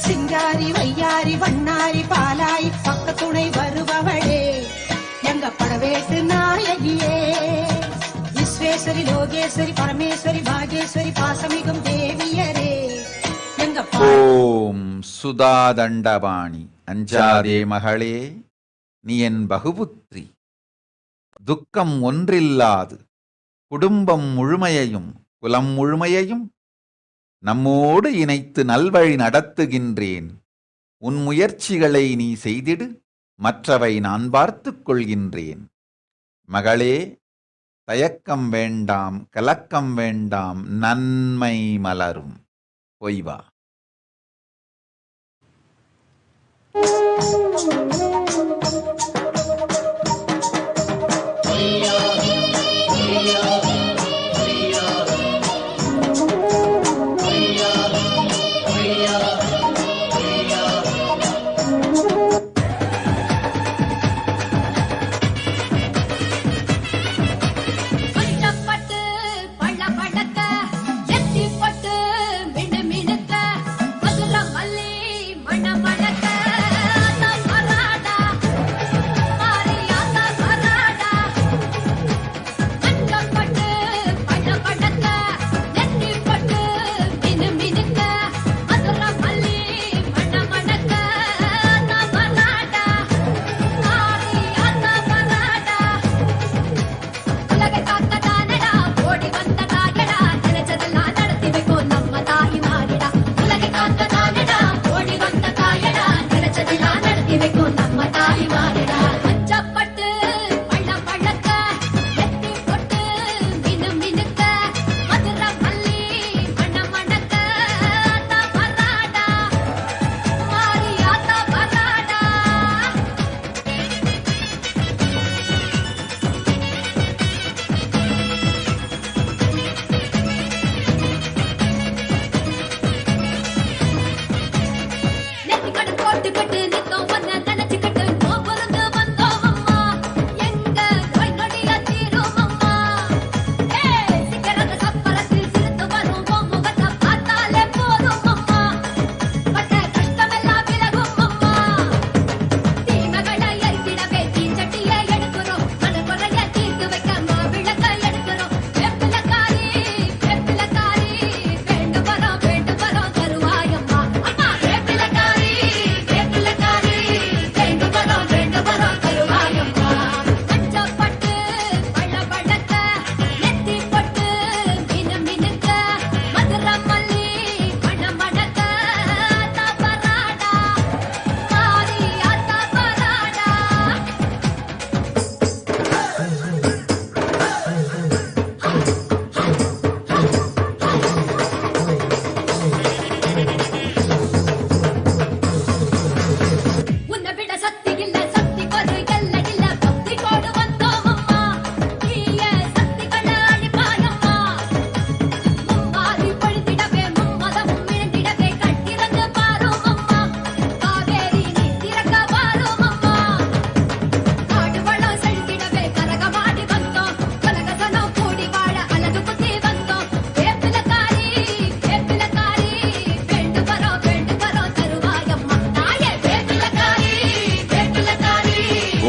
சிங்காரி வையாரி வண்ணாரி பாலாய் பக்கத்துணை வருபவளே, எங்க படவேட்டு நாயகியே, விஸ்வேஸ்வரி லோகேஸ்வரி பரமேஸ்வரி பாகேஸ்வரி பாசமிகும் தேவியரே, எங்க ஓம் சுதாதண்டபாணி. அஞ்சாதே மகளே, நீ என் பகுபுத்திரி. துக்கம் ஒன்றில்லாது குடும்பம் முழுமையையும் குலம் முழுமையையும் நம்மோடு இணைத்து நல்வழி நடத்துகின்றேன். உன் முயற்சிகளை நீ செய்திடு, மற்றவை நான் பார்த்துக் கொள்கின்றேன். மகளே, தயக்கம் வேண்டாம், கலக்கம் வேண்டாம், நன்மை மலரும். போய் வா. பட்டு பள்ள படக்க எத்தி பட்டு மினு மினுக்க மதுர மல்லி மண மணக்க நான் வராடா மாரியாத்தா வராடா மஞ்சள் பட்டு பள்ள படக்க எத்தி பட்டு மினு மினுக்க மதுர மல்லி மண மணக்க நான் வராடா மாரியாத்தா வராடா உலக காக்கதானடா ஓடி வந்த தாயடா நினைச்சதெல்லாம் நடத்தி வைக்கும் நம்ம தாய் மாறிடா. உலக காக்கதானடா ஓடி வந்த தாயடா நினைச்சதெல்லாம் நடத்தி வைக்கும் நம்ம தாய் மாறிடா. மஞ்சப்பட்டு பள்ள பழக்க எத்தி பொட்டு மினு மினுக்க மதுர மல்லி மண மணக்க ஆத்தா வராடா மாரியாத்தா வராடா. நெத்திக்கடை போட்டுக்கிட்டு நித்தம் ஒன்ன நினைச்சுக்கிட்டு நோபுருந்து வந்தோம் அம்மா. எங்க நோய் நொடிய தீரும் அம்மா. சிகரத்து சப்பரத்தில் சிரித்து வரும் உன் முகத்தை பார்த்தாலே போதும் அம்மா. பட்ட கஷ்டமெல்லாம் விலகும் அம்மா. தீமைகளை எரித்திடவே தீச்சட்டியை எடுக்கிறோம். மனக்குறைய தீர்த்து வைக்க மாவிளக்க எடுக்கிறோம். வேப்பிலக்காரி வேப்பிலக்காரி வேண்டு வரோம் தருவாயம்மா. அம்மா வேப்பிலக்காரி வேப்பிலக்காரி வேண்டு வரோம் தருவாயம்மா. மஞ்சப்பட்டு பள்ள பழக்க நெத்தி பொட்டு மினு மினுக்க மதுர மல்லி மண மணக்க ஆத்தா வராடா மாரியாத்தா வராடா. உன்னை விட சக்தி இல்ல, சக்தி ஒரு எல்லை இல்ல, பக்தி கோடு வந்தோம் அம்மா. தீய சக்திகளை அழிப்பாயம்மா. மும்மாரி பொழிந்திடவே மும்மதமும் விழுந்திடவே கட்டிறந்து பாரும் அம்மா. காவேரி நீ திறக்க வாரும் அம்மா. காடு வளம் செழித்திடவே கரகமாடி வந்தோம். கலகசனம் கூடி வாழ அழகு குத்தி வந்தோம். வேப்பிலக்காரி வேப்பிலக்காரி வேண்டு வரோம் தருவாயம்மா. தாயே வேப்பிலக்காரி வேப்பிலக்காரி.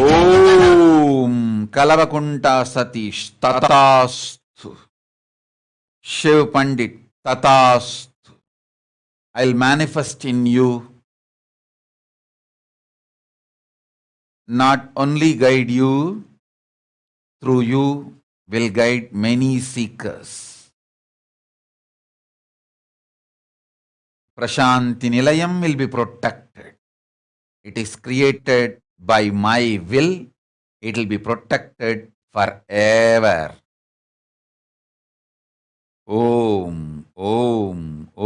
ஓம் Kalavagunta Satish ததாஸ்து. Shiv Pandit tatastu. I'll manifest in you, not only guide you, through you will guide many seekers. Prashanti Nilayam will be protected. It is created by my will. It will be protected forever. Om, Om,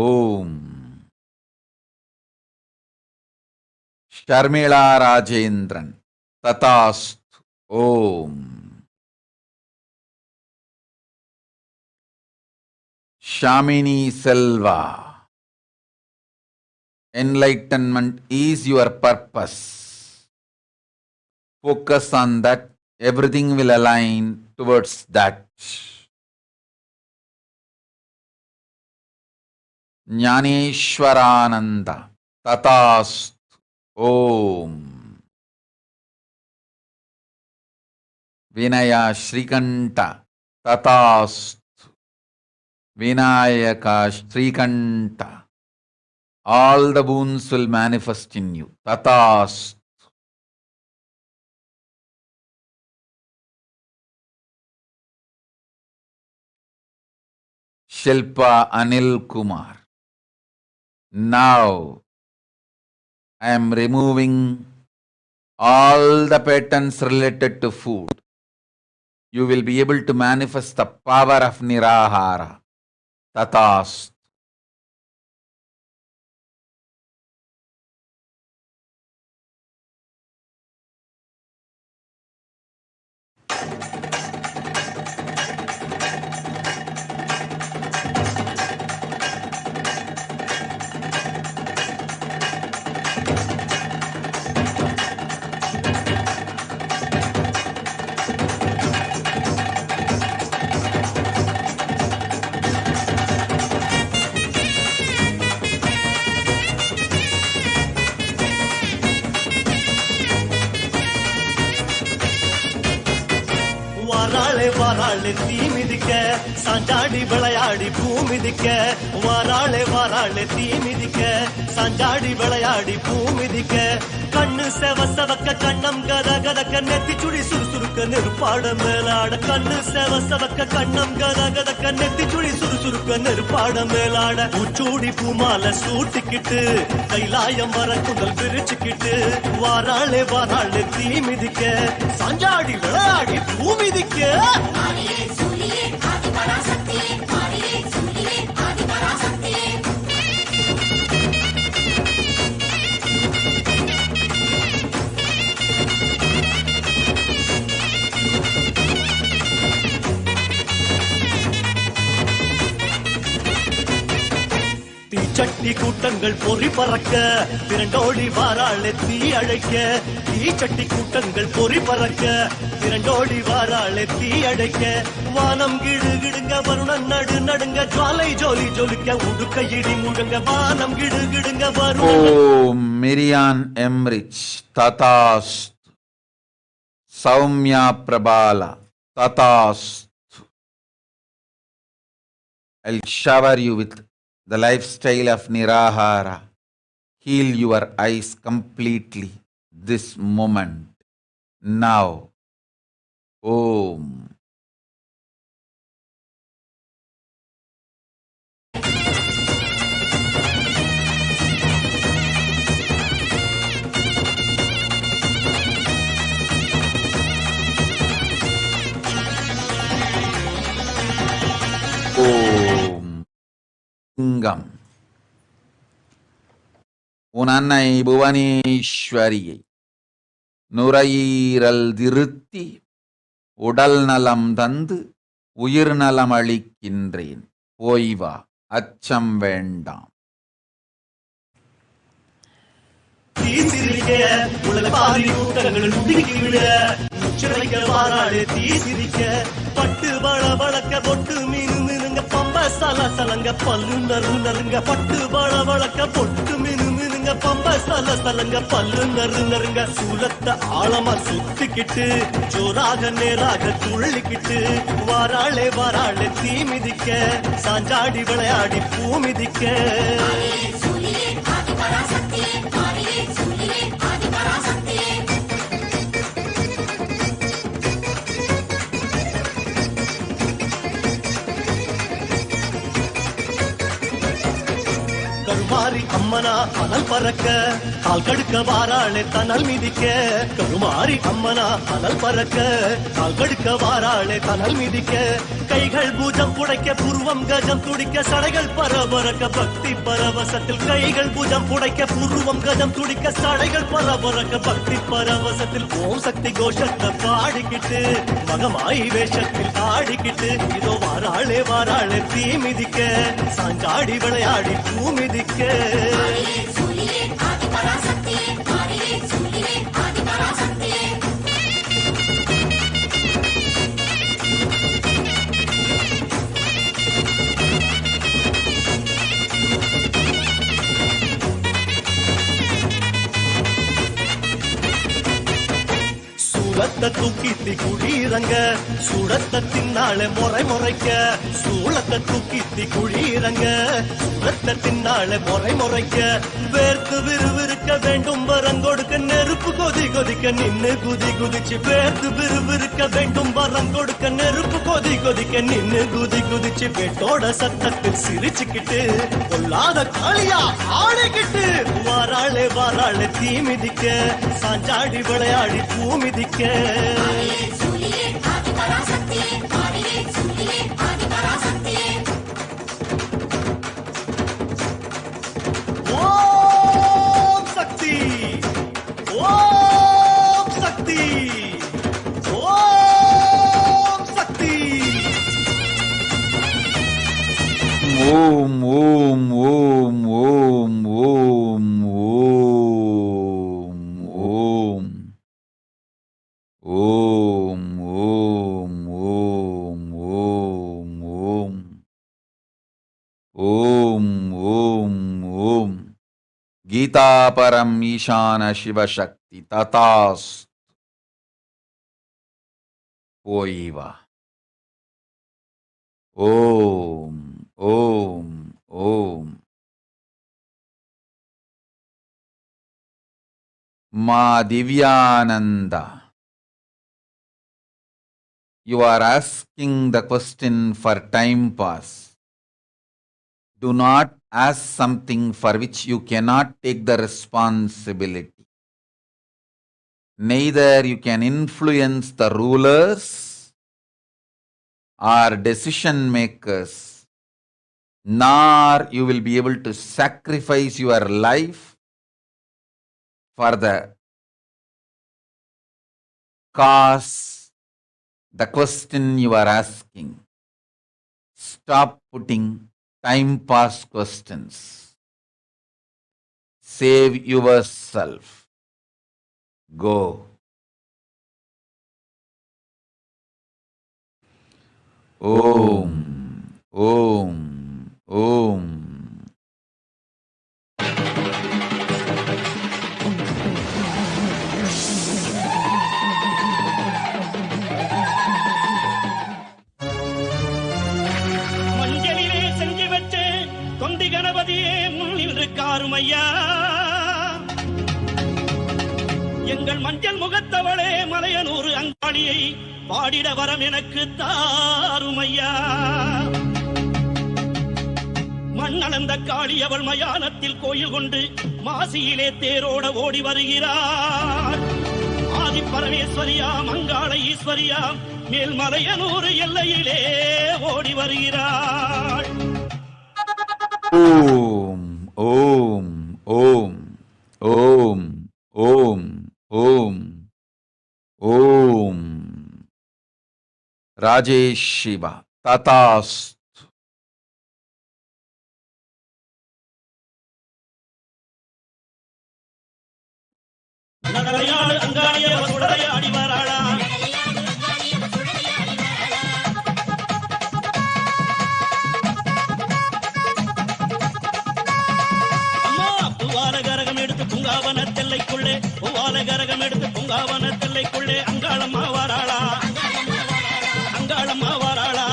Om. Sharmila Rajendran, Tatastu, Om. Shamini Selva, enlightenment is your purpose. Focus on that, everything will align towards that. Jnaneshwarananda, Tatastu, Om. Vinaya Shrikanta, Tatastu. Vinayaka Shrikanta. All the boons will manifest in you. Tatastu. Shilpa Anil Kumar. Now I am removing all the patterns related to food. You will be able to manifest the power of Nirahara. Tathast. வாராளே தீ மிதிக்க சாஞ்சாடி விளையாடி பூ மிதிக்க வாராளே தீ மிதிக்க சாஞ்சாடி விளையாடி பூ மிதிக்க கண்ணு செவக்க கண்ணம் கத கதக்க நெத்தி சுடி சுறுசுறுக்க நெருப்பாட மேலாட கண்ணு செவக்க கண்ணம் கத கதக்க நெத்தி சுடி சுறுசுறுக்க நெருப்பாட மேலாட உச்சூடி பூமால சூட்டிக்கிட்டு கைலாயம் வர குந்தல் பிரிச்சுக்கிட்டு வாராளே தீ மிதிக்க சாஞ்சாடி விளையாடி பூ மிதிக்க தீச்சட்டி கூட்டங்கள் பொறி பறக்க திரண்டோடி வாராளே தீ அழைக்க தீச்சட்டி கூட்டங்கள் பொறி பறக்க திரண்டோடி வாராளே தீ அழைக்க வானம் கிடு கிடுங்க வருணன் நடு நடுங்க ஜுவாலை ஜோலி ஜொலிக்க உடுக்க இடி முழங்க வானம் கிடு கிடுங்க Varunan Miriam Emrich Tathast Saumya Prabala Tathast. I'll shower you with the lifestyle of Nirahara. Heal your eyes completely this moment. Now. Om. Om. Lingam. உன் அன்னை புவனேஸ்வரியை நுரையீரல் திருத்தி உடல் நலம் தந்து உயிர் நலம் அளிக்கின்றேன். போய் வா, அச்சம் வேண்டாம். பட்டு வள வழக்க பொட்டு மீனு மீனுங்க பம்ப சல சலங்க பல்லு நறு நறுங்க பட்டு வள வழக்க பொட்டு மீனு மீனுங்க பம்ப சல சலங்க பல்லு நறு நறுங்க சூலத்தை ஆழமா சுத்திக்கிட்டு ஜோராக நேராக துள்ளிக்கிட்டு வாராளே தீ மிதிக்க சாஞ்சாடி விளையாடி பூ மிதிக்க கருமாரி அம்மனா அனல் பறக்க கால் கடுக்க வாராளே தனல் மிதிக்க கருமாரி அம்மனா அனல் பறக்க கால் கடுக்க வாராளே தனல் மிதிக்க கைகள் பூஜம் புடைக்க புருவம் கஜம் துடிக்க சடைகள் பரபரக்க பக்தி பரவசத்தில் கைகள் பூஜம் புடைக்க புருவம் கஜம் துடிக்க சடைகள் பரபரக்க பக்தி பரவசத்தில் ஓம் சக்தி கோஷத்தை பாடிக்கிட்டு மகமாயி வேஷத்தில் ஆடிக்கிட்டு இதோ வாராளே தீ மிதிக்க சாஞ்சாடி விளையாடி பூ மிதிக்க சூலத்தை தூக்கி தூக்கித்தி குழீரங்க சூடத்தை தின்னாளே முறை முறைக்க சூளத்தை தூக்கித்தி குழீரங்க சூடத்தை தின்னாளே முறை முறைக்க வேர்த்து விறுவிறுக்க வேண்டும் வரம் கொடுக்க நெருப்பு கொதி கொதிக்க நின்னு குதி குதிச்சு வேர்த்து விறுவிறுக்க வேண்டும் வரம் கொடுக்க நெருப்பு கொதி கொதிக்க நின்னு குதி குதிச்சு வெட்டோட சத்தத்தில் சிரிச்சுக்கிட்டு கொல்லாத காளியா ஆடிக்கிட்டு வாராளே வாராளே தீ மிதிக்க சாஞ்சாடி விளையாடி பூ மிதிக்க ஓம் சக்தி ஓம் சக்தி ஓம் சக்தி ஓம் ஓம் ஓம் ஓம் ஓம் ஓம் ஓம் ஓம் ஓம் ஓம் ஓம் ஓம் ஓம் ஓம் கீதாபரம் ஈசான சிவசக்தி ததாஸ் போய்வா ஓம் ஓம் ஓம் மா திவ்யானந்த you are asking the question for time pass. Do not ask something for which you cannot take the responsibility. Neither you can influence the rulers or decision makers, nor you will be able to sacrifice your life for the cause, the question you are asking. Stop putting time pass questions. Save yourself. Go. Om, Om, Om. மஞ்சளிலே செஞ்சு வச்சு தொண்டி கணபதியே முன்னில் இருக்காரும் ஐயா. எங்கள் மஞ்சள் முகத்தவளே மலையனூர் அங்காளியை பாடிட வரம் எனக்கு தாரும் ஐயா. மண்ணளந்த காளி அவள் மயானத்தில் கோயில் கொண்டு மாசியிலே தேரோட ஓடி வருகிறார். ஆதி பரமேஸ்வரியாம் அங்காள ஈஸ்வரியாம் மேல்மலையனூர் எல்லையிலே ஓடி வருகிறாள். ஓம் ஓம் ஓம் ஓம் ஓம் ஓம் ஓம் ராஜேஷ் சிவா ததாஸ். நடலையாடு அங்காளிய சுடலையாடி வராளா. அம்மா பூவால கரகம் எடுத்து பூங்காவன தெல்லைக்குள்ளே பூவால கரகம் எடுத்து பூங்காவன தெல்லைக்குள்ளே அங்காளம்மா வாராளா. அங்காளம்மா வாராளா.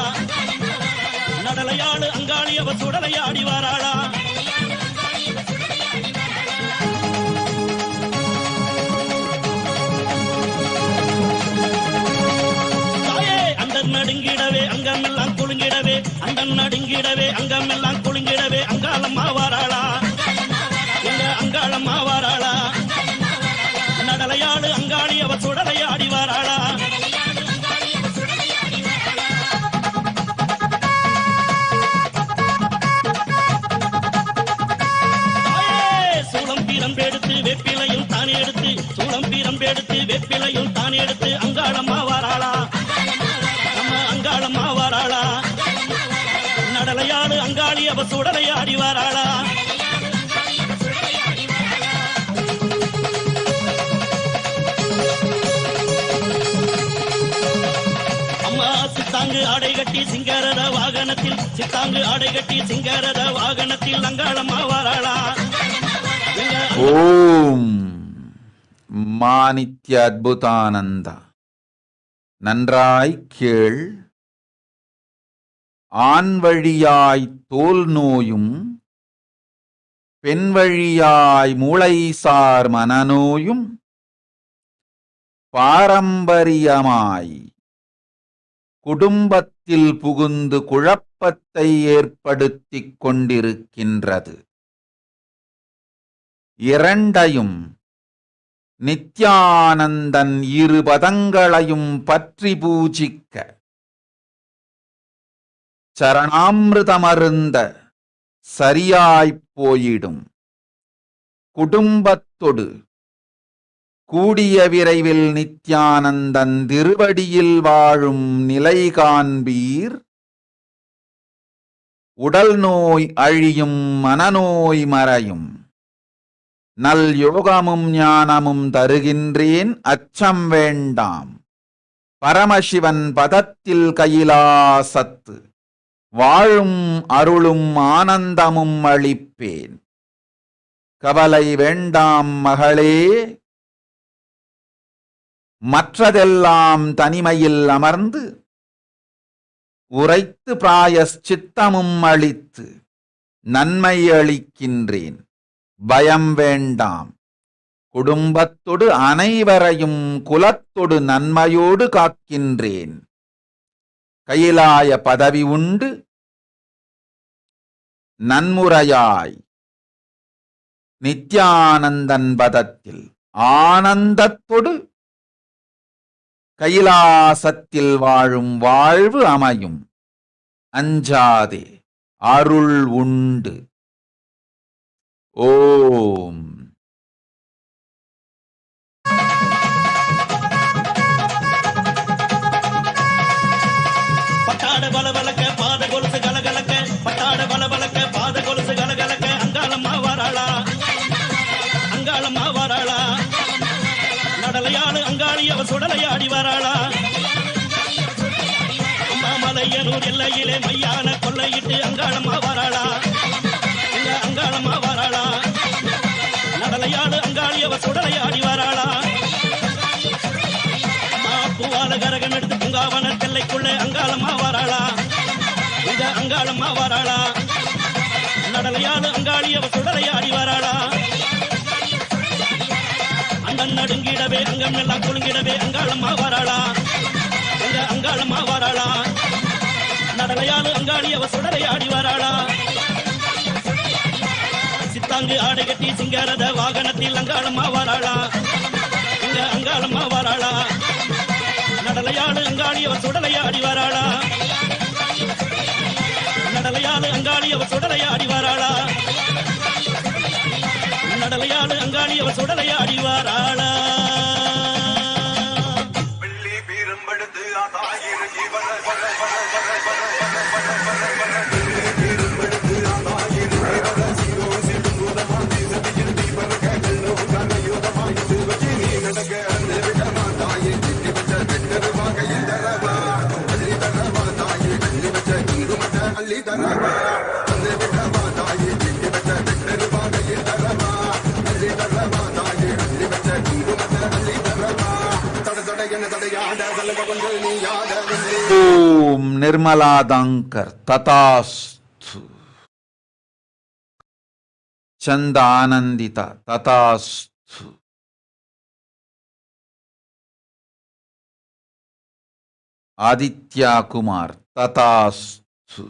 நடலையாடு அங்காளியவ சுடலையாடி வாராளா. நடுங்கிடவே அங்கமெல்லாம் குலுங்கிடவே அண்டம் நடுங்கிடவே அங்கமெல்லாம் குலுங்கிடவே அங்காளம்மா வாராளா. எங்க அங்காளம்மா வாராளா. நடலையாடு அங்காளி அவ சுடலையாடி வாராளா. சூளம் பீரம்பெடுத்து வெப்பிலையும் தானே எடுத்து சூளம் பீரம்பெடுத்து வெப்பிலையும் தானே எடுத்து அங்காளம்மா வாராளா. அங்காளம்மா வாராளா. நடலையாடு அங்காளி அவ சுடலையாடி வாராளா. அம்மா சித்தாங்கு ஆடை கட்டி சிங்காரத வாகனத்தில் சித்தாங்கு ஆடை கட்டி சிங்காரத வாகனத்தில் அங்காளம்மா வாராளா. ஓம் மாநித்ய அத்புதானந்த நன்றாய் கேள். ஆண் வழியாய் தோல் நோயும் பெண் வழியாய் மூளைசார் மனநோயும் பாரம்பரியமாய் குடும்பத்தில் புகுந்து குழப்பத்தை ஏற்படுத்திக் கொண்டிருக்கின்றது. இரண்டையும் நித்யானந்தன் இரு பதங்களையும் பற்றி பூஜிக்க சரணாமிருதமருந்த சரியாய்ப் போயிடும். குடும்பத்தொடு கூடிய விரைவில் நித்யானந்தன் திருவடியில் வாழும் நிலை காண்பீர். உடல் நோய் அழியும், மனநோய் மறையும். நல் யோகமும் ஞானமும் தருகின்றேன், அச்சம் வேண்டாம். பரமசிவன் பதத்தில் கைலாசத்து வாழும் அருளும் ஆனந்தமும் அளிப்பேன். கவலை வேண்டாம் மகளே, மற்றதெல்லாம் தனிமையில் அமர்ந்து உரைத்து பிராயஷ்சித்தமும் அளித்து நன்மை அளிக்கின்றேன். பயம் வேண்டாம். குடும்பத்தொடு அனைவரையும் குலத்தொடு நன்மையோடு காக்கின்றேன். கைலாய பதவி உண்டு நன்முறையாய் நித்யானந்தன் பதத்தில் ஆனந்தத்தொடு கைலாசத்தில் வாழும் வாழ்வு அமையும். அஞ்சாதே, அருள் உண்டு. ஓம். பட்டாட பலபலக்க பாத கொலுசு கலகலக்க, பட்டாட பலபலக்க பாத கொலுசு கலகலக்க, அங்காளம்மா வாராளா, அங்காளம்மா வாராளா, நடலையாடு அங்காளி அவ சுடலையாடி வராளா. அம்மாமலையனூர் எல்லையிலே மையான கொள்ளையிட்டு அங்காளம்மா வாராளா, அங்காளம்மா வாராளா, நடலையாடு அங்காளி அவ சுடலையாடி வராளா. பூவால கரகம் எடுத்து பூங்காவன தெல்லைக்குள்ளே அங்காளம்மா வாராளா, இந்த அங்காளம்மா வாராளா, நடலையாடு அங்காளி அவ சுடலையாடி வராளா. அண்டன் நடுங்கிடவே அங்கம் எல்லாம் குலுங்கிடவே அங்காளம்மா வாராளா, இந்த அங்காளம்மா வாராளா, நடலையாடு அங்காளி அவ சுடலையாடி வராளா. சித்தாங்கு ஆடை கட்டி சிங்காரத வாகனத்தில் அங்காளம்மா வாராளா, இந்த அங்காளம்மா வாராளா, நடலையாடு அங்காளி அவ சுடலையாடி வராளா, நடலையாடு அங்காளி அவ சுடலையாடி வராளா, நடலையாடு அங்காளி அவ சுடலையாடி வராளா. ஓம் நிர்மலாதாங்கர் ததாஸ்து. ಚಂದ ಆನಂದಿತ ತಥಾಸ್ತು. Aditya Kumar ತಥಾಸ್ತು.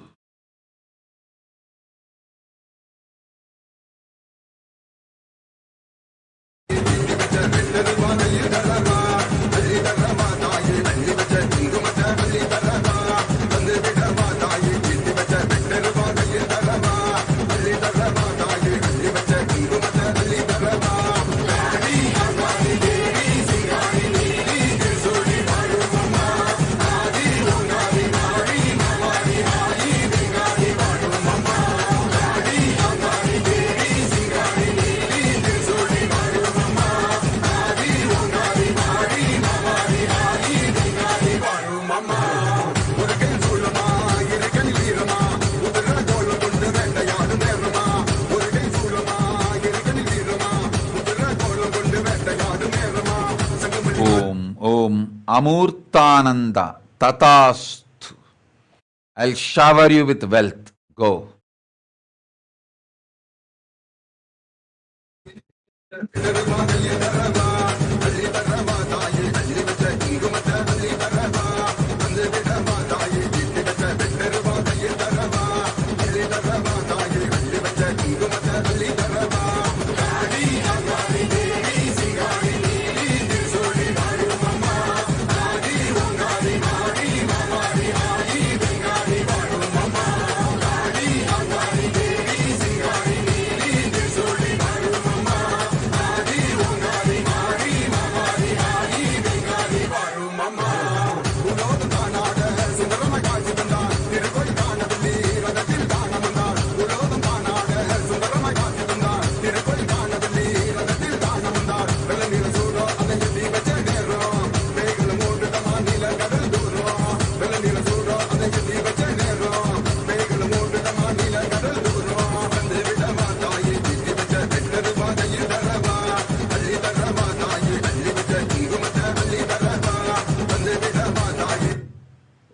Amurtananda Tatasthu. I'll shower you with wealth. Go.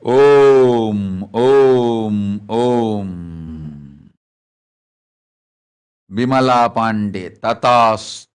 Om, Om, Om. Bimala Pandey, Tatasthu.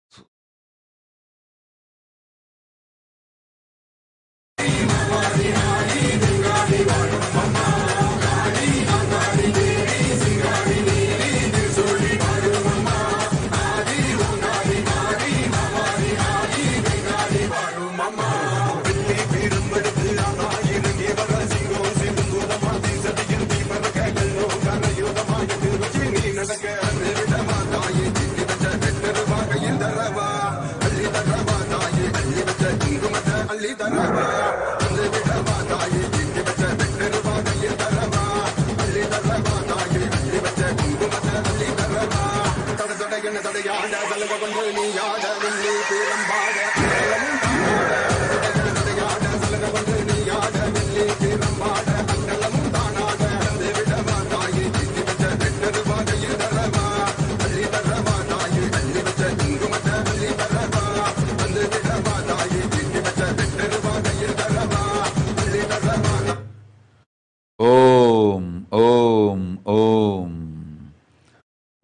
Om, Om, Om.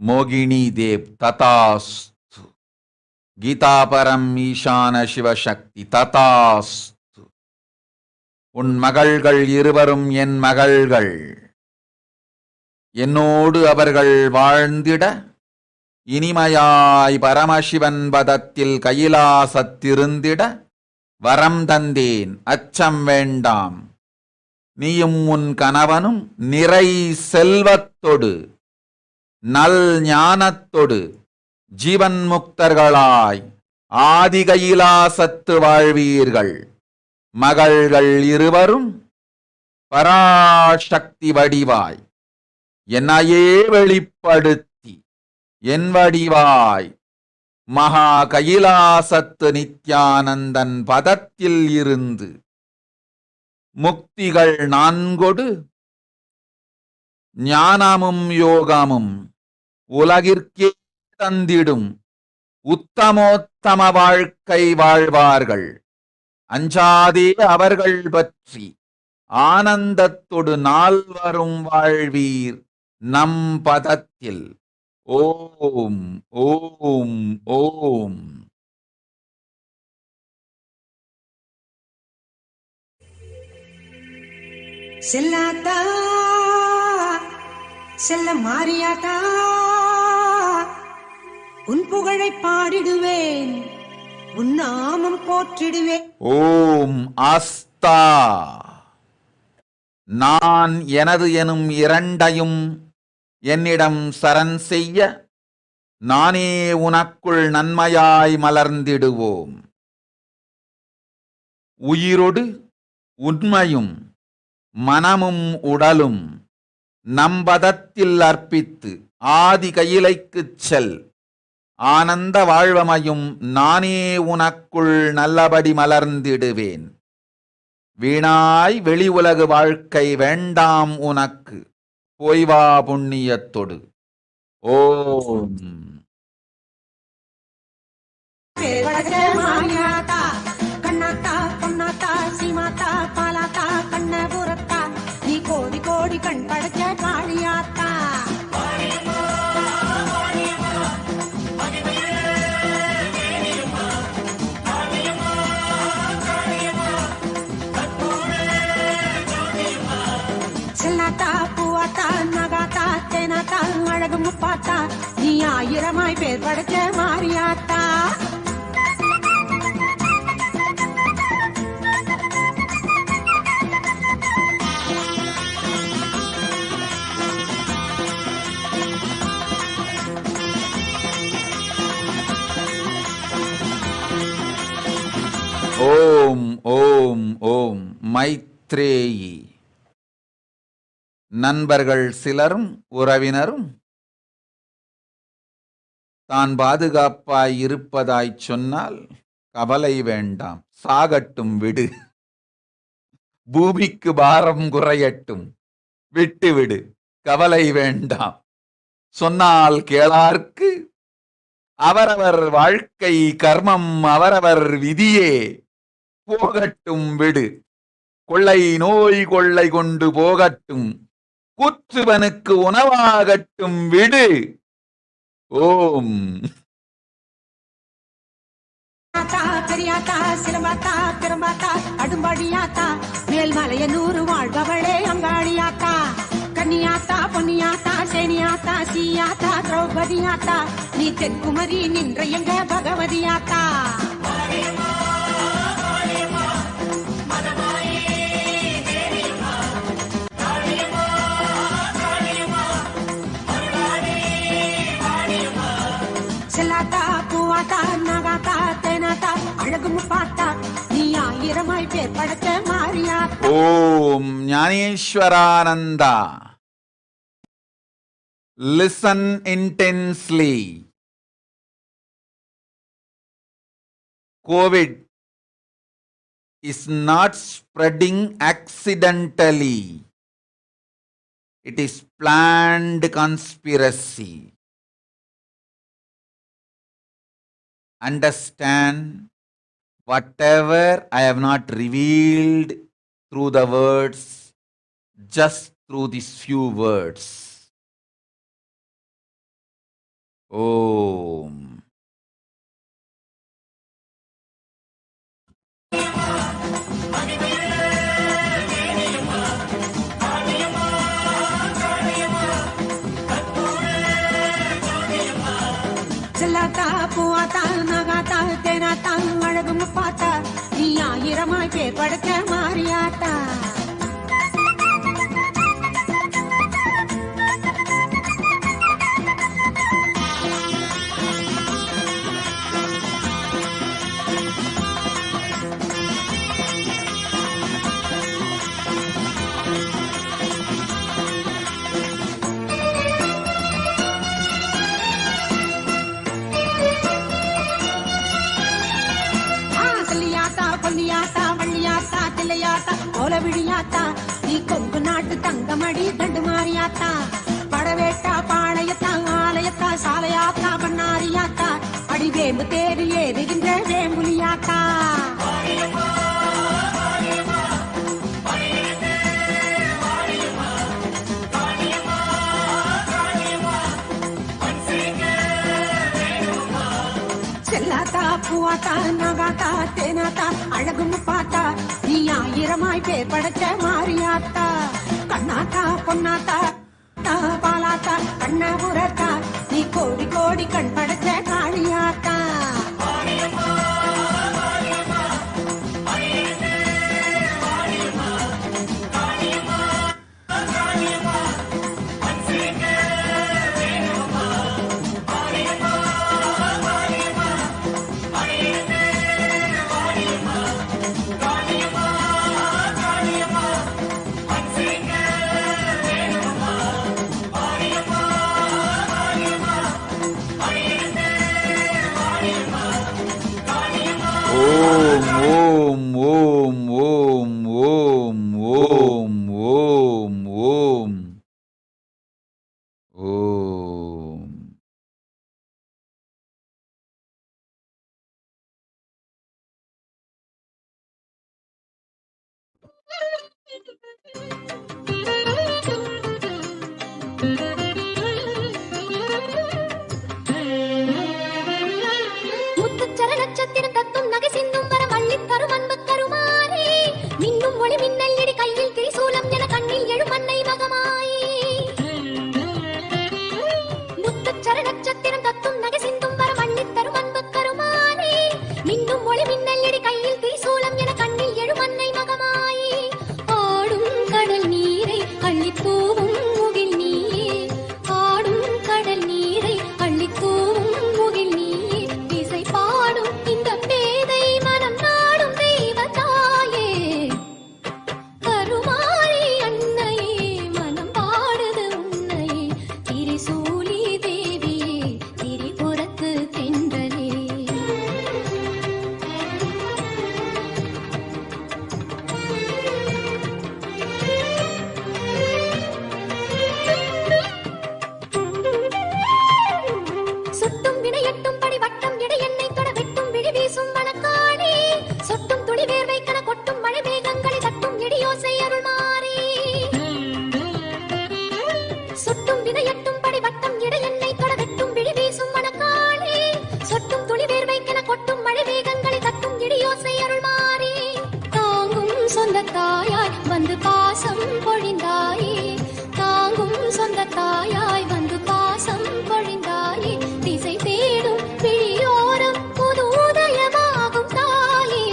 Mogini Dev, Tatasthu. Gita Param Ishana Shiva Shakti, Tatasthu. உன் மகள்கள் இருவரும் என் மகள்கள். என்னோடு அவர்கள் வாழ்ந்திட இனிமையாய் பரமசிவன் பதத்தில் கைலாசத்திருந்திட வரம் தந்தேன், அச்சம் வேண்டாம். நீயும் உன் கணவனும் நிறை செல்வத்தொடு நல் ஞானத்தொடு ஜீவன் முக்தர்களாய் ஆதி கைலாசத்து வாழ்வீர்கள். மகள்கள் இருவரும் பராசக்தி வடிவாய் என்னையே வெளிப்படுத்தி என் வடிவாய் மகா கைலாசத்து நித்யானந்தன் பதத்தில் இருந்து முக்திகள் நான்கொடு ஞானமும் யோகமும் உலகிற்கே தந்திடும் உத்தமோத்தம வாழ்க்கை வாழ்வார்கள். அஞ்சாதே அவர்கள் பற்றி ஆனந்தத்தொடு நால்வரும் வாழ்வீர் நம் பதத்தில். ஓம், ஓம், ஓம். செல்லாத்தா செல்ல மாறியாத்தா உன் புகழை பாடிடுவேன், உன் நாமம் போற்றிடுவேன். ஓம் ஆஸ்தா. நான் எனது எனும் இரண்டையும் என்னிடம் சரண் செய்ய நானே உனக்குள் நன்மையாய் மலர்ந்திடுவோம். உயிரொடு உண்மையும் மனமும் உடலும் நம்பதத்தில் அர்ப்பித்து ஆதி கையிலைக்குச் செல். ஆனந்த வாழ்வமையும் நானே உனக்குள் நல்லபடி மலர்ந்திடுவேன். வீணாய் வெளி உலகு வாழ்க்கை வேண்டாம் உனக்கு, போய்வா புண்ணியத்தொடு. ஓம். மாறியாத்தா கண்ணாத்தா பொன்னாத்தா சீமா செல்லாத்தா பூவாத்தா நகாத்தா தேனாத்தா அழகு முப்பாத்தா நீ ஆயிரமாய் பேர் படைச்ச மாரியாத்தா. ஓம் ஓம் ஓம் மைத்ரேயி. நண்பர்கள் சிலரும் உறவினரும் தான் பாதுகாப்பாய் இருப்பதாய் சொன்னால் கவலை வேண்டாம், சாகட்டும் விடு, பூமிக்கு பாரம் குறையட்டும், விட்டு விடு, கவலை வேண்டாம். சொன்னால் கேளார்க்கு அவரவர் வாழ்க்கை கர்மம் அவரவர் விதியே, போகட்டும் விடு, கொள்ளை நோய் கொள்ளை கொண்டு போகட்டும், கூற்றுவனுக்கு உணவாகட்டும் விடு. ஓம். பெரியாத்தா சிலம்பாத்தா பெரும்பாத்தா அடும்படியாத்தா மேல்மலைய 100 வாழ்பவளே அங்காளியாத்தா. கன்னியாத்தா பொன்னியாத்தா சேனியாத்தா சீயாத்தா திரௌபதியாத்தா நீ தென்குமரி நின்ற எங்க பகவதியாத்தா. செல்லாத்தா பூவாத்தா நகாத்தா தேனாத்தா அழகு முப்பாத்தா நீ ஆயிரமாய் பேர் படைச்ச மாரியாத்தா. ஓம் ஞானேஸ்வரானந்தா. Listen intensely. COVID is not spreading accidentally. It is planned conspiracy. Understand, whatever I have not revealed through the words, just through these few words. Om. செல்லாத்தா பூவாத்தா நகாத்தா தேனாத்தா அழகு முப்பாத்தா நீ ஆயிரமாய் பேர் படைச்ச மாரியாத்தா. பொன்னியாத்தா வள்ளியாத்தா தில்லையாத்தா கோலவிழியாத்தா நீ கொங்கு நாட்டு தங்கமடி தண்டு மாறியாத்தா. படவேட்டா பாளையத்தா ஆலயத்தா சாலையாத்தா பண்ணாரியாத்தா அடிவேம்பு தேடி ஏறுகின்ற வேம்புலியாத்தா. செல்லாத்தா பூவாத்தா நகாத்தா தேனாத்தா அழகு முப்பாத்தா நீ ஆயிரமாய் பேர் படைச்ச மாரியாத்தா. கண்ணாத்தா பொன்னாத்தா பாலாத்தா கண்ணபுரத்தா நீ கோடி கோடி கண் படைச்ச காளியாத்தா. ஓம் ஓம் ஓம் ஓம் ஓம் ஓம் ஓம் ஓம். முத்துச்சர நட்சத்திரம் தத்தும் நகை சிந்தும் வரம் அள்ளித் தரும் அன்பு கருமாறே மின்னும் ஒளி மின்னல் இடி கையில் திரிசூலம் என கண்ணில் எழும் அன்னை மகமா அள்ளித்தூவும் முகில் நீயே ஆடும் கடல் நீரை அள்ளித்தூவும் முகில் நீயே இசை பாடும் இந்த பேதை மனம் நாடும் தெய்வ தாயே கருமாரி அன்னையே மனம் பாடுது உன்னையே திரிசூலி தேவியே திரிபுரத்து தென்றலே சொட்டும் வினையட்டும் படி வட்டம் இடை எண்ணெய் தொட வெட்டும் விழி வீசும் வனக்காளி சொட்டும் துளி வேர்வை கன கொட்டும் மழை மேகங்களை தட்டும் இடியோசை அருள்மாறி சொட்டும் வினையட்டும் படி வட்டம் இடை எண்ணெய் தொட வெட்டும் விழி வீசும் வனக்காளி சொட்டும் துளி வேர்வை கன கொட்டும் மழை மேகங்களை தட்டும் இடியோசை அருள்மாறி தாங்கும் சொந்த தாயாய் வந்து பாசம் பொழிந்தாயே தாங்கும் சொந்த தாயாய் வந்து பாசம் பொழிந்தாயே திசை தேடும் பிழியோரம் புது உதயமாகும் தாயே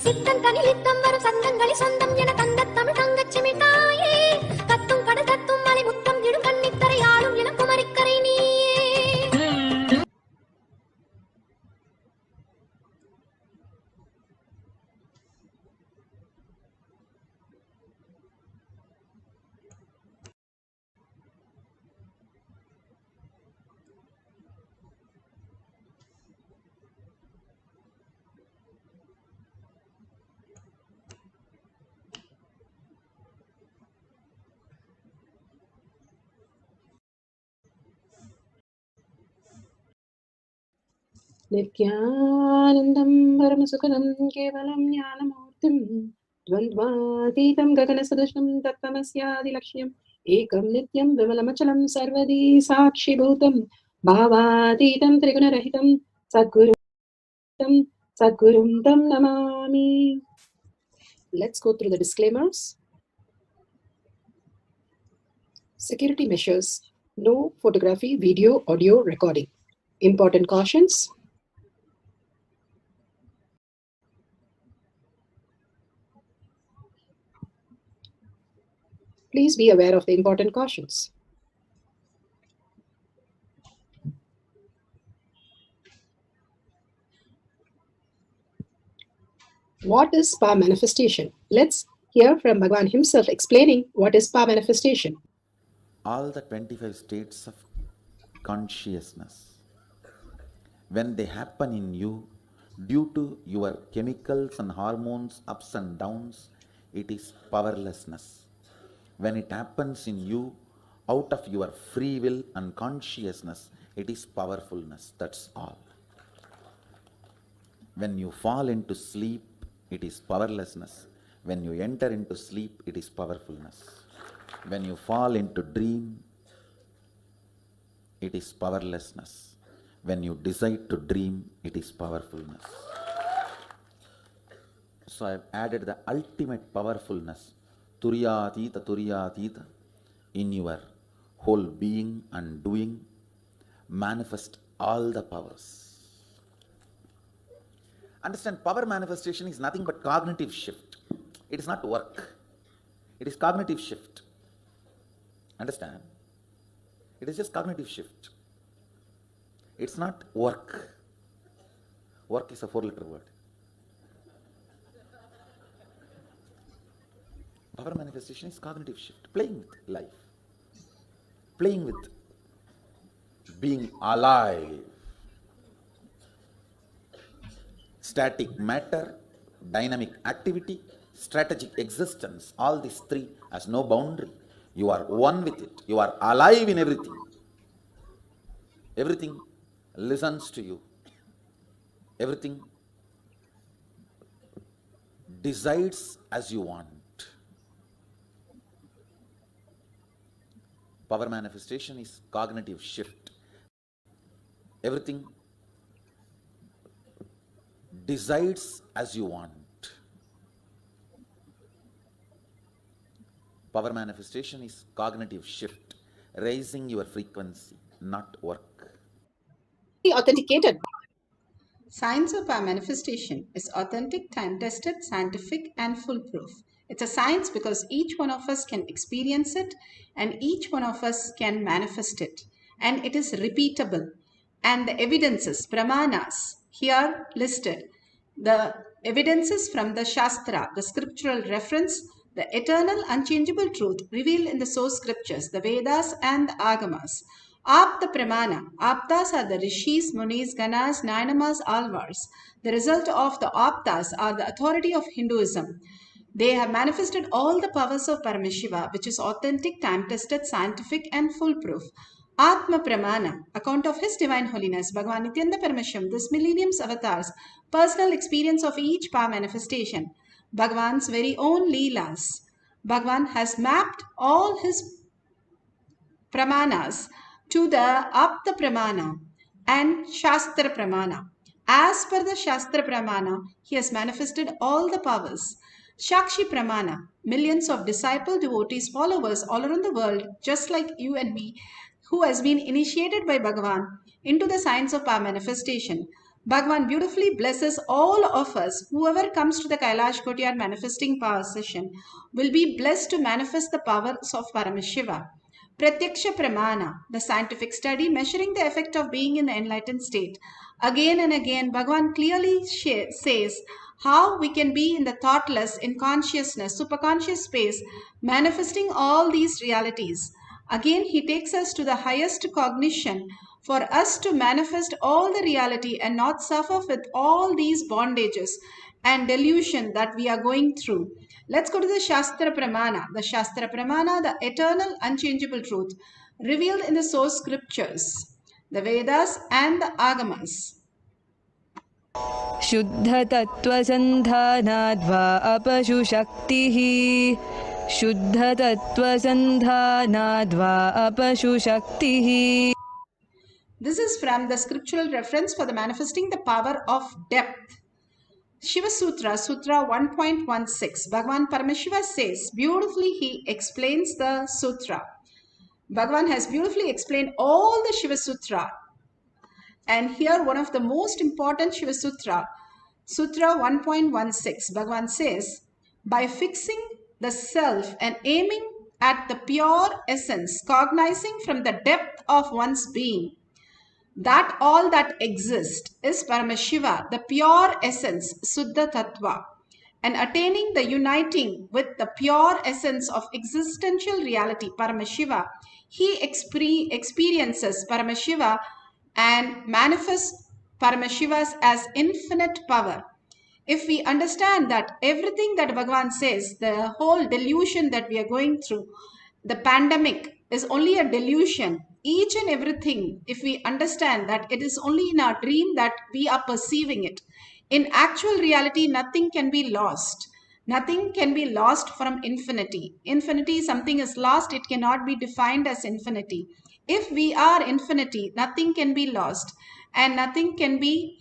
சித்தன் தனிலித்தம் வரும் சந்தங்களை சொந்தம் என தந்த தமிழ் தங்கச்சிமி தாயே கத்தும் கடல் தத்தும் மலை முத்தம் இடும் கன்னித்தரை ஆளும் இளங்குமரிக்கரை நீயே नित्यानन्दं परमसुखदं केवलं ज्ञानमूर्तिं द्वन्द्वातीतं गगनसदृशं तत्त्वमस्यादिलक्ष्यम् एकं नित्यं विमलमचलं सर्वदी साक्षिभूतं भावातीतं त्रिगुणरहितं सद्गुरुं तं Namami. Let's go through the disclaimers. Security measures: no photography, video, audio recording. Important cautions: please be aware of the important cautions. What is power manifestation? Let's hear from Bhagavan himself explaining what is power manifestation. All the 25 states of consciousness, when they happen in you, due to your chemicals and hormones ups and downs, it is powerlessness. When it happens in you out of your free will and consciousness, it is powerfulness. That's all. When you fall into sleep, it is powerlessness. When you enter into sleep, it is powerfulness. When you fall into dream, it is powerlessness. When you decide to dream, it is powerfulness. So I have added the ultimate powerfulness, Turiyatita, in your whole being and doing. Manifest all the powers. Understand, power manifestation is nothing but cognitive shift. It is not work. It is cognitive shift. Understand? It is just cognitive shift. It's not work. Work is a 4-letter word. Power manifestation is cognitive shift. Playing with life. Playing with being alive. Static matter, dynamic activity, strategic existence, all these three has no boundary. You are one with it. You are alive in everything. Everything listens to you. Everything decides as you want. Power manifestation is cognitive shift. Everything decides as you want. Power manifestation is cognitive shift, raising your frequency, not work. Authenticated. Science of power manifestation is authentic, time-tested, scientific, and foolproof. It's a science because each one of us can experience it and each one of us can manifest it. And it is repeatable. And the evidences, pramanas, here listed. The evidences from the Shastra, the scriptural reference, the eternal unchangeable truth revealed in the source scriptures, the Vedas and the Agamas. Apta Pramana. Aptas are the Rishis, Munis, Ganas, Nainamas, Alvars. The result of the Aptas are the authority of Hinduism. They have manifested all the powers of Paramashiva, which is authentic, time-tested, scientific and foolproof. Atma Pramana, account of His Divine Holiness, Bhagavan Nithyananda Paramashivam, this millennium's avatars, personal experience of each power manifestation, Bhagavan's very own Leelas. Bhagavan has mapped all his Pramanas to the Apta Pramana and Shastra Pramana. As per the Shastra Pramana, he has manifested all the powers. Shakshi Pramana, millions of disciple devotees, followers all around the world, just like you and me, who has been initiated by Bhagavan into the science of power manifestation. Bhagavan beautifully blesses all of us. Whoever comes to the Kailash Courtyard manifesting power session will be blessed to manifest the powers of Paramashiva. Pratyaksha Pramana, the scientific study measuring the effect of being in the enlightened state. Again and again, Bhagavan clearly says how we can be in the thoughtless, in consciousness, superconscious space, manifesting all these realities. Again, he takes us to the highest cognition for us to manifest all the reality and not suffer with all these bondages and delusion that we are going through. Let's go to the Shastra Pramana. The Shastra Pramana, the eternal unchangeable truth revealed in the source scriptures, the Vedas and the Agamas. शुद्धतत्त्वसन्धानाद्वा अपशुशक्तिः शुद्धतत्त्वसन्धानाद्वा अपशुशक्तिः. This is from the scriptural reference for the manifesting the power of depth. Shiva Sutra, Sutra 1.16. Bhagavan Paramashiva says, beautifully he explains the Sutra. Bhagavan has beautifully explained all the Shiva Sutra. And here one of the most important Shiva Sutra, Sutra 1.16, Bhagavan says, by fixing the self and aiming at the pure essence, cognizing from the depth of one's being, that all that exists is Paramashiva, the pure essence, Suddha Tattva, and attaining the uniting with the pure essence of existential reality, Paramashiva, he experiences Paramashiva and manifests Paramashivas as infinite power. If we understand that everything that Bhagavan says, the whole delusion that we are going through, the pandemic is only a delusion, each and everything, if we understand that it is only in our dream that we are perceiving it, in actual reality, nothing can be lost. Nothing can be lost from infinity. Infinity, something is lost, it cannot be defined as infinity. If we are infinity, nothing can be lost and nothing can be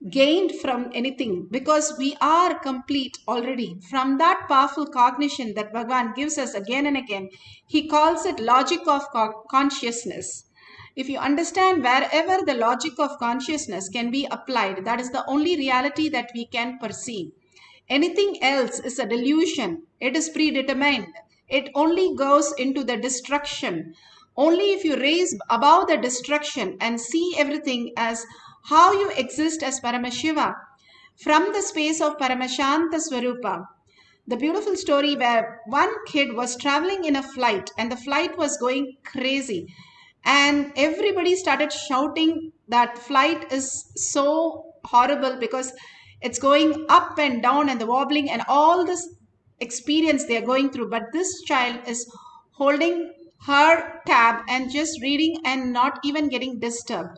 gained from anything because we are complete already. From that powerful cognition that Bhagavan gives us again and again, he calls it logic of consciousness. If you understand wherever the logic of consciousness can be applied, that is the only reality that we can perceive. Anything else is a delusion. It is predetermined. It only goes into the destruction. Only if you raise above the destruction and see everything as how you exist as Paramashiva from the space of Paramashanta Swarupa. The beautiful story where one kid was traveling in a flight and the flight was going crazy and everybody started shouting that flight is so horrible because it's going up and down and the wobbling and all this experience they are going through. But this child is holding her tab and just reading and not even getting disturbed.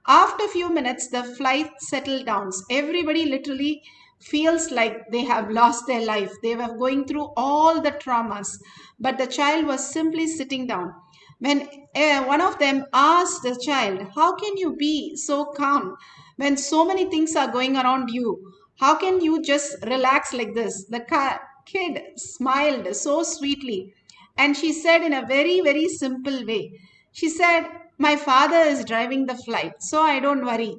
After a few minutes, the flight settled down. Everybody literally feels like they have lost their life. They were going through all the traumas, but the child was simply sitting down. When one of them asked the child, how can you be so calm when so many things are going around you? How can you just relax like this? The kid smiled so sweetly. And she said in a very, very simple way, she said, my father is driving the flight, so I don't worry.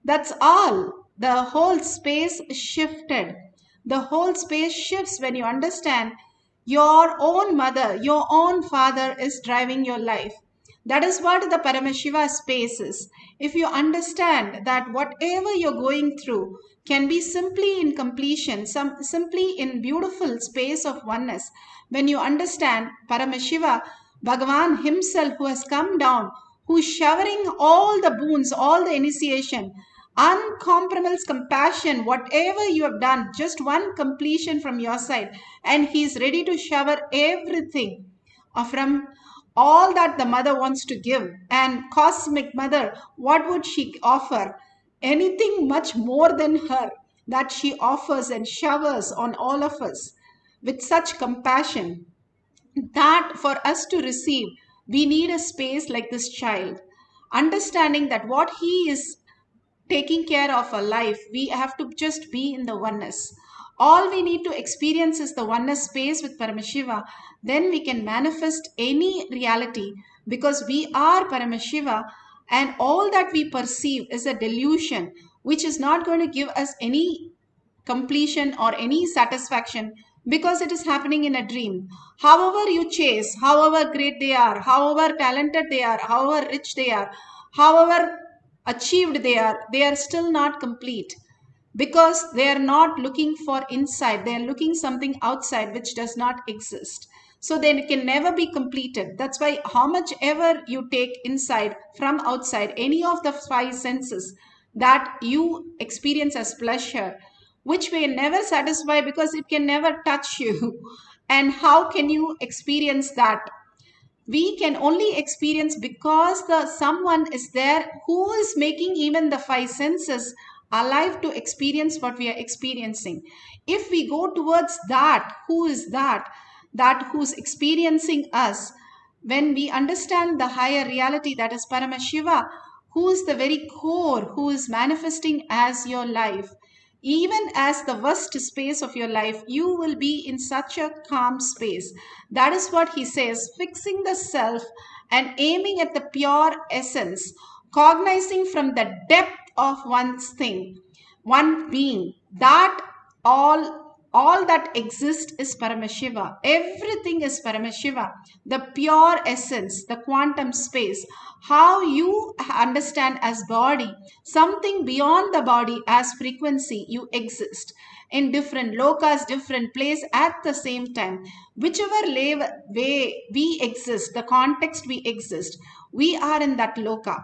That's all. The whole space shifted. The whole space shifts when you understand your own mother, your own father is driving your life. That is what the Paramashiva space is. If you understand that whatever you're going through can be simply in completion, simply in beautiful space of oneness, when you understand Paramashiva, Bhagavan himself who has come down, who is showering all the boons, all the initiation, uncompromised compassion, whatever you have done, just one completion from your side, and he is ready to shower everything from all that the mother wants to give. And cosmic mother, what would she offer? Anything much more than her, that she offers and showers on all of us with such compassion, that for us to receive, we need a space like this child, understanding that what he is taking care of our life, we have to just be in the oneness. All we need to experience is the oneness space with Paramashiva. Then we can manifest any reality, because we are Paramashiva, and all that we perceive is a delusion which is not going to give us any completion or any satisfaction, because it is happening in a dream. However you chase, however great they are, however talented they are, however rich they are, however achieved they are still not complete, because they are not looking for inside, they are looking something outside which does not exist. So they can never be completed. That's why how much ever you take inside from outside, any of the five senses that you experience as pleasure, which may never satisfy because it can never touch you. And how can you experience that? We can only experience because the someone is there who is making even the five senses alive to experience what we are experiencing. If we go towards that, who is that who's experiencing us, when we understand the higher reality, that is Paramashiva, who is the very core, who is manifesting as your life, even as the worst space of your life, you will be in such a calm space. That is what he says, fixing the self and aiming at the pure essence, cognizing from the depth of one's thing, one being, that all that exists is Paramashiva. Everything is Paramashiva, the pure essence, the quantum space. How you understand as body, something beyond the body as frequency, you exist in different lokas, different place at the same time. Whichever way we exist, the context we exist, we are in that loka.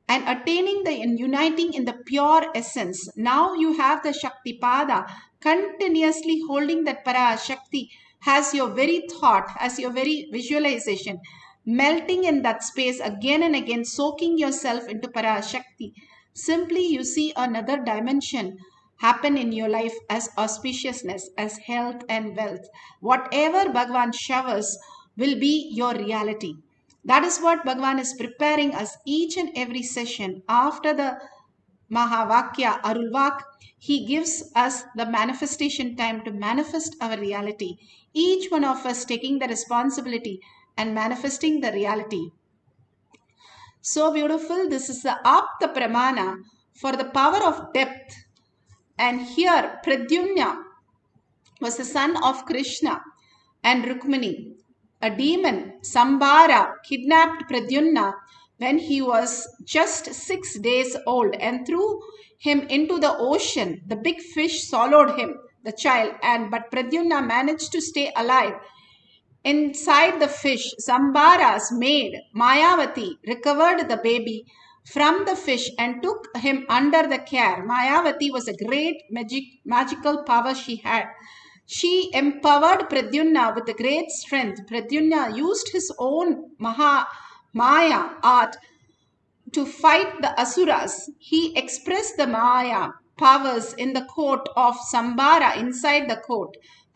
And attaining and uniting in the pure essence. Now you have the Shakti Pada continuously holding that Parashakti as your very thought, as your very visualization, melting in that space again and again, soaking yourself into Parashakti. Simply you see another dimension happen in your life as auspiciousness, as health and wealth. Whatever Bhagavan showers will be your reality. That is what Bhagavan is preparing us each and every session. After the Mahavakya, Arulvak, he gives us the manifestation time to manifest our reality. Each one of us taking the responsibility and manifesting the reality. So beautiful. This is the Apta Pramana for the power of depth. And here Pradyumna was the son of Krishna and Rukmini. A demon, Sambara, kidnapped Pradyumna when he was just 6 days old and threw him into the ocean. The big fish swallowed him, the child, but Pradyumna managed to stay alive. Inside the fish, Sambara's maid, Mayavati, recovered the baby from the fish and took him under the care. Mayavati was a great magical power she had. She empowered Pradyumna with a great strength. Pradyumna used his own Maya art to fight the Asuras. He expressed the Maya powers in the court of Sambara, inside the court.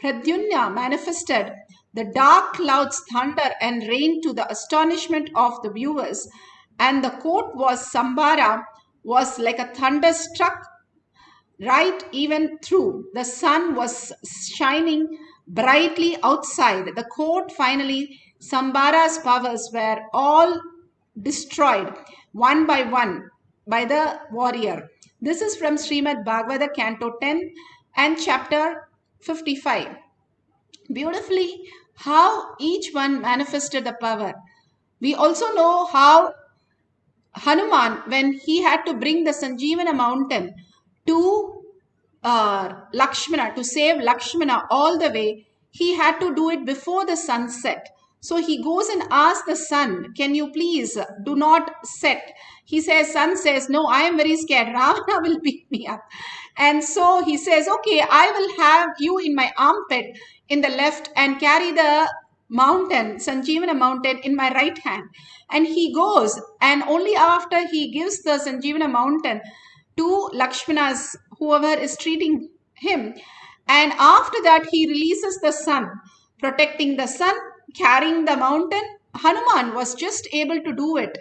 Pradyumna manifested the dark clouds, thunder and rain to the astonishment of the viewers. And the court was Sambara was like a thunderstruck right even through. The sun was shining brightly outside. The court finally, Sambara's powers were all destroyed one by one by the warrior. This is from Srimad Bhagavata Canto 10 and chapter 55. Beautifully, how each one manifested the power. We also know how Hanuman, when he had to bring the Sanjeevana mountain to Lakshmana, to save Lakshmana all the way, he had to do it before the sun set. So he goes and asks the sun, can you please do not set? He says, sun says, no, I am very scared. Ravana will beat me up. And so he says, okay, I will have you in my armpit in the left and carry the mountain, Sanjeevana mountain, in my right hand. And he goes, and only after he gives the Sanjeevana mountain to Lakshmana's, whoever is treating him, and after that he releases the sun, protecting the sun, carrying the mountain. Hanuman was just able to do it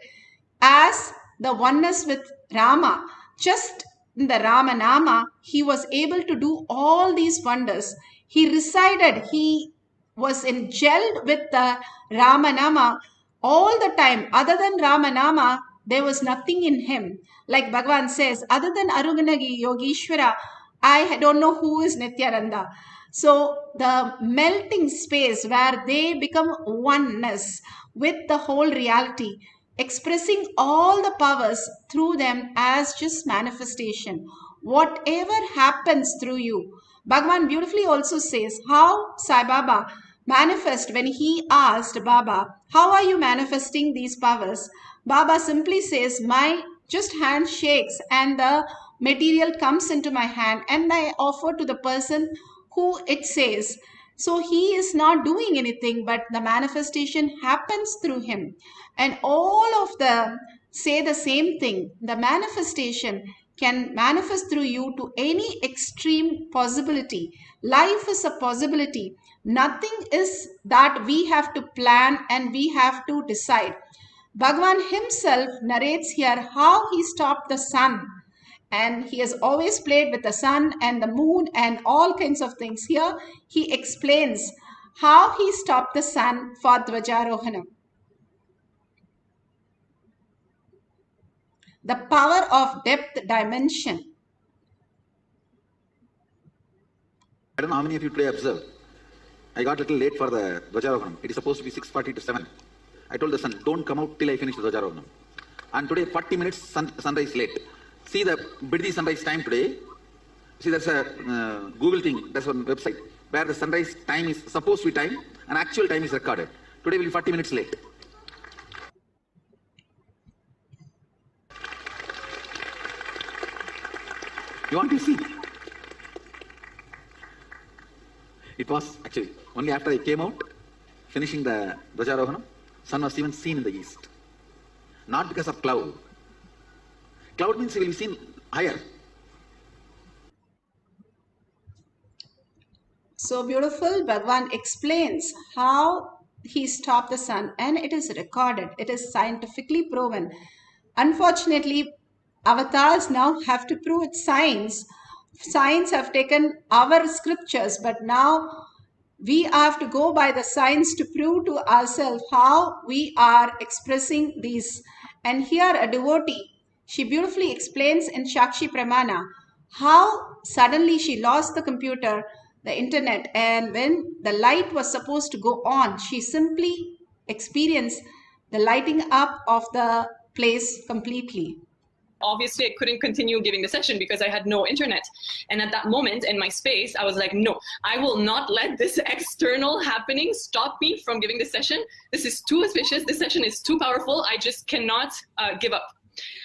as the oneness with Rama. Just in the Rama Nama, he was able to do all these wonders. He resided, he was gelled with the Rama Nama all the time. Other than Rama Nama, there was nothing in him. Like Bhagavan says, other than Aruganagi Yogeshwara, I don't know who is Nityananda. So the melting space where they become oneness with the whole reality, expressing all the powers through them as just manifestation. Whatever happens through you. Bhagavan beautifully also says how Sai Baba manifest when he asked Baba, how are you manifesting these powers? Baba simply says, my just hand shakes and the material comes into my hand and I offer to the person who it says. So he is not doing anything, but the manifestation happens through him. And all of them say the same thing. The manifestation can manifest through you to any extreme possibility. Life is a possibility. Nothing is that we have to plan and we have to decide. Bhagavan himself narrates here how he stopped the sun. And he has always played with the sun and the moon and all kinds of things. Here he explains how he stopped the sun for Dvajarohana. The power of depth dimension. I don't know how many of you today observed. I got a little late for the Dvajarohanam. It is supposed to be 6:40 to 7. I told the sun, don't come out till I finish the Dvajarohanam. And today 40 minutes sunrise late. See the Biddi sunrise time today. See, that's a Google thing, that's one website, where the sunrise time is supposed to be time and actual time is recorded. Today will be 40 minutes late. You want to see? It was actually only after I came out, finishing the Dvajarohanam, sun was even seen in the east. Not because of cloud. Cloud means it will be seen higher. So beautiful, Bhagavan explains how he stopped the sun, and it is recorded. It is scientifically proven. Unfortunately, avatars now have to prove it. Science have taken our scriptures, but now we have to go by the science to prove to ourselves how we are expressing these. And here a devotee, she beautifully explains in Shakshi Pramana how suddenly she lost the computer, the internet, and when the light was supposed to go on, she simply experienced the lighting up of the place completely. Obviously, I couldn't continue giving the session because I had no internet. And at that moment in my space, I was like, no, I will not let this external happening stop me from giving the session. This is too auspicious. This session is too powerful. I just cannot give up.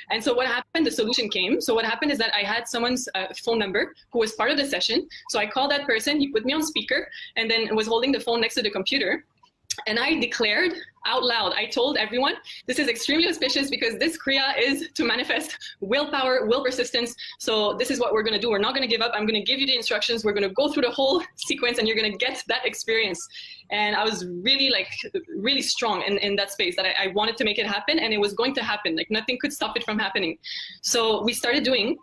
And so what happened, the solution came. So what happened is that I had someone's phone number who was part of the session. So I called that person, he put me on speaker, and then was holding the phone next to the computer. And I declared out loud, I told everyone, this is extremely auspicious because this Kriya is to manifest willpower, will persistence. So this is what we're going to do. We're not going to give up. I'm going to give you the instructions. We're going to go through the whole sequence and you're going to get that experience. And I was really strong in that space that I wanted to make it happen, and it was going to happen. Like nothing could stop it from happening. So we started doing.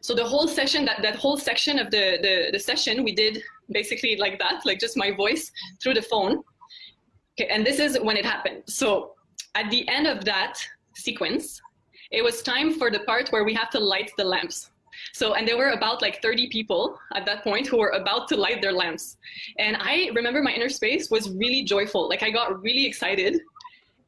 So the whole session, that whole section of the session, we did basically like that, like just my voice through the phone. Okay, and this is when it happened. So at the end of that sequence, it was time for the part where we have to light the lamps. So, and there were about like 30 people at that point who were about to light their lamps. And I remember my inner space was really joyful. Like I got really excited.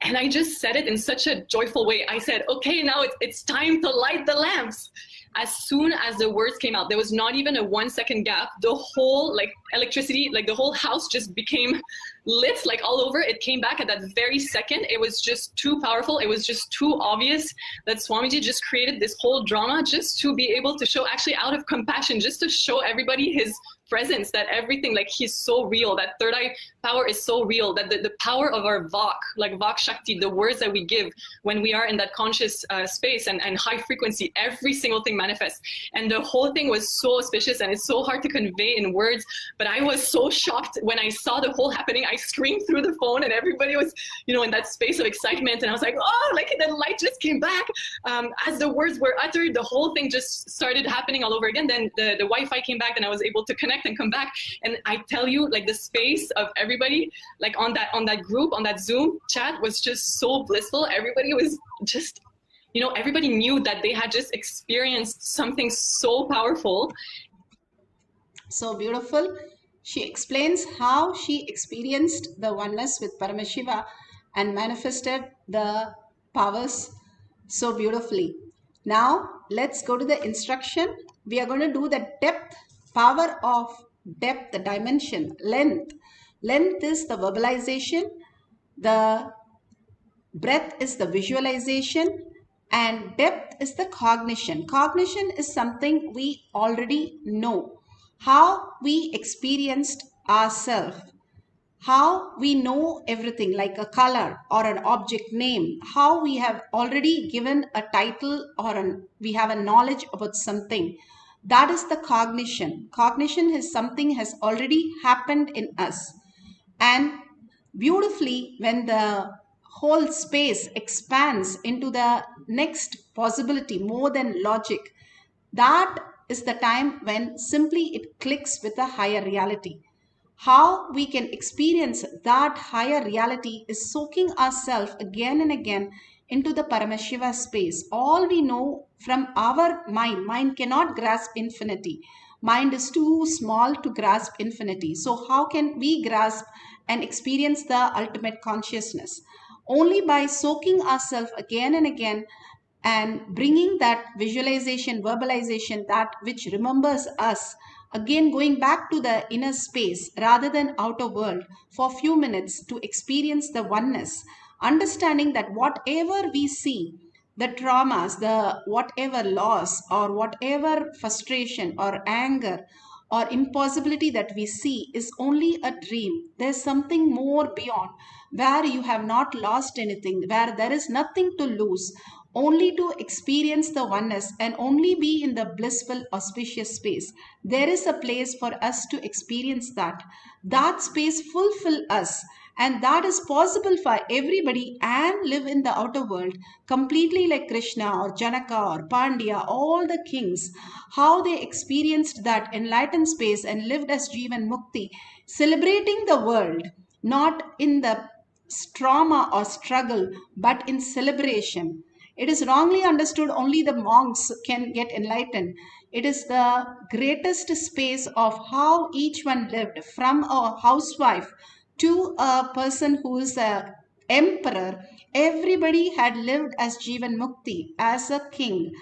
And I just said it in such a joyful way. I said, okay, now it's time to light the lamps. As soon as the words came out, there was not even a 1 second gap. The whole like electricity, like the whole house just became lit like all over. It came back at that very second. It was just too powerful. It was just too obvious that Swamiji just created this whole drama just to be able to show, actually out of compassion, just to show everybody his presence, that everything, like he's so real, that third eye power is so real, that the power of our Vak, like Vak Shakti, the words that we give when we are in that conscious space and high frequency, every single thing manifests. And the whole thing was so auspicious and it's so hard to convey in words, but I was so shocked when I saw the whole happening. I screamed through the phone and everybody was, you know, in that space of excitement. And I was like, oh, like the light just came back. As the words were uttered, the whole thing just started happening all over again. Then the Wi-Fi came back and I was able to connect and come back. And I tell you, like the space of everybody, like on that group, on that Zoom chat was just so blissful. Everybody was just, you know, everybody knew that they had just experienced something so powerful. So beautiful. She explains how she experienced the oneness with Paramashiva and manifested the powers so beautifully. Now, let's go to the instruction. We are going to do the depth, power of depth, the dimension, length. Length is the verbalization, the breadth is the visualization, and depth is the cognition. Cognition is something we already know. How we experienced ourselves, how we know everything like a color or an object name, how we have already given a title or we have a knowledge about something. That is the cognition. Cognition is something has already happened in us. And beautifully, when the whole space expands into the next possibility more than logic, that is the time when simply it clicks with a higher reality. How we can experience that higher reality is soaking ourselves again and again into the Paramashiva space. All we know from our mind cannot grasp infinity. Mind is too small to grasp infinity. So how can we grasp and experience the ultimate consciousness? Only by soaking ourselves again and again and bringing that visualization, verbalization, that which remembers us, again going back to the inner space rather than outer world for a few minutes to experience the oneness, understanding that whatever we see, the traumas, the whatever loss or whatever frustration or anger or impossibility that we see is only a dream. There's something more beyond, where you have not lost anything, where there is nothing to lose, only to experience the oneness and only be in the blissful, auspicious space. There is a place for us to experience that. That space fulfill us, and that is possible for everybody and live in the outer world completely like Krishna or Janaka or Pandya, all the kings, how they experienced that enlightened space and lived as Jivan Mukti, celebrating the world, not in the trauma or struggle, but in celebration. It is wrongly understood only the monks can get enlightened. It is the greatest space of how each one lived, from a housewife to a person who is an emperor. Everybody had lived as Jivan Mukti, as a king,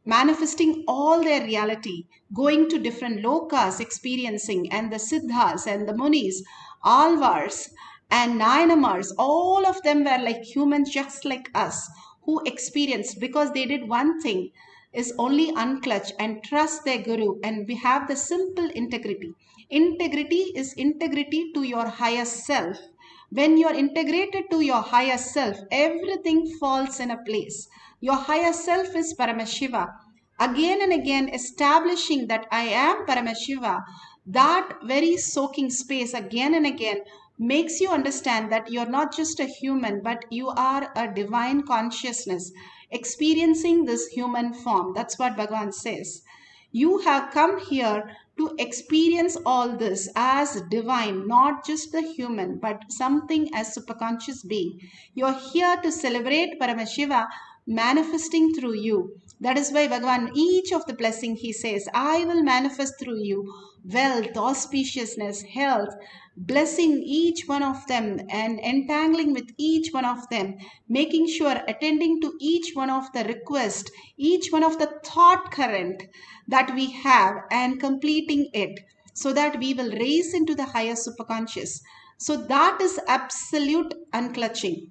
manifesting all their reality, going to different lokas, experiencing, and the siddhas and the munis, alvars and nayanamars, all of them were like humans just like us, who experienced, because they did one thing, is only unclutch and trust their guru, and we have the simple integrity. Integrity is integrity to your higher self. When you are integrated to your higher self, everything falls in a place. Your higher self is Paramashiva. Again and again establishing that I am Paramashiva, that very soaking space again and again makes you understand that you're not just a human, but you are a divine consciousness experiencing this human form. That's what Bhagavan says. You have come here to experience all this as divine, not just the human, but something as superconscious being. You're here to celebrate Paramashiva manifesting through you. That is why Bhagavan, each of the blessing he says, I will manifest through you wealth, auspiciousness, health, blessing each one of them and entangling with each one of them, making sure attending to each one of the request, each one of the thought current that we have and completing it so that we will raise into the higher superconscious. So that is absolute unclutching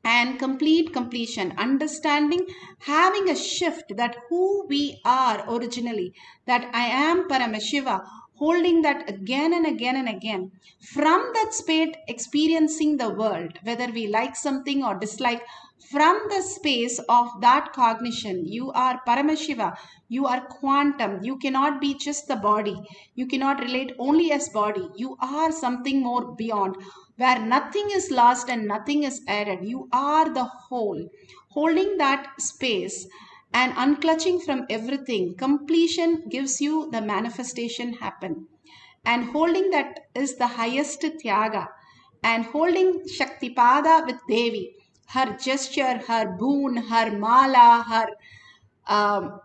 and complete completion, understanding, having a shift that who we are originally, that I am Paramashiva, holding that again and again and again. From that state, experiencing the world, whether we like something or dislike, from the space of that cognition, you are Paramashiva, you are quantum, you cannot be just the body, you cannot relate only as body, you are something more beyond, where nothing is lost and nothing is added. You are the whole, holding that space and unclutching from everything. Completion gives you the manifestation happen. And holding that is the highest Tyaga. And holding Shaktipada with Devi, her gesture, her boon, her mala, her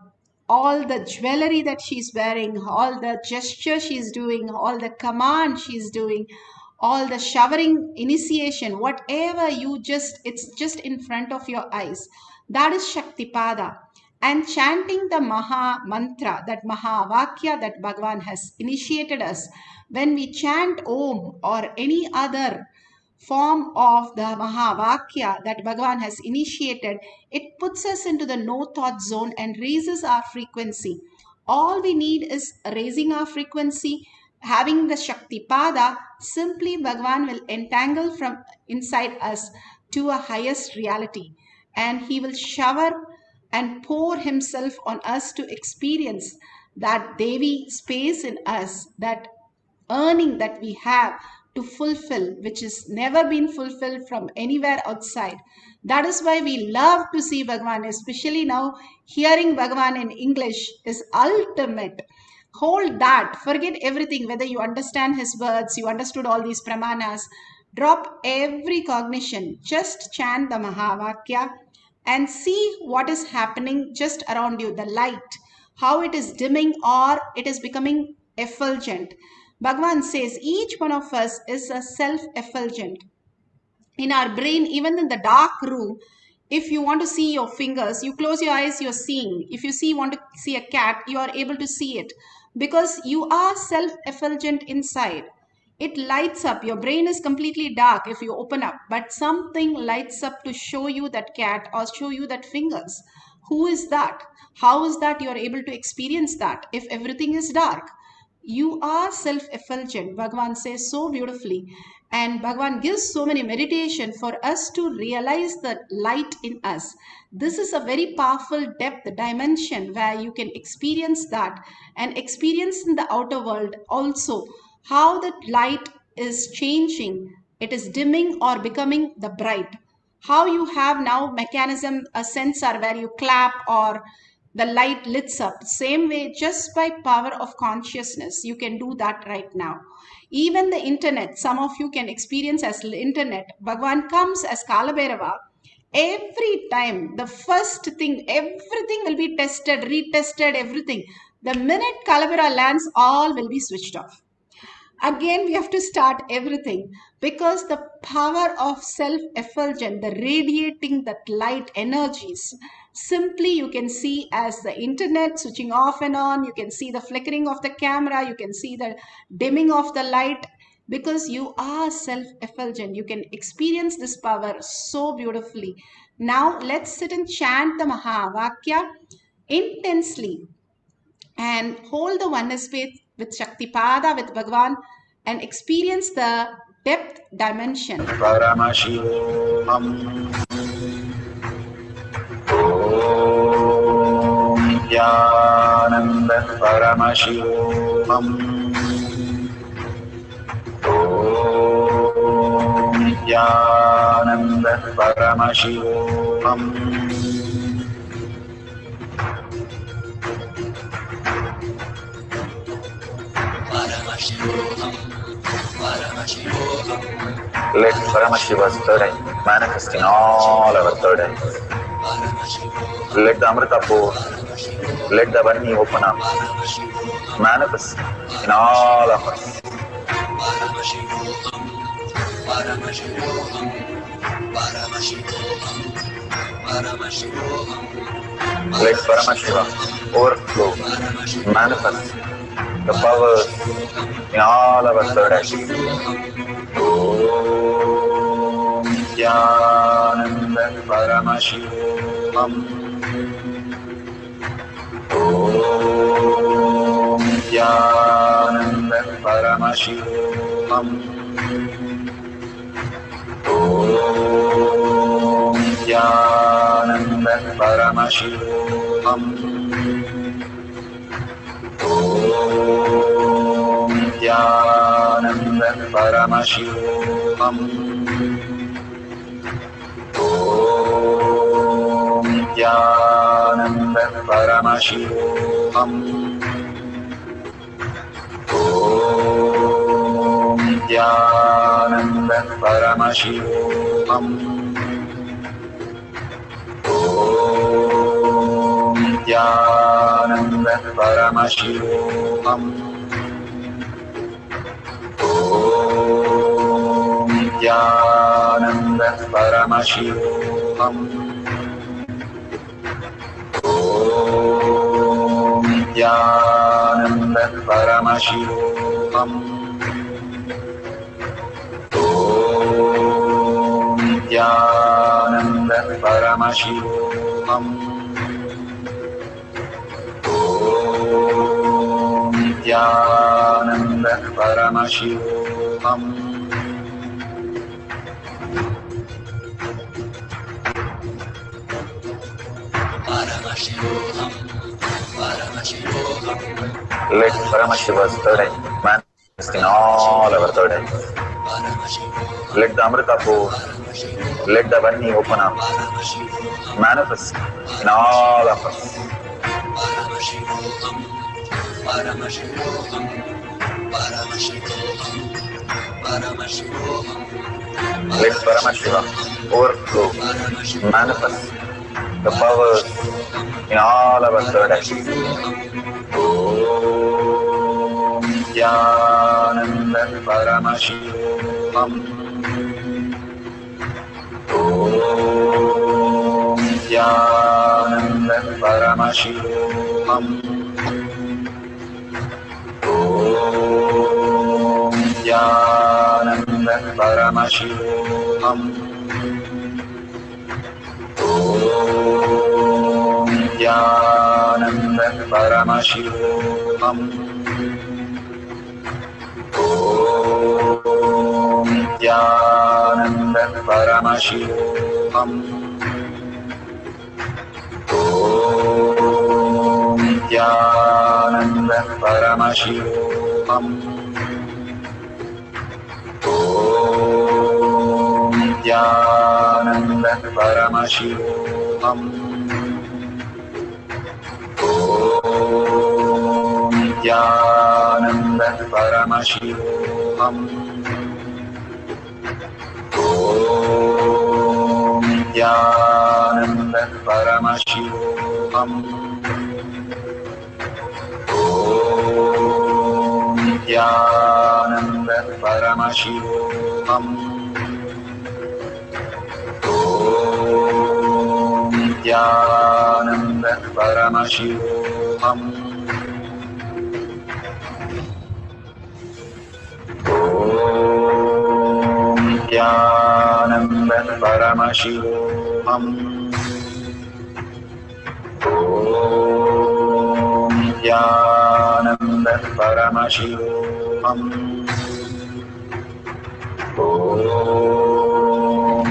all the jewelry that she's wearing, all the gesture she's doing, all the command she's doing, all the showering initiation, whatever you just, it's just in front of your eyes. That is Shaktipada. And chanting the Maha Mantra, that Maha Vakya that Bhagavan has initiated us. When we chant Om or any other form of the Mahavakya that Bhagavan has initiated, it puts us into the no thought zone and raises our frequency. All we need is raising our frequency, having the Shaktipada. Simply Bhagavan will entangle from inside us to a highest reality, and he will shower and pour himself on us to experience that Devi space in us, that earning that we have to fulfill, which has never been fulfilled from anywhere outside. That is why we love to see Bhagavan, especially now hearing Bhagavan in English is ultimate. Hold that, forget everything, whether you understand his words, you understood all these pramanas, drop every cognition, just chant the Mahavakya and see what is happening just around you, the light, how it is dimming or it is becoming effulgent. Bhagavan says each one of us is a self-effulgent. In our brain, even in the dark room, if you want to see your fingers, you close your eyes, you're seeing. If you want to see a cat, you are able to see it because you are self-effulgent inside. It lights up. Your brain is completely dark if you open up, but something lights up to show you that cat or show you that fingers. Who is that? How is that you are able to experience that if everything is dark? You are self-effulgent, Bhagavan says so beautifully. And Bhagavan gives so many meditation for us to realize the light in us. This is a very powerful depth dimension where you can experience that and experience in the outer world also how the light is changing. It is dimming or becoming the bright. How you have now mechanism, a sensor where you clap or the light lights up. Same way, just by power of consciousness, you can do that right now. Even the internet, some of you can experience as internet. Bhagavan comes as Kalabhairava. Every time, the first thing, everything will be tested, retested, everything. The minute Kalabhairava lands, all will be switched off. Again, we have to start everything because the power of self-effulgent, the radiating that light energies, simply you can see as the internet switching off and on, you can see the flickering of the camera, you can see the dimming of the light because you are self-effulgent. You can experience this power so beautifully. Now let's sit and chant the Mahavakya intensely and hold the oneness faith with Shaktipada, with Bhagavan, and experience the depth dimension. Paramashivoham. Om Nithyananda Paramashivoham. Om Nithyananda Paramashivoham. Let Paramashiva's third eye manifest in all our third eyes. Let the Amrita pour. Let the Varni open up. Manifest in all of us. Paramashivoham, Paramashivoham, Paramashivoham, Paramashivoham. Let Paramashiva overflow, manifest the powers in all our third eye. Om Nithyananda Paramashivoham. Om Nithyananda Paramashivoham. Om Nithyananda Paramashivoham. Om Nithyananda Paramashivoham. Om Nithyananda Paramashivoham. Om Nithyananda Paramashivoham. Om Nithyananda Paramashivoham. Om Nithyananda Paramashivoham. Om Nithyananda Paramashivoham. Om Nithyananda Paramashivoham. Om Nithyananda Paramashivoham. Paramashivoham, Paramashivoham. Let Paramashiva's third eye manifest in all our third eyes. Let the Amrita pour. Let the Varni open up. Manifest in all of us. Paramashivoham, Paramashivoham, Paramashivoham, Paramashivoham. Let Paramashiva overflow, manifest the powers in all our third eye. Om Nithyananda Paramashivoham. Om Nithyananda Paramashivoham. Om Nithyananda Paramashivoham. Om Nithyananda Paramashivoham. Om Nithyananda Paramashivoham. Om Nithyananda Paramashivoham. Om Nithyananda Paramashivoham. Om Nithyananda Paramashivoham. Om Nithyananda Paramashivoham. Om Nithyananda Paramashivoham. Om Nithyananda Paramashivoham. Om Nithyananda Paramashivoham. Om Nithyananda Paramashivoham. Om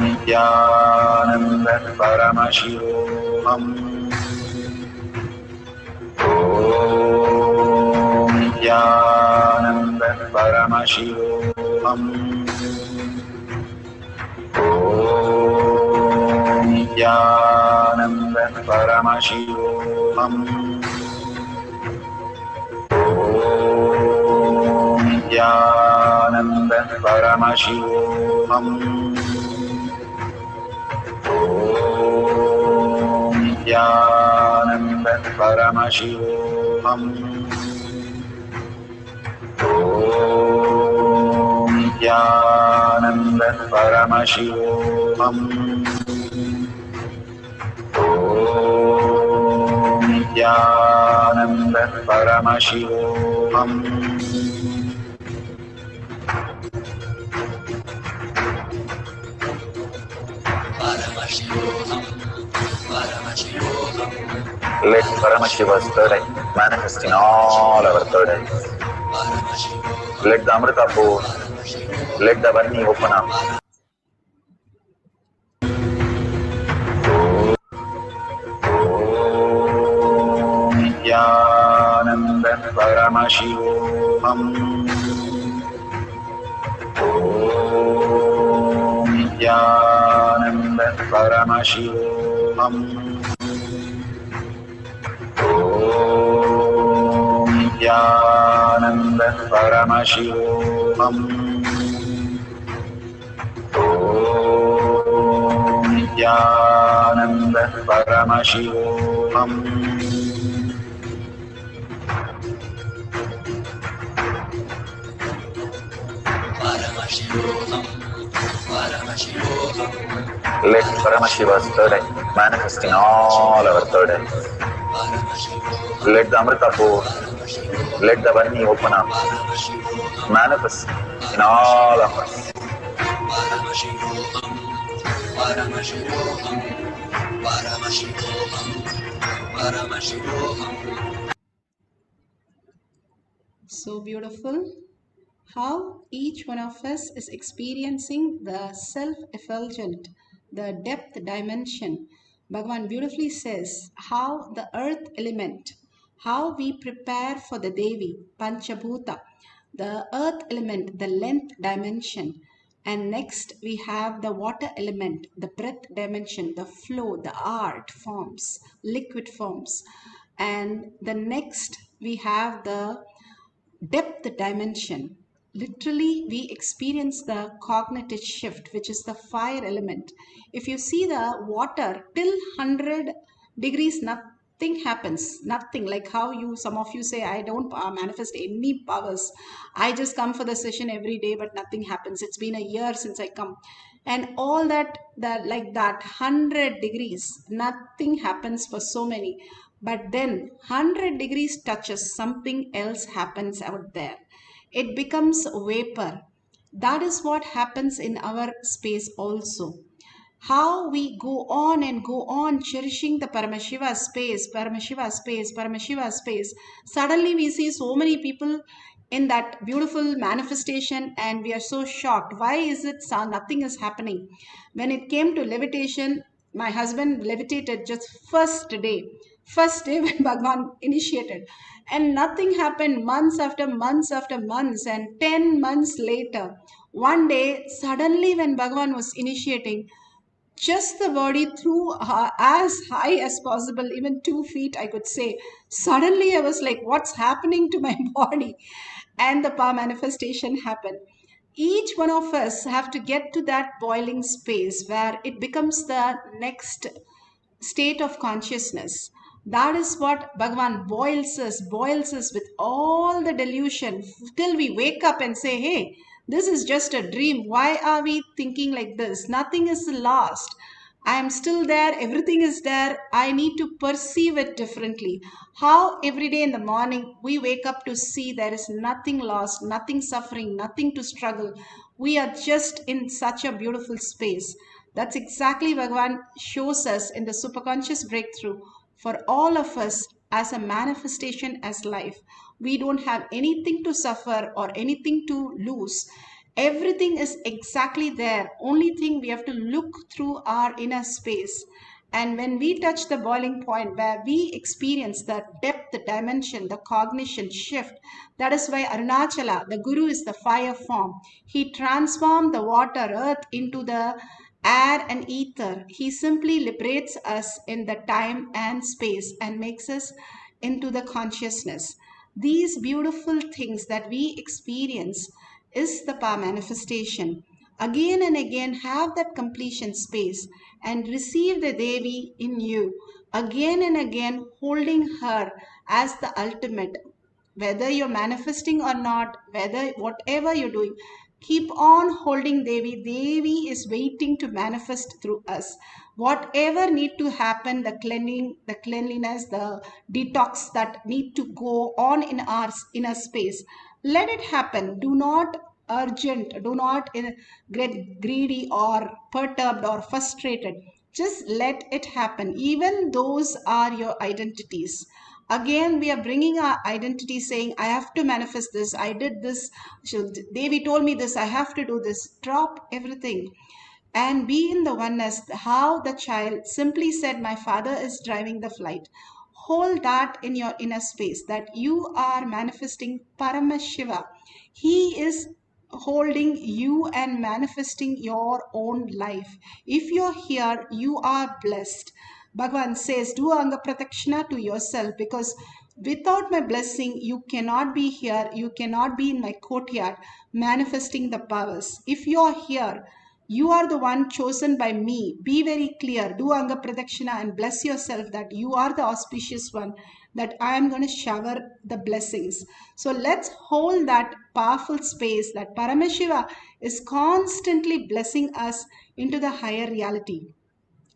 Nithyananda Paramashivoham. Om Nithyananda Paramashivoham. Om Nithyananda Paramashivoham. Om Nithyananda Paramashivoham. Om Paramashivoham. Om Nithyananda Paramashivoham. Om Nithyananda Paramashivoham. Let Paramashiva's third eye manifest in all our third eyes. Let the Amrita pour. Let the Varni open up. Om Nithyananda Paramashivoham. Om Nithyananda Paramashivoham. Om Nithyananda Paramashivoham. Om Nithyananda Paramashivoham. Let Paramashiva's third eye manifest in all our third eyes. Let the Amrita pour. Let the Varni open up. Manifest in all of us. So beautiful how each one of us is experiencing the self-effulgent, the depth dimension. Bhagavan beautifully says how the earth element, how we prepare for the Devi, Panchabhuta, the earth element, the length dimension. And next we have the water element, the breath dimension, the flow, the art forms, liquid forms. And the next we have the depth dimension. Literally, we experience the cognitive shift, which is the fire element. If you see the water till 100 degrees, nothing happens. Nothing. Like how some of you say, I don't manifest any powers. I just come for the session every day, but nothing happens. It's been a year since I come. And all that like that 100 degrees, nothing happens for so many. But then 100 degrees touches, something else happens out there. It becomes vapor. That is what happens in our space also. How we go on and go on cherishing the Paramashiva space, Paramashiva space, Paramashiva space. Suddenly we see so many people in that beautiful manifestation and we are so shocked. Why is it nothing is happening? When it came to levitation, my husband levitated just first day when Bhagavan initiated, and nothing happened months after months after months. And 10 months later, one day suddenly when Bhagavan was initiating, just the body threw as high as possible, even 2 feet I could say. Suddenly I was like, what's happening to my body? And the power manifestation happened. Each one of us have to get to that boiling space where it becomes the next state of consciousness. That is what Bhagavan boils us with all the delusion till we wake up and say, hey, this is just a dream. Why are we thinking like this? Nothing is lost. I am still there. Everything is there. I need to perceive it differently. How every day in the morning we wake up to see there is nothing lost, nothing suffering, nothing to struggle. We are just in such a beautiful space. That's exactly Bhagavan shows us in the superconscious breakthrough for all of us as a manifestation as life. We don't have anything to suffer or anything to lose. Everything is exactly there. Only thing we have to look through our inner space. And when we touch the boiling point where we experience the depth, the dimension, the cognition shift, that is why Arunachala, the Guru, is the fire form. He transformed the water, earth into the air and ether. He simply liberates us in the time and space and makes us into the consciousness. These beautiful things that we experience is the power manifestation. again and again have that completion space and receive the Devi in you, again and again holding her as the ultimate. Whether you're manifesting or not, whatever you're doing, keep on holding Devi. Devi is waiting to manifest through us. Whatever need to happen, the cleanliness, the detox that need to go on in our inner space, let it happen. Do not urgent, do not get greedy or perturbed or frustrated. Just let it happen. Even those are your identities. Again, we are bringing our identity saying, I have to manifest this, I did this, Devi told me this, I have to do this. Drop everything and be in the oneness. How the child simply said, my father is driving the flight. Hold that in your inner space, that you are manifesting Paramashiva. He is holding you and manifesting your own life. If you're here, you are blessed. Bhagavan says, do Anga Pratakshana to yourself, because without my blessing, you cannot be here. You cannot be in my courtyard manifesting the powers. If you're here, you are the one chosen by me. Be very clear. Do Anga Pradakshina and bless yourself that you are the auspicious one, that I am going to shower the blessings. So let's hold that powerful space that Paramashiva is constantly blessing us into the higher reality.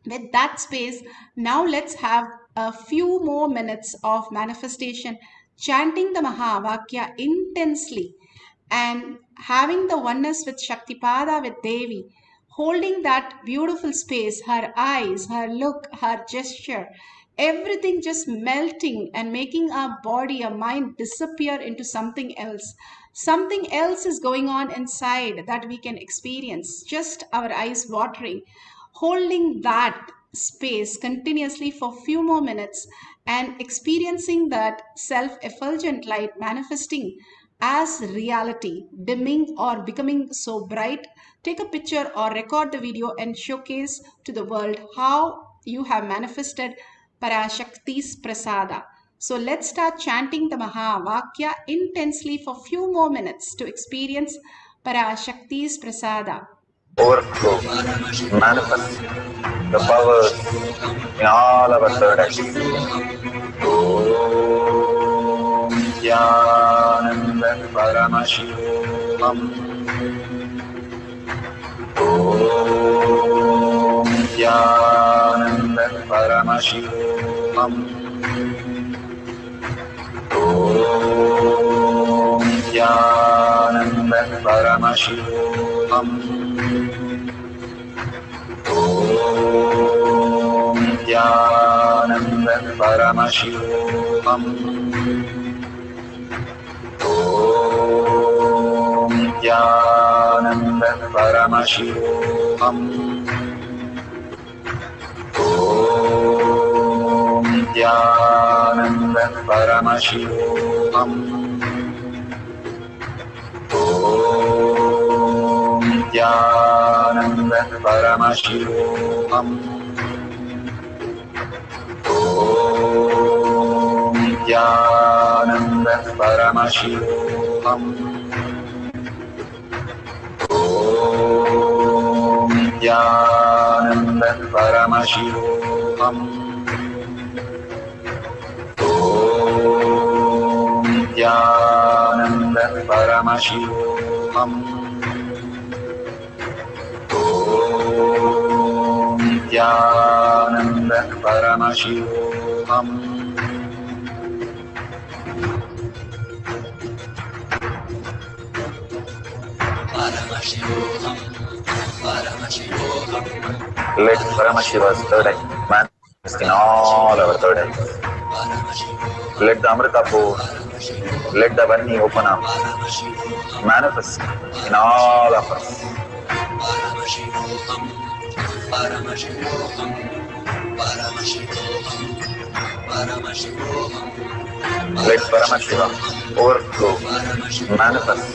With that space, now let's have a few more minutes of manifestation, chanting the Mahavakya intensely and having the oneness with Shaktipada, with Devi, holding that beautiful space, her eyes, her look, her gesture, everything just melting and making our body, our mind disappear into something else. Something else is going on inside that we can experience, just our eyes watering. Holding that space continuously for a few more minutes and experiencing that self-effulgent light manifesting as reality, dimming or becoming so bright. Take a picture or record the video and showcase to the world how you have manifested Parashakti's Prasada. So let's start chanting the Mahavakya intensely for a few more minutes to experience Parashakti's Prasada. Overflow, manifest the powers in all our third axis. Om Nithyananda Paramashivam. Om Nithyananda Paramashivam. Om Nithyananda Paramashivam. Om Nithyananda Paramashivam. Om Nithyananda Paramashivam. Om Nithyananda Paramashivam. Om Nithyananda Paramashivoham. Om Nithyananda Paramashivoham. Om Nithyananda Paramashivoham. Om Nithyananda Paramashivoham. Om Nithyananda Paramashivoham. Paramashivoham, Paramashivoham. Let Paramashiva's third eye manifest in all our third eyes. Let the Amrita pour, let the Varni open up, manifest in all of us. Paramashivoham, Paramashivoham, Paramashivoham, Paramashivoham. Let Paramashiva overflow, manifest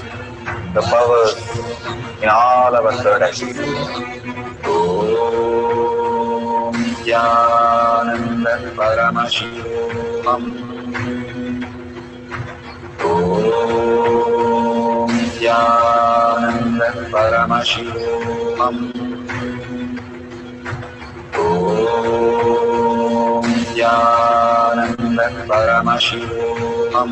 the powers in all our third axis. Om Nithyananda Paramashivoham. Om Nithyananda Paramashivoham. Om Nithyananda Paramashivoham.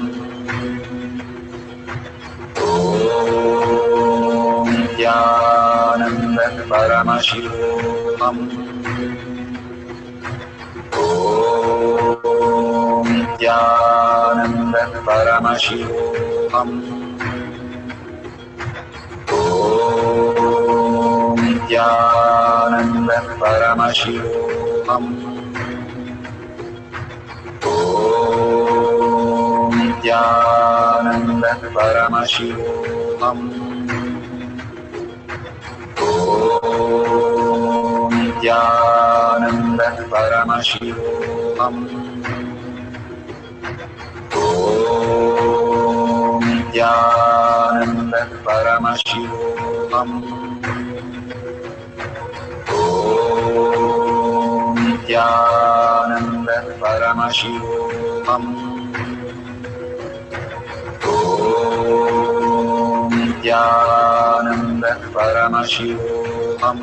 Om Nithyananda Paramashivoham. Om Nithyananda Paramashivoham. Om Nithyananda Paramashivoham. Om Nithyananda Paramashivoham. Om Nithyananda Paramashivoham. Om Nithyananda Paramashivoham. Om Nithyananda Paramashivoham. Om Nithyananda Paramashivoham. Om Nithyananda Paramashivoham.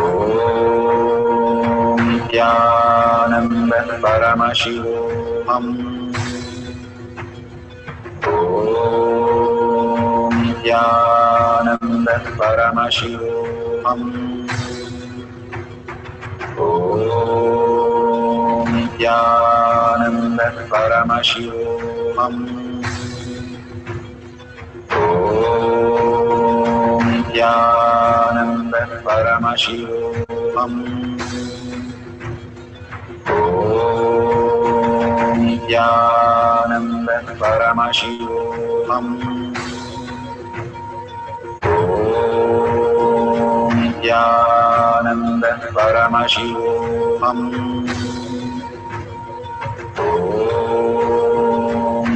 Om Nithyananda Paramashivoham. Om Nithyananda Paramashivoham. Om Nithyananda Paramashivoham. Om Nithyananda Paramashivoham. Om Nithyananda Paramashivoham. Om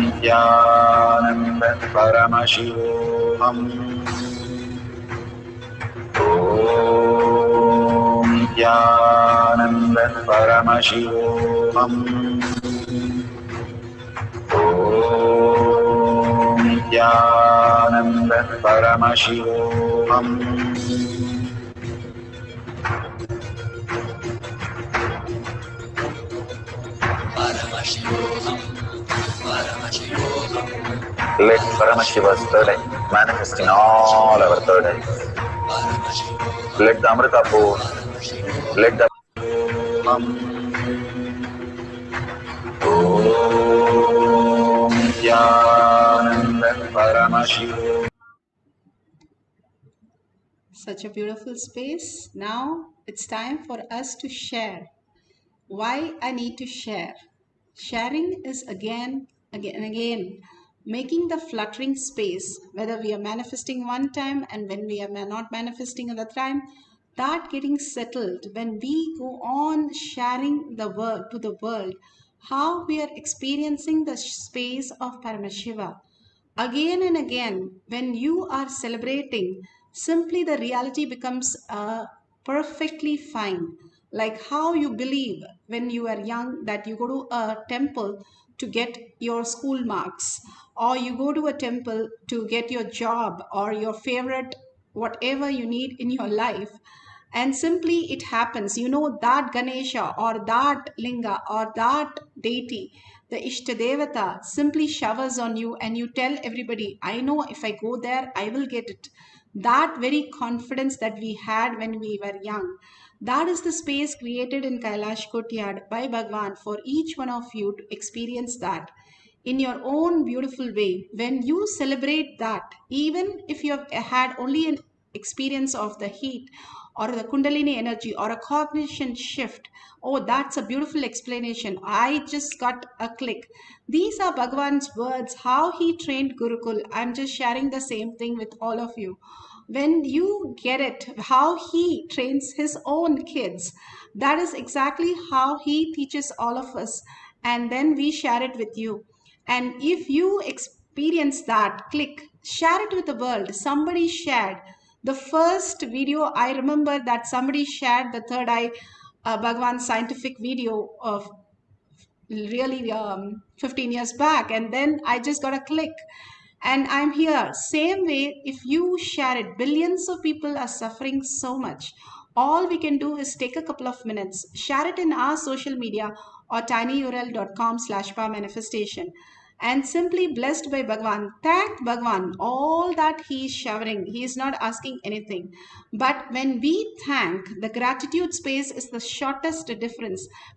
Nithyananda Paramashivoham. Om Nithyananda Paramashivoham. Om Nithyananda Paramashivoham. Paramashivoham, Paramashivoham, Let Paramashiva's third eye manifest in all our third eyes. Let the Amrita pour, let the Om Nithyananda Paramashivoham. Such a beautiful space. Now it's time for us to share. Why I need to share. Sharing is again, making the fluttering space, whether we are manifesting one time and when we are not manifesting another time, that getting settled when we go on sharing the world to the world, how we are experiencing the space of Paramashiva. Again and again, when you are celebrating, simply the reality becomes perfectly fine. Like how you believe when you are young that you go to a temple to get your school marks, or you go to a temple to get your job or your favorite whatever you need in your life, and simply it happens, you know, that Ganesha or that Linga or that deity, the Ishtadevata, simply showers on you and you tell everybody, I know if I go there, I will get it. That very confidence that we had when we were young, that is the space created in Kailash Kotyad by Bhagavan for each one of you to experience that in your own beautiful way. When you celebrate that, even if you have had only an experience of the heat or the Kundalini energy or a cognition shift, oh, that's a beautiful explanation. I just got a click. These are Bhagavan's words, how he trained Gurukul. I'm just sharing the same thing with all of you. When you get it, how he trains his own kids, that is exactly how he teaches all of us. And then we share it with you. And if you experience that, click, share it with the world. Somebody shared. The first video, I remember that somebody shared the third eye Bhagavan scientific video of really 15 years back. And then I just got a click. And I'm here. Same way, if you share it, billions of people are suffering so much. All we can do is take a couple of minutes, share it in our social media or tinyurl.com/powermanifestation, and simply blessed by Bhagavan. Thank Bhagavan, all that he is showering. He is not asking anything. But when we thank, the gratitude space is the shortest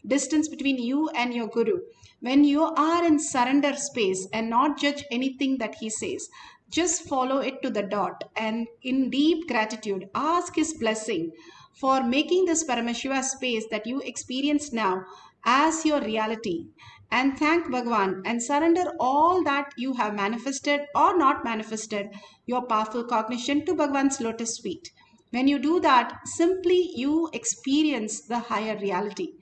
distance between you and your Guru. When you are in surrender space and not judge anything that he says, just follow it to the dot and in deep gratitude, ask his blessing for making this Paramashiva space that you experience now as your reality. And thank Bhagavan and surrender all that you have manifested or not manifested, your powerful cognition, to Bhagavan's lotus feet. When you do that, simply you experience the higher reality.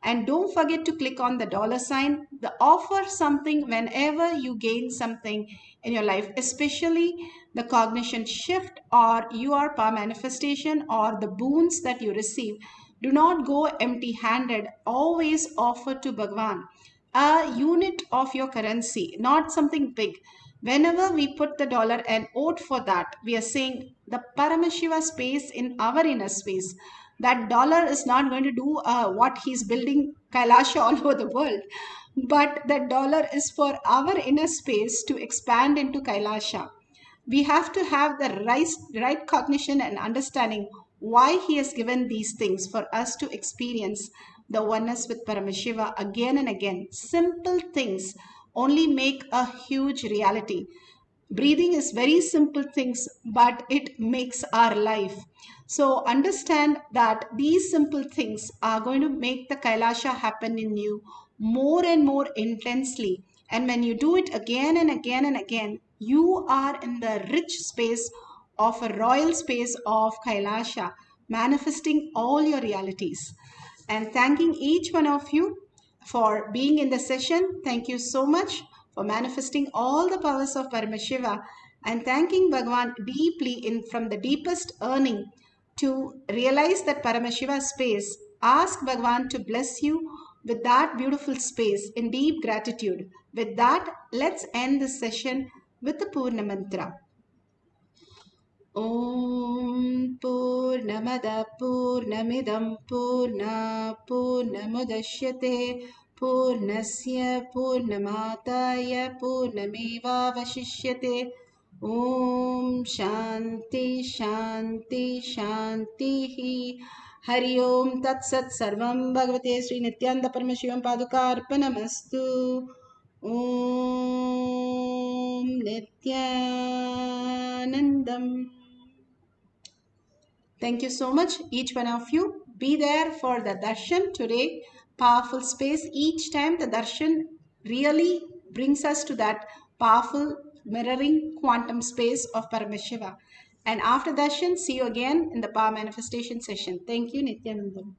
And don't forget to click on the $sign, the offer something whenever you gain something in your life, especially the cognition shift or your power manifestation or the boons that you receive. Do not go empty handed. Always offer to Bhagavan a unit of your currency, not something big. Whenever we put the dollar and vote for that, we are saying the Paramashiva space in our inner space. That dollar is not going to do what he's building Kailasa all over the world, but that dollar is for our inner space to expand into Kailasa. We have to have the right cognition and understanding why he has given these things for us to experience the oneness with Paramashiva again and again. Simple things only make a huge reality. Breathing is very simple things, but it makes our life. So understand that these simple things are going to make the Kailasa happen in you more and more intensely. And when you do it again and again and again, you are in the rich space of a royal space of Kailasa, manifesting all your realities. And thanking each one of you for being in the session. Thank you so much for manifesting all the powers of Paramashiva, and thanking Bhagavan deeply from the deepest earning to realize that Paramashiva space. Ask Bhagavan to bless you with that beautiful space in deep gratitude. With that, let's end this session with the Purna Mantra. Om Purnamada Purnamidam Purna Purnamudashyate Purnasya Purnamataya Purnameva Vashishyate. Om Shanti Shanti Shanti. Hari Om Tat Sat Sarvam Bhagavate Sri Nithyananda Paramashivam Padukarpanamastu. Om Nithyanandam. Thank you so much, each one of you. Be there for the darshan today. Powerful space. Each time the darshan really brings us to that powerful mirroring quantum space of Paramashiva. And after darshan, see you again in the power manifestation session. Thank you, Nithyanandam.